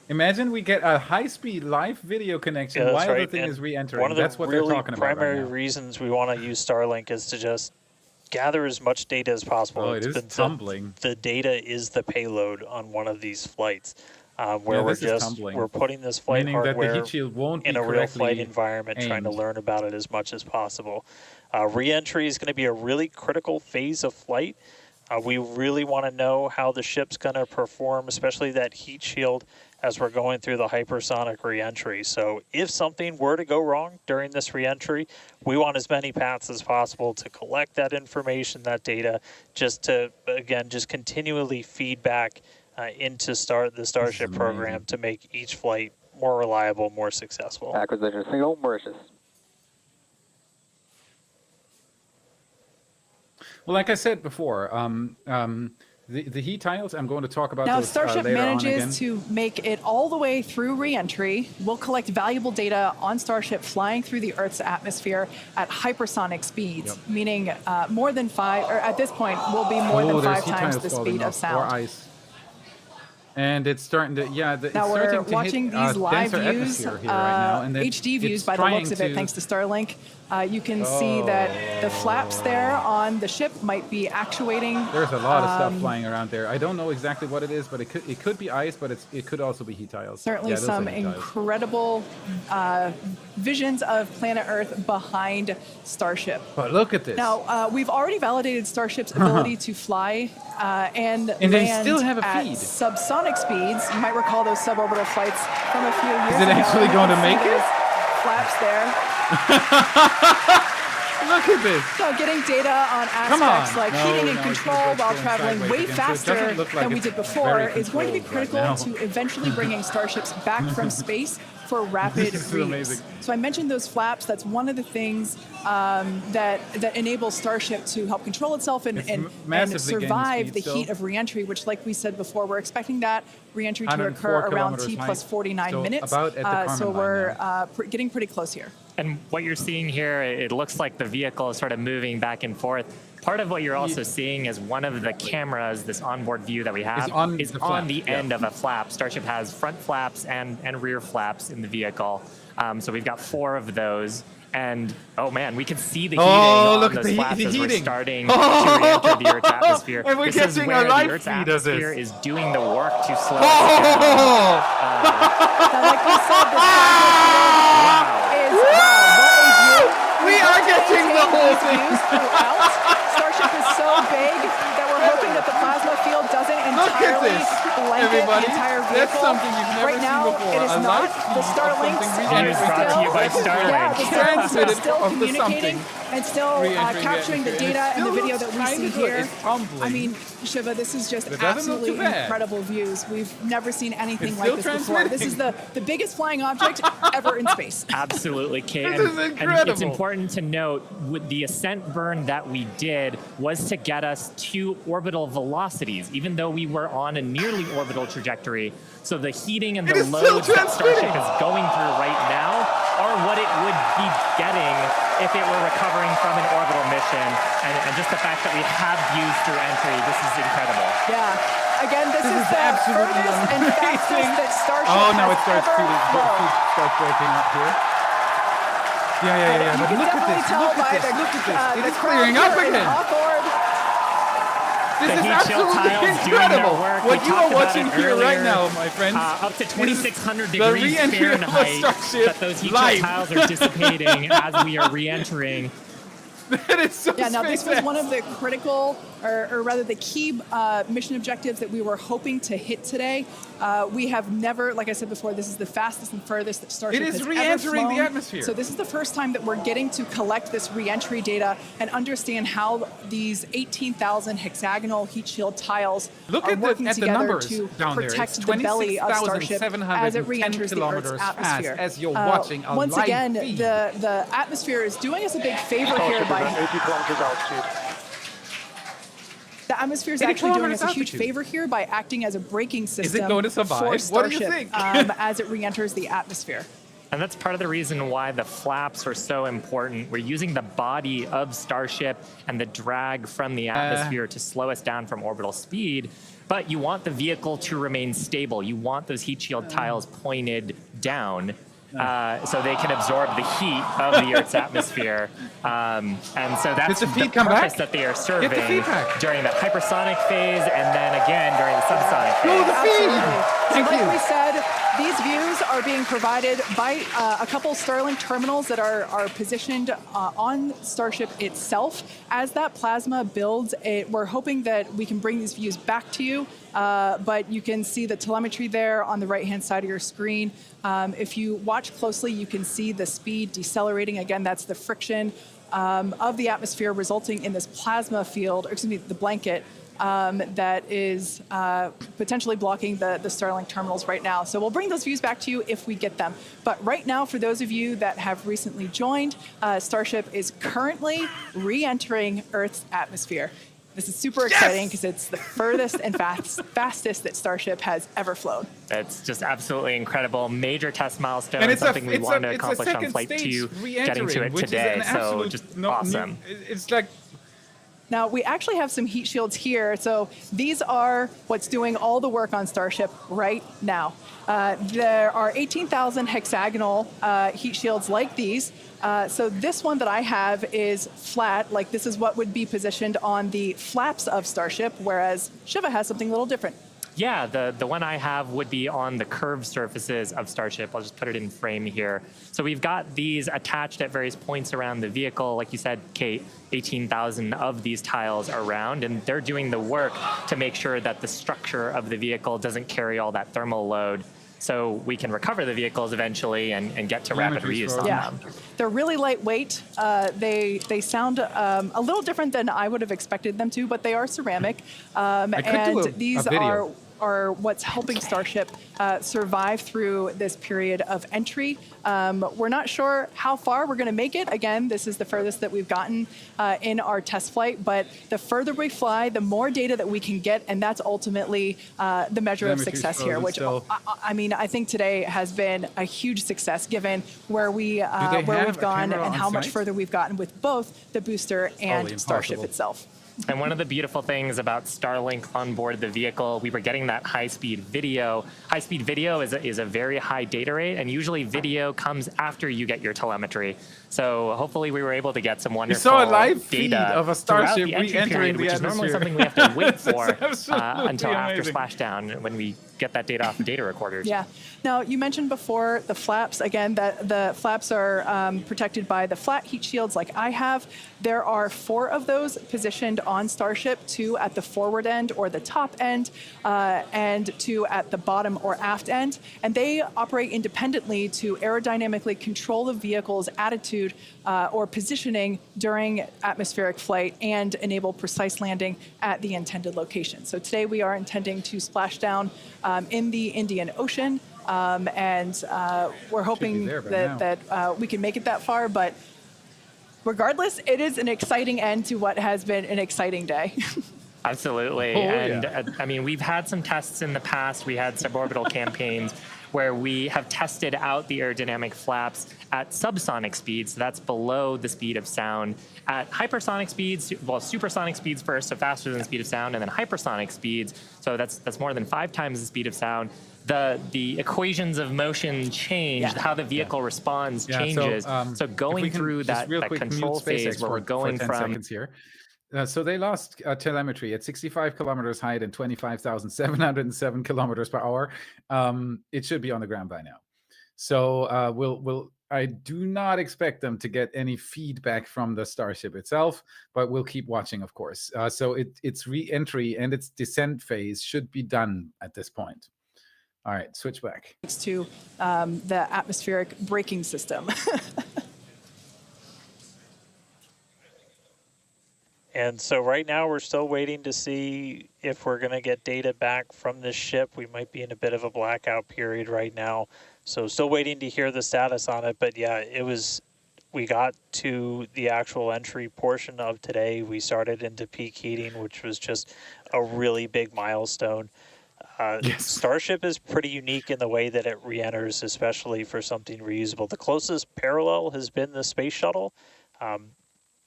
S4: Imagine we get a high-speed live video connection while the thing is reentering.
S7: One of the
S4: that's what they're talking about
S7: primary reasons we want to use Starlink is to just gather as much data as possible.
S4: Oh, it is tumbling.
S7: The data is the payload on one of these flights. Where we're putting this flight hardware in a real flight environment, trying to learn about it as much as possible. Re-entry is going to be a really critical phase of flight. We really want to know how the ship's going to perform, especially that heat shield as we're going through the hypersonic re-entry. So if something were to go wrong during this re-entry, we want as many paths as possible to collect that information, that data, just to, again, just continually feed back into the Starship program to make each flight more reliable, more successful.
S8: Acquisition single, Mauritius.
S4: Well, like I said before, the heat tiles, I'm going to talk about
S6: now,
S4: those
S6: Starship
S4: later
S6: manages to make it all the way through reentry. We'll collect valuable data on Starship flying through the Earth's atmosphere at hypersonic speeds, meaning more than 5, or at this point, will be more than 5 times the speed of sound.
S4: And it's starting to, yeah. It's
S6: Now we're
S4: starting to
S6: watching
S4: hit,
S6: these live
S4: denser
S6: views,
S4: atmosphere here right now, and
S6: HD views
S4: it's
S6: by the looks of it,
S4: trying
S6: thanks to Starlink. You can see that the flaps there on the ship might be actuating.
S4: There's a lot of stuff flying around there. I don't know exactly what it is, but it could be ice, but it could also be heat tiles.
S6: Certainly some incredible visions of planet Earth behind Starship.
S4: But look at this.
S6: Now, we've already validated Starship's ability to fly and
S4: they
S6: land
S4: still have a
S6: at
S4: feed.
S6: subsonic speeds. You might recall those suborbital flights from a few years ago.
S4: Is it actually going to make it?
S6: Flaps there.
S4: Look at this.
S6: So getting data on aspects like heating and control while traveling way faster than we did before is going to be critical to eventually bringing starships back from space for rapid reuse. So I mentioned those flaps. That's one of the things that enables Starship to help control itself and survive the heat of reentry, which, like we said before, we're expecting that reentry to occur around T plus 49 minutes. So we're getting pretty close here.
S5: And what you're seeing here, it looks like the vehicle is sort of moving back and forth. Part of what you're also seeing is one of the cameras, this onboard view that we have, is on the end of a flap. Starship has front flaps and rear flaps in the vehicle. So we've got 4 of those. And, oh man, we can see the heating on those flaps as we're starting to re-enter the Earth's atmosphere.
S4: And we're
S5: this is where the Earth's atmosphere is doing the work to slow us down.
S6: Like we said, the is what a view.
S4: We are getting the whole thing.
S6: Starship is so big that we're hoping that the plasma field doesn't entirely blanket the entire vehicle.
S4: That's something you've never
S6: right now,
S4: seen before.
S6: it is not. The Starlinks
S5: are
S6: brought
S5: to you by Starlink.
S6: Yeah, the Starlinks are still communicating and still capturing the data and the video that we see here. I mean, Shiva, this is just absolutely incredible views. We've never seen anything like this before. This is the biggest flying object ever in space.
S5: Absolutely, Kate.
S4: This is incredible.
S5: And it's important to note, with the ascent burn that we did was to get us to orbital velocities, even though we were on a nearly orbital trajectory. So the heating and the loads that Starship is going through right now are what it would be getting if it were recovering from an orbital mission. And just the fact that we have views through entry, this is incredible.
S6: Yeah. Again, this is the furthest and fastest that Starship
S4: now it starts
S6: to
S4: start breaking up here. Yeah.
S6: You can definitely tell by the
S4: It's clearing up again. This is absolutely incredible. What you are watching here right now, my friends,
S5: up to 2,600 degrees Fahrenheit, that those heat shield tiles are dissipating as we are re-entering.
S4: That is so
S6: now this was one of the critical, or rather the key mission objectives that we were hoping to hit today. We have never, like I said before, this is the fastest and furthest that Starship has ever flown. It is re-entering the atmosphere. So this is the first time that we're getting to collect this re-entry data and understand how these 18,000 hexagonal heat shield tiles are working together to protect the belly of Starship as it re-enters the Earth's atmosphere.
S4: As you're watching a
S6: once
S4: live
S6: again,
S4: feed.
S6: the atmosphere is doing us a big favor here by
S8: 80 kilometers altitude.
S6: The atmosphere is actually doing us a huge favor here by acting as a braking system
S4: Is it going to survive?
S6: for Starship
S4: What do you think?
S6: as it re-enters the atmosphere.
S5: And that's part of the reason why the flaps are so important. We're using the body of Starship and the drag from the atmosphere to slow us down from orbital speed. But you want the vehicle to remain stable. You want those heat shield tiles pointed down. So they can absorb the heat of the Earth's atmosphere. And so that's the purpose that they are serving during the hypersonic phase and then again during the subsonic phase.
S6: So like we said, these views are being provided by a couple Starlink terminals that are positioned on Starship itself. As that plasma builds, we're hoping that we can bring these views back to you, but you can see the telemetry there on the right-hand side of your screen. If you watch closely, you can see the speed decelerating. Again, that's the friction of the atmosphere resulting in this plasma field, or excuse me, the blanket that is potentially blocking the Starlink terminals right now. So we'll bring those views back to you if we get them. But right now, for those of you that have recently joined, Starship is currently re-entering Earth's atmosphere. This is super exciting because it's the furthest and fastest that Starship has ever flown.
S5: It's just absolutely incredible. Major test milestone, and something we wanted to accomplish on Flight 2, getting to it today. So just awesome.
S4: It's like
S6: Now, we actually have some heat shields here. So these are what's doing all the work on Starship right now. There are 18,000 hexagonal heat shields like these. So this one that I have is flat, like this is what would be positioned on the flaps of Starship, whereas Shiva has something a little different.
S5: Yeah, the one I have would be on the curved surfaces of Starship. I'll just put it in frame here. So we've got these attached at various points around the vehicle. Like you said, Kate, 18,000 of these tiles around, and they're doing the work to make sure that the structure of the vehicle doesn't carry all that thermal load, so we can recover the vehicles eventually and get to rapid reuse on them.
S6: They're really lightweight. They sound a little different than I would have expected them to, but they are ceramic. And these are what's helping Starship survive through this period of entry. We're not sure how far we're going to make it. Again, this is the furthest that we've gotten in our test flight, but the further we fly, the more data that we can get, and that's ultimately the measure of success here, which I mean, I think today has been a huge success given where we've gone and how much further we've gotten with both the booster and Starship itself.
S5: And one of the beautiful things about Starlink on board the vehicle, we were getting that high-speed video. High-speed video is a very high data rate, and usually video comes after you get your telemetry. So hopefully we were able to get some wonderful
S4: data. You saw a live feed of a Starship
S5: re-entering
S4: the
S5: which is normally something we have to wait for until after splashdown when we get that data off the data recorders.
S6: Yeah. Now, you mentioned before the flaps. Again, that the flaps are protected by the flat heat shields like I have. There are 4 of those positioned on Starship, 2 at the forward end or the top end, and 2 at the bottom or aft end. And they operate independently to aerodynamically control the vehicle's attitude or positioning during atmospheric flight and enable precise landing at the intended location. So today we are intending to splash down in the Indian Ocean, and we're hoping that we can make it that far, but regardless, it is an exciting end to what has been an exciting day.
S5: Absolutely. I mean, we've had some tests in the past. We had suborbital campaigns where we have tested out the aerodynamic flaps at subsonic speeds. So that's below the speed of sound. At hypersonic speeds, well, supersonic speeds first, so faster than the speed of sound, and then hypersonic speeds. So that's more than 5 times the speed of sound. The equations of motion change, how the vehicle responds changes. So going through that control phase where we're going from...
S4: seconds here. So they lost telemetry at 65 kilometers height and 25,707 kilometers per hour. It should be on the ground by now. So I do not expect them to get any feedback from the Starship itself, but we'll keep watching, of course. So its re-entry and its descent phase should be done at this point. All right, switch back.
S6: To the atmospheric braking system.
S7: And so right now we're still waiting to see if we're going to get data back from this ship. We might be in a bit of a blackout period right now. So still waiting to hear the status on it. But yeah, we got to the actual entry portion of today. We started into peak heating, which was just a really big milestone. Starship is pretty unique in the way that it re-enters, especially for something reusable. The closest parallel has been the space shuttle.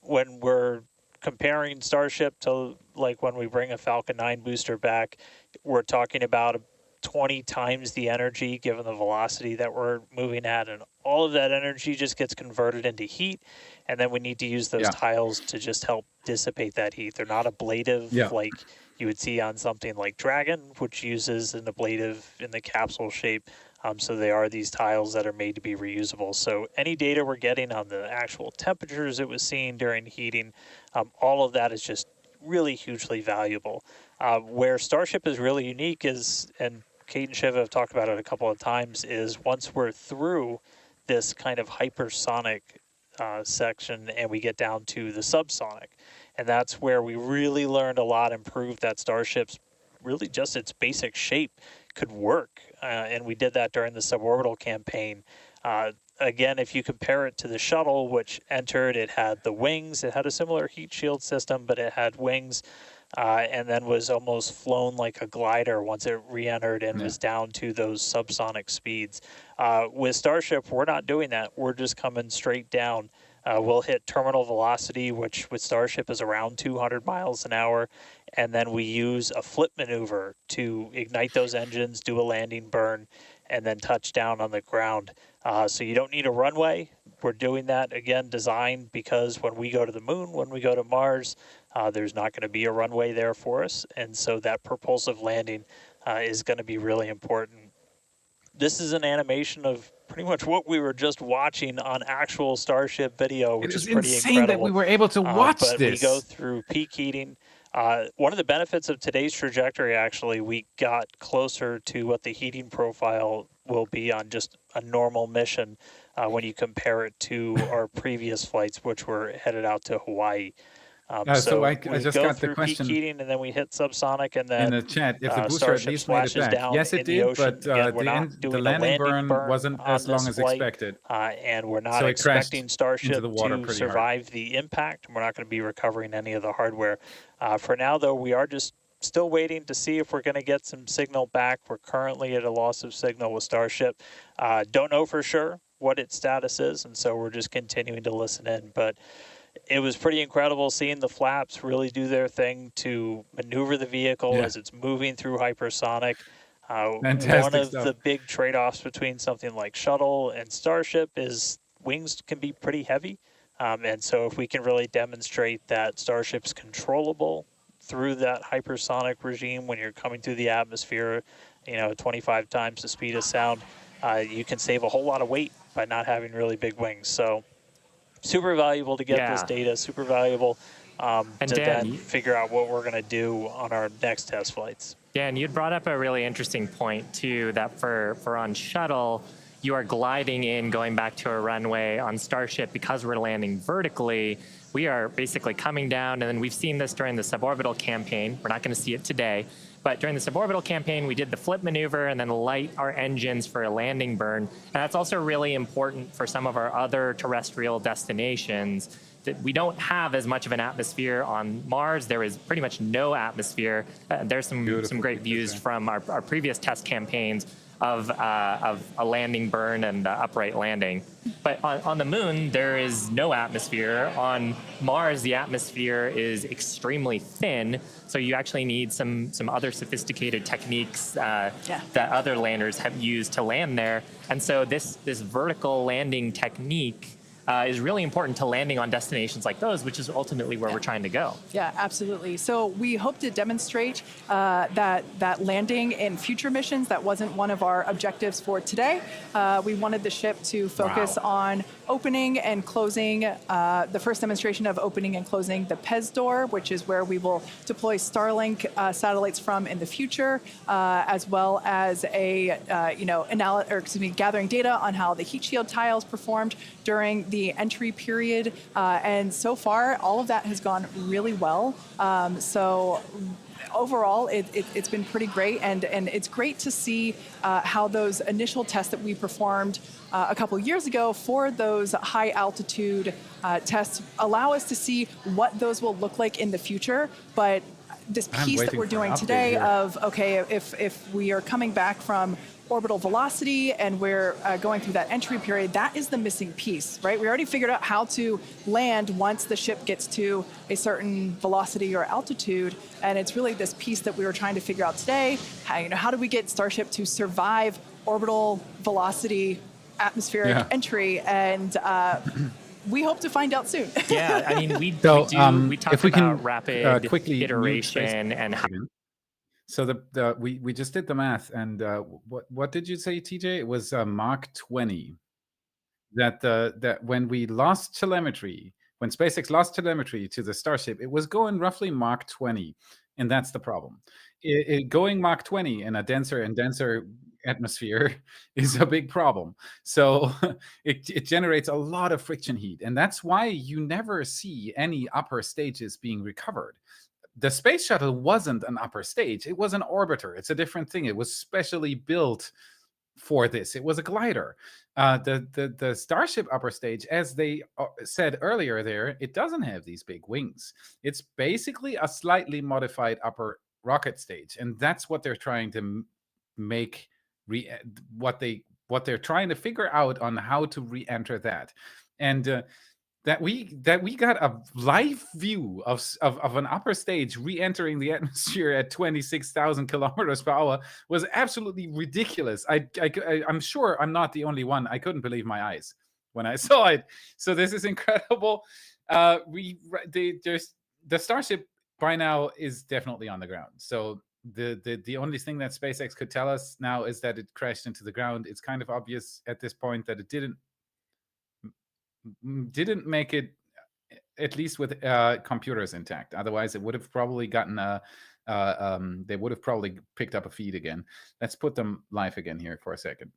S7: When we're comparing Starship to like when we bring a Falcon 9 booster back, we're talking about 20 times the energy given the velocity that we're moving at, and all of that energy just gets converted into heat, and then we need to use those tiles to just help dissipate that heat. They're not ablative like you would see on something like Dragon, which uses an ablative in the capsule shape. So they are these tiles that are made to be reusable. So any data we're getting on the actual temperatures it was seeing during heating, all of that is just really hugely valuable. Where Starship is really unique is, and Kate and Shiva have talked about it a couple of times, is once we're through this kind of hypersonic section and we get down to the subsonic. And that's where we really learned a lot and proved that Starship's really just its basic shape could work. And we did that during the suborbital campaign. Again, if you compare it to the shuttle, which entered, it had the wings. It had a similar heat shield system, but it had wings, and then was almost flown like a glider once it re-entered and was down to those subsonic speeds. With Starship, we're not doing that. We're just coming straight down We'll hit terminal velocity, which with Starship is around 200 miles an hour, and then we use a flip maneuver to ignite those engines, do a landing burn, and then touch down on the ground. So you don't need a runway. We're doing that, again, designed because when we go to the moon, when we go to Mars, there's not going to be a runway there for us, and so that propulsive landing is going to be really important. This is an animation of pretty much what we were just watching on actual Starship video, which is pretty
S4: insane
S7: incredible.
S4: that we were able to watch
S7: but
S4: this.
S7: We go through peak heating. One of the benefits of today's trajectory, actually, we got closer to what the heating profile will be on just a normal mission when you compare it to our previous flights, which were headed out to Hawaii.
S4: So I
S7: we
S4: just
S7: go
S4: got the
S7: through
S4: question
S7: peak heating, and then we hit subsonic, and then
S4: in the chat if the booster at
S7: Starship
S4: least made it
S7: splashes
S4: back.
S7: down
S4: Yes, it
S7: in the
S4: did,
S7: ocean.
S4: but
S7: Again, we're not
S4: the
S7: doing a
S4: landing
S7: landing
S4: burn wasn't
S7: on
S4: as long
S7: this
S4: as
S7: flight,
S4: expected.
S7: and we're not
S4: So it crashed
S7: expecting Starship
S4: into the water
S7: to
S4: pretty hard.
S7: survive the impact. We're not going to be recovering any of the hardware. For now, though, we are just still waiting to see if we're going to get some signal back. We're currently at a loss of signal with Starship. Don't know for sure what its status is, and so we're just continuing to listen in. But it was pretty incredible seeing the flaps really do their thing to maneuver the vehicle as it's moving through hypersonic. One of the big trade-offs between something like Shuttle and Starship is wings can be pretty heavy. And so if we can really demonstrate that Starship's controllable through that hypersonic regime when you're coming through the atmosphere, 25 times the speed of sound, you can save a whole lot of weight by not having really big wings. So super valuable to get this data, super valuable to then figure out what we're going to do on our next test flights.
S5: Dan, you'd brought up a really interesting point, too, that for on Shuttle, you are gliding in, going back to a runway. On Starship, because we're landing vertically, we are basically coming down, and then we've seen this during the suborbital campaign. We're not going to see it today. But during the suborbital campaign, we did the flip maneuver and then light our engines for a landing burn. And that's also really important for some of our other terrestrial destinations. That we don't have as much of an atmosphere on Mars. There is pretty much no atmosphere. There's some great views from our previous test campaigns of a landing burn and upright landing. But on the moon, there is no atmosphere. On Mars, the atmosphere is extremely thin, so you actually need some other sophisticated techniques that other landers have used to land there. And so this vertical landing technique is really important to landing on destinations like those, which is ultimately where we're trying to go.
S6: Yeah, absolutely. So we hope to demonstrate that landing in future missions. That wasn't one of our objectives for today. We wanted the ship to focus on opening and closing, the first demonstration of opening and closing the PEZ door, which is where we will deploy Starlink satellites from in the future, as well as gathering data on how the heat shield tiles performed during the entry period. And so far, all of that has gone really well. So overall, it's been pretty great, and it's great to see how those initial tests that we performed a couple years ago for those high altitude tests allow us to see what those will look like in the future. But this piece that we're doing today of, okay, if we are coming back from orbital velocity and we're going through that entry period, that is the missing piece, right? We already figured out how to land once the ship gets to a certain velocity or altitude, and it's really this piece that we were trying to figure out today. How do we get Starship to survive orbital velocity, atmospheric entry, and we hope to find out soon.
S5: Yeah, I mean, we talked about rapid
S4: quickly
S5: iteration and how.
S4: So we just did the math, and what did you say, TJ? It was Mach 20. That when we lost telemetry, when SpaceX lost telemetry to the Starship, it was going roughly Mach 20, and that's the problem. Going Mach 20 in a denser and denser atmosphere is a big problem. So it generates a lot of friction heat, and that's why you never see any upper stages being recovered. The space shuttle wasn't an upper stage. It was an orbiter. It's a different thing. It was specially built for this. It was a glider. The Starship upper stage, as they said earlier there, it doesn't have these big wings. It's basically a slightly modified upper rocket stage. And that's what they're trying to make, what they're trying to figure out on how to re-enter that. And that we got a live view of an upper stage re-entering the atmosphere at 26,000 kilometers per hour was absolutely ridiculous. I'm sure I'm not the only one. I couldn't believe my eyes when I saw it. So this is incredible. The Starship by now is definitely on the ground. So the only thing that SpaceX could tell us now is that it crashed into the ground. It's kind of obvious at this point that it didn't make it, at least with computers intact. Otherwise, it would have probably gotten they would have probably picked up a feed again. Let's put them live again here for a second.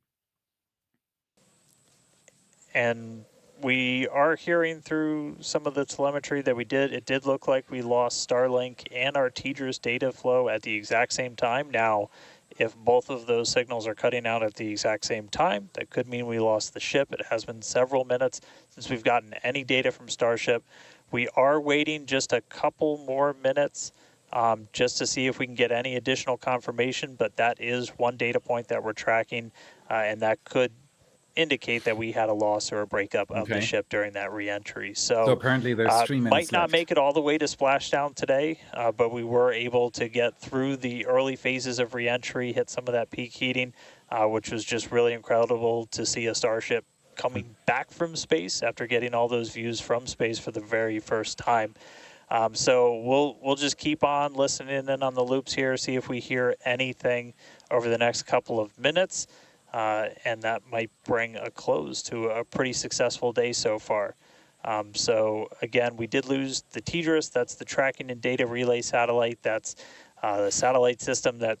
S7: And we are hearing through some of the telemetry that we did. It did look like we lost Starlink and our TDRS data flow at the exact same time. Now, if both of those signals are cutting out at the exact same time, that could mean we lost the ship. It has been several minutes since we've gotten any data from Starship. We are waiting just a couple more minutes just to see if we can get any additional confirmation, but that is one data point that we're tracking, and that could indicate that we had a loss or a breakup of the ship during that reentry. So
S4: apparently there's 3 minutes
S7: might not
S4: left.
S7: make it all the way to splashdown today, but we were able to get through the early phases of reentry, hit some of that peak heating, which was just really incredible to see a Starship coming back from space after getting all those views from space for the very first time. So we'll just keep on listening in on the loops here, see if we hear anything over the next couple of minutes. And that might bring a close to a pretty successful day so far. So again, we did lose the TDRS. That's the tracking and data relay satellite. That's the satellite system that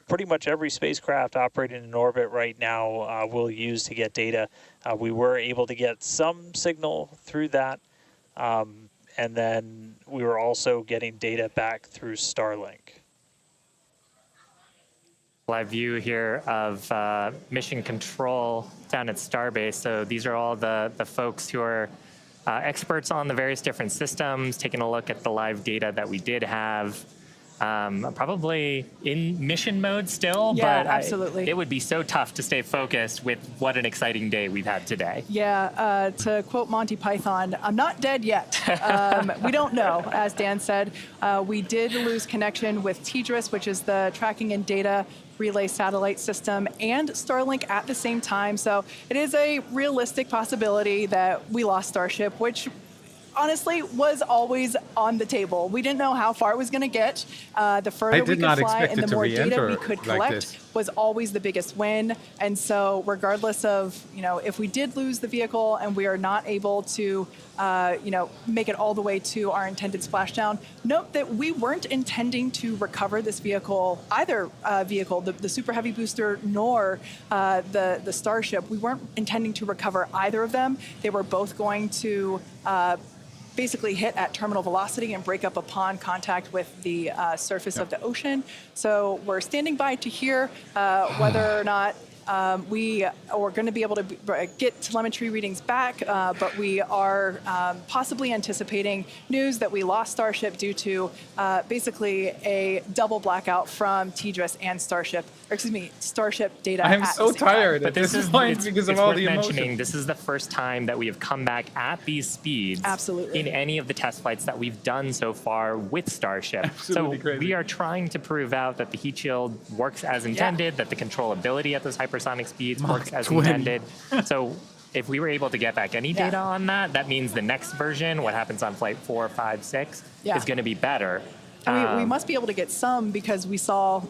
S7: pretty much every spacecraft operating in orbit right now will use to get data. We were able to get some signal through that. And then we were also getting data back through Starlink.
S5: Live view here of mission control down at Starbase. So these are all the folks who are experts on the various different systems, taking a look at the live data that we did have. Probably in mission mode still,
S6: Yeah,
S5: but
S6: absolutely.
S5: It would be so tough to stay focused with what an exciting day we've had today.
S6: Yeah, to quote Monty Python, I'm not dead yet. We don't know, as Dan said. We did lose connection with TDRS, which is the tracking and data relay satellite system, and Starlink at the same time. So it is a realistic possibility that we lost Starship, which honestly was always on the table. We didn't know how far it was going to get. The further we could fly and the more data we could collect was always the biggest win. And so regardless of, if we did lose the vehicle and we are not able to, make it all the way to our intended splashdown, note that we weren't intending to recover this vehicle, either vehicle, the Super Heavy booster nor the Starship. We weren't intending to recover either of them. They were both going to basically hit at terminal velocity and break up upon contact with the surface of the ocean. So we're standing by to hear whether or not we are going to be able to get telemetry readings back, but we are possibly anticipating news that we lost Starship due to basically a double blackout from TDRS and Starship data.
S4: I'm so tired at this point because of all the emotion.
S5: This is the first time that we have come back at these speeds in any of the test flights that we've done so far with Starship.
S4: Absolutely crazy.
S5: We are trying to prove out that the heat shield works as intended, that the controllability at those hypersonic speeds works as intended. So if we were able to get back any data on that, that means the next version, what happens on flight 4, 5, 6, is going to be better.
S6: We must be able to get some because we saw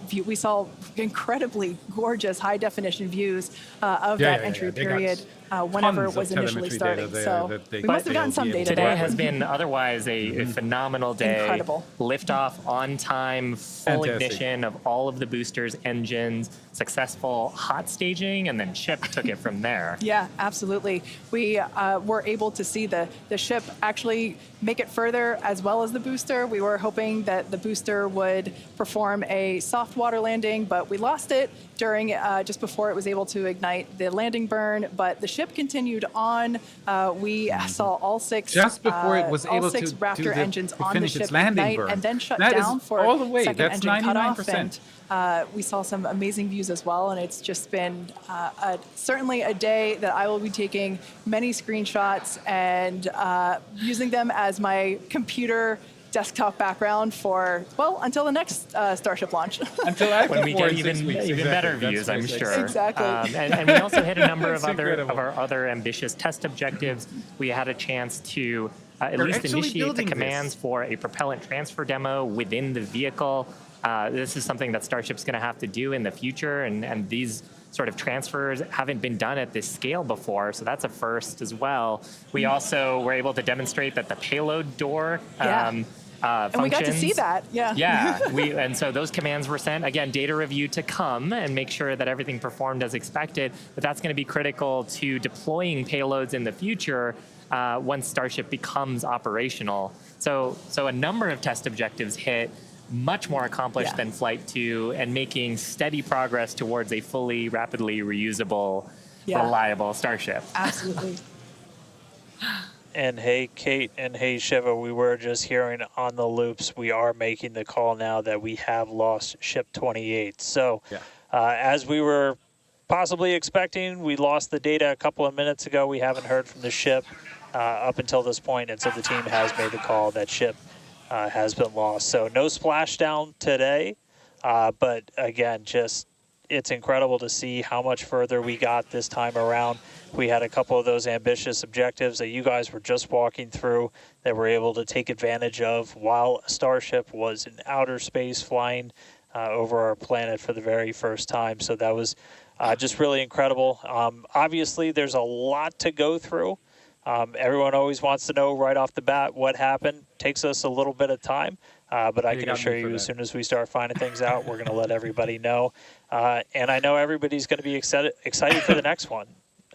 S6: incredibly gorgeous high definition views of that entry period whenever it was initially starting. So we must have gotten some data.
S5: Today has been otherwise a phenomenal day.
S6: Incredible.
S5: Liftoff on time, full ignition of all of the boosters, engines, successful hot staging, and then ship took it from there.
S6: Yeah, absolutely. We were able to see the ship actually make it further as well as the booster. We were hoping that the booster would perform a soft water landing, but we lost it during just before it was able to ignite the landing burn. But the ship continued on. We saw all six
S4: just before it was able to
S6: Raptor engines on the
S4: finish
S6: ship
S4: its landing
S6: ignite
S4: burn.
S6: and then shut
S4: That is
S6: down for
S4: all the way.
S6: second
S4: That's
S6: engine cutoff.
S4: 99%.
S6: And we saw some amazing views as well, and it's just been certainly a day that I will be taking many screenshots and using them as my computer desktop background for, well, until the next Starship launch.
S4: Until after
S5: when we get
S4: 4 and 6 weeks.
S5: even better
S4: That's
S5: views, I'm
S4: SpaceX.
S5: sure.
S6: Exactly.
S5: And we also hit a number of
S4: incredible.
S5: our other ambitious test objectives. We had a chance to at
S4: They're
S5: least
S4: actually
S5: initiate the
S4: building this.
S5: commands for a propellant transfer demo within the vehicle. This is something that Starship's going to have to do in the future, and these sort of transfers haven't been done at this scale before, so that's a first as well. We also were able to demonstrate that the payload door
S6: and we got to see that,
S5: Yeah, and so those commands were sent. Again, data review to come and make sure that everything performed as expected, but that's going to be critical to deploying payloads in the future once Starship becomes operational. So a number of test objectives hit, much more accomplished than Flight 2, and making steady progress towards a fully, rapidly reusable, reliable Starship.
S6: Absolutely.
S7: And hey, Kate, and hey, Shiva, we were just hearing on the loops, we are making the call now that we have lost Ship 28. So as we were possibly expecting, we lost the data a couple of minutes ago. We haven't heard from the ship up until this point, and so the team has made the call that ship has been lost. So no splashdown today, but again, just it's incredible to see how much further we got this time around. We had a couple of those ambitious objectives that you guys were just walking through that we're able to take advantage of while Starship was in outer space flying over our planet for the very first time. So that was just really incredible. Obviously, there's a lot to go through. Everyone always wants to know right off the bat what happened. Takes us a little bit of time, but I can assure you as soon as we start finding things out, we're going to let everybody know. And I know everybody's going to be excited for the next one.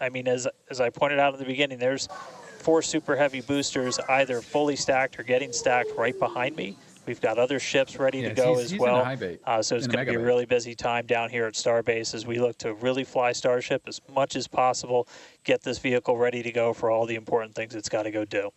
S7: I mean, as I pointed out in the beginning, there's 4 super heavy boosters either fully stacked or getting stacked right behind me. We've got other ships ready to go as well. So it's going to be a really busy time down here at Starbase as we look to really fly Starship as much as possible, get this vehicle ready to go for all the important things it's got to go do.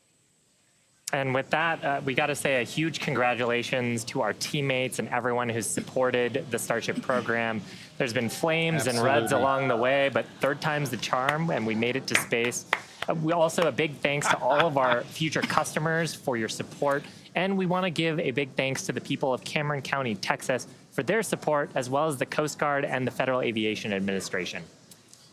S5: And with that, we got to say a huge congratulations to our teammates and everyone who's supported the Starship program. There's been flames and reds along the way, but third time's the charm, and we made it to space. We also a big thanks to all of our future customers for your support. And we want to give a big thanks to the people of Cameron County, Texas, for their support, as well as the Coast Guard and the Federal Aviation Administration.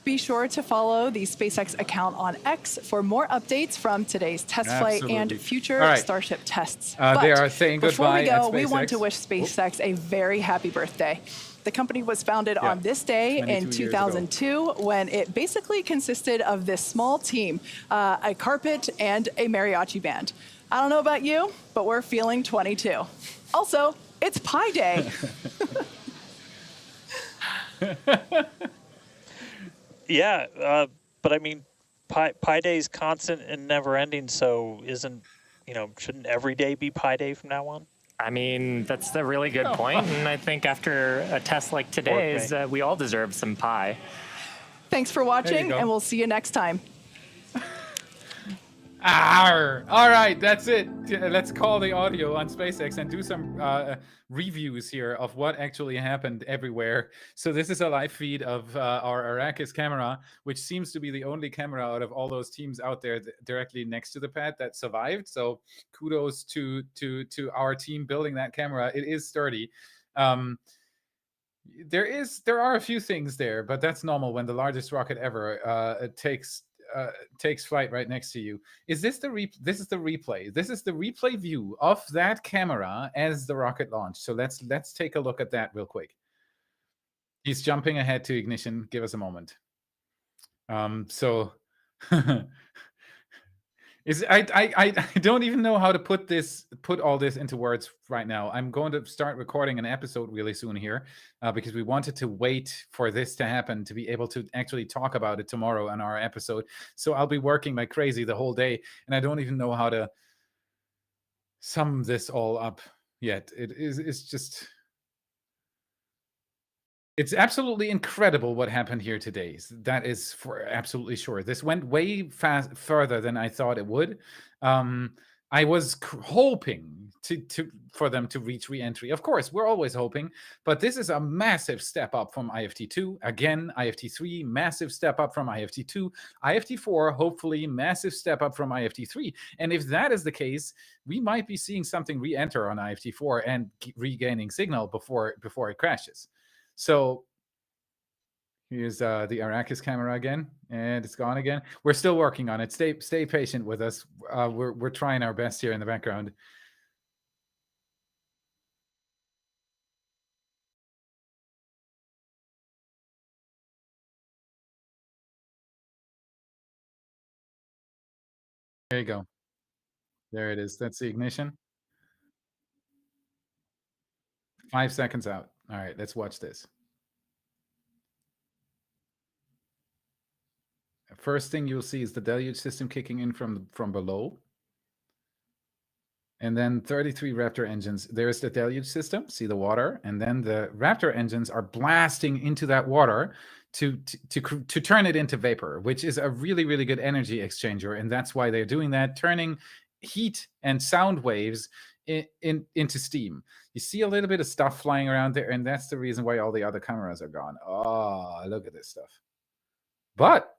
S6: Be sure to follow the SpaceX account on X for more updates from today's test flight and future Starship tests.
S4: They are saying goodbye.
S6: Before we go, we want to wish SpaceX a very happy birthday. The company was founded on this day in 2002 when it basically consisted of this small team, a carpet and a mariachi band. I don't know about you, but we're feeling 22. Also, it's Pi Day.
S7: But I mean, Pi Day is constant and never ending, so shouldn't every day be Pi Day from now on?
S5: I mean, that's a really good point, and I think after a test like today's, we all deserve some pie.
S6: Thanks for watching, and we'll see you next time.
S4: All right, that's it. Let's call the audio on SpaceX and do some reviews here of what actually happened everywhere. So this is a live feed of our Arrakis camera, which seems to be the only camera out of all those teams out there directly next to the pad that survived. So kudos to our team building that camera. It is sturdy. There are a few things there, but that's normal when the largest rocket ever takes flight right next to you. This is the replay. This is the replay view of that camera as the rocket launched. So let's take a look at that real quick. He's jumping ahead to ignition. Give us a moment. I don't even know how to put all this into words right now. I'm going to start recording an episode really soon here because we wanted to wait for this to happen to be able to actually talk about it tomorrow on our episode. So I'll be working like crazy the whole day, and I don't even know how to sum this all up yet. It's just It's absolutely incredible what happened here today. That is for absolutely sure. This went way further than I thought it would. I was hoping for them to reach reentry. Of course, we're always hoping, but this is a massive step up from IFT2. Again, IFT3, massive step up from IFT2. IFT4, hopefully, massive step up from IFT3. And if that is the case, we might be seeing something re-enter on IFT4 and regaining signal before it crashes. So here's the Arrakis camera again, and it's gone again. We're still working on it. Stay patient with us. We're trying our best here in the background. There you go. There it is. That's the ignition. 5 seconds out. All right, let's watch this. First thing you'll see is the deluge system kicking in from below. And then 33 Raptor engines. There's the deluge system, see the water, and then the Raptor engines are blasting into that water to turn it into vapor, which is a really, really good energy exchanger. And that's why they're doing that, turning heat and sound waves into steam. You see a little bit of stuff flying around there, and that's the reason why all the other cameras are gone. Oh, look at this stuff. But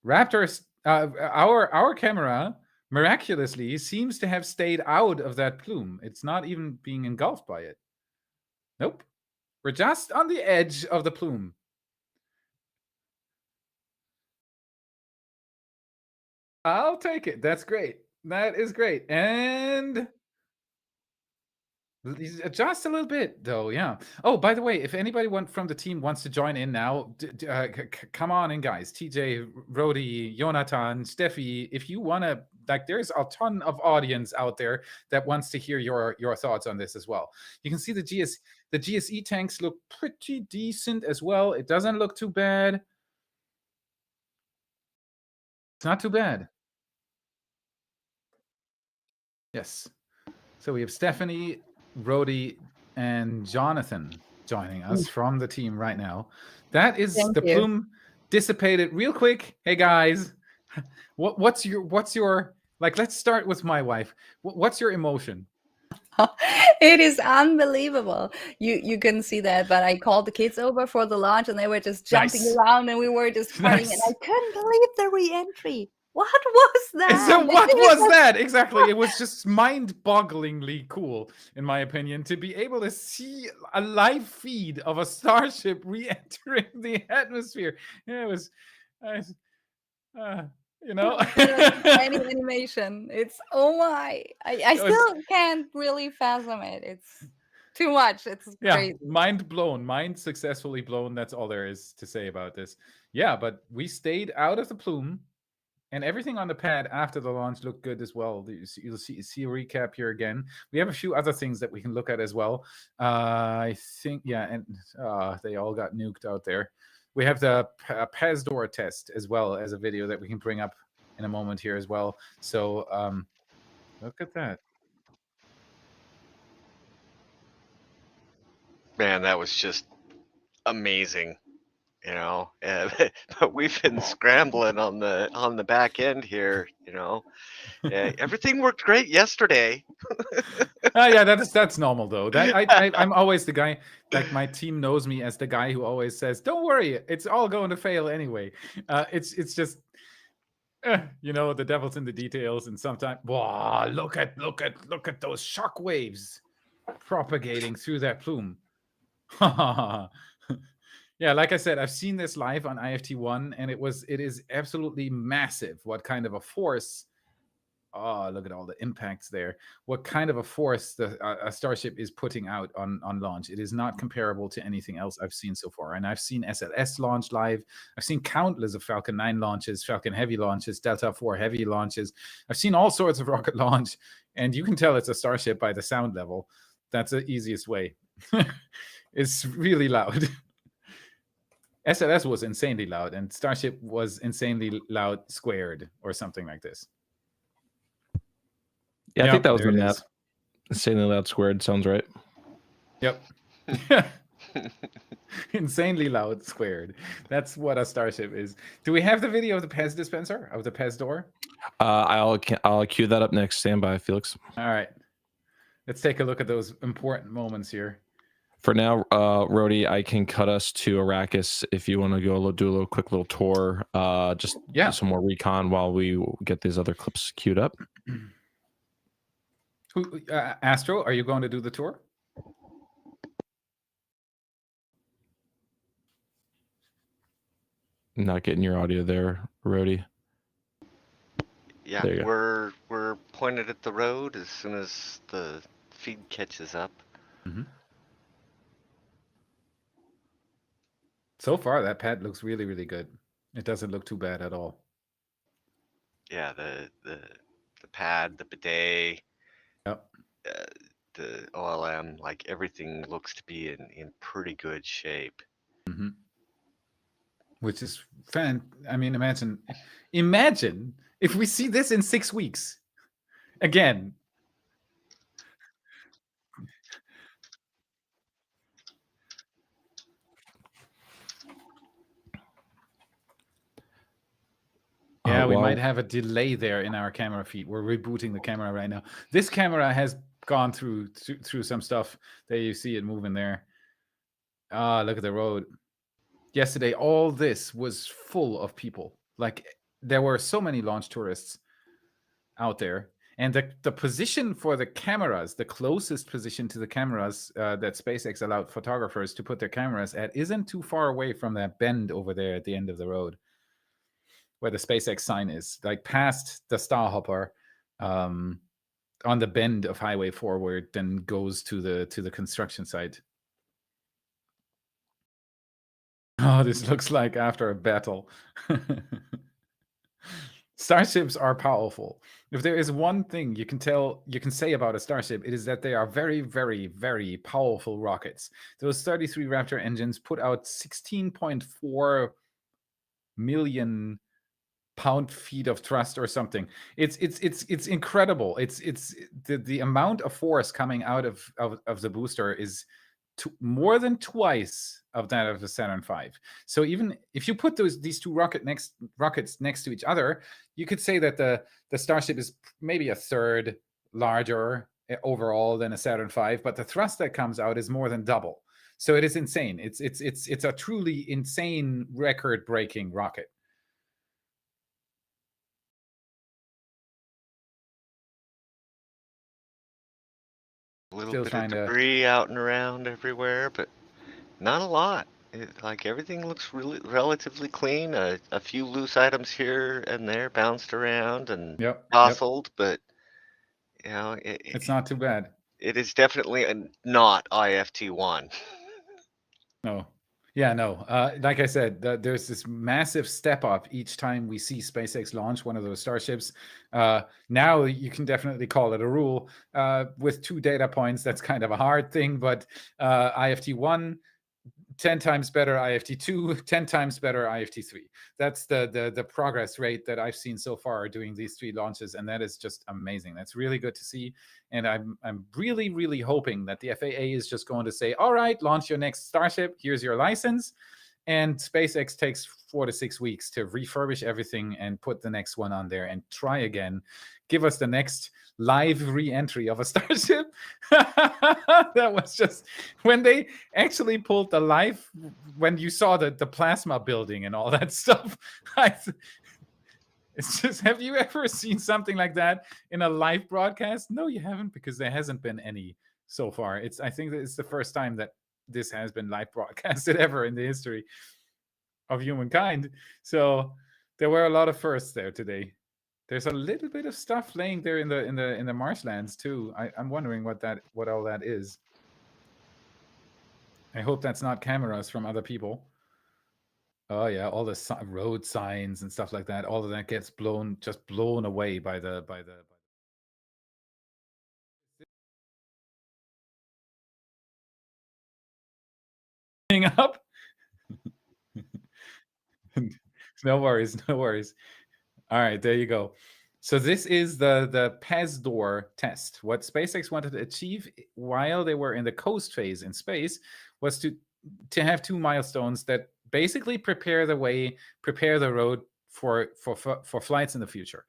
S4: Raptors, our camera miraculously seems to have stayed out of that plume. It's not even being engulfed by it. Nope. We're just on the edge of the plume. I'll take it. That's great. That is great. And just a little bit, though, yeah. Oh, by the way, if anybody from the team wants to join in now, come on in, guys. TJ, Roadie, Jonathan, Steffi, if you want to, like, there's a ton of audience out there that wants to hear your thoughts on this as well. You can see the GSE tanks look pretty decent as well. It doesn't look too bad. It's not too bad. Yes. So we have Stefanie, Roadie, and Jonathan joining us from the team right now. That is the plume dissipated real quick. Hey guys, what's your like? Let's start with my wife. What's your emotion?
S3: It is unbelievable. You can see that, but I called the kids over for the launch, and they were just jumping around, and we were just partying, and I couldn't believe the re-entry. What was that?
S4: So what was that? Exactly. It was just mind-bogglingly cool, in my opinion, to be able to see a live feed of a Starship re-entering the atmosphere. Yeah, it was, you know,
S3: any animation. It's oh my! I still can't really fathom it. It's too much. It's crazy.
S4: Mind blown, mind successfully blown. That's all there is to say about this. Yeah, but we stayed out of the plume. And everything on the pad after the launch looked good as well. You'll see a recap here again. We have a few other things that we can look at as well. I think, yeah, and they all got nuked out there. We have the Pazdor test as well as a video that we can bring up in a moment here as well. So look at that.
S10: Man, that was just amazing. You know, but we've been scrambling on the back end here. You know, everything worked great yesterday.
S4: Yeah, that's normal though. I'm always the guy. Like my team knows me as the guy who always says, "Don't worry, it's all going to fail anyway." It's just, you know, the devil's in the details, and sometimes, wow, look at those shock waves propagating through that plume. Yeah, like I said, I've seen this live on IFT1, and it is absolutely massive. What kind of a force? Oh, look at all the impacts there. What kind of a force a Starship is putting out on launch. It is not comparable to anything else I've seen so far. And I've seen SLS launch live. I've seen countless of Falcon 9 launches, Falcon Heavy launches, Delta 4 Heavy launches. I've seen all sorts of rocket launch, and you can tell it's a Starship by the sound level. That's the easiest way. It's really loud. SLS was insanely loud, and Starship was insanely loud squared, or something like this.
S2: Yeah, I think that was the math. Insanely loud squared sounds right.
S4: Yep. Insanely loud squared. That's what a Starship is. Do we have the video of the Pez dispenser, of the Pez door?
S2: I'll cue that up next. Stand by, Felix.
S4: All right. Let's take a look at those important moments here.
S2: For now, Roadie, I can cut us to Arrakis if you want to go do a little quick little tour. Just do some more recon while we get these other clips queued up.
S4: Astro, are you going to do the tour?
S2: Not getting your audio there, Roadie.
S10: Yeah, we're pointed at the road as soon as the feed catches up.
S4: Mm-hmm. So far, that pad looks really, really good. It doesn't look too bad at all.
S10: Yeah, the pad, the bidet, the OLM, like everything looks to be in pretty good shape.
S4: Mm-hmm. Which is I mean, imagine if we see this in 6 weeks again. Yeah, we might have a delay there in our camera feed. We're rebooting the camera right now. This camera has gone through some stuff. There you see it moving there. Look at the road. Yesterday, all this was full of people. Like, there were so many launch tourists out there. And the position for the cameras, the closest position to the cameras that SpaceX allowed photographers to put their cameras at, isn't too far away from that bend over there at the end of the road, where the SpaceX sign is, like past the Starhopper, on the bend of Highway Forward, then goes to the construction site. Oh, this looks like after a battle. Starships are powerful. If there is one thing you can say about a Starship, it is that they are very, very, very powerful rockets. Those 33 Raptor engines put out 16.4 million pound-feet of thrust or something. It's incredible. It's the amount of force coming out of the booster is more than twice of that of the Saturn V. So even if you put these two rockets next to each other, you could say that the Starship is maybe a third larger overall than a Saturn V, but the thrust that comes out is more than double. So it is insane. It's a truly insane record-breaking rocket.
S10: A little bit of debris out and around everywhere, but not a lot. Like everything looks really relatively clean. A few loose items here and there bounced around and jostled, but you know,
S4: it's not too bad.
S10: It is definitely not IFT1.
S4: No. Yeah, no. Like I said, there's this massive step up each time we see SpaceX launch one of those Starships. Now you can definitely call it a rule. With 2 data points, that's kind of a hard thing, but IFT1, 10 times better IFT2, 10 times better IFT3. That's the progress rate that I've seen so far doing these 3 launches, and that is just amazing. That's really good to see, and I'm really, really hoping that the FAA is just going to say, all right, launch your next Starship, here's your license, and SpaceX takes 4 to 6 weeks to refurbish everything and put the next one on there and try again. Give us the next live re-entry of a Starship. That was just when they actually pulled the live, when you saw the plasma building and all that stuff. It's just, have you ever seen something like that in a live broadcast? No, you haven't, because there hasn't been any so far. I think that it's the first time that this has been live broadcasted ever in the history of humankind. So there were a lot of firsts there today. There's a little bit of stuff laying there in the marshlands too. I'm wondering what all that is. I hope that's not cameras from other people. Oh yeah, all the road signs and stuff like that. All of that gets blown away by the up. No worries. All right, there you go. So this is the Pez door test. What SpaceX wanted to achieve while they were in the coast phase in space was to to have 2 milestones that basically prepare the road for flights in the future.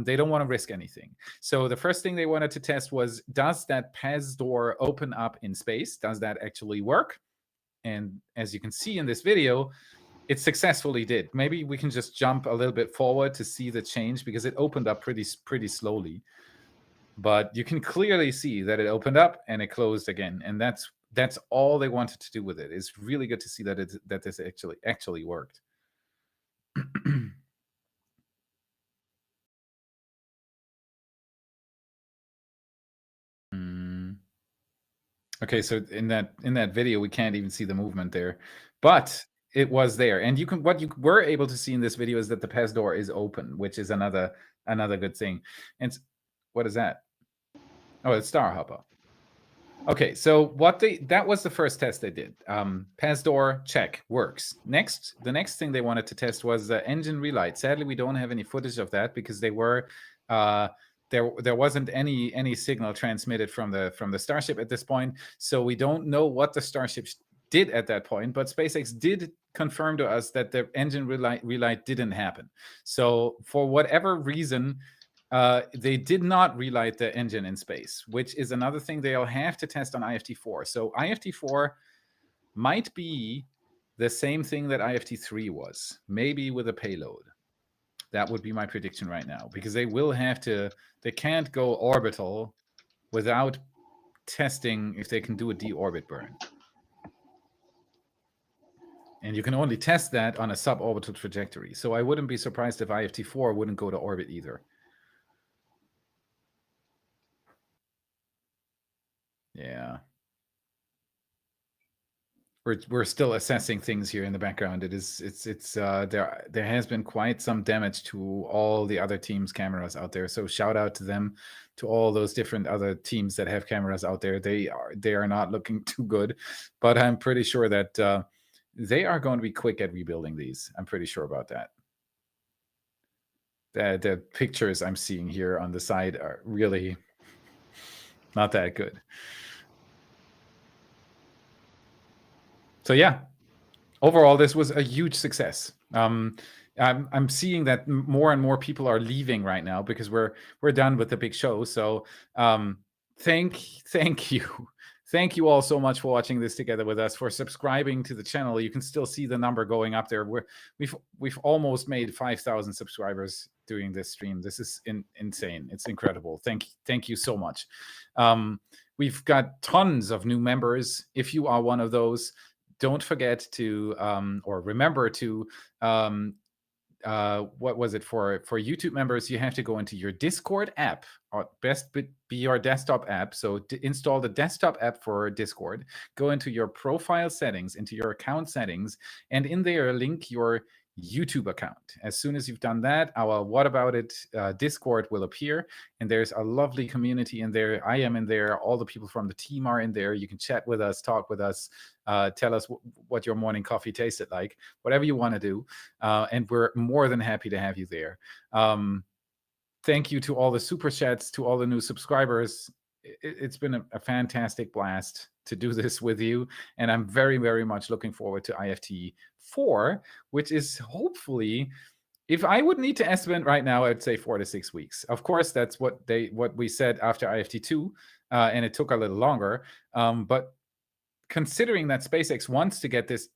S4: They don't want to risk anything. So the first thing they wanted to test was, does that PAS door open up in space? Does that actually work? And as you can see in this video, it successfully did. Maybe we can just jump a little bit forward to see the change, because it opened up pretty slowly. But you can clearly see that it opened up and it closed again. And that's all they wanted to do with it. It's really good to see that this actually worked. Okay, so in that video we can't even see the movement there, but it was there. And what you were able to see in this video is that the PAS door is open, which is another good thing. And what is that? Oh, it's Star Hopper. Okay, so that was the first test they did. PAS door, check, works. The next thing they wanted to test was the engine relight. Sadly, we don't have any footage of that, because they were there wasn't any signal transmitted from the Starship at this point, so we don't know what the Starship did at that point. But SpaceX did confirm to us that the engine relight didn't happen. So for whatever reason, they did not relight the engine in space, which is another thing they'll have to test on IFT4. So IFT4 might be the same thing that IFT3 was, maybe with a payload. That would be my prediction right now, because they can't go orbital without testing if they can do a deorbit burn. And you can only test that on a suborbital trajectory. So I wouldn't be surprised if IFT4 wouldn't go to orbit either. Yeah. We're still assessing things here in the background. There has been quite some damage to all the other teams' cameras out there. So shout out to them, to all those different other teams that have cameras out there. They are not looking too good, but I'm pretty sure that they are going to be quick at rebuilding these. I'm pretty sure about that. The pictures I'm seeing here on the side are really not that good. So yeah, overall, this was a huge success. I'm seeing that more and more people are leaving right now, because we're done with the big show. So thank you all so much for watching this together with us, for subscribing to the channel. You can still see the number going up there. We've almost made 5,000 subscribers doing this stream. This is insane. It's incredible. Thank you so much. We've got tons of new members. If you are one of those, don't forget to or remember to what was it for YouTube members? You have to go into your Discord app, or best be your desktop app. So install the desktop app for Discord. Go into your profile settings, into your account settings, and in there link your YouTube account. As soon as you've done that, our What About It Discord will appear, and there's a lovely community in there. I am in there. All the people from the team are in there. You can chat with us, talk with us, tell us what your morning coffee tasted like, whatever you want to do, and we're more than happy to have you there. Thank you to all the super chats, to all the new subscribers. It's been a fantastic blast to do this with you, and I'm very, very much looking forward to IFT4, which is hopefully, if I would need to estimate right now, I'd say 4 to 6 weeks. Of course, that's what we said after IFT2, and it took a little longer. But considering that SpaceX wants to get this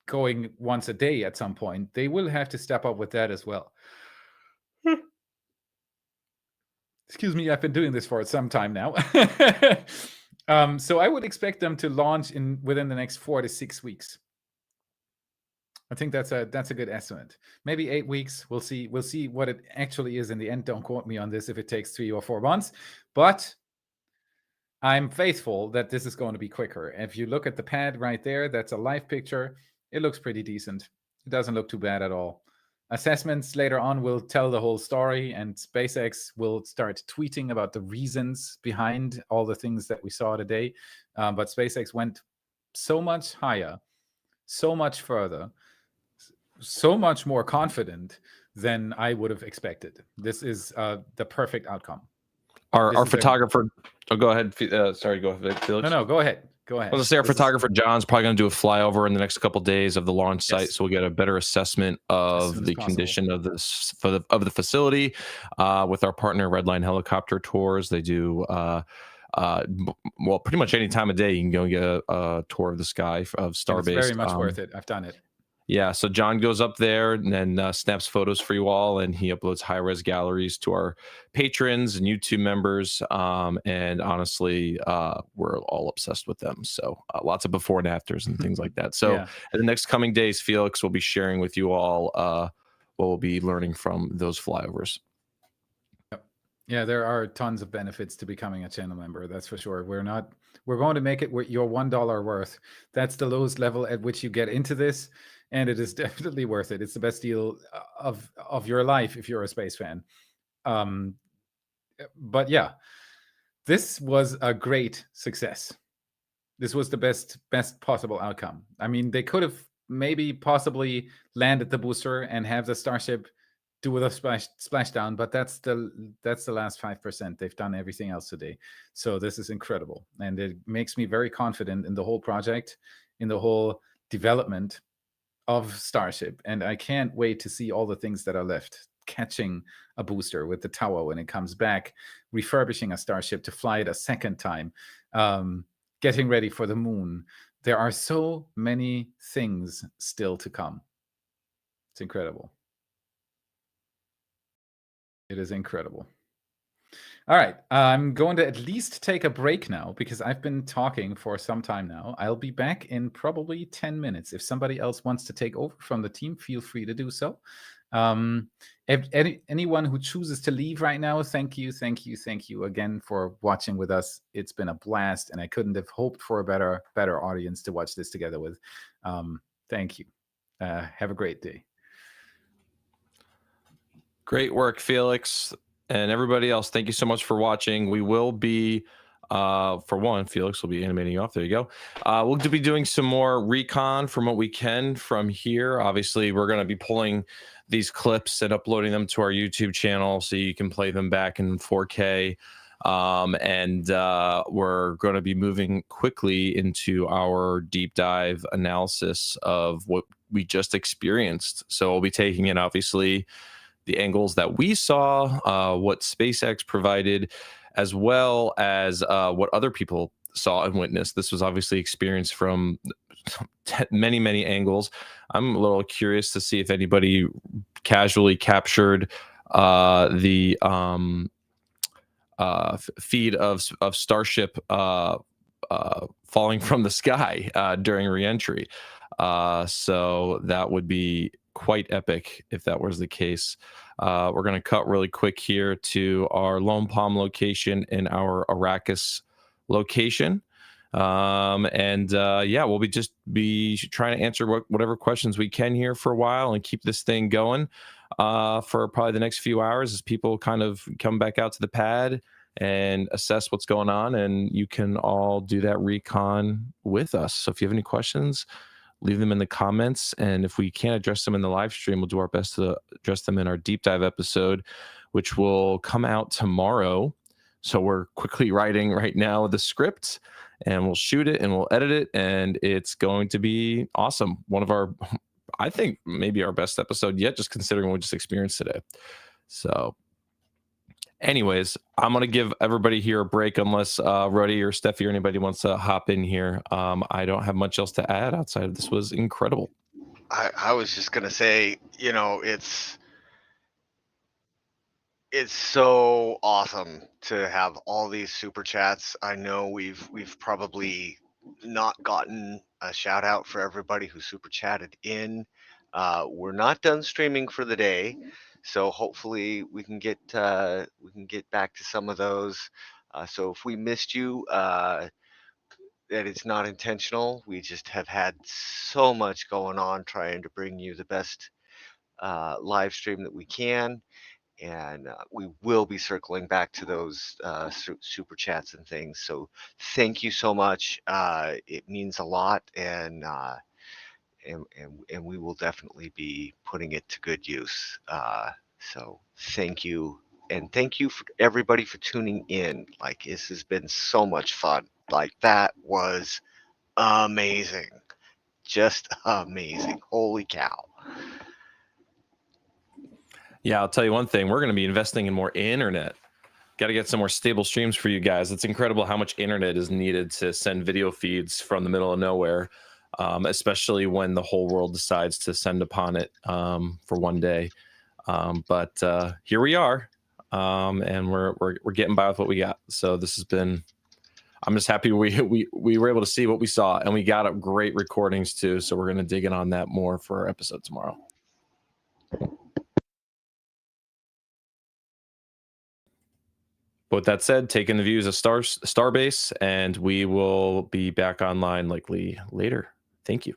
S4: going once a day at some point, they will have to step up with that as well. Excuse me, I've been doing this for some time now. So I would expect them to launch within the next 4 to 6 weeks. I think that's a good estimate. Maybe 8 weeks. We'll see what it actually is in the end. Don't quote me on this if it takes 3 or 4 months. But I'm faithful that this is going to be quicker. If you look at the pad right there, that's a live picture. It looks pretty decent. It doesn't look too bad at all. Assessments later on will tell the whole story, and SpaceX will start tweeting about the reasons behind all the things that we saw today. But SpaceX went so much higher, so much further, so much more confident than I would have expected. This is the perfect outcome.
S2: Our photographer. Oh, go ahead. Sorry, go ahead, Felix.
S4: No, go ahead. Go ahead.
S2: Well, let's say our
S4: This is-
S2: photographer John's probably going to do a flyover in the next couple of days of the launch site,
S4: Yes.
S2: so we'll get a better assessment
S4: soon
S2: of
S4: as
S2: the
S4: possible.
S2: condition of this of the facility. With our partner Redline Helicopter Tours, they do well, pretty much any time of day you can go and get a tour of the sky of Starbase.
S4: It's very much worth it. I've done it.
S2: Yeah, so John goes up there and then snaps photos for you all, and he uploads high-res galleries to our patrons and YouTube members. And honestly, we're all obsessed with them. So lots of before and afters and things like that. So
S4: Yeah.
S2: in the next coming days, Felix will be sharing with you all what we'll be learning from those flyovers.
S4: Yeah, there are tons of benefits to becoming a channel member. That's for sure. We're going to make it your $1 worth. That's the lowest level at which you get into this, and it is definitely worth it. It's the best deal of your life if you're a space fan. But yeah, this was a great success. This was the best possible outcome. I mean, they could have maybe possibly landed the booster and have the Starship do with a splashdown, but that's the last 5%. They've done everything else today. So this is incredible. And it makes me very confident in the whole project, in the whole development of Starship. And I can't wait to see all the things that are left. Catching a booster with the tower when it comes back, refurbishing a Starship to fly it a second time, getting ready for the moon. There are so many things still to come. It's incredible. It is incredible. All right, I'm going to at least take a break now because I've been talking for some time now. I'll be back in probably 10 minutes. If somebody else wants to take over from the team, feel free to do so. Anyone who chooses to leave right now, thank you again for watching with us. It's been a blast, and I couldn't have hoped for a better audience to watch this together with. Thank you. Have a great day.
S2: Great work, Felix, and everybody else. Thank you so much for watching. We will be, for one, Felix will be animating you off. There you go. We'll be doing some more recon from what we can from here. Obviously, we're going to be pulling these clips and uploading them to our YouTube channel so you can play them back in 4K. And we're going to be moving quickly into our deep dive analysis of what we just experienced. So we'll be taking in, obviously, the angles that we saw, what SpaceX provided, as well as what other people saw and witnessed. This was obviously experienced from many angles. I'm a little curious to see if anybody casually captured the feed of Starship falling from the sky during reentry. So that would be quite epic if that was the case. We're going to cut really quick here to our Lone Palm location in our Arrakis location. Yeah, we'll be trying to answer whatever questions we can here for a while and keep this thing going for probably the next few hours as people kind of come back out to the pad and assess what's going on. And you can all do that recon with us. So if you have any questions, leave them in the comments, and if we can't address them in the live stream, we'll do our best to address them in our deep dive episode, which will come out tomorrow. So we're quickly writing right now the script, and we'll shoot it and we'll edit it, and it's going to be awesome. One of our, I think, maybe our best episode yet, just considering what we just experienced today. So anyways, I'm going to give everybody here a break unless Roadie or Steffi or anybody wants to hop in here. I don't have much else to add outside of this was incredible.
S10: I was just going to say, you know, it's so awesome to have all these super chats. I know we've probably not gotten a shout out for everybody who super chatted in. We're not done streaming for the day, so hopefully we can get back to some of those. So if we missed you, that it's not intentional. We just have had so much going on trying to bring you the best live stream that we can. And we will be circling back to those super chats and things. So thank you so much. It means a lot, and we will definitely be putting it to good use. So thank you, and thank you for everybody for tuning in. Like, this has been so much fun. Like, that was amazing. Just amazing. Holy cow.
S2: Yeah, I'll tell you one thing. We're going to be investing in more internet. Got to get some more stable streams for you guys. It's incredible how much internet is needed to send video feeds from the middle of nowhere, especially when the whole world decides to send upon it for one day. But here we are, and we're getting by with what we got. So this has been. I'm just happy we were able to see what we saw, and we got up great recordings too. So we're going to dig in on that more for our episode tomorrow. But with that said, taking the views of Starbase, and we will be back online likely later. Thank you.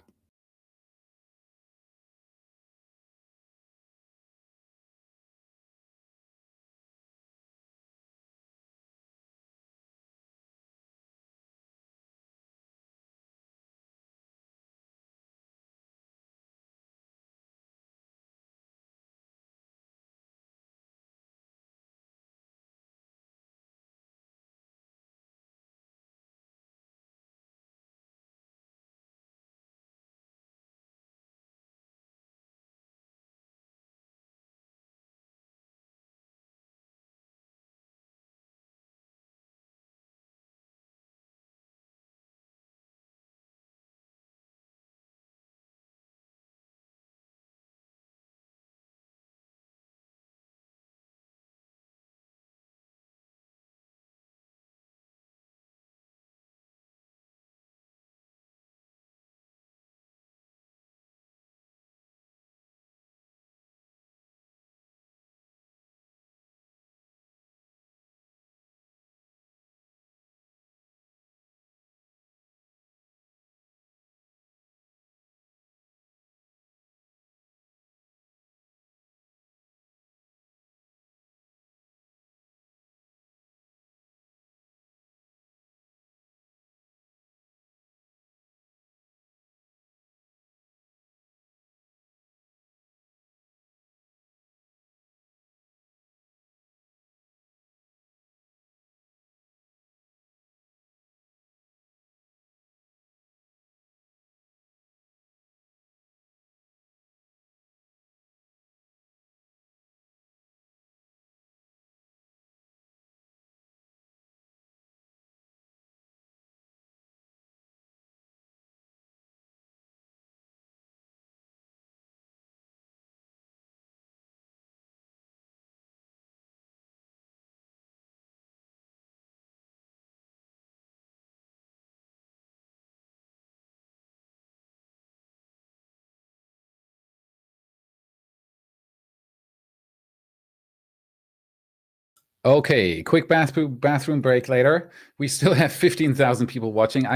S4: Okay, quick bathroom break later. We still have 15,000 people watching.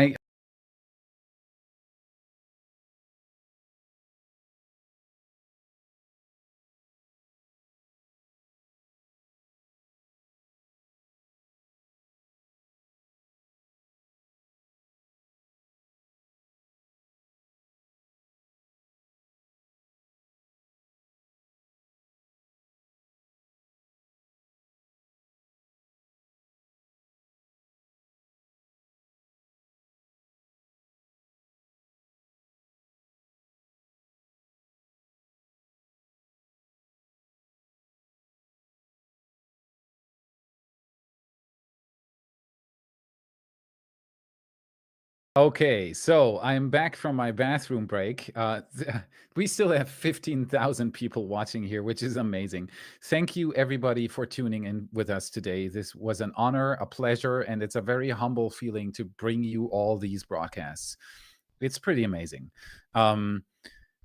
S4: Okay, so I'm back from my bathroom break. We still have 15,000 people watching here, which is amazing. Thank you, everybody, for tuning in with us today. This was an honor, a pleasure, and it's a very humble feeling to bring you all these broadcasts. It's pretty amazing.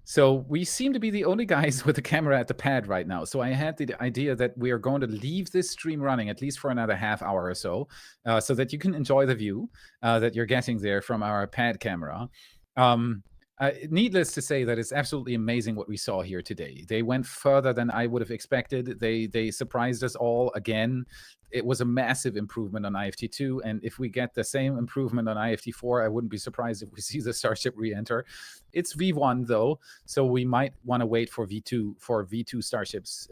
S4: So we seem to be the only guys with a camera at the pad right now. So I had the idea that we are going to leave this stream running at least for another half hour or so that you can enjoy the view that you're getting there from our pad camera. Needless to say that it's absolutely amazing what we saw here today. They went further than I would have expected. They surprised us all again. it was a massive improvement on IFT2. And if we get the same improvement on IFT4, I wouldn't be surprised if we see the Starship re-enter. It's V1 though, so we might want to wait for V2 Starships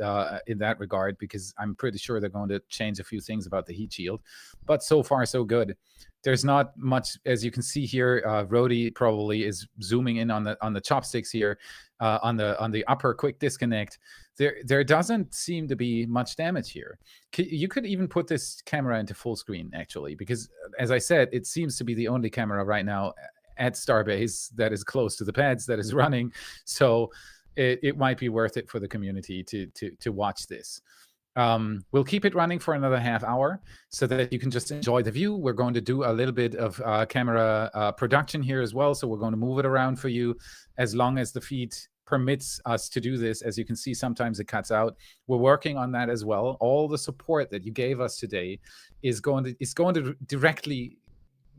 S4: in that regard, because I'm pretty sure they're going to change a few things about the heat shield. But so far so good. There's not much, as you can see here. Roadie probably is zooming in on the chopsticks here, on the upper quick disconnect. There doesn't seem to be much damage here. You could even put this camera into full screen, actually, because as I said, it seems to be the only camera right now at Starbase that is close to the pads that is running. So it might be worth it for the community to watch this. We'll keep it running for another half hour so that you can just enjoy the view. We're going to do a little bit of camera production here as well. So we're going to move it around for you as long as the feed permits us to do this. As you can see, sometimes it cuts out. We're working on that as well. All the support that you gave us today is going to directly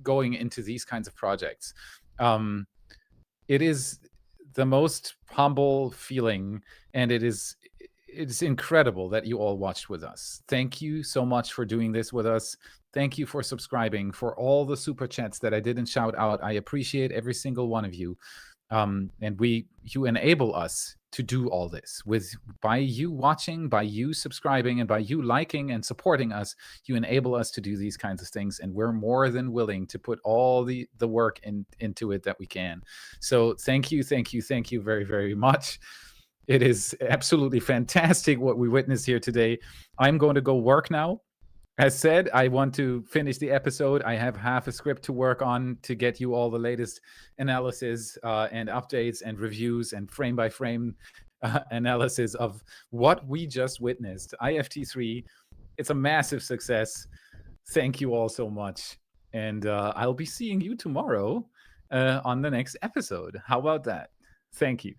S4: going into these kinds of projects. It is the most humble feeling, and it's incredible that you all watched with us. Thank you so much for doing this with us. Thank you for subscribing, for all the super chats that I didn't shout out. I appreciate every single one of you. And you enable us to do all this by you watching, by you subscribing, and by you liking and supporting us. You enable us to do these kinds of things, and we're more than willing to put all the work into it that we can. So thank you very, very much. It is absolutely fantastic what we witnessed here today. I'm going to go work now. As said, I want to finish the episode. I have half a script to work on to get you all the latest analysis and updates and reviews and frame-by-frame analysis of what we just witnessed. IFT3, it's a massive success. Thank you all so much. And I'll be seeing you tomorrow on the next episode. How about that? Thank you.